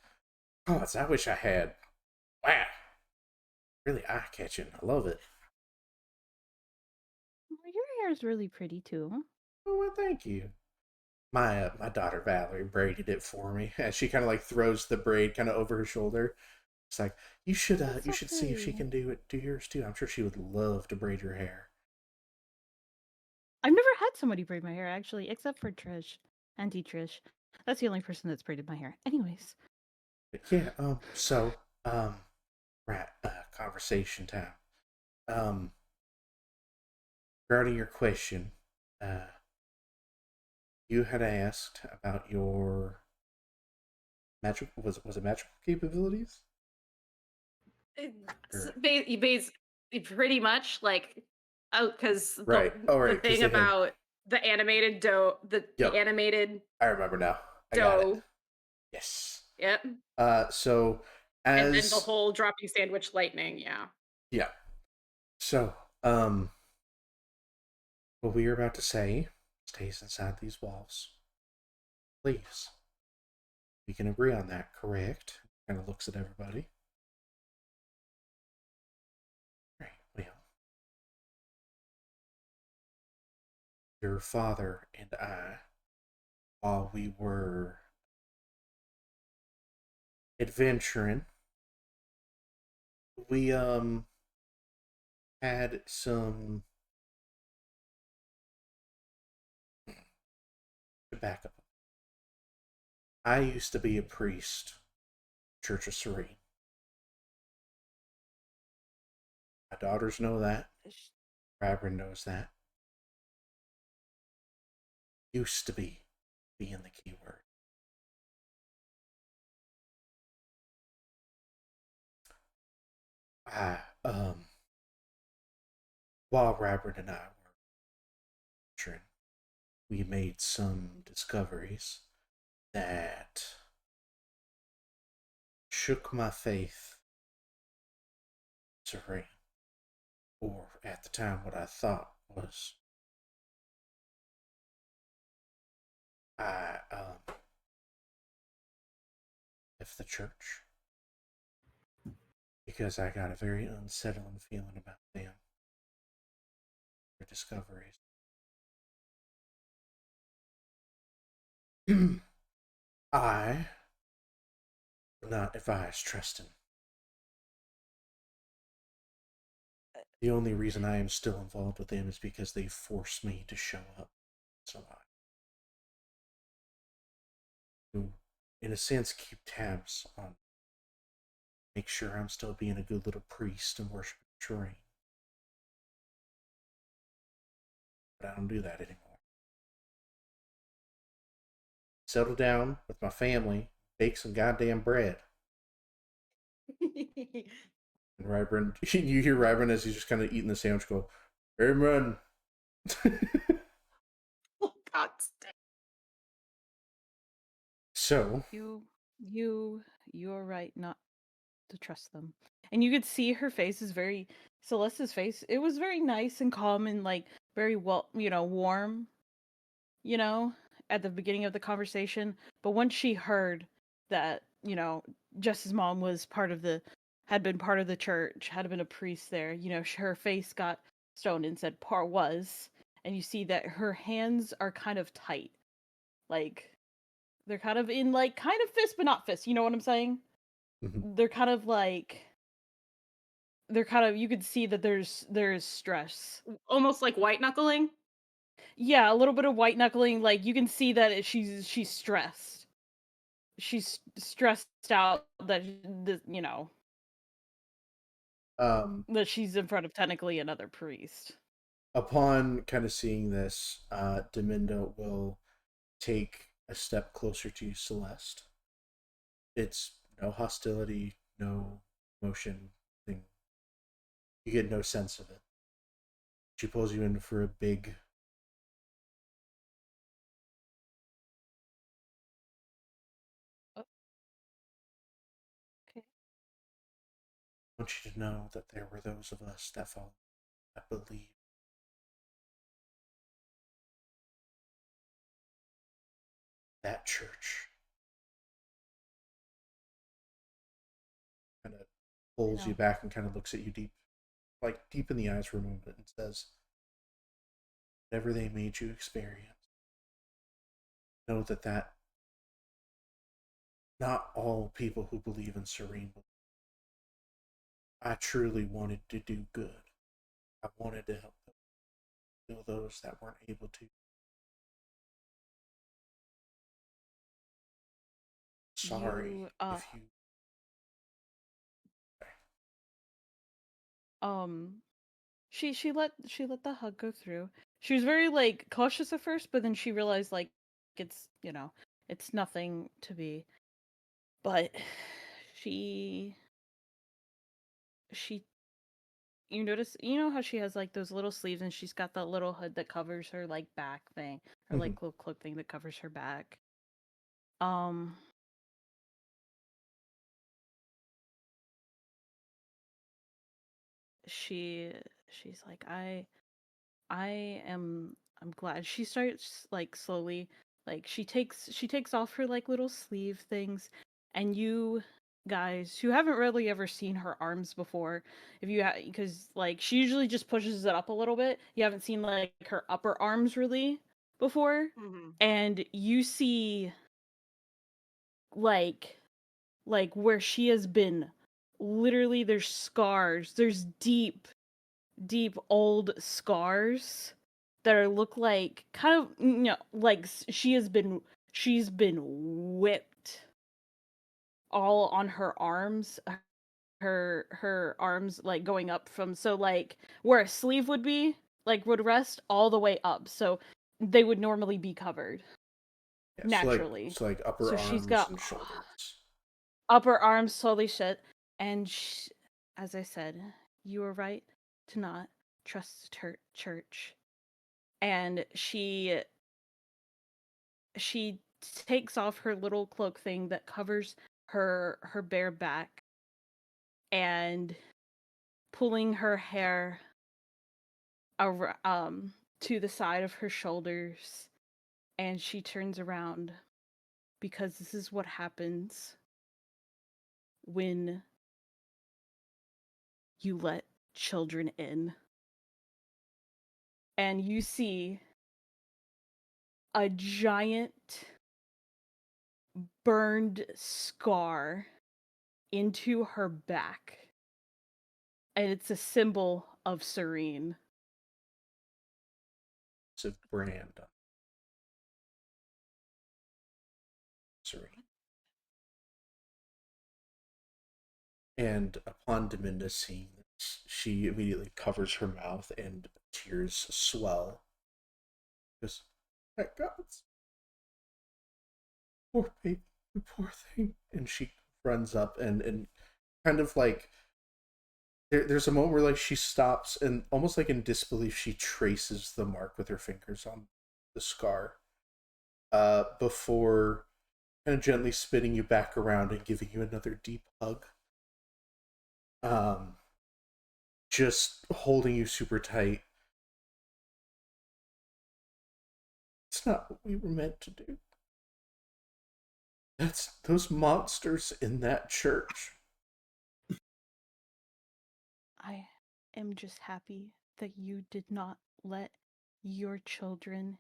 I wish I had. Wow, really eye catching. I love it. Your hair is really pretty too. Huh? Oh, well, thank you. My daughter Valerie braided it for me. And she kind of like throws the braid kind of over her shoulder. It's like That's you so should see if she pretty. can do yours too. I'm sure she would love to braid your hair. I've never had somebody braid my hair actually, except for Trish, Auntie Trish. That's the only person that's braided my hair. Anyways, But yeah. Right. Conversation time. Um. Regarding your question, you had asked about your magic. Was it magical capabilities? It's Or, pretty much like because right. Oh, the right. Because thing they had. about the animated dough, the Yep. animated I remember now. I got it. dough. Yes. Yep. So And then the as whole dropping sandwich lightning, yeah. yeah. So what we are about to say stays inside these walls. Please. We can agree on that, correct? Kind of looks at everybody. Right. Well, your father and I, while we were adventuring, we had some backup. I used to be a priest, Church of Serene. My daughters know that. Rabrin knows that. Used to be being the key word. I while Rabrin and I were adventuring, we made some discoveries that shook my faith serene, or at the time what I thought was I left the church because I got a very unsettling feeling about them, their discoveries. I would not advise trusting. The only reason I am still involved with them is because they force me to show up. So I, to, in a sense, keep tabs on, make sure I'm still being a good little priest and worshiping Shrine. But I don't do that anymore. Settle down with my family, bake some goddamn bread. And Ryburn, you hear Ryburn as he's just kind of eating the sandwich go, Amen. Oh God. So, You're right not to trust them. And you could see her face is very Celeste's face. It was very nice and calm and like very well, warm, you know, at the beginning of the conversation. But once she heard that, Jess's mom had been part of the church, had been a priest there, her face got stoned and said par was. And you see that her hands are kind of tight. Like, they're kind of in, like, kind of fist, but not fist. You know what I'm saying? mhm. They're kind of like, you could see that there's stress. Almost like white knuckling. Yeah, a little bit of white knuckling. Like, you can see that she's stressed. She's stressed out that um, that she's in front of technically another priest. upon kind of seeing this, Dominda will take a step closer to you, Celeste. It's no hostility, no emotion, thing. You get no sense of it. She pulls you in for a big. Oh, okay. I want you to know that there were those of us that follow, that believe that church kind of pulls you No. back and kind of looks at you deep in the eyes for a moment and says, whatever they made you experience, know that not all people who believe in Serene believe. I truly wanted to do good. I wanted to help heal those that weren't able to. Sorry You if you. um she let the hug go through. She was very like cautious at first, but then she realized like it's it's nothing to be. But she she you know how she has like those little sleeves and she's got that little hood that covers her like back thing or like little cloak thing that covers her back. Um she she's like I'm glad. She starts like slowly like she takes off her like little sleeve things, and you guys who haven't really ever seen her arms before, if you because like she usually just pushes it up a little bit. You haven't seen like her upper arms really before, Mm-hmm. and you see like where she has been, literally there's scars. There's deep old scars that are look like kind of like she's been whipped all on her arms, her arms like going up from, so like where a sleeve would be like would rest all the way up, so they would normally be covered Yeah, naturally. it's like upper So she's arms got and shoulders. upper arms totally shut, and as I said, you were right to not trust the church. And she takes off her little cloak thing that covers her bare back, and pulling her hair to the side of her shoulders, and she turns around, because this is what happens when you let children in. And you see a giant burned scar into her back, and it's a symbol of Serene. It's a brand on Serene. And upon Dominda seeing this, she immediately covers her mouth and tears swell. Because, my God, poor baby, poor thing. And she runs up and kind of like, there's a moment where like she stops and almost like in disbelief, she traces the mark with her fingers on the scar before kind of gently spinning you back around and giving you another deep hug. Just holding you super tight. It's not what we were meant to do. That's those monsters in that church. I am just happy that you did not let your children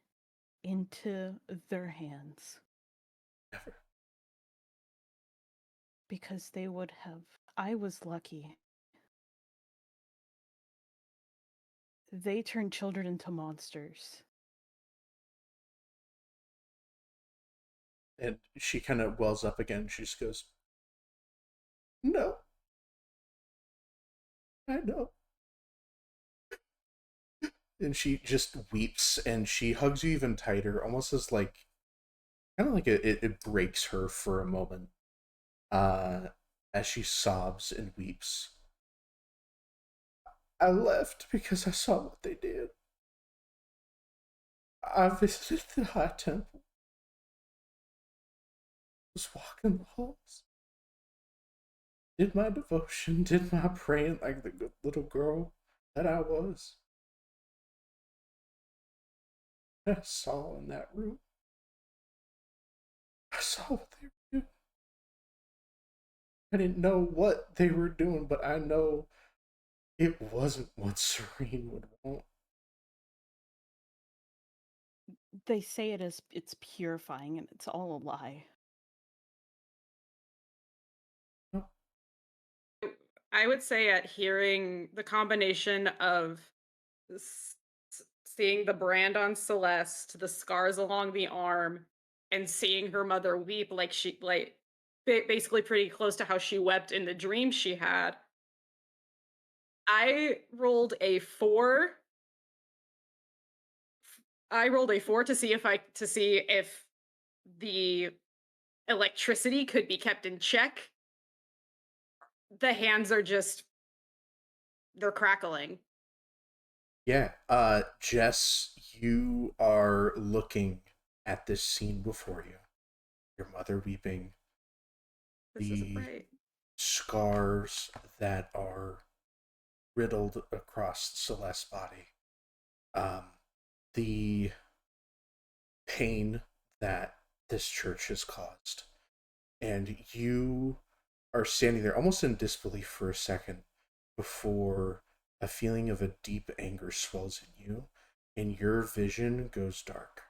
into their hands. Never. Because they would have. I was lucky. They turned children into monsters. And she kind of wells up again. She just goes, "No. I know." And she just weeps and she hugs you even tighter, almost as like, kind of like it breaks her for a moment as she sobs and weeps. I left because I saw what they did. I visited the High Temple. Was walking the halls. Did my devotion, did my praying like the good little girl that I was. I saw in that room. I saw what they were doing. I didn't know what they were doing, but I know it wasn't what Serene would want. They say it's purifying, and it's all a lie. I would say at hearing the combination of seeing the brand on Celeste, the scars along the arm, and seeing her mother weep like she basically pretty close to how she wept in the dream she had. I rolled a 4. I rolled a 4 to see if the electricity could be kept in check. The hands are just they're crackling. Yeah, Jess, you are looking at this scene before you. Your mother weeping. This isn't The right. scars that are riddled across Celeste's body. The pain that this church has caused. And you are standing there almost in disbelief for a second before a feeling of a deep anger swells in you and your vision goes dark.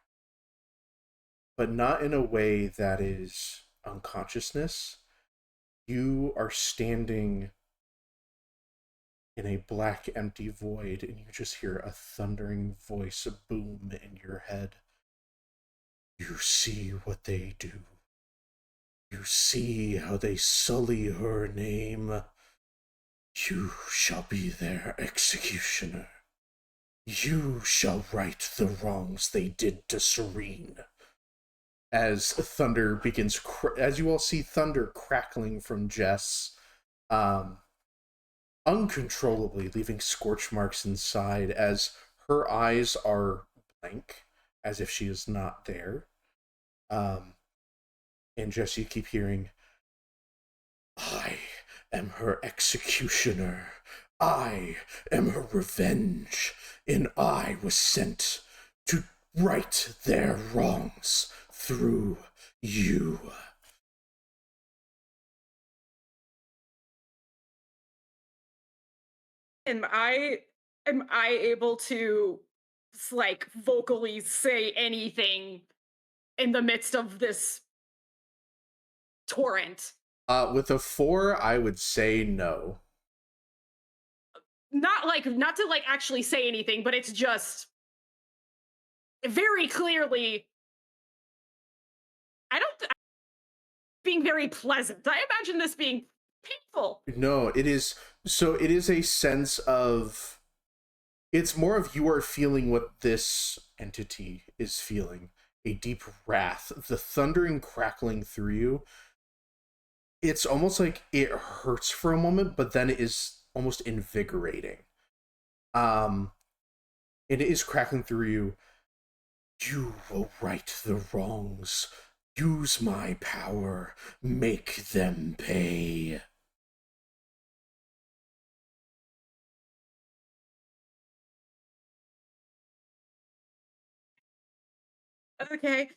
But not in a way that is unconsciousness. You are standing in a black, empty void, and you just hear a thundering voice boom in your head. You see what they do. You see how they sully her name. You shall be their executioner. You shall right the wrongs they did to Serene. As thunder begins, as you all see thunder crackling from Jess, uncontrollably, leaving scorch marks inside as her eyes are blank, as if she is not there. And Jess, you keep hearing, I am her executioner. I am her revenge, and I was sent to right their wrongs through you. Am I able to like vocally say anything in the midst of this torrent? With a 4, I would say no. Not to like actually say anything, but it's just very clearly being very pleasant. I imagine this being painful. No, it is a sense of, it's more of you are feeling what this entity is feeling, a deep wrath, the thundering crackling through you. It's almost like it hurts for a moment, but then it is almost invigorating. It is crackling through you. You will right the wrongs. Use my power. Make them pay. Okay.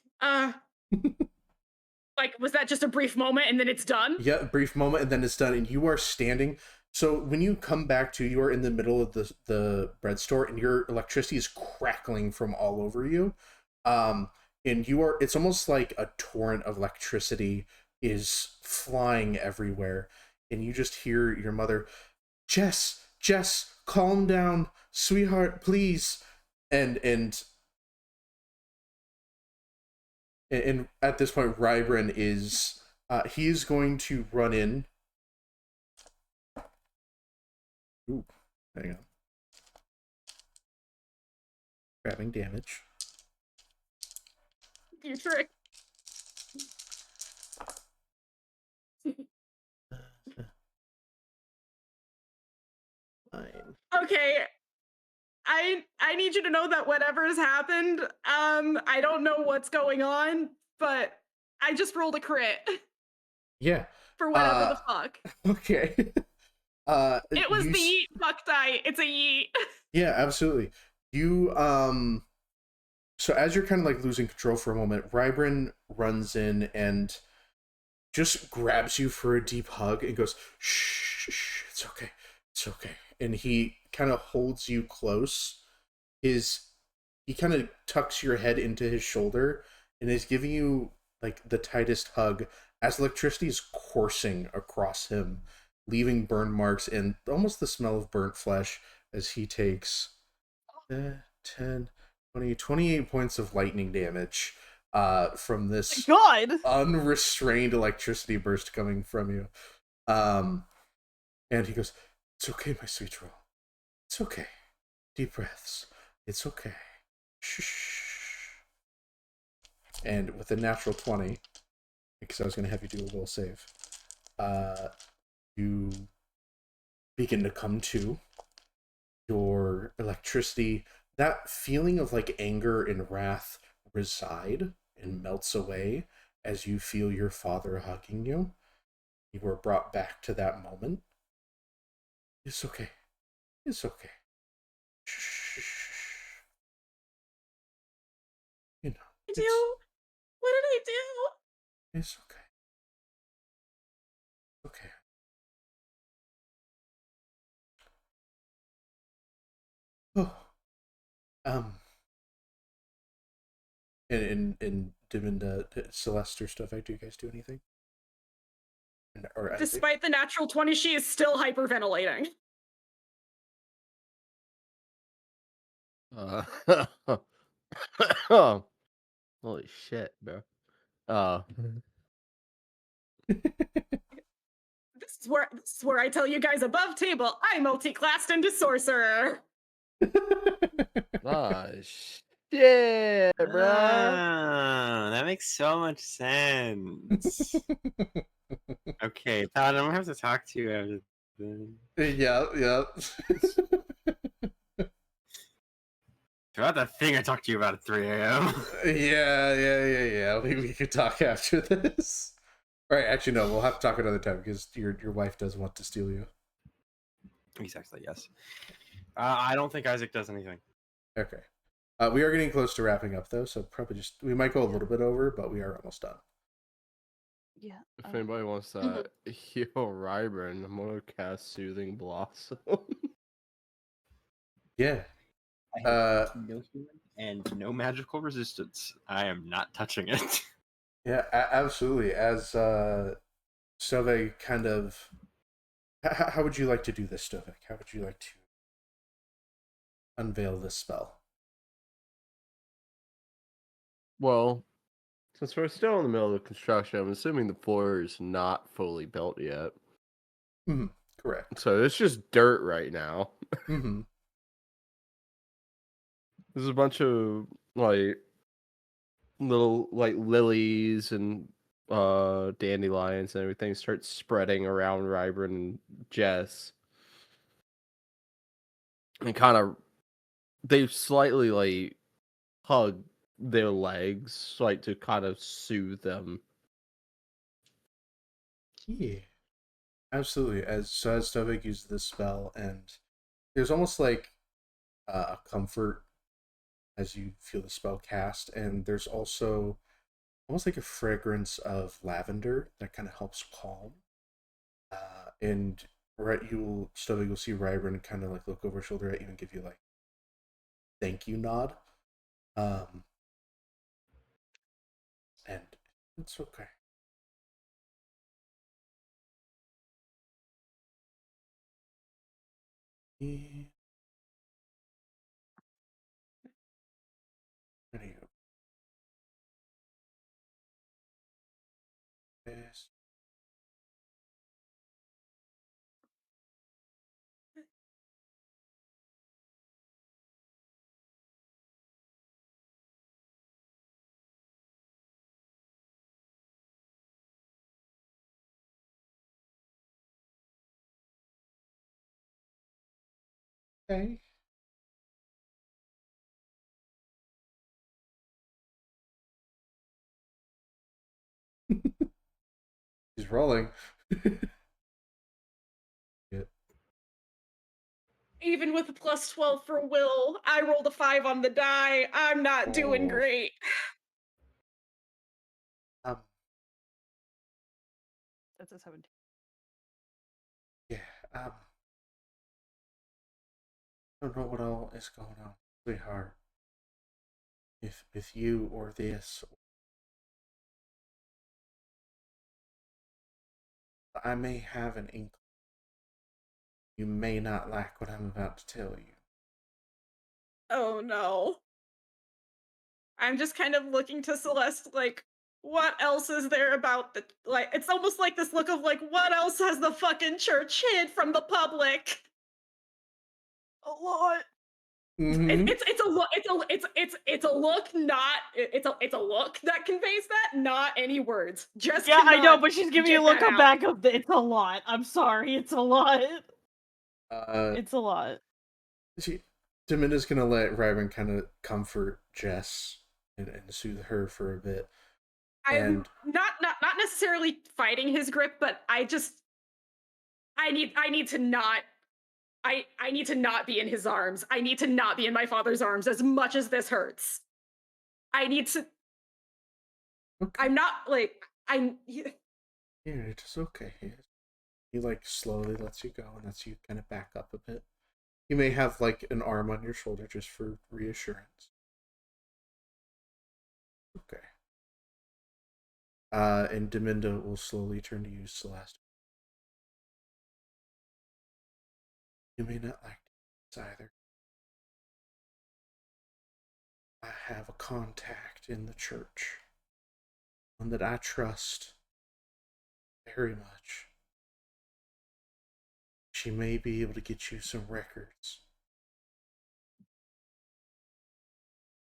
Like, was that just a brief moment and then it's done? Yeah, brief moment, and then it's done, and you are standing. So when you come back to, you are in the middle of the bread store, and your electricity is crackling from all over you. And you are, it's almost like a torrent of electricity is flying everywhere. And you just hear your mother, Jess, calm down, sweetheart, please. And at this point, Rybran is, he's going to run in. Ooh, hang on. Grabbing damage. You trick. Fine. Okay. I need you to know that whatever's happened, I don't know what's going on, but I just rolled a crit Yeah. for whatever the fuck. Okay. It was you the yeet fuck die. It's a yeet. Yeah, absolutely. You so as you're kind of like losing control for a moment, Rybran runs in and just grabs you for a deep hug and goes, shh, it's okay. It's okay. And he kind of holds you close. He kind of tucks your head into his shoulder and is giving you like the tightest hug as electricity is coursing across him, leaving burn marks and almost the smell of burnt flesh as he takes 10, 20, 28 points of lightning damage from this God. unrestrained electricity burst coming from you. And he goes, it's okay, my sweet roll. It's okay. Deep breaths. It's okay. Shh. And with a natural 20, because I was going to have you do a will save, you begin to come to. Your electricity, that feeling of like anger and wrath reside and melts away as you feel your father hugging you. You were brought back to that moment. It's okay. It's okay. Shh. You know. What did I do? It's okay. Okay. Oh. And Divinda, Celeste or stuff, do you guys do anything? Or Despite the natural 20, she is still hyperventilating. Holy shit, bro. This is where I tell you guys above table, I multi-classed into sorcerer. Ah, shit, bro. Ah, that makes so much sense. Okay, Todd, I'm gonna have to talk to you after this. Yeah. About that thing I talked to you about at 3 a.m. Yeah. We could talk after this. All right, actually, no, we'll have to talk another time because your wife does want to steal you. Exactly, yes. I don't think Isaac does anything. Okay. We are getting close to wrapping up, though, so probably we might go a little bit over, but we are almost done. Yeah. If anybody wants to heal Rybran, I'm gonna cast Soothing Blossom. Yeah. I have no human and no magical resistance. I am not touching it. Yeah, absolutely. As Stovek kind of... How would you like to do this, Stovek? How would you like to unveil this spell? Well, since we're still in the middle of construction, I'm assuming the floor is not fully built yet. Mm-hmm. Correct. So it's just dirt right now. Mm-hmm. There's a bunch of like little like lilies and dandelions and everything start spreading around Ryburn and Jess. And kind of they slightly like hug their legs like to kind of soothe them. Yeah, absolutely. As Stovig uses this spell, and there's almost like a comfort as you feel the spell cast, and there's also almost like a fragrance of lavender that kind of helps calm. And right, Stovig will see Ryburn kind of like look over his shoulder at you and give you like thank you nod. And it's okay. Yeah. Video. Yes. Okay. He's rolling. Yeah. Even with a plus 12 for will, I rolled a 5 on the die. I'm not doing Oh. great. That's a 17. Yeah. I don't know what all is going on, sweetheart. If with you or this, I may have an inkling. You may not like what I'm about to tell you. Oh no. I'm just kind of looking to Celeste like, what else is there about the like it's almost like this look of like what else has the fucking church hid from the public? A lot. Mm-hmm. It's a look it's a look not it's a look that conveys that, not any words. Just Yeah, I know, cannot but she's giving you get a look that of out. back of the. It's a lot. I'm sorry, it's a lot. It's a lot. Dominda's gonna let Ryburn kind of comfort Jess and soothe her for a bit. I'm not necessarily fighting his grip, but I need to not I need to not be in his arms. I need to not be in my father's arms as much as this hurts. I need to Okay. I'm not like I'm Yeah, it's okay. He like slowly lets you go and lets you kind of back up a bit. You may have like an arm on your shoulder just for reassurance. Okay. And Dominda will slowly turn to you, Celeste. You may not like this either. I have a contact in the church, one that I trust very much. She may be able to get you some records.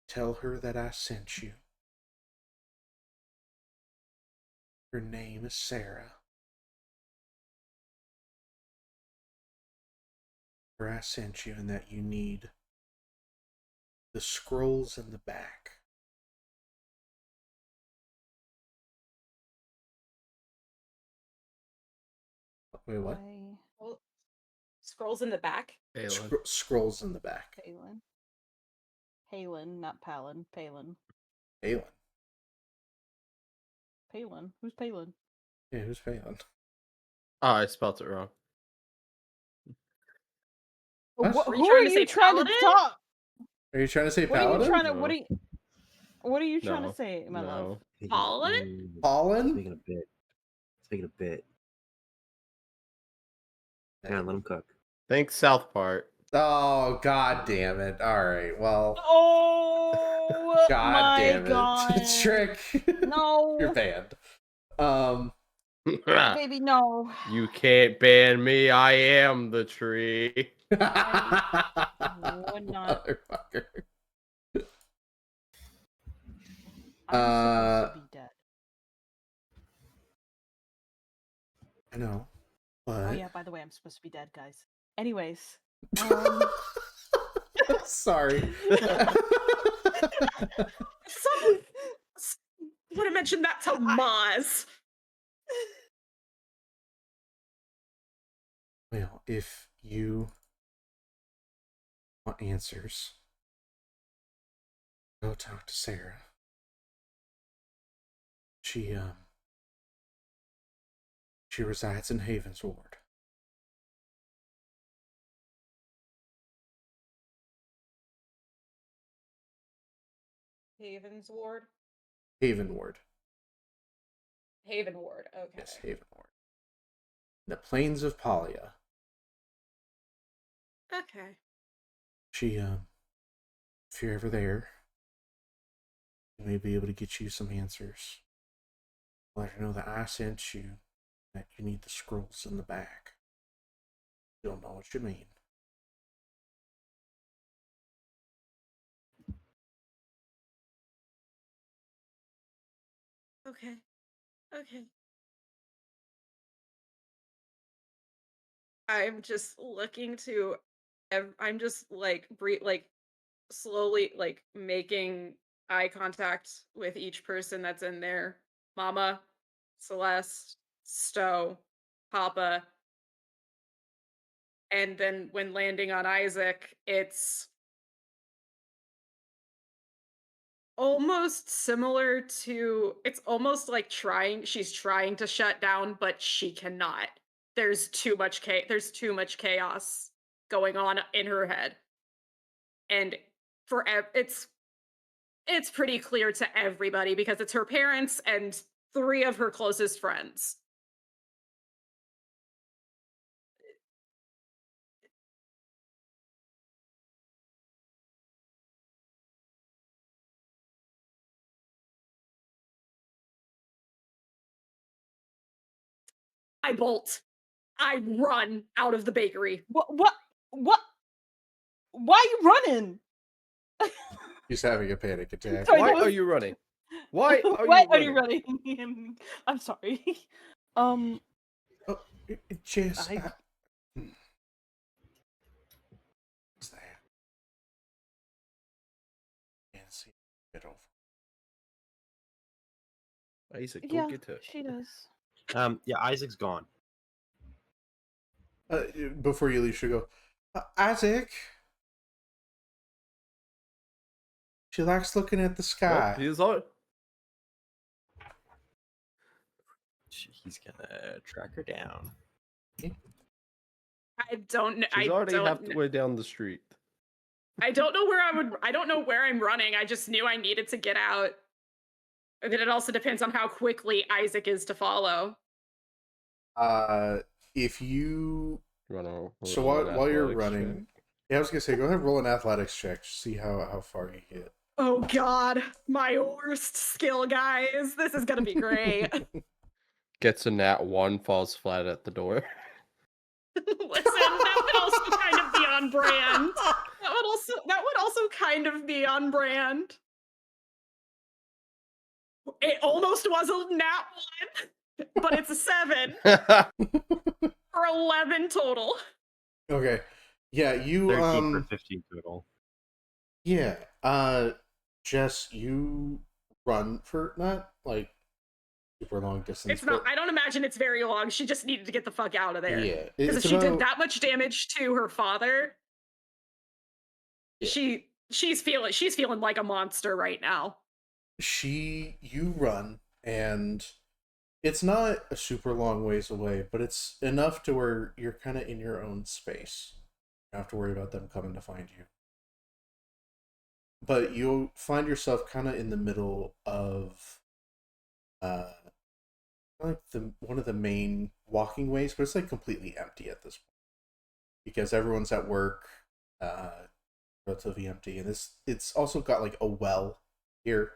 Tell her that I sent you. Her name is Sarah. Where I sent you, and that you need the scrolls in the back. Wait, what? scrolls in the back. Scrolls in the back. Palin. Palin, not Palin. Palin. Palin. Palin. Who's Palin? Yeah, who's Palin? Oh, I spelled it wrong. What? Who are you trying to talk? Are you trying to say What Paladin? are you trying to? No. What are you trying No. to say, my love? Paladin? Paladin? Speaking of bit. Speaking of bit. Yeah, let him cook. Thanks, South Part. Oh, god damn it. Alright, well. Oh, God my damn it. God. Trick. No. You're banned. Baby, no. You can't ban me. I am the tree. Would not. Motherfucker. I'm supposed to be dead. I know, but Oh yeah, by the way, I'm supposed to be dead, guys. Anyways, sorry. Someone would have mentioned that to Maz. Well, if you want answers, go talk to Sarah. She resides in Havens Ward. Haven's Ward? Haven Ward. Haven Ward, okay. Yes, Haven Ward. The Plains of Palia. Okay. She, if you're ever there, she may be able to get you some answers. Let her know that I sent you, that you need the scrolls in the back. You'll know what you mean. Okay. Okay. I'm just looking to I'm just like slowly like making eye contact with each person that's in there. Mama, Celeste, Stowe, Papa, and then when landing on Isaac, it's almost similar to it's almost like she's trying to shut down, but she cannot. There's too much chaos going on in her head. And it's pretty clear to everybody because it's her parents and 3 of her closest friends. I bolt. I run out of the bakery. What? Why are you running? He's having a panic attack. Sorry, Why that was- are you running? Why are Why you are you running? running? I'm sorry. Oh, Jess. I- What's that? Can't see it over. Isaac, go Yeah, get her. she does. Yeah, Isaac's gone. Before you leave, she'll go, Isaac. She likes looking at the sky. Well, he's on. He's gonna track her down. I don't know. She's already halfway down the street. I don't know where I don't know where I'm running. I just knew I needed to get out. But it also depends on how quickly Isaac is to follow. If you so roll an while you're athletics running, check. yeah, I was gonna say, go ahead and roll an athletics check to see how far you get. Oh god, my worst skill, guys. This is gonna be great. Gets a nat 1, falls flat at the door. Listen, that would also kind of be on brand. That would also kind of be on brand. It almost was a nat 1, but it's a 7 for 11 total. Okay. Yeah, you 13 for 15 total. Yeah. Jess, you run for not like super long distance. It's not. I don't imagine it's very long. She just needed to get the fuck out of there. Yeah. Because if It's she did about, that much damage to her father, Yeah. she's feeling like a monster right now. you run, and it's not a super long ways away, but it's enough to where you're kind of in your own space. You don't have to worry about them coming to find you. But you'll find yourself kind of in the middle of like one of the main walking ways, but it's like completely empty at this point because everyone's at work, relatively empty, and it's also got like a well here,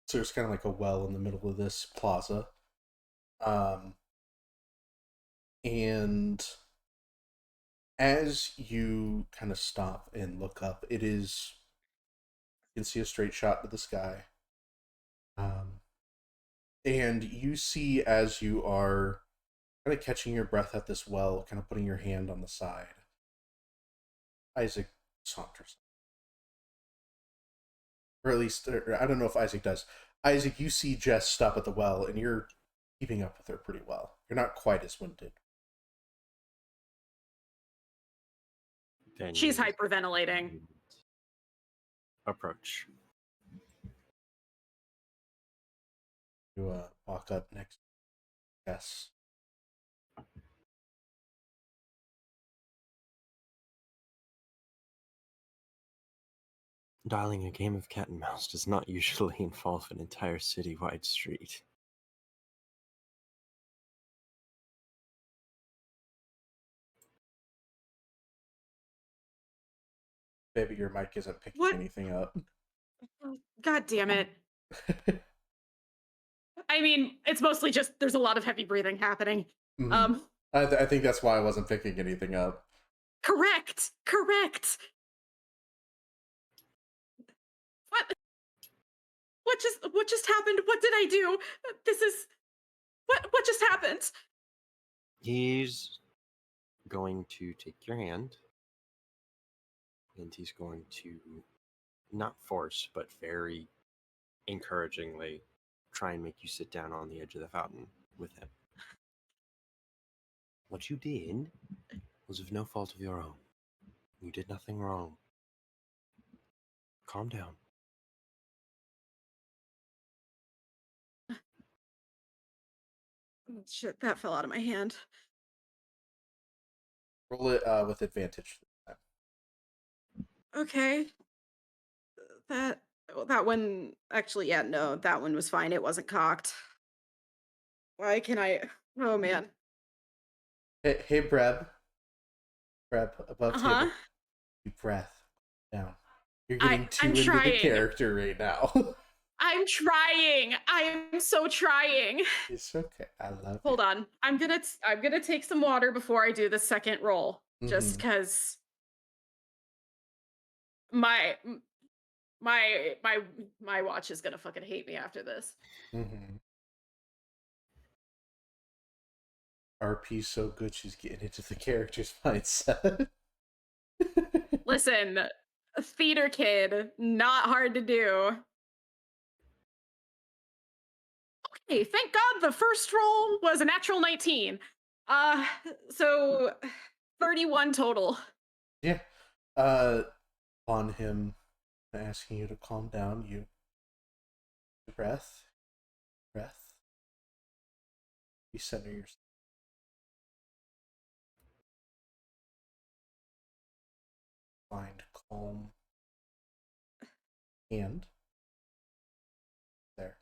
so there's kind of like a well in the middle of this plaza, and as you kind of stop and look up, you can see a straight shot to the sky. Um, and you see as you are kind of catching your breath at this well, kind of putting your hand on the side, Isaac saunters, or at least, or I don't know if Isaac does. Isaac, you see Jess stop at the well, and you're keeping up with her pretty well. You're not quite as winded. Then She's you hyperventilating. approach. You walk up next to Jess. Dialing a game of cat and mouse does not usually involve an entire city-wide street. Baby, your mic isn't picking What? anything up. God damn it. I mean, it's mostly just there's a lot of heavy breathing happening. Mhm. I think that's why I wasn't picking anything up. Correct. What just happened? What did I do? This is what just happened? He's going to take your hand, and he's going to not force, but very encouragingly try and make you sit down on the edge of the fountain with him. What you did was of no fault of your own. You did nothing wrong. Calm down. Shit, that fell out of my hand. Roll it with advantage. Okay. That one actually, yeah, no, that one was fine. It wasn't cocked. Why can I? Oh man. Hey, Breb, above Uh-huh. table. Deep breath down. You're getting too I'm into the trying. character right now. I'm trying. I'm so trying. It's okay. I love Hold it. on. I'm gonna take some water before I do the second roll, just Mhm. because my my watch is gonna fucking hate me after this. RP's so good, she's getting into the character's mindset. Listen, theater kid, not hard to do. Okay, thank God the first roll was a natural 19. So 31 total. Yeah. On him asking you to calm down, you breath, recenter yourself. Find calm and there.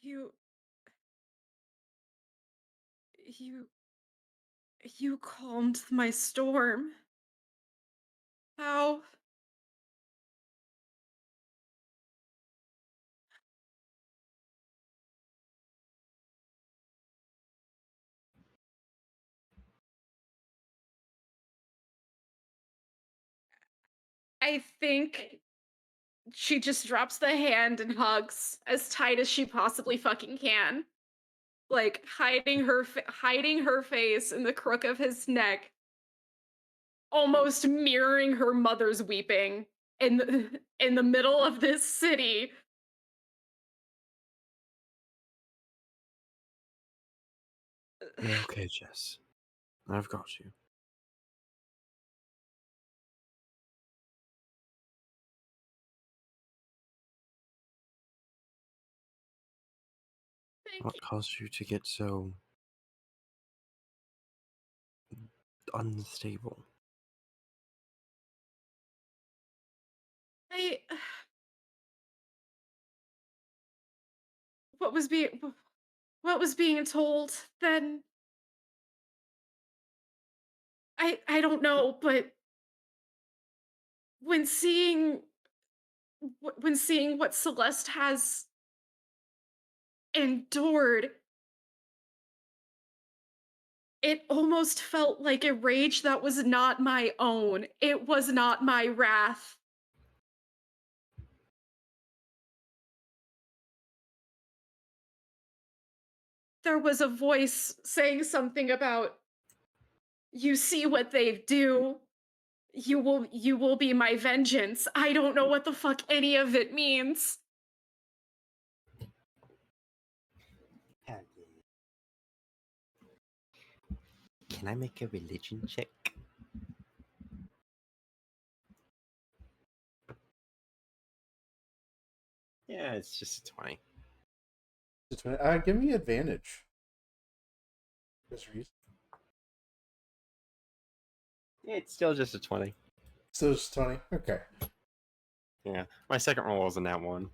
You you you calmed my storm. How? I think she just drops the hand and hugs as tight as she possibly fucking can, like hiding her face in the crook of his neck, almost mirroring her mother's weeping in the middle of this city. You're okay, Jess. I've got you. What caused you to get so unstable? I what was being what was being told then, I don't know, but when seeing when seeing what Celeste has endured, It almost felt like a rage that was not my own. It was not my wrath. There was a voice saying something about, you see what they do. You will be my vengeance. I don't know what the fuck any of it means. Can I make a religion check? Yeah, it's just a 20. Give me advantage. There's a reason. It's still just a 20. So it's 20. Okay. Yeah, my second roll was a nat 1.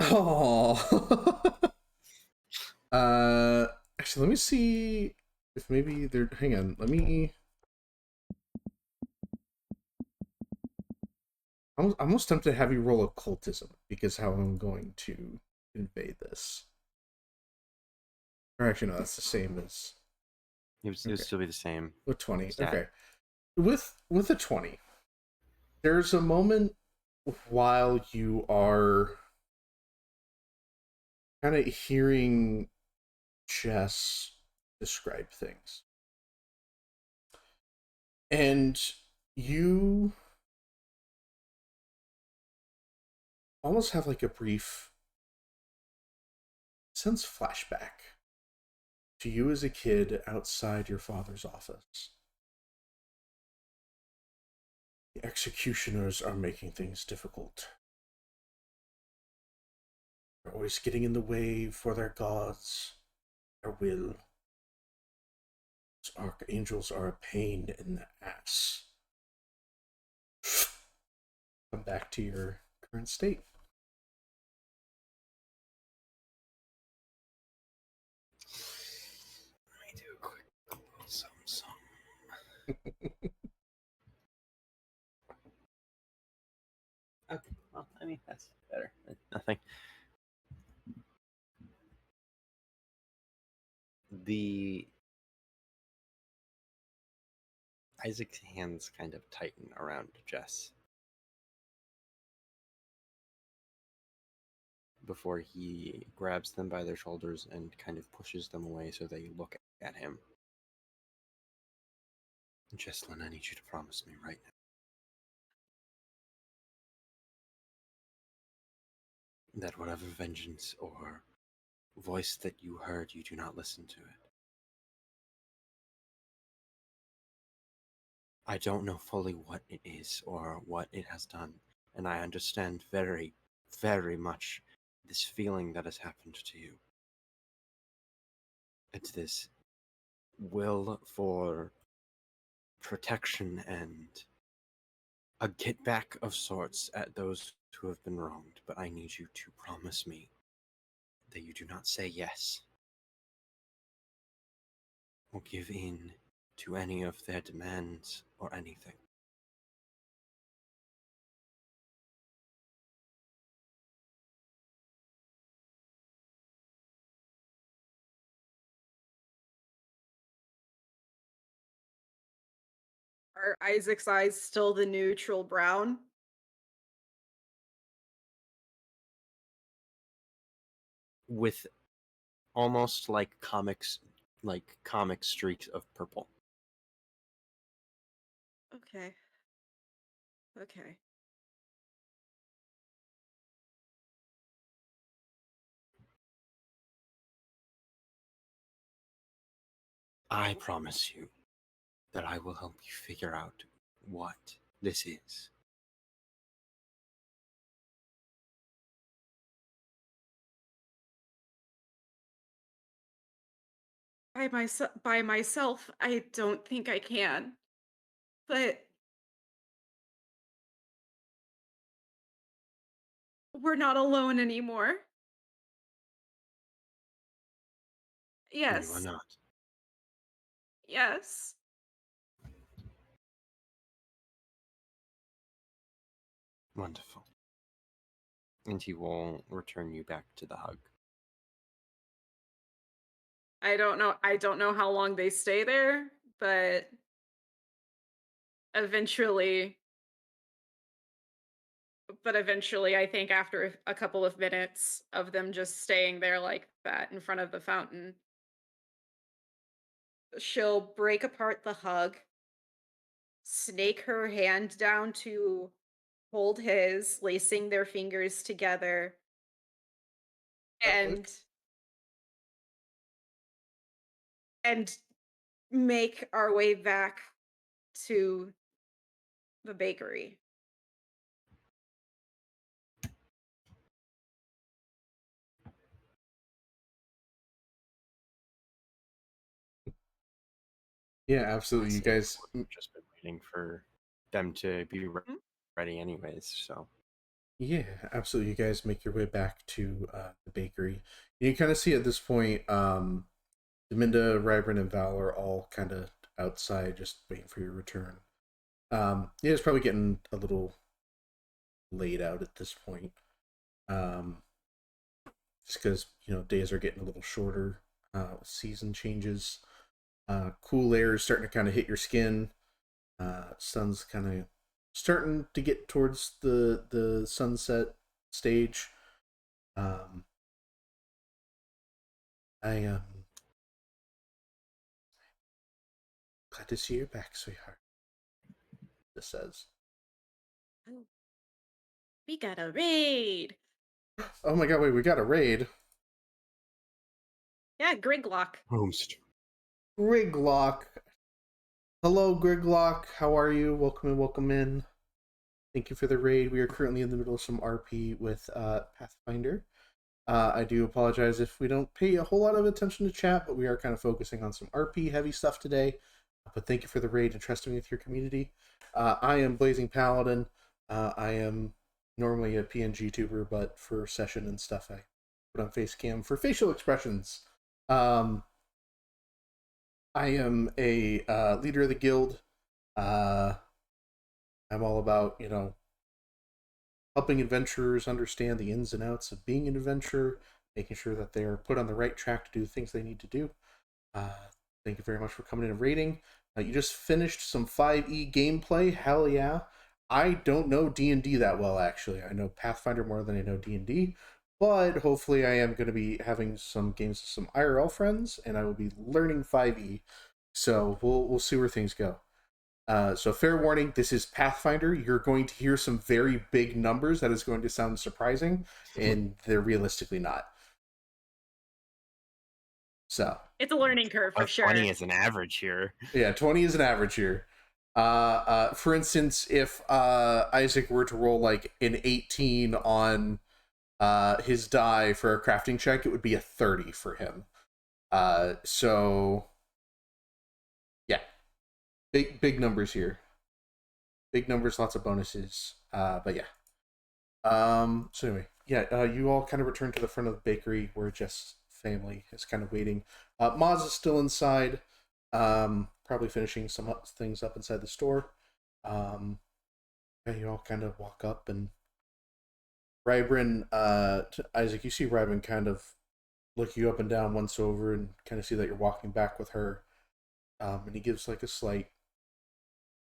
Oh. Actually, let me see if maybe they're. Hang on. Let me. I'm almost tempted to have you roll occultism because how I'm going to convey this. Or actually, no, that's the same as. It would still be the same. With 20. stat. Okay. With a 20, there's a moment while you are kind of hearing Jess describe things. And you almost have like a brief sense flashback to you as a kid outside your father's office. The executioners are making things difficult. They're always getting in the way for their gods, their will. Those archangels are a pain in the ass. Come back to your current state. Let me do a quick sum. Okay, well, I mean, that's better than nothing. Isaac's hands kind of tighten around Jess before he grabs them by their shoulders and kind of pushes them away so they look at him. Jesslyn, I need you to promise me right now that whatever vengeance or voice that you heard, you do not listen to it. I don't know fully what it is or what it has done, and I understand very, very much this feeling that has happened to you. It's this will for protection and a get back of sorts at those who have been wronged, but I need you to promise me that you do not say yes or give in to any of their demands or anything. Are Isaac's eyes still the neutral brown? With almost like comic streaks of purple. Okay. Okay. I promise you that I will help you figure out what this is. By myself, I don't think I can. But we're not alone anymore. You are Yes. not. Yes. Wonderful. And he will return you back to the hug. I don't know how long they stay there, but eventually eventually I think after a couple of minutes of them just staying there like that in front of the fountain, she'll break apart the hug, snake her hand down to hold his, lacing their fingers together, and and make our way back to the bakery. Yeah, absolutely. You Honestly, guys, we've just been waiting for them to be Mhm. ready, anyways. So yeah, absolutely. You guys make your way back to the bakery. You kind of see at this point, Deminda, Rybron, and Val are all kind of outside, just waiting for your return. Yeah, it's probably getting a little laid out at this point. Um, just because days are getting a little shorter. Season changes. Cool air is starting to kind of hit your skin. Sun's kind of starting to get towards the sunset stage. I glad to see you back, sweetheart. This says. Oh, we got a raid. Oh my god! Wait, we got a raid. Yeah, Griglock. host. Griglock. Hello, Griglock. How are you? Welcome in. Welcome in. Thank you for the raid. We are currently in the middle of some RP with Pathfinder. I do apologize if we don't pay a whole lot of attention to chat, but we are kind of focusing on some RP heavy stuff today. But thank you for the raid and trusting me with your community. I am Blazing Paladin. I am normally a PNG tuber, but for session and stuff, I put on face cam for facial expressions. I am a leader of the guild. I'm all about, helping adventurers understand the ins and outs of being an adventurer, making sure that they're put on the right track to do the things they need to do. Thank you very much for coming in and rating. You just finished some 5e gameplay. Hell yeah. I don't know D&D that well, actually. I know Pathfinder more than I know D&D, but hopefully I am going to be having some games with some IRL friends, and I will be learning 5e. So we'll see where things go. So fair warning, this is Pathfinder. You're going to hear some very big numbers that is going to sound surprising, and they're realistically not. So It's a learning curve for sure. 20 is an average here. yeah, 20 is an average here. For instance, if Isaac were to roll like an 18 on his die for a crafting check, it would be a 30 for him. So yeah, big numbers here. Big numbers, lots of bonuses. But yeah. So anyway, yeah, you all kind of return to the front of the bakery where Jess' family is kind of waiting. Maz is still inside, probably finishing some things up inside the store. And you all kind of walk up, and Rybron, Isaac, you see Rybron kind of look you up and down once over and kind of see that you're walking back with her. And he gives like a slight,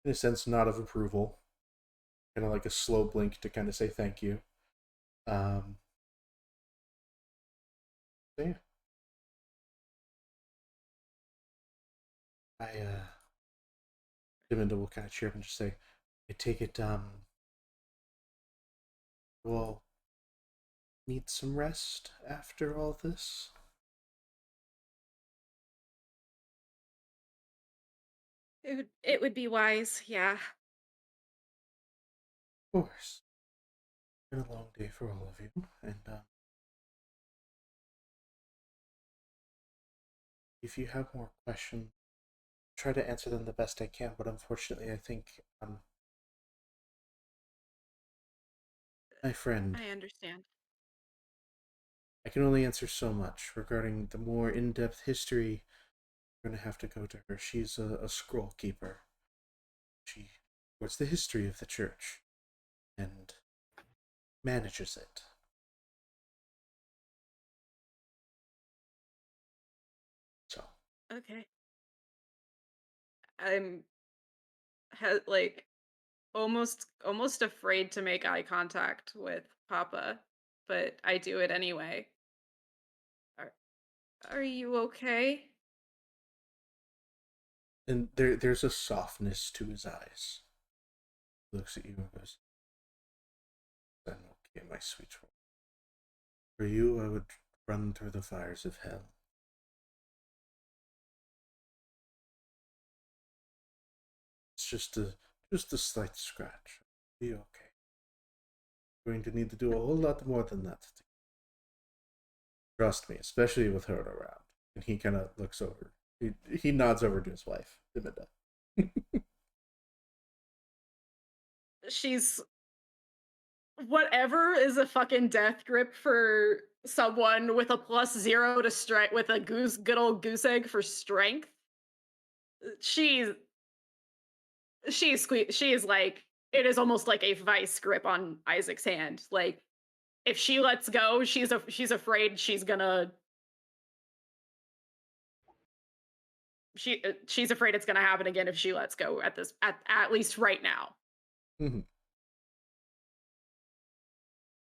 in a sense, nod of approval. Kind of like a slow blink to kind of say thank you. So yeah. Diminda will kind of cheer up and just say, I take it, we'll need some rest after all this? It would be wise, yeah. Of course. It's been a long day for all of you, and, if you have more questions, try to answer them the best I can, but unfortunately I think, my friend, I understand. I can only answer so much. Regarding the more in-depth history, we're going to have to go to her. She's a scroll keeper. She records the history of the church and manages it. So, Okay. I'm like almost afraid to make eye contact with Papa, but I do it anyway. Are are you okay? And there's a softness to his eyes. He looks at you and goes, I'm okay, my sweet one. For you, I would run through the fires of hell. It's just a slight scratch. Be okay. You're going to need to do a whole lot more than that. Trust me, especially with her around. And he kind of looks over. He nods over to his wife, Dimida. She's whatever is a fucking death grip for someone with a +0 to strength with a good old goose egg for strength. She's she is like it is almost like a vice grip on Isaac's hand. Like if she lets go, she's afraid she's afraid it's gonna happen again if she lets go at least right now. Mm-hmm.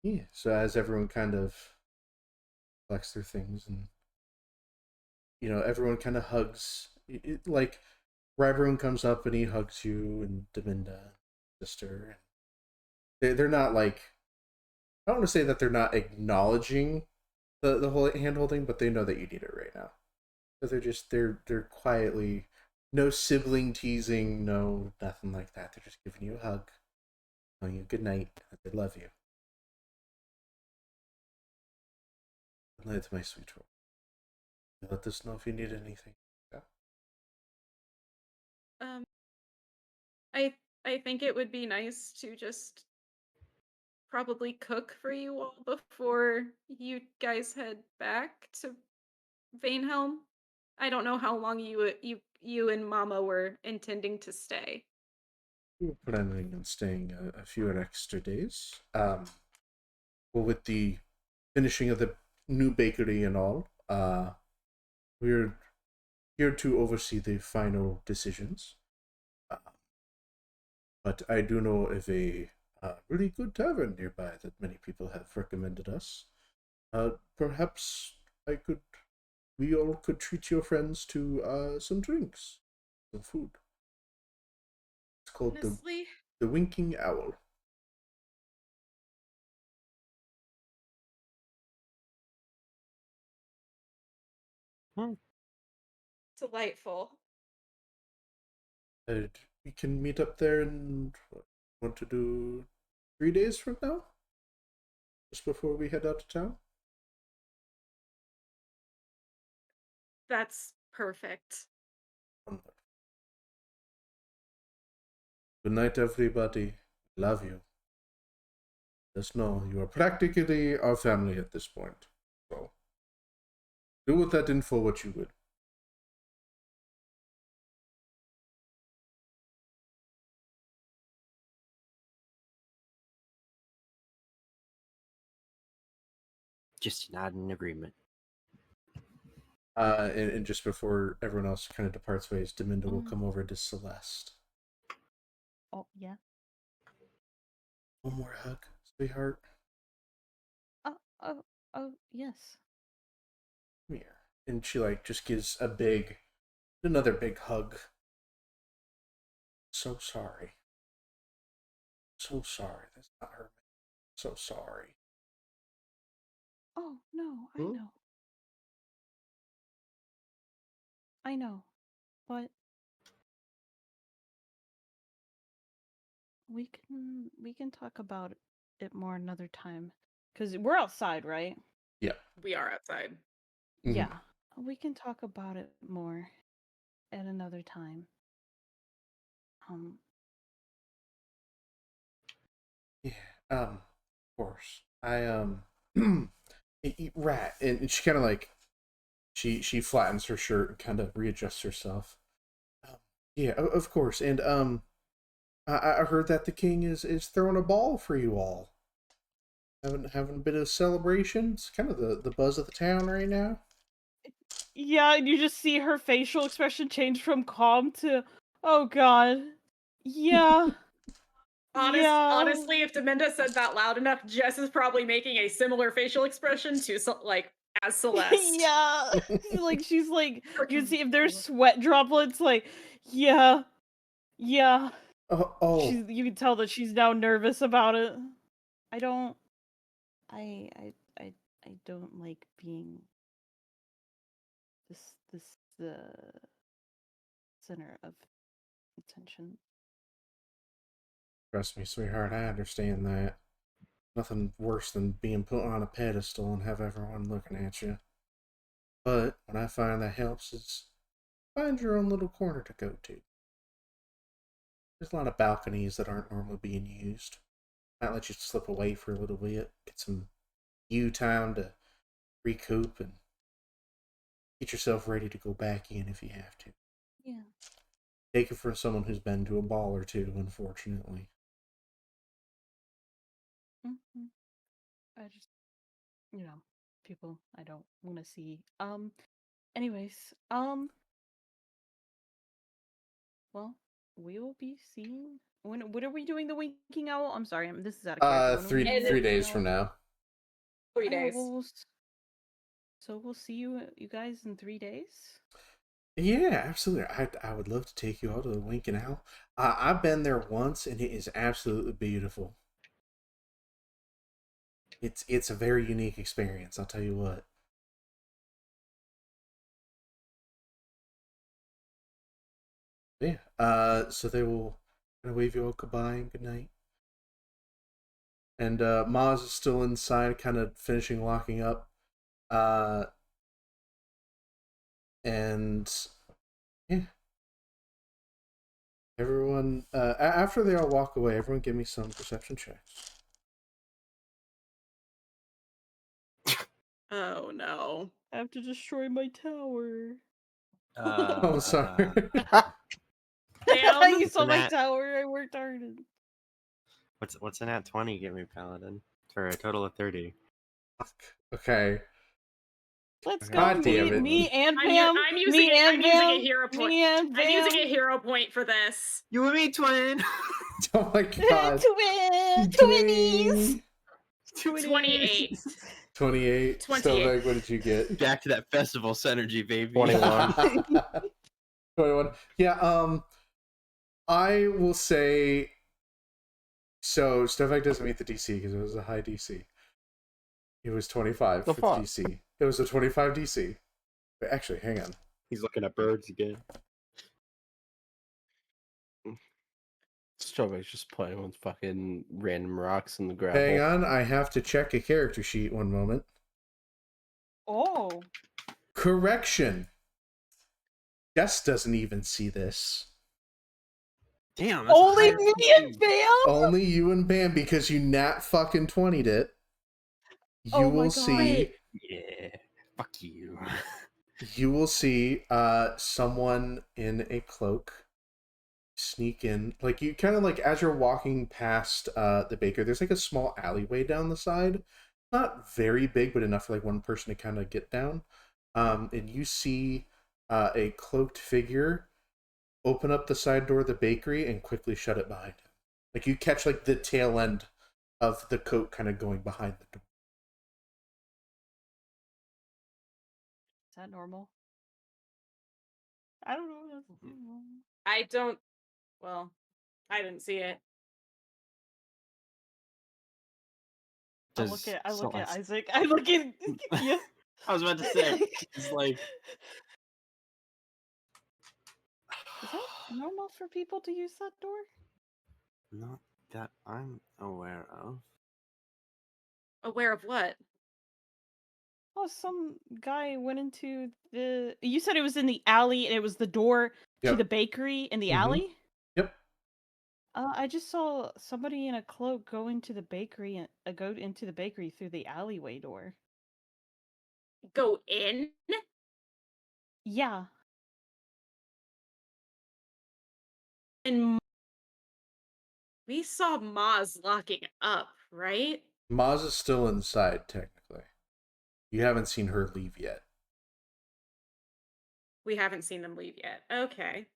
Yeah. So as everyone kind of collects their things, and everyone kind of hugs. Like Rybrune comes up and he hugs you and Deminda, sister. They're not like, I don't want to say that they're not acknowledging the whole hand holding, but they know that you need it right now. So they're quietly, no sibling teasing, no nothing like that. They're just giving you a hug, telling you good night, that they love you. Good night, my sweet one. Let us know if you need anything. Yeah. Um, I think it would be nice to just probably cook for you all before you guys head back to Vanehelm. I don't know how long you and Mama were intending to stay. We were planning on staying a few extra days. Well, with the finishing of the new bakery and all, we're here to oversee the final decisions. But I do know of a really good tavern nearby that many people have recommended us. Perhaps we all could treat your friends to some drinks, some food. It's called Honestly, the Winking Owl. delightful. We can meet up there and want to do 3 days from now, just before we head out of town. That's perfect. Good night, everybody. Love you. Just know you are practically our family at this point. So do with that info what you would. Just nod in agreement. And just before everyone else kind of departs ways, Deminda will come over to Celeste. Oh, yeah. One more hug, sweetheart. Oh, yes. Come here. And she just gives another big hug. So sorry. So sorry. That's not her. So sorry. Oh, no, I Hmm? know. I know. But we can talk about it more another time. Cuz we're outside, right? Yeah. We are outside. Mhm. Yeah. We can talk about it more at another time. Um Yeah. Of course. I rat, and she kind of she flattens her shirt and kind of readjusts herself. Yeah, of course. And I heard that the king is throwing a ball for you all. Having a bit of celebration. It's kind of the buzz of the town right now. Yeah, and you just see her facial expression change from calm to, oh god. Yeah. Yeah. Honestly, if Deminda said that loud enough, Jess is probably making a similar facial expression to as Celeste. Yeah. She's like, you can Frickin' see if there's sweat droplets, like, yeah. Yeah. Oh, You can tell that she's now nervous about it. I don't I don't like being the center of attention. trust me, sweetheart, I understand that. Nothing worse than being put on a pedestal and have everyone looking at you. But what I find that helps is find your own little corner to go to. There's a lot of balconies that aren't normally being used. Might let you slip away for a little bit, get some you time to recoup and get yourself ready to go back in if you have to. Yeah. Take it from someone who's been to a ball or two, unfortunately. Mm-hmm. I just, people I don't want to see. Anyways, well, we will be seeing. When are we doing the winking owl? I'm sorry, this is out of character. When are we doing the 3 winking days owl? from now. 3 Oh, days. so we'll see you guys in 3 days. Yeah, absolutely. I would love to take you all to the Winkin' Owl. I've been there once, and it is absolutely beautiful. It's a very unique experience. I'll tell you what. Yeah. So they will kind of wave you all goodbye and good night. And Maz is still inside, kind of finishing locking up. And yeah. Everyone, after they all walk away, everyone give me some perception checks. Oh no. I have to destroy my tower. Oh, sorry. Damn. You saw my Nat- tower. I worked hard. What's an at 20 get me, Paladin? For a total of 30. Okay. Let's go. God damn it. Me and I'm Pam. using a hero point. Me and Pam. I'm using a hero point for this. You and me, twin! Oh my god. Twinnies. 28. 28. 28. Stovek, what did you get? Back to that festival synergy, baby. 21. 21. Yeah, I will say, so Stovek doesn't meet the DC because it was a high DC. It was 25 The for fuck? the DC. It was a 25 DC. Wait, actually, hang on. He's looking at birds again. Strawberry's just playing with fucking random rocks in the gravel. Hang on, I have to check a character sheet one moment. Oh. Correction. Jess doesn't even see this. Damn, that's Only a higher me DC. and Pam. Only you and Bam, because you nat fucking 20'd it. You Oh my will God. see. Yeah, fuck you. You will see someone in a cloak sneak in. Like, you kind of like, as you're walking past the baker, there's like a small alleyway down the side. Not very big, but enough for like one person to kind of get down. And you see a cloaked figure open up the side door of the bakery and quickly shut it behind him. Like, you catch like the tail end of the coat kind of going behind the door. Is that normal? I don't know. That's normal. I don't. Well, I didn't see it. I look at Isaac. I look at you. I was about to say, it's like, Is that normal for people to use that door? not that I'm aware of. Aware of what? Oh, some guy went into the. You said it was in the alley, and it was the door to Yep. the bakery in the Mhm. alley. Yep. I just saw somebody in a cloak go into the bakery and go into the bakery through the alleyway door. Go in? Yeah. And we saw Maz locking up, right? Maz is still inside, technically. You haven't seen her leave yet. We haven't seen them leave yet. Okay.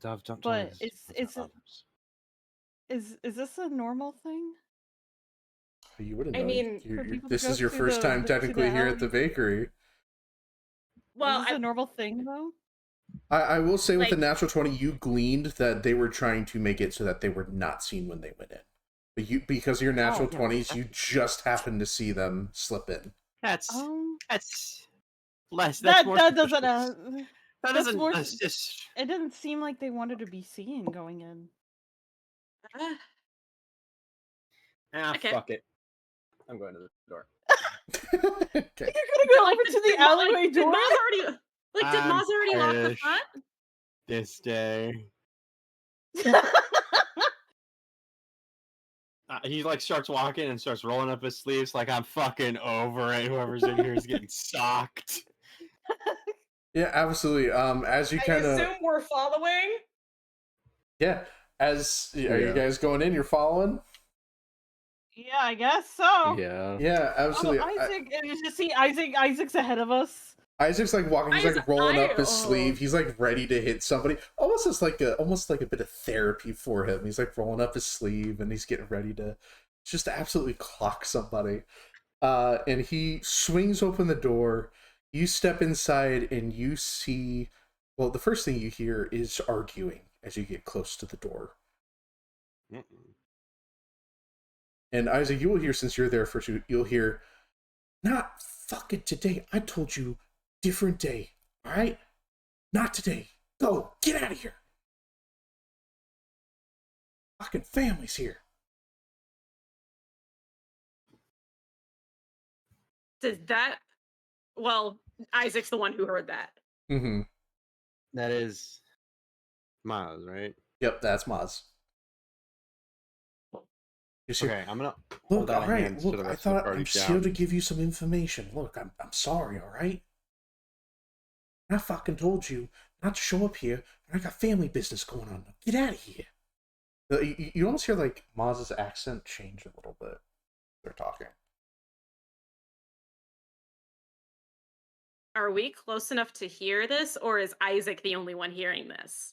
Dove, don't tell me But this is with it is this a normal thing You wouldn't I know. mean, for people to This go is your through first time to the technically here at the alley? bakery. well, Is this a normal thing though? I will say with the like, natural 20, you gleaned that they were trying to make it so that they were not seen when they went in. But because of your natural yeah, 20s, you just happened to see them slip in. that's less. That's That more that doesn't suspicious. That that's doesn't more. assist. It didn't seem like they wanted to be seen going in. okay. Fuck it. I'm going to the door. Okay. You're gonna go over to the Did Ma- alleyway like, door? Did I'm Maz already lock the British. front? This day. He like starts walking and starts rolling up his sleeves like I'm fucking over it. Whoever's in here is getting socked. Yeah, absolutely. As you I kind of assume we're following. are you Yeah. guys going in? You're following? Yeah, I guess so. Yeah. Yeah, absolutely. Isaac, you just see Isaac's ahead of us. Isaac's like walking. He's like rolling up his sleeve. He's like ready to hit somebody. Almost like a bit of therapy for him. He's like rolling up his sleeve and he's getting ready to just absolutely clock somebody. And he swings open the door. You step inside and you see. Well, the first thing you hear is arguing as you get close to the door. And Isaac, you will hear, since you're there first, you'll hear, "Not fucking today. I told you, different day. All right? Not today. Go. Get out of here. Fucking family's here." Does that? Well, Isaac's the one who heard that. Mm-hmm. That is Miles, right? Yep, that's Maz. Okay, I'm gonna Look, hold out all a right. hand for the Look, I rest of the thought party I'm just down. here to give you some information. Look, I'm sorry, all right? I fucking told you not to show up here, and I got family business going on. Get out of here. You almost hear like Maz's accent change a little bit. They're talking. Are we close enough to hear this, or is Isaac the only one hearing this?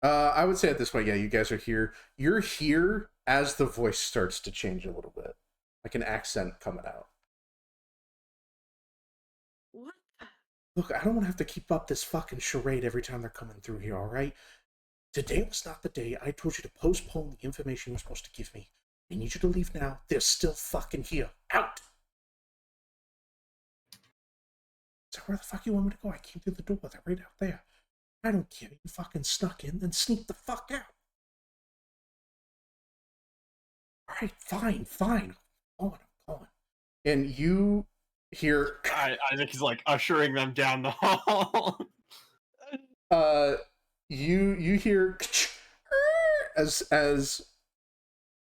I would say at this point, yeah, you guys are here. You're here as the voice starts to change a little bit, like an accent coming out. What? Look, I don't want to have to keep up this fucking charade every time they're coming through here, all right? Today was not the day. I told you to postpone the information you were supposed to give me. I need you to leave now. They're still fucking here. Out! So where the fuck you want me to go? I came through the door. They're right out there. I don't care. You fucking snuck in, then sneak the fuck out. Alright, fine. I'm going. And you hear... Isaac is like ushering them down the hall. You hear... as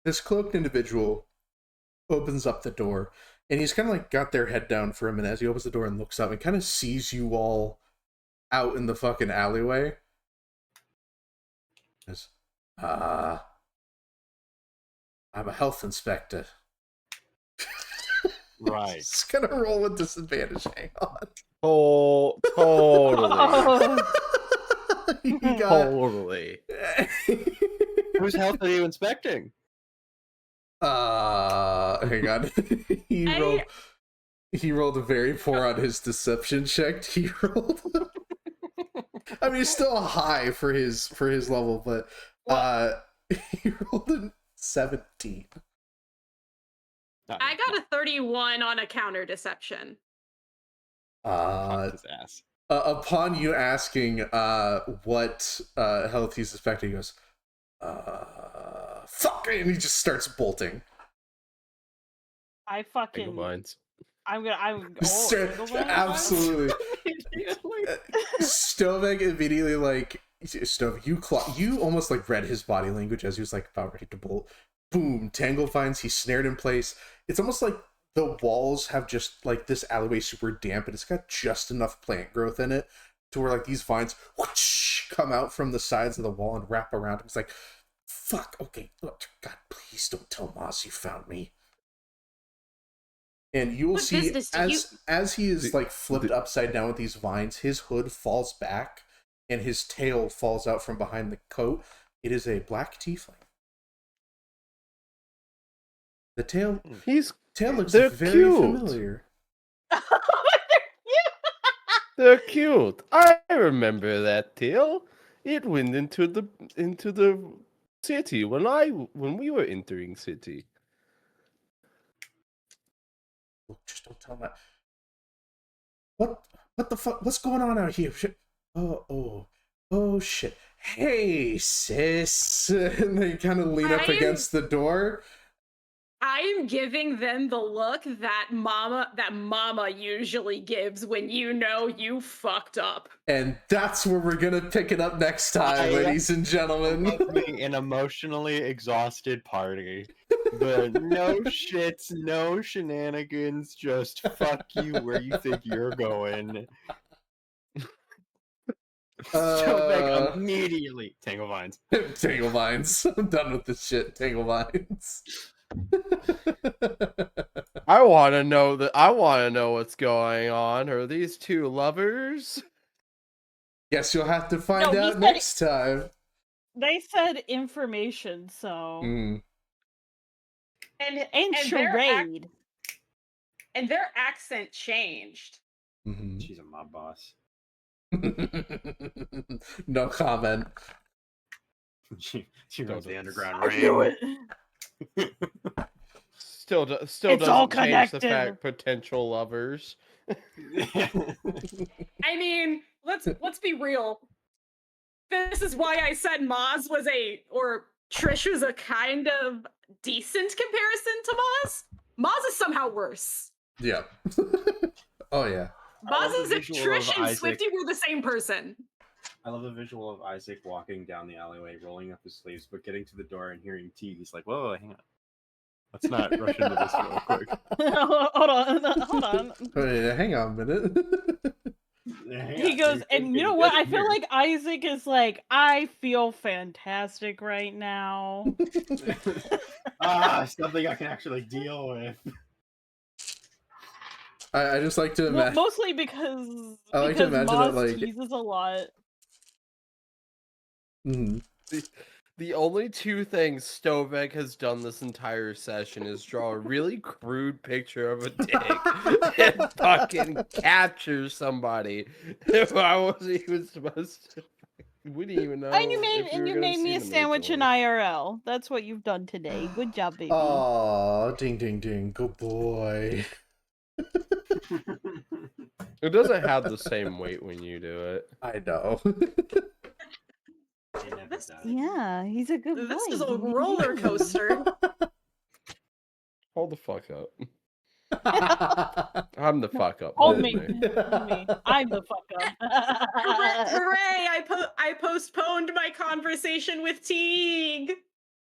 this cloaked individual opens up the door, and he's kind of like got their head down for a minute as he opens the door and looks up and kind of sees you all out in the fucking alleyway. Says, I'm a health inspector. Right. It's gonna roll with disadvantage. Hang on. Oh, totally. You got... Totally. Whose health are you inspecting? Hang on. He rolled very poor on his deception check. He rolled... I mean, it's still a high for his level, but he rolled a 17. I got a 31 on a counter deception. His ass. Upon you asking what health he's suspecting, he goes, fuck, and he just starts bolting. I fucking. Single lines. I'm Absolutely. Stovek immediately, like, Stove, you almost like read his body language as he was like about ready to bolt. Boom, Tangled Vines, he's snared in place. It's almost like the walls have just, like, this alleyway super damp, and it's got just enough plant growth in it to where, like, these vines whoosh, come out from the sides of the wall and wrap around him. It's like, fuck, okay, look, God, please don't tell Moss you found me. And you will What see business do you- as he is like flipped upside down with these vines, his hood falls back and his tail falls out from behind the coat. It is a black tiefling. The tail looks they're very cute. familiar. They're cute. I remember that tail. It went into the city when we were entering city. Look, just don't tell that. What the fuck? What's going on out here? Oh shit! Hey sis, and they kind of lean up against the door. I am giving them the look that mama usually gives when you know you fucked up. And that's where we're gonna pick it up next time, ladies and gentlemen. An emotionally exhausted party. But no shits, no shenanigans, just fuck you where you think you're going. Stovek immediately. Tangle vines. Tangle vines. I'm done with this shit. Tangle vines. I want to know what's going on. Are these two lovers? Guess you'll have to find No, he out said next time. They said information, so And and charade. and their accent changed. Mm-hmm. She's a mob boss. No comment. She runs the underground I knew ring. it. Still It's doesn't all change the connected. fact potential lovers. I mean, let's be real. This is why I said Trish was a kind of decent comparison to Maz. Maz is somehow worse. Yeah. Oh yeah. Maz is if visual Trish of and Isaac. Swifty were the same person. I love the visual of Isaac walking down the alleyway, rolling up his sleeves, but getting to the door and hearing T. He's like, whoa, hang on. Let's not rush into this real quick. Hold on. Wait, hang on a minute. He goes, and you know what? I feel like Isaac is like, I feel fantastic right now. Something I can actually deal with. I just like to Well, imagine. mostly because I like to imagine Maz that, like- teases a lot. Mhm. The only two things Stovek has done this entire session is draw a really crude picture of a dick and fucking capture somebody. If I wasn't even supposed to, we didn't even know. And you if made we and were you gonna made see me a them sandwich in originally. IRL. That's what you've done today. Good job, baby. Aw, ding ding ding, good boy. It doesn't have the same weight when you do it. I know. Yeah, he's a good boy. This is a roller coaster. Hold the fuck up. I'm the fuck up. Hold not me. Hold me. I'm the fuck up. Hooray! I postponed my conversation with Teague.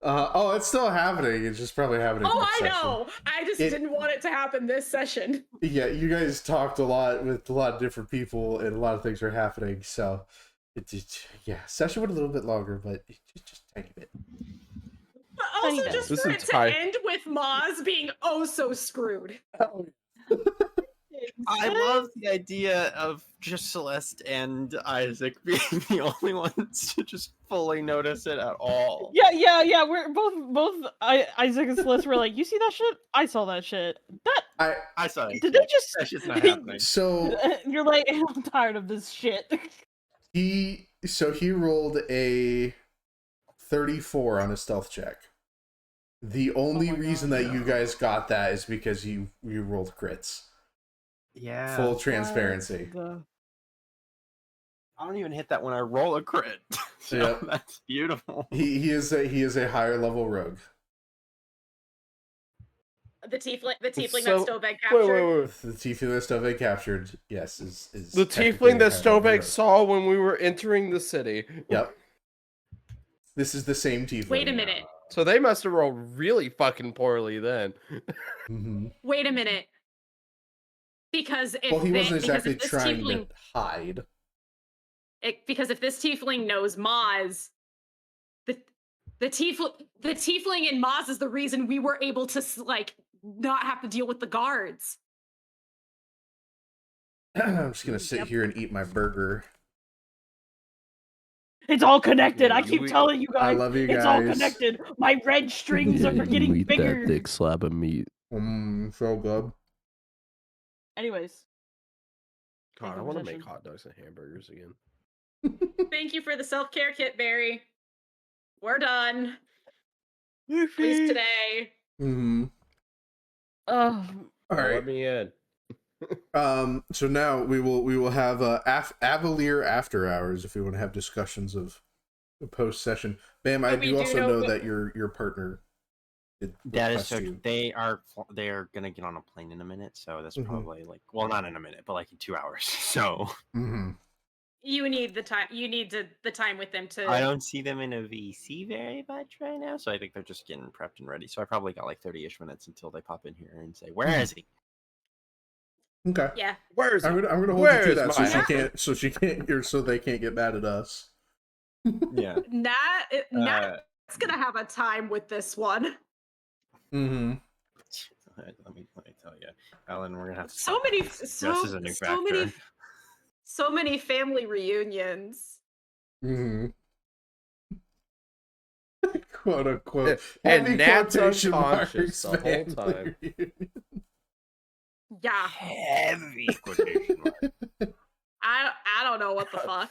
Oh, it's still happening. It's just probably happening. Oh, next I session. know. I just didn't want it to happen this session. Yeah, you guys talked a lot with a lot of different people, and a lot of things are happening. So, session went a little bit longer, but just a tiny bit. But also bit. just This for it to entire- end with Maz being oh so screwed. I love the idea of just Celeste and Isaac being the only ones to just fully notice it at all. Yeah. We're both Isaac and Celeste were like, you see that shit? I saw that shit. That I saw it. did they just That shit's not happening. So you're like, I'm tired of this shit. he rolled a 34 on a stealth check. The only my reason God. that you guys got that is because you rolled crits. Yeah. Full transparency. I don't even hit that when I roll a crit. So Yep. that's beautiful. He is a higher level rogue. The tiefling So- that Stovek captured. Wait. The tiefling that Stovek captured, yes, is The technically tiefling a that higher level Stovek rogue. saw when we were entering the city. Yep. This is the same tiefling. Wait a minute. So they must have rolled really fucking poorly then. Mm-hmm. Wait a minute. Because if Well, he wasn't because exactly if this trying tiefling, to hide. because if this tiefling knows Maz, the tiefling in Maz is the reason we were able to not have to deal with the guards. I'm just gonna sit Yep. here and eat my burger. It's all connected. Yeah, I you keep eat- telling you I guys. love you It's all guys. connected. My red strings are getting bigger. slab of meat. So good. Anyways, God, I Thank you want for to make session. hot dogs and hamburgers again. Thank you for the self-care kit, Barry. We're done. At least Please today. Mm-hmm. Now All right. let me in. So now we will have Avalir after hours if we want to have discussions of the post session. Bam, I But we do do also know know what- that your partner did That is request so. you. They are gonna get on a plane in a minute, so that's Mhm. probably like, well, not in a minute, but like in 2 hours. So Mm-hmm. You need the time. You need the time with them to. I don't see them in a VC very much right now, so I think they're just getting prepped and ready. So I probably got like 30-ish minutes until they pop in here and say, "Where is he?" Okay. Yeah. Where is I'm it? gonna hold Where you to is that so my she husband? can't or so they can't get mad at us. Yeah. Nat's gonna have a time with this one. Mm-hmm. Let me tell you, Alan, we're gonna have to. So stop many, this. This so is a new so many, factor. so many family reunions. Mm-hmm. Quote unquote. And Heavy Nat's quotation unconscious marks, the whole family time. reunion. Yeah. Heavy quotation mark. I don't know what the fuck.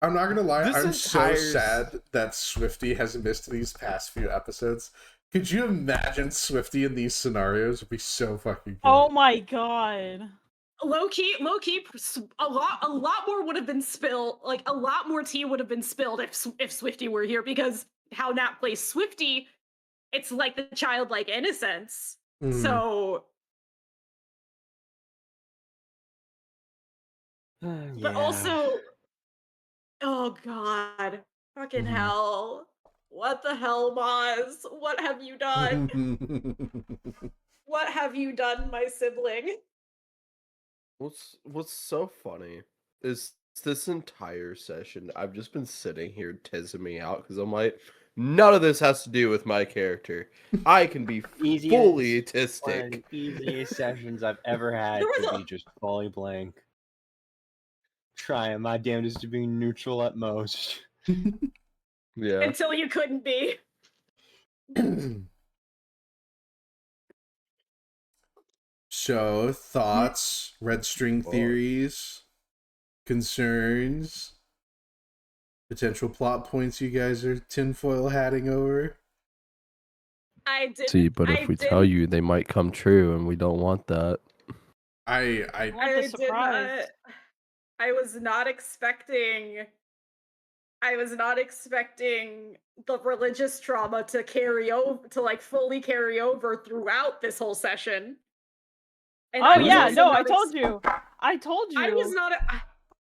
I'm not gonna lie, This I'm so entire sad that Swifty has missed these past few episodes. Could you imagine Swifty in these scenarios? Would be so fucking good. Oh my god. Low key, a lot more would have been spilled. Like a lot more tea would have been spilled if Swifty were here, because how Nat plays Swifty, it's like the childlike innocence. Mhm. So, Yeah. but also, oh god, fucking Mhm. hell! What the hell, Maz? What have you done? What have you done, my sibling? What's so funny is this entire session I've just been sitting here teasing me out because I'm like, none of this has to do with my character. I can be Easiest- fully One of autistic. the easiest sessions I've ever had There was to be just fully blank. Trying my damnedest to be neutral at most. Yeah. Until you couldn't be. So, thoughts, red string Fuck. theories, concerns, potential plot points you guys are tinfoil hatting over. I did. See, but if I we did- tell you, they might come true, and we don't want that. I Want the I did surprise. not. I was not expecting. I was not expecting the religious trauma to carry over, to like fully carry over throughout this whole session. And Oh I was yeah, also no, not I told you. I told you. I was not.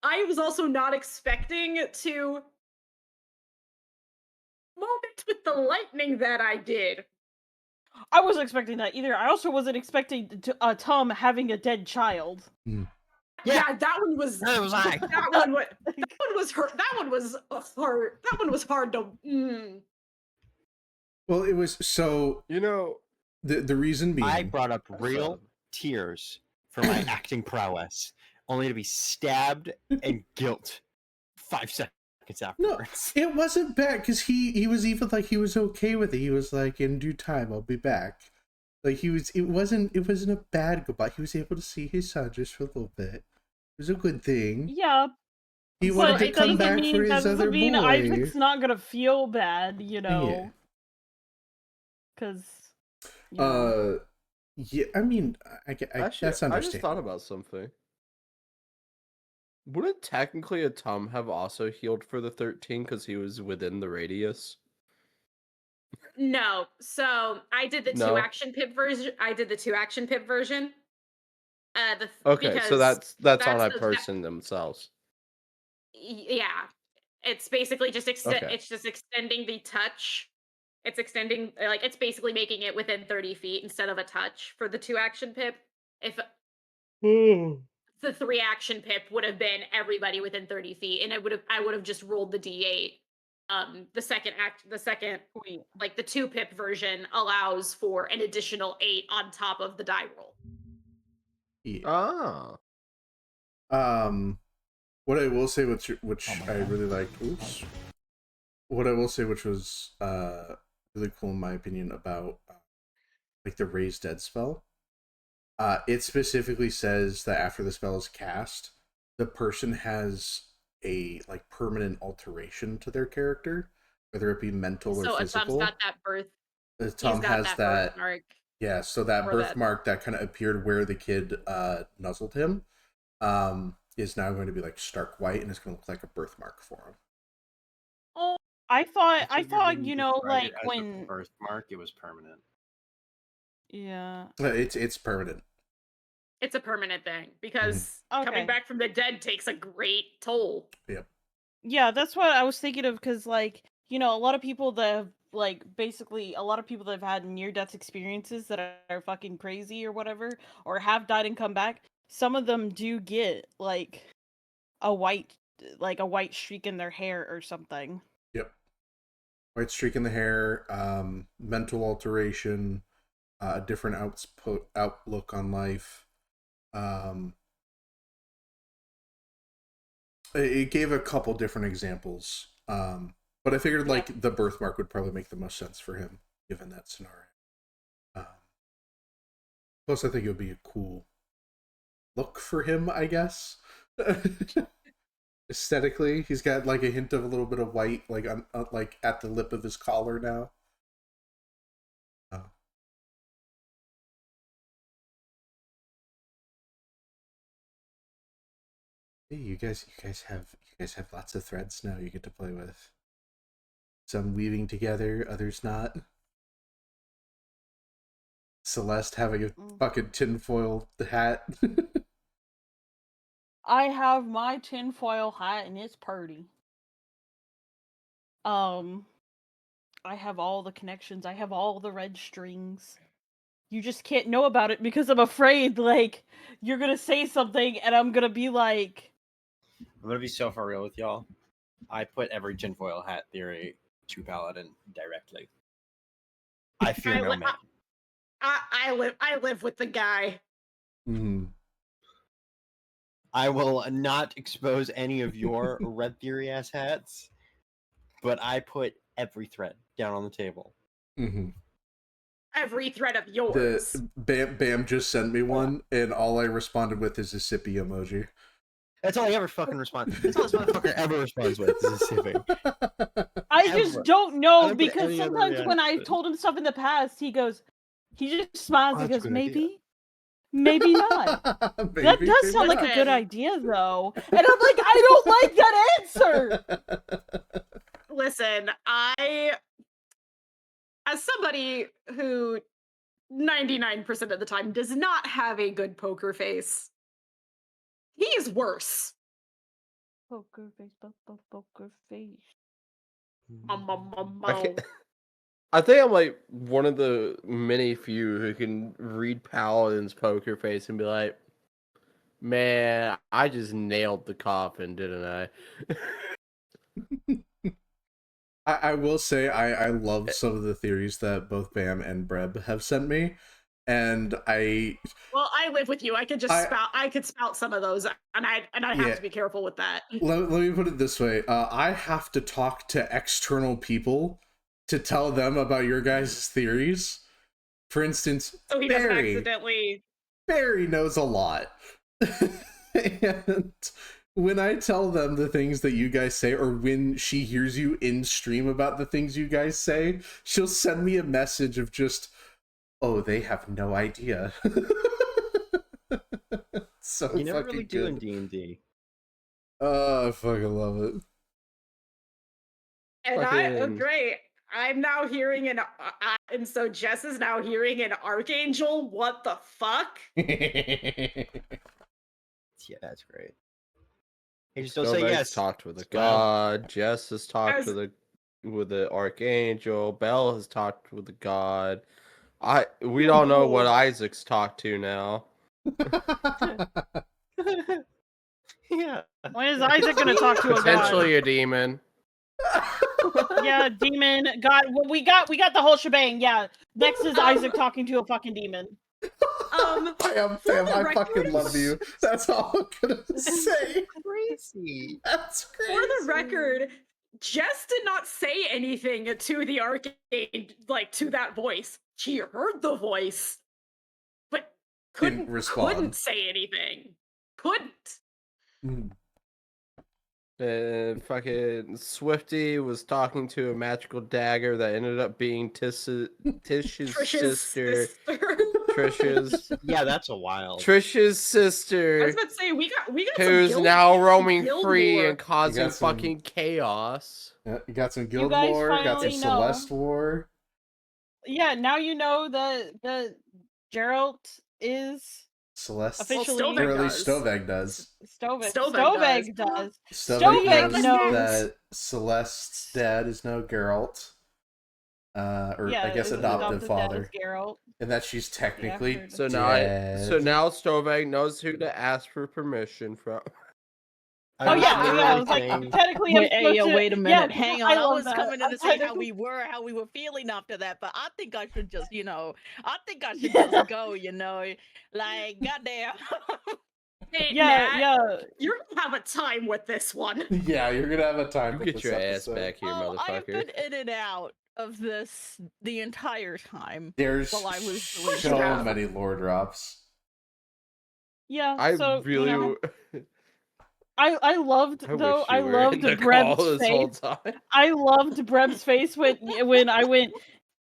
I was also not expecting to moment with the lightning that I did. I wasn't expecting that either. I also wasn't expecting Tom having a dead child. Yeah, that one was. That was I. That one was hurt. That one was hard. That one was hard to. Well, it was so You know, the reason being I brought up real tears for my acting prowess, only to be stabbed and guilt 5 seconds no, afterwards. it wasn't bad because he was even like he was okay with it. He was like, in due time, I'll be back. Like it wasn't a bad goodbye. He was able to see his son just for a little bit. It was a good thing. Yeah, He but wanted to it come doesn't back mean for his that other doesn't mean boy. Isaac's not gonna feel bad, you know, because. Yeah, I mean, I actually, that's I just understandable. thought about something. Wouldn't technically a Tom have also healed for the 13 because he was within the radius? No, so I did the No. 2 action pip version. I did the 2 action pip version. Okay, so because that's on a the- person themselves. Yeah, it's basically just Okay. it's just extending the touch. It's extending, like, it's basically making it within 30 feet instead of a touch for the 2 action pip. If the 3 action pip would have been everybody within 30 feet, and I would have just rolled the d8 the second Wait. like the 2-pip version allows for an additional 8 on top of the die roll. Yeah. Ah. What I will say, which Oh my I God. really liked, what I will say, which was really cool in my opinion about like the raise dead spell, it specifically says that after the spell is cast, the person has a like permanent alteration to their character, whether it be mental or So Atom's physical. got that birth. Tom got has that that. birthmark. Yeah, so that or that- birthmark that kind of appeared where the kid nuzzled him is now going to be like stark white, and it's going to look like a birthmark for him. Oh, I thought When you know, described like it as a when birthmark, it was permanent. yeah. It's permanent. It's a permanent thing because Okay. coming back from the dead takes a great toll. Yep. Yeah, that's what I was thinking of because, like, you know, a lot of people that have, like, basically, a lot of people that have had near-death experiences that are fucking crazy or whatever, or have died and come back, some of them do get, like, a white streak in their hair or something. Yep. White streak in the hair, mental alteration, a different outlook on life. It gave a couple different examples, but I figured like the birthmark would probably make the most sense for him given that scenario. Plus, I think it would be a cool look for him, I guess. Aesthetically, he's got like a hint of a little bit of white, like on like at the lip of his collar now. Hey, you guys have lots of threads now you get to play with. Some weaving together, others not. Celeste having a fucking tinfoil hat. I have my tinfoil hat and it's pretty. I have all the connections. I have all the red strings. You just can't know about it because I'm afraid, like, you're gonna say something and I'm gonna be like... I'm gonna be so for real with y'all. I put every tinfoil hat theory to Paladin directly. I fear no man. I live with the guy. Mm-hmm. I will not expose any of your red theory ass hats, but I put every thread down on the table. Mm-hmm. Every thread of yours. Bam just sent me one, and all I responded with is a sippy emoji. That's all I ever fucking respond. That's all this motherfucker ever responds with is a sipping. I just don't know put because any other sometimes when I've reaction. told him stuff in the past, he just smiles and that's a goes, good idea. maybe not. That Maybe, does sound maybe like a not. good idea, though. And I'm like, I don't like that answer. Listen, as somebody who 99% of the time does not have a good poker face, he's worse. Poker face, poker face. I think I'm like one of the many few who can read Paladin's poker face and be like, man, I just nailed the coffin, didn't I? I will say I love some of the theories that both Bam and Breb have sent me, and I live with you. I could spout some of those, and I have to be careful with that. let me put it this way: I have to talk to external people to tell them about your guys' theories. For instance, So he doesn't accidentally. Barry knows a lot, and when I tell them the things that you guys say, or when she hears you in stream about the things you guys say, she'll send me a message of just, oh, they have no idea. So you never fucking really do in D&D. Oh, I fucking love it. And great. I'm now hearing and so Jess is now hearing an archangel. What the fuck? Yeah, that's great. You just don't Stovek's say yes. talked with a god. Jess has talked with the archangel. Belle has talked with the god. We don't know what Isaac's talked to now. Yeah. When is Isaac gonna talk to a god? Potentially a demon. Yeah, demon. We got the whole shebang. Yeah. Next is Isaac talking to a fucking demon. Pam, for Pam, the I fucking record- love you. That's all I'm gonna say. Crazy. That's For crazy. the record, Jess did not say anything to the arcade, like to that voice. She heard the voice, but Didn't respond. couldn't say anything. Couldn't. Mm. And fucking Swifty was talking to a magical dagger that ended up being Tish's sister. Trish's Yeah, that's a wild. Trish's I was sister, about to say we got who's some now roaming guild free lore. and causing got some- fucking chaos. Yeah, you got some guild guys lore, got some finally know. Celeste war. Yeah, now you know that Geralt is Celeste officially Stovek or at does. least Stovek does. Stovek. Stovek does. Stovek knows knows. that Celeste's dad is now Geralt. Or Yeah, I guess his adoptive dad father. is Geralt. And that she's technically heard So dead. now Stovek knows who to ask for permission from. I Oh was yeah, literally I was like, saying- technically, I'm Wait, hey, supposed yo, to. wait a Yeah, minute. Hang on. I love was that. coming in I'm to say how technically- how we were feeling after that, but I think I should just, I think I should just go, like, goddamn. Hey, Yeah, Nat, yeah. you're gonna have a time with this one. Yeah, you're gonna have a time You with get this your ass episode. back here, Oh, I have motherfucker. been in and out of this the entire time. There's While I was so deleted. many lore drops. Yeah, I so really, I loved I though. wish I you were loved in the call Breb's this whole face. time. I loved Breb's face when I went.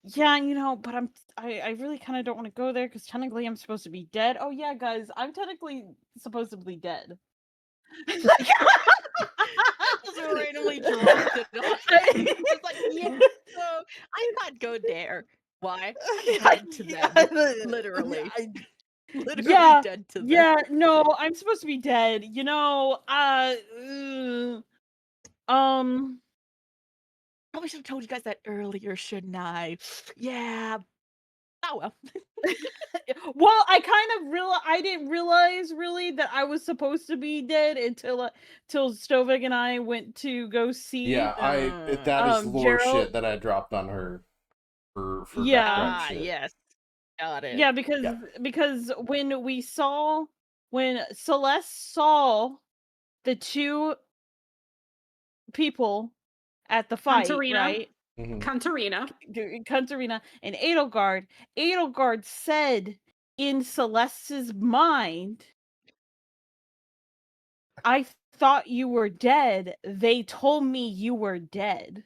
Yeah, but I really kind of don't want to go there because technically I'm supposed to be dead. Oh yeah, guys, I'm technically supposedly dead. Just randomly dropped it on. It's like, yeah, so I can't go there. Why? I'm dead to them. Literally. Literally Yeah, dead to them. Yeah, no, I'm supposed to be dead. Probably should have told you guys that earlier, shouldn't I? Yeah. Oh well. Well, I didn't realize really that I was supposed to be dead until Stovek and I went to go see. Yeah, that is lore Gerald. shit that I dropped on her for Yeah. background Ah, shit. yes. Got it. Yeah, because when Celeste saw the two people at the fight, Contarina. right? Mhm. Contarina and Edelgard said in Celeste's mind, I thought you were dead. They told me you were dead.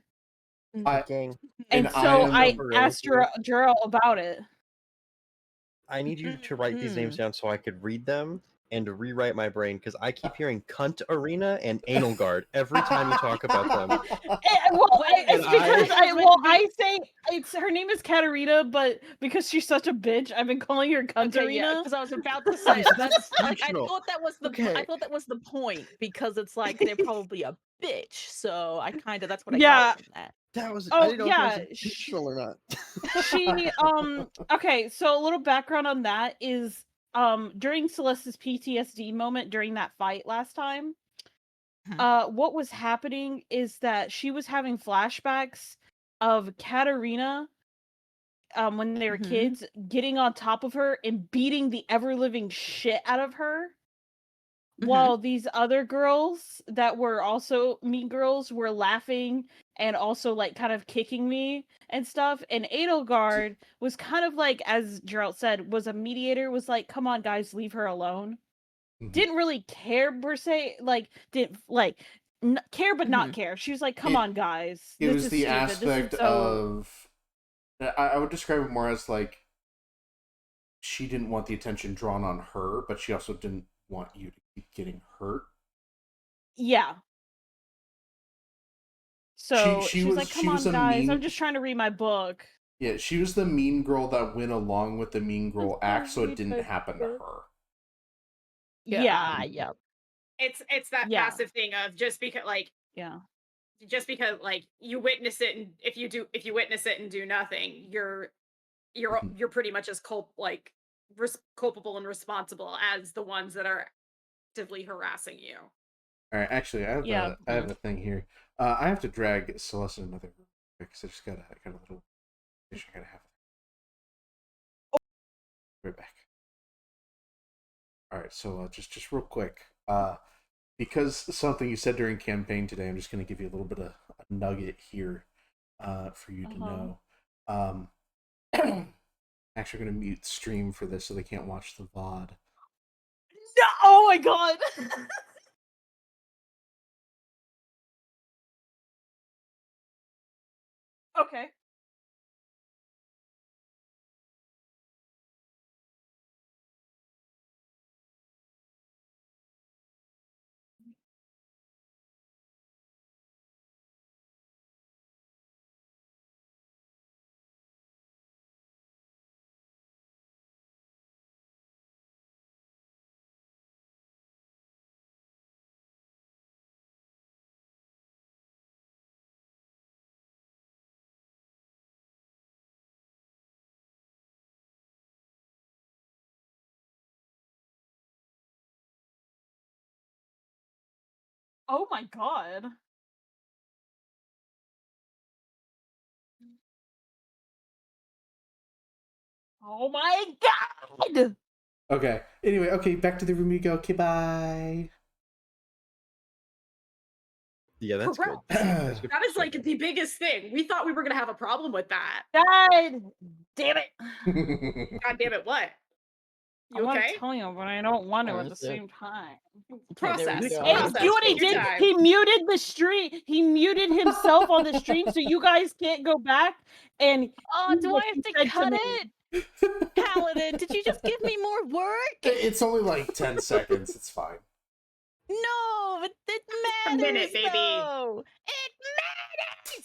Gang, And And so I I am- asked Gerald about it. I need you to write these names down so I could read them and to rewrite my brain because I keep hearing cunt arena and anal guard every time you talk about them. It's because And I say her name is Katarina, but because she's such a bitch, I've been calling her Contarina. Okay, yeah, because I was about to say that's. I Functional. thought that was the. Okay. I thought that was the point because it's like they're probably a bitch. So I kind of that's what I Yeah. got from that. That was. Oh, I didn't know yeah, if that was intentional or not. She okay, so a little background on that is during Celeste's PTSD moment during that fight last time, what was happening is that she was having flashbacks of Katarina when they were kids getting on top of her and beating the ever living shit out of her. While these other girls that were also mean girls were laughing and also like kind of kicking me and stuff. And Edelgard was kind of like, as Gerald said, was a mediator, was like, come on guys, leave her alone. Didn't really care per se, like didn't like care but not care. She was like, come on guys. It this was is the stupid. aspect This is so... of I would describe it more as like she didn't want the attention drawn on her, but she also didn't want you to keep getting hurt. Yeah. So She she was- was like, she come was on a guys, mean- I'm just trying to read my book. Yeah, she was the mean girl that went along with the mean girl act, so it didn't happen to her. Yeah. Yeah. It's that Yeah. passive thing of just because like you witness it, and if you witness it and do nothing, you're pretty much as culpable and responsible as the ones that are actively harassing you. All right, actually, I have Yeah, I have a thing here. I have to drag Celeste in another room because I just got a little issue I gotta have. Right back. All right, so just real quick, because something you said during campaign today, I'm just gonna give you a little bit of a nugget here, for you to know. Actually, gonna mute stream for this so they can't watch the VOD. No! Oh my god! Okay. Oh my god. Oh my god! Okay. Anyway, okay, back to the room you go. Okay, bye. Yeah, that's good. Correct. That is like the biggest thing. We thought we were gonna have a problem with that. God damn it! God damn it! What? I You want okay? to tell you, but I don't want to Oh, at the that's it. same time. Okay, there we Process. go. Hey, Process. see what he Take your did? time. He muted the stream. He muted himself on the stream, so you guys can't go back and. Oh, hear do what I have he to said cut me. it? Paladin, did you just give me more work? It's only like 10 seconds. It's fine. No, but it A matters, minute, baby. though. It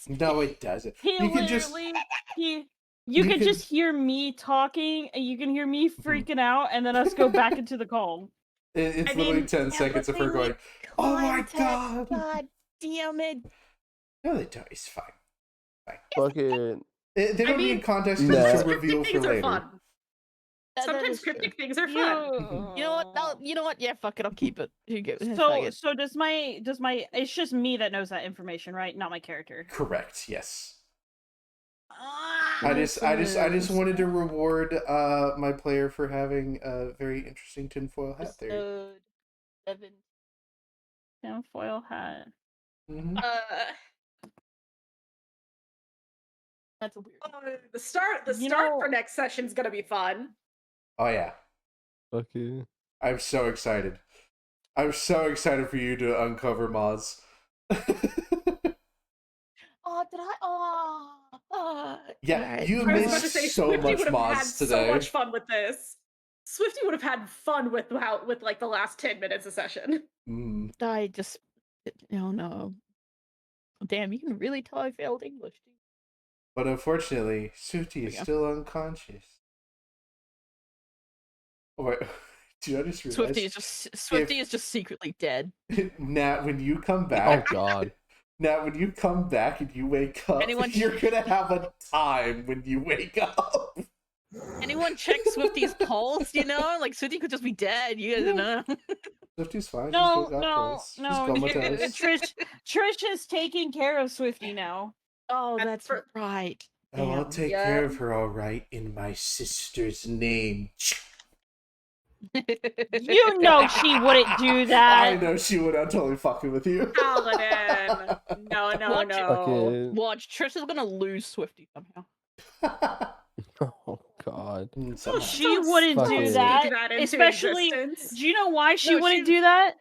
matters. No, it doesn't. He You can just literally, you you can can- just hear me talking, and you can hear me freaking out, and then us go back into the call. it's I literally mean, 10 seconds of her going, "Oh my god!" God damn it. No, they don't. It's fine. Fucking They don't I mean, need context Nah. because she'll cryptic reveal for things are later. fun. That Sometimes is true. cryptic things are fun. You know what? You know what? Yeah, fuck it. I'll keep it. Here you go. Fuck So it. does my it's just me that knows that information, right? Not my character. Correct. Yes. Ah, I just wanted to reward my player for having a very interesting tinfoil hat there. Episode 7. tinfoil hat. Mm-hmm. That's a weird. The start for next session's gonna be fun. Oh yeah. fucking. I'm so excited. I'm so excited for you to uncover Moz. Oh, did I? Oh. Yeah, alright. you I was about to missed say so Swifty much would have had Moz today. so much fun with this. Swifty would have had fun with like the last 10 minutes of session. Mm. I just. Oh no. Damn, you can really tell I failed English. But unfortunately, Suti is Yeah. still unconscious. Oh, wait. Did I just realize? Swifty is just secretly dead. Nat, when you come Oh back, god. Nat, when you come back and you wake up, Anyone- you're gonna have a time when you wake up. Anyone check Swifty's pulse? You know, like Swifty could just be dead. You guys know. Swifty's fine. No, She's still got no, pulse. She's no. comatose. Trish is taking care of Swifty now. Oh, That's that's right. Oh, I'll Damn. take Yeah. care of her all right in my sister's name. You know she wouldn't do I that. know she would. I'm totally fucking with you. Paladin. No. Watch it. Fucking. Watch, Trish is gonna lose Swifty somehow. Oh god. Somehow. She wouldn't Fuck do it. that. Speak that into Especially, existence. do you know why she No, wouldn't she- do that?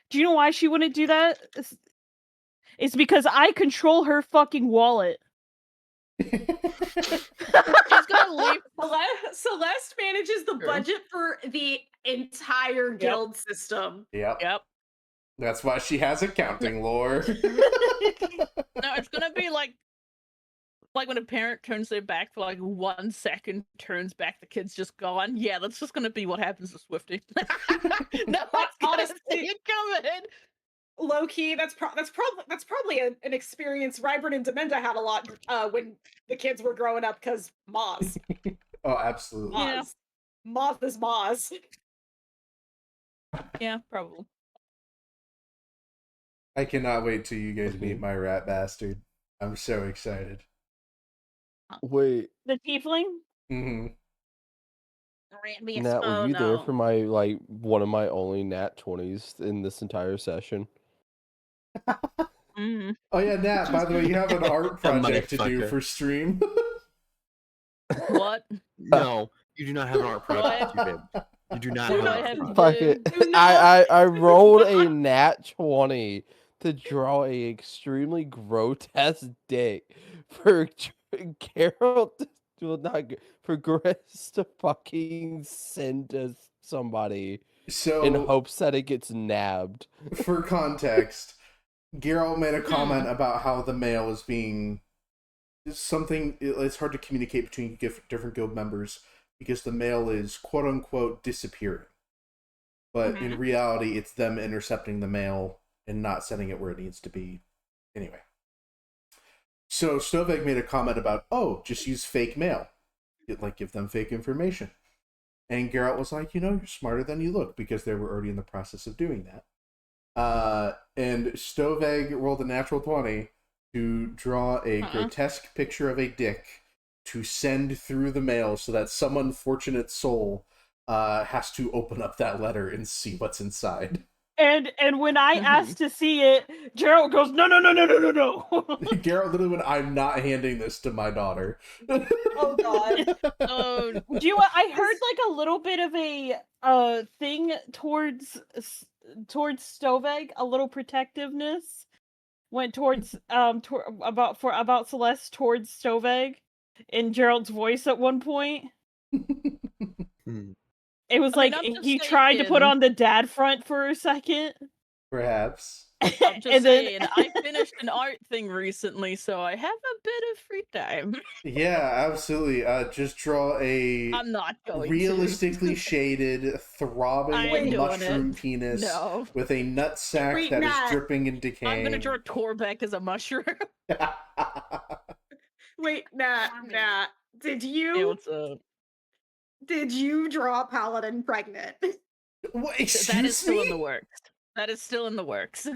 Do you know why she wouldn't do that? It's because I control her fucking wallet. She's gonna leave. Celeste manages the Sure. budget for the entire guild system. Yep. Yep. That's why she has accounting lore. No, it's gonna be like when a parent turns their back for like 1 second, turns back, the kid's just gone. Yeah, that's just gonna be what happens to Swifty. No one's gonna Honestly- see it coming. Low key, that's probably an experience Rybert and Dementa had a lot when the kids were growing up because Moz. Oh, absolutely. Yeah. Moz is Moz. Yeah, probably. I cannot wait till you guys meet Mhm. my rat bastard. I'm so excited. Wait, The tiefling? Hmm. Nat, were Oh, you there no. for my one of my only nat 20s in this entire session? Mm. Oh yeah, Nat. By the way, you have an art That project to do motherfucker. for stream. What? No, you do not have an art Do I project, have- you babe. You do not What have do an I art have to project. Fuck do? it. Do I not- rolled do a not- nat 20 to draw a extremely grotesque dick for Carol to, well, not for Grace to fucking send to somebody in So, hopes that it gets nabbed. for context, Geralt made a comment Hmm. about how the mail is being something. It's hard to communicate between different guild members because the mail is quote unquote disappearing. But in reality, it's them intercepting the mail and not sending it where it needs to be. Anyway. So Stovek made a comment about, oh, just use fake mail. Give them fake information. And Geralt was like, you're smarter than you look, because they were already in the process of doing that. And Stoveg rolled a natural 20 to draw a grotesque picture of a dick to send through the mail so that some unfortunate soul has to open up that letter and see what's inside. And when I asked to see it, Gerald goes, no. Geralt literally went, I'm not handing this to my daughter. Oh, God. Oh, Do you? I heard like a little bit of a thing towards Stoveg, a little protectiveness went towards about Celeste towards Stoveg in Gerald's voice at one point. Hmm. It was I mean, like I'm just he tried to put saying. on the dad front for a second. Perhaps. I'm just And then- saying, I finished an art thing recently, so I have a bit of free time. Yeah, absolutely. Just draw a I'm not going realistically to. shaded, I throbbing ain't doing mushroom it. penis No. with a nut sack Wait, that is Nat. dripping and decaying. I'm gonna draw Torbeck as a mushroom. Wait, Nat. Did Hey, you what's up? draw Paladin pregnant? What, That is excuse still in me? the works. That is still in the works.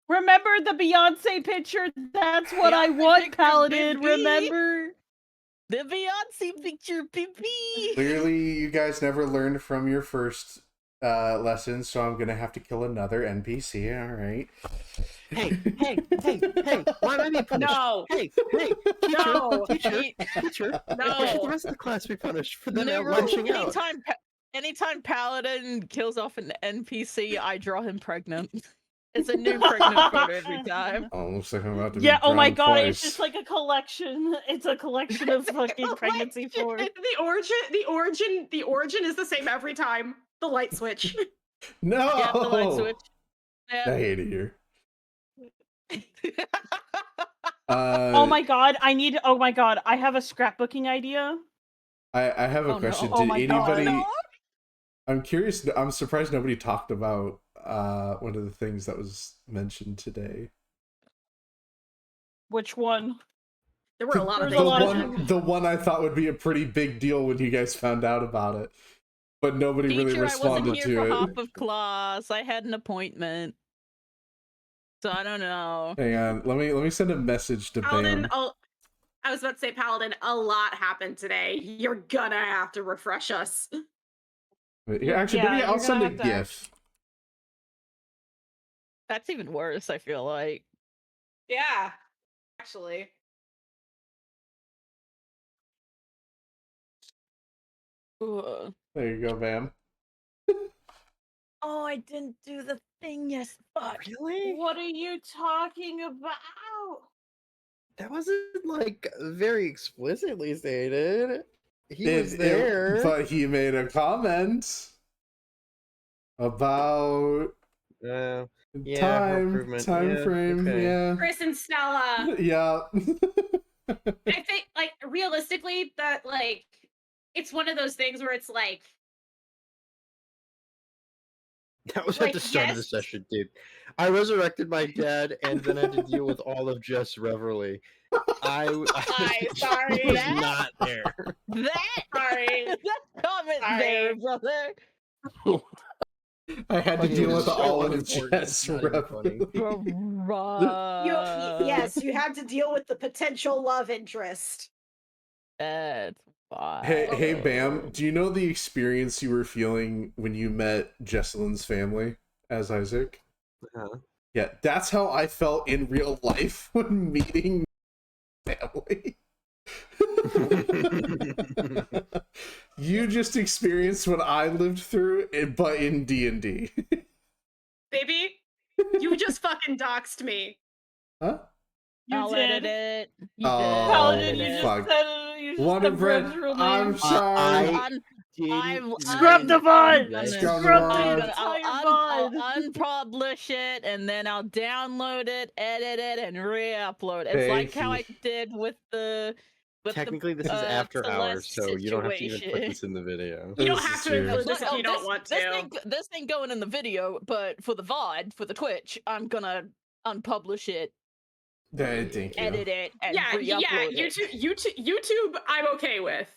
Remember the Beyonce picture? That's what I Beyonce want, picture, Paladin. baby. Remember? The Beyonce picture, pee. Clearly, you guys never learned from your first lesson, so I'm gonna have to kill another NPC. All right. Hey, why am I being punished? No. Hey, teacher, No. teacher. No. Why should the rest of the class be punished for them out No, lunching out? anytime Paladin kills off an NPC, I draw him pregnant. It's a new pregnant photo every time. Oh, looks like I'm about to be Yeah, oh my drowned god, twice. it's just like a collection. It's a collection of fucking pregnancy forms. The origin is the same every time. The light switch. No! Yeah, the light switch. I Yeah. hate it here. Oh my god, I have a scrapbooking idea. I have a Oh, no. question. Oh Did my God. anybody? No. I'm curious. I'm surprised nobody talked about one of the things that was mentioned today. Which one? There were a lot of There's a things. lot of mentioned. The one I thought would be a pretty big deal when you guys found out about it, but nobody really Teacher, I wasn't responded here to for it. hop of class. I had an appointment. So I don't know. Hang on, let me send a message to Paladin, Bam. I was about to say, Paladin, a lot happened today. You're gonna have to refresh us. Here, actually, Yeah, maybe I'll you're send a gonna have to GIF. That's even worse, I feel like. Yeah, actually. Ugh. There you go, Bam. Oh, I didn't do the thing. Yes, fuck. Really? What are you talking about? That wasn't like very explicitly stated. He was It- there. but he made a comment about Yeah, time improvement. time Yeah, frame. okay. Yeah, Chris and Stella. yeah. I think, like, realistically, that, like, it's one of those things where it's like, That was Like, at the start of the yes. session, dude. I resurrected my dad and then had to deal with all of Jess Reverly. I sorry. was That- not there. That sorry. that comment Sorry. there, brother. I had to Fucking deal with so all of unimportant, Jess it's not even funny. Yes, you had to deal with the potential love interest. That's fine. Hey, Bam, do you know the experience you were feeling when you met Jesselyn's family as Isaac? Uh-huh. Yeah, that's how I felt in real life when meeting family. You just experienced what I lived through, but in D&D. Baby, you just fucking doxed me. Huh? I'll edit it. You did. Oh, Paladin, you just fuck. said you just Wonder said Bread, Bram's real I'm name. sorry. Scrub the VOD! Scrub the Scrub VOD. the entire I'll VOD! unpublish it and then I'll download it, edit it, and re-upload it. It's like Thank how you. I did with the Technically, this is after hours, Celeste so you don't have to even put situation. this in the video. You don't This have is to true. include this It's if like, you don't want to. This thing going in the video, but for the VOD, for the Twitch, I'm gonna unpublish it, Thank you. edit it, and Yeah, re-upload it. YouTube, I'm okay with.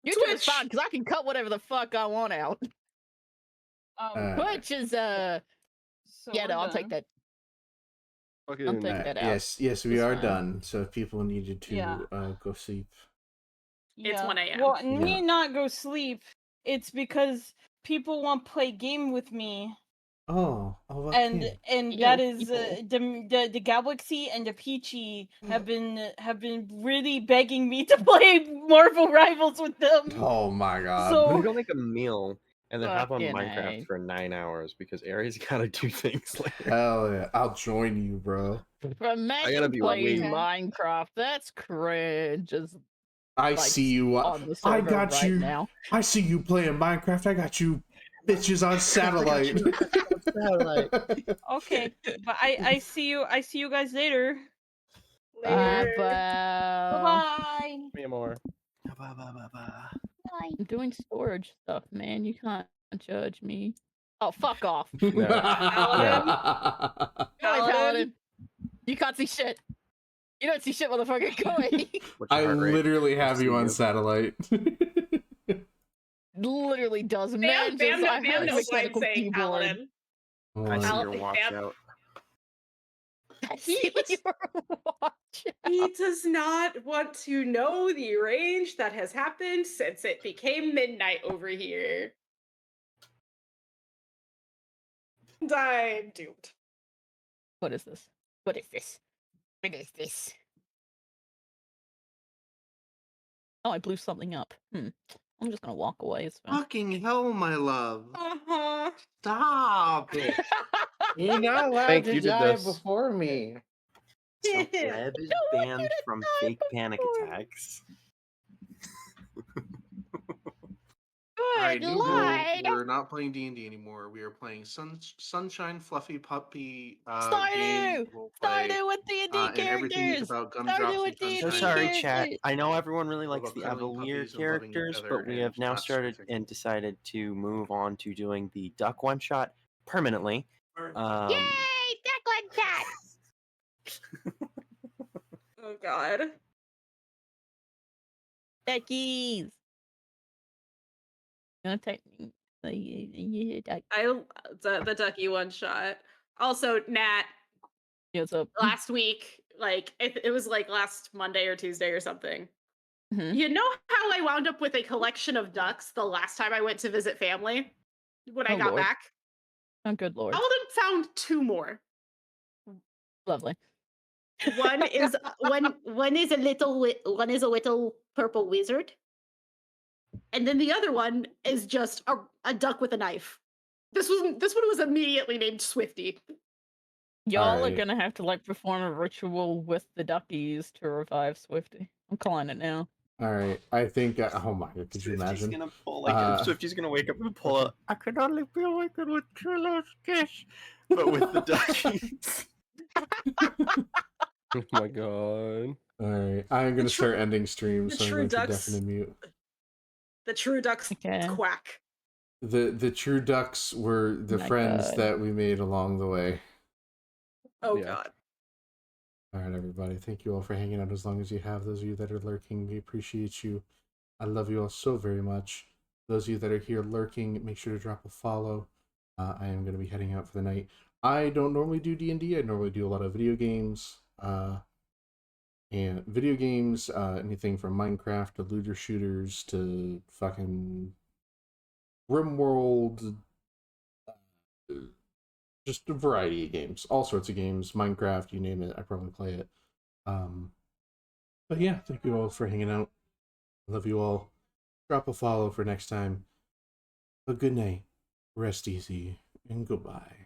YouTube is fine because I can cut whatever the fuck I want out. Twitch is So yeah, no, we're I'll take done. that. I'll take that out. Yes, we It's are fine. done. So if people needed to Yeah. go sleep. It's 1 a.m. Well, Yeah. need not go sleep. It's because people want to play game with me. Oh, what And game? and Yo, that is people. the Galaxy and the Peachy have been really begging me to play Marvel Rivals with them. Oh my god. So- I'm gonna go make a meal and then hop on Fucking Minecraft A. for 9 hours because Aries gotta do things later. Hell yeah. I'll join you, bro. Imagine be playing waiting. Minecraft. That's cringe. Just I like, see you. on the I server got right you. now. I see you playing Minecraft. I got you bitches on satellite. Okay, but I see you guys later. Bye Later. Bye. Me more. I'm doing storage stuff, man. You can't judge me. Oh, fuck off. Paladin? Go away, Paladin. You can't see shit. You don't see shit, motherfucker. Go away. I literally have you on satellite. Literally does. Bam, Man, Bam, just, I Bam heard a knows why I'm mechanical saying keyboard. Paladin. I see your Bam. watch out. I see your watch. He does not want to know the range that has happened since it became midnight over here. And I'm doomed. What is this? What is this? What is this? Oh, I blew something up. I'm just gonna walk away. It's fine. Fucking hell, my love. Uh-huh. Stop it. You're not allowed Hank, to you did die this. before me. So Pleb is banned from fake panic attacks. Alright, Good new rule. lord! We're not playing D&D anymore. We are playing Sunshine Fluffy Puppy game. Stardew! We'll play, Stardew with D&D and everything is characters! about Stardew gumdrops with and D&D So sunshine. sorry, chat. characters! I know everyone really We're likes the about cuddling Avalir puppies and loving each characters, other but we and have now not started sniffing. and decided to move on to doing the duck one shot permanently. Yay! Duck one shot! Oh god. Duckies! Gonna take duck. The ducky one shot. Also, Nat, What's up? last week, like it was like last Monday or Tuesday or something. Mhm. You know how I wound up with a collection of ducks the last time I went to visit family when I Oh, got Lord. back? Oh, good lord. Paladin found 2 more. Lovely. One is one is a little purple wizard, and then the other one is just a duck with a knife. This one was immediately named Swifty. Y'all are Alright. gonna have to like perform a ritual with the duckies to revive Swifty. I'm calling it now. Alright, I think. Oh my god, could you Swifty's imagine? gonna pull Swifty's gonna wake up and pull out. I could only be awakened with Trillo's kiss, but with the duckies. Oh my god. Alright, I'm gonna start ending stream, the so I'm true going to ducks- deafen and mute. The true ducks Okay. quack. The true ducks were the My friends God. that we made along the way. Oh Yeah. god. Alright, everybody, thank you all for hanging out as long as you have. Those of you that are lurking, we appreciate you. I love you all so very much. Those of you that are here lurking, make sure to drop a follow. I am going to be heading out for the night. I don't normally do D&D. I normally do a lot of video games. Anything from Minecraft to looter shooters to fucking RimWorld, just a variety of games, all sorts of games, Minecraft, you name it, I probably play it. But yeah, thank you all for hanging out. Love you all. Drop a follow for next time. A good night, rest easy, and goodbye.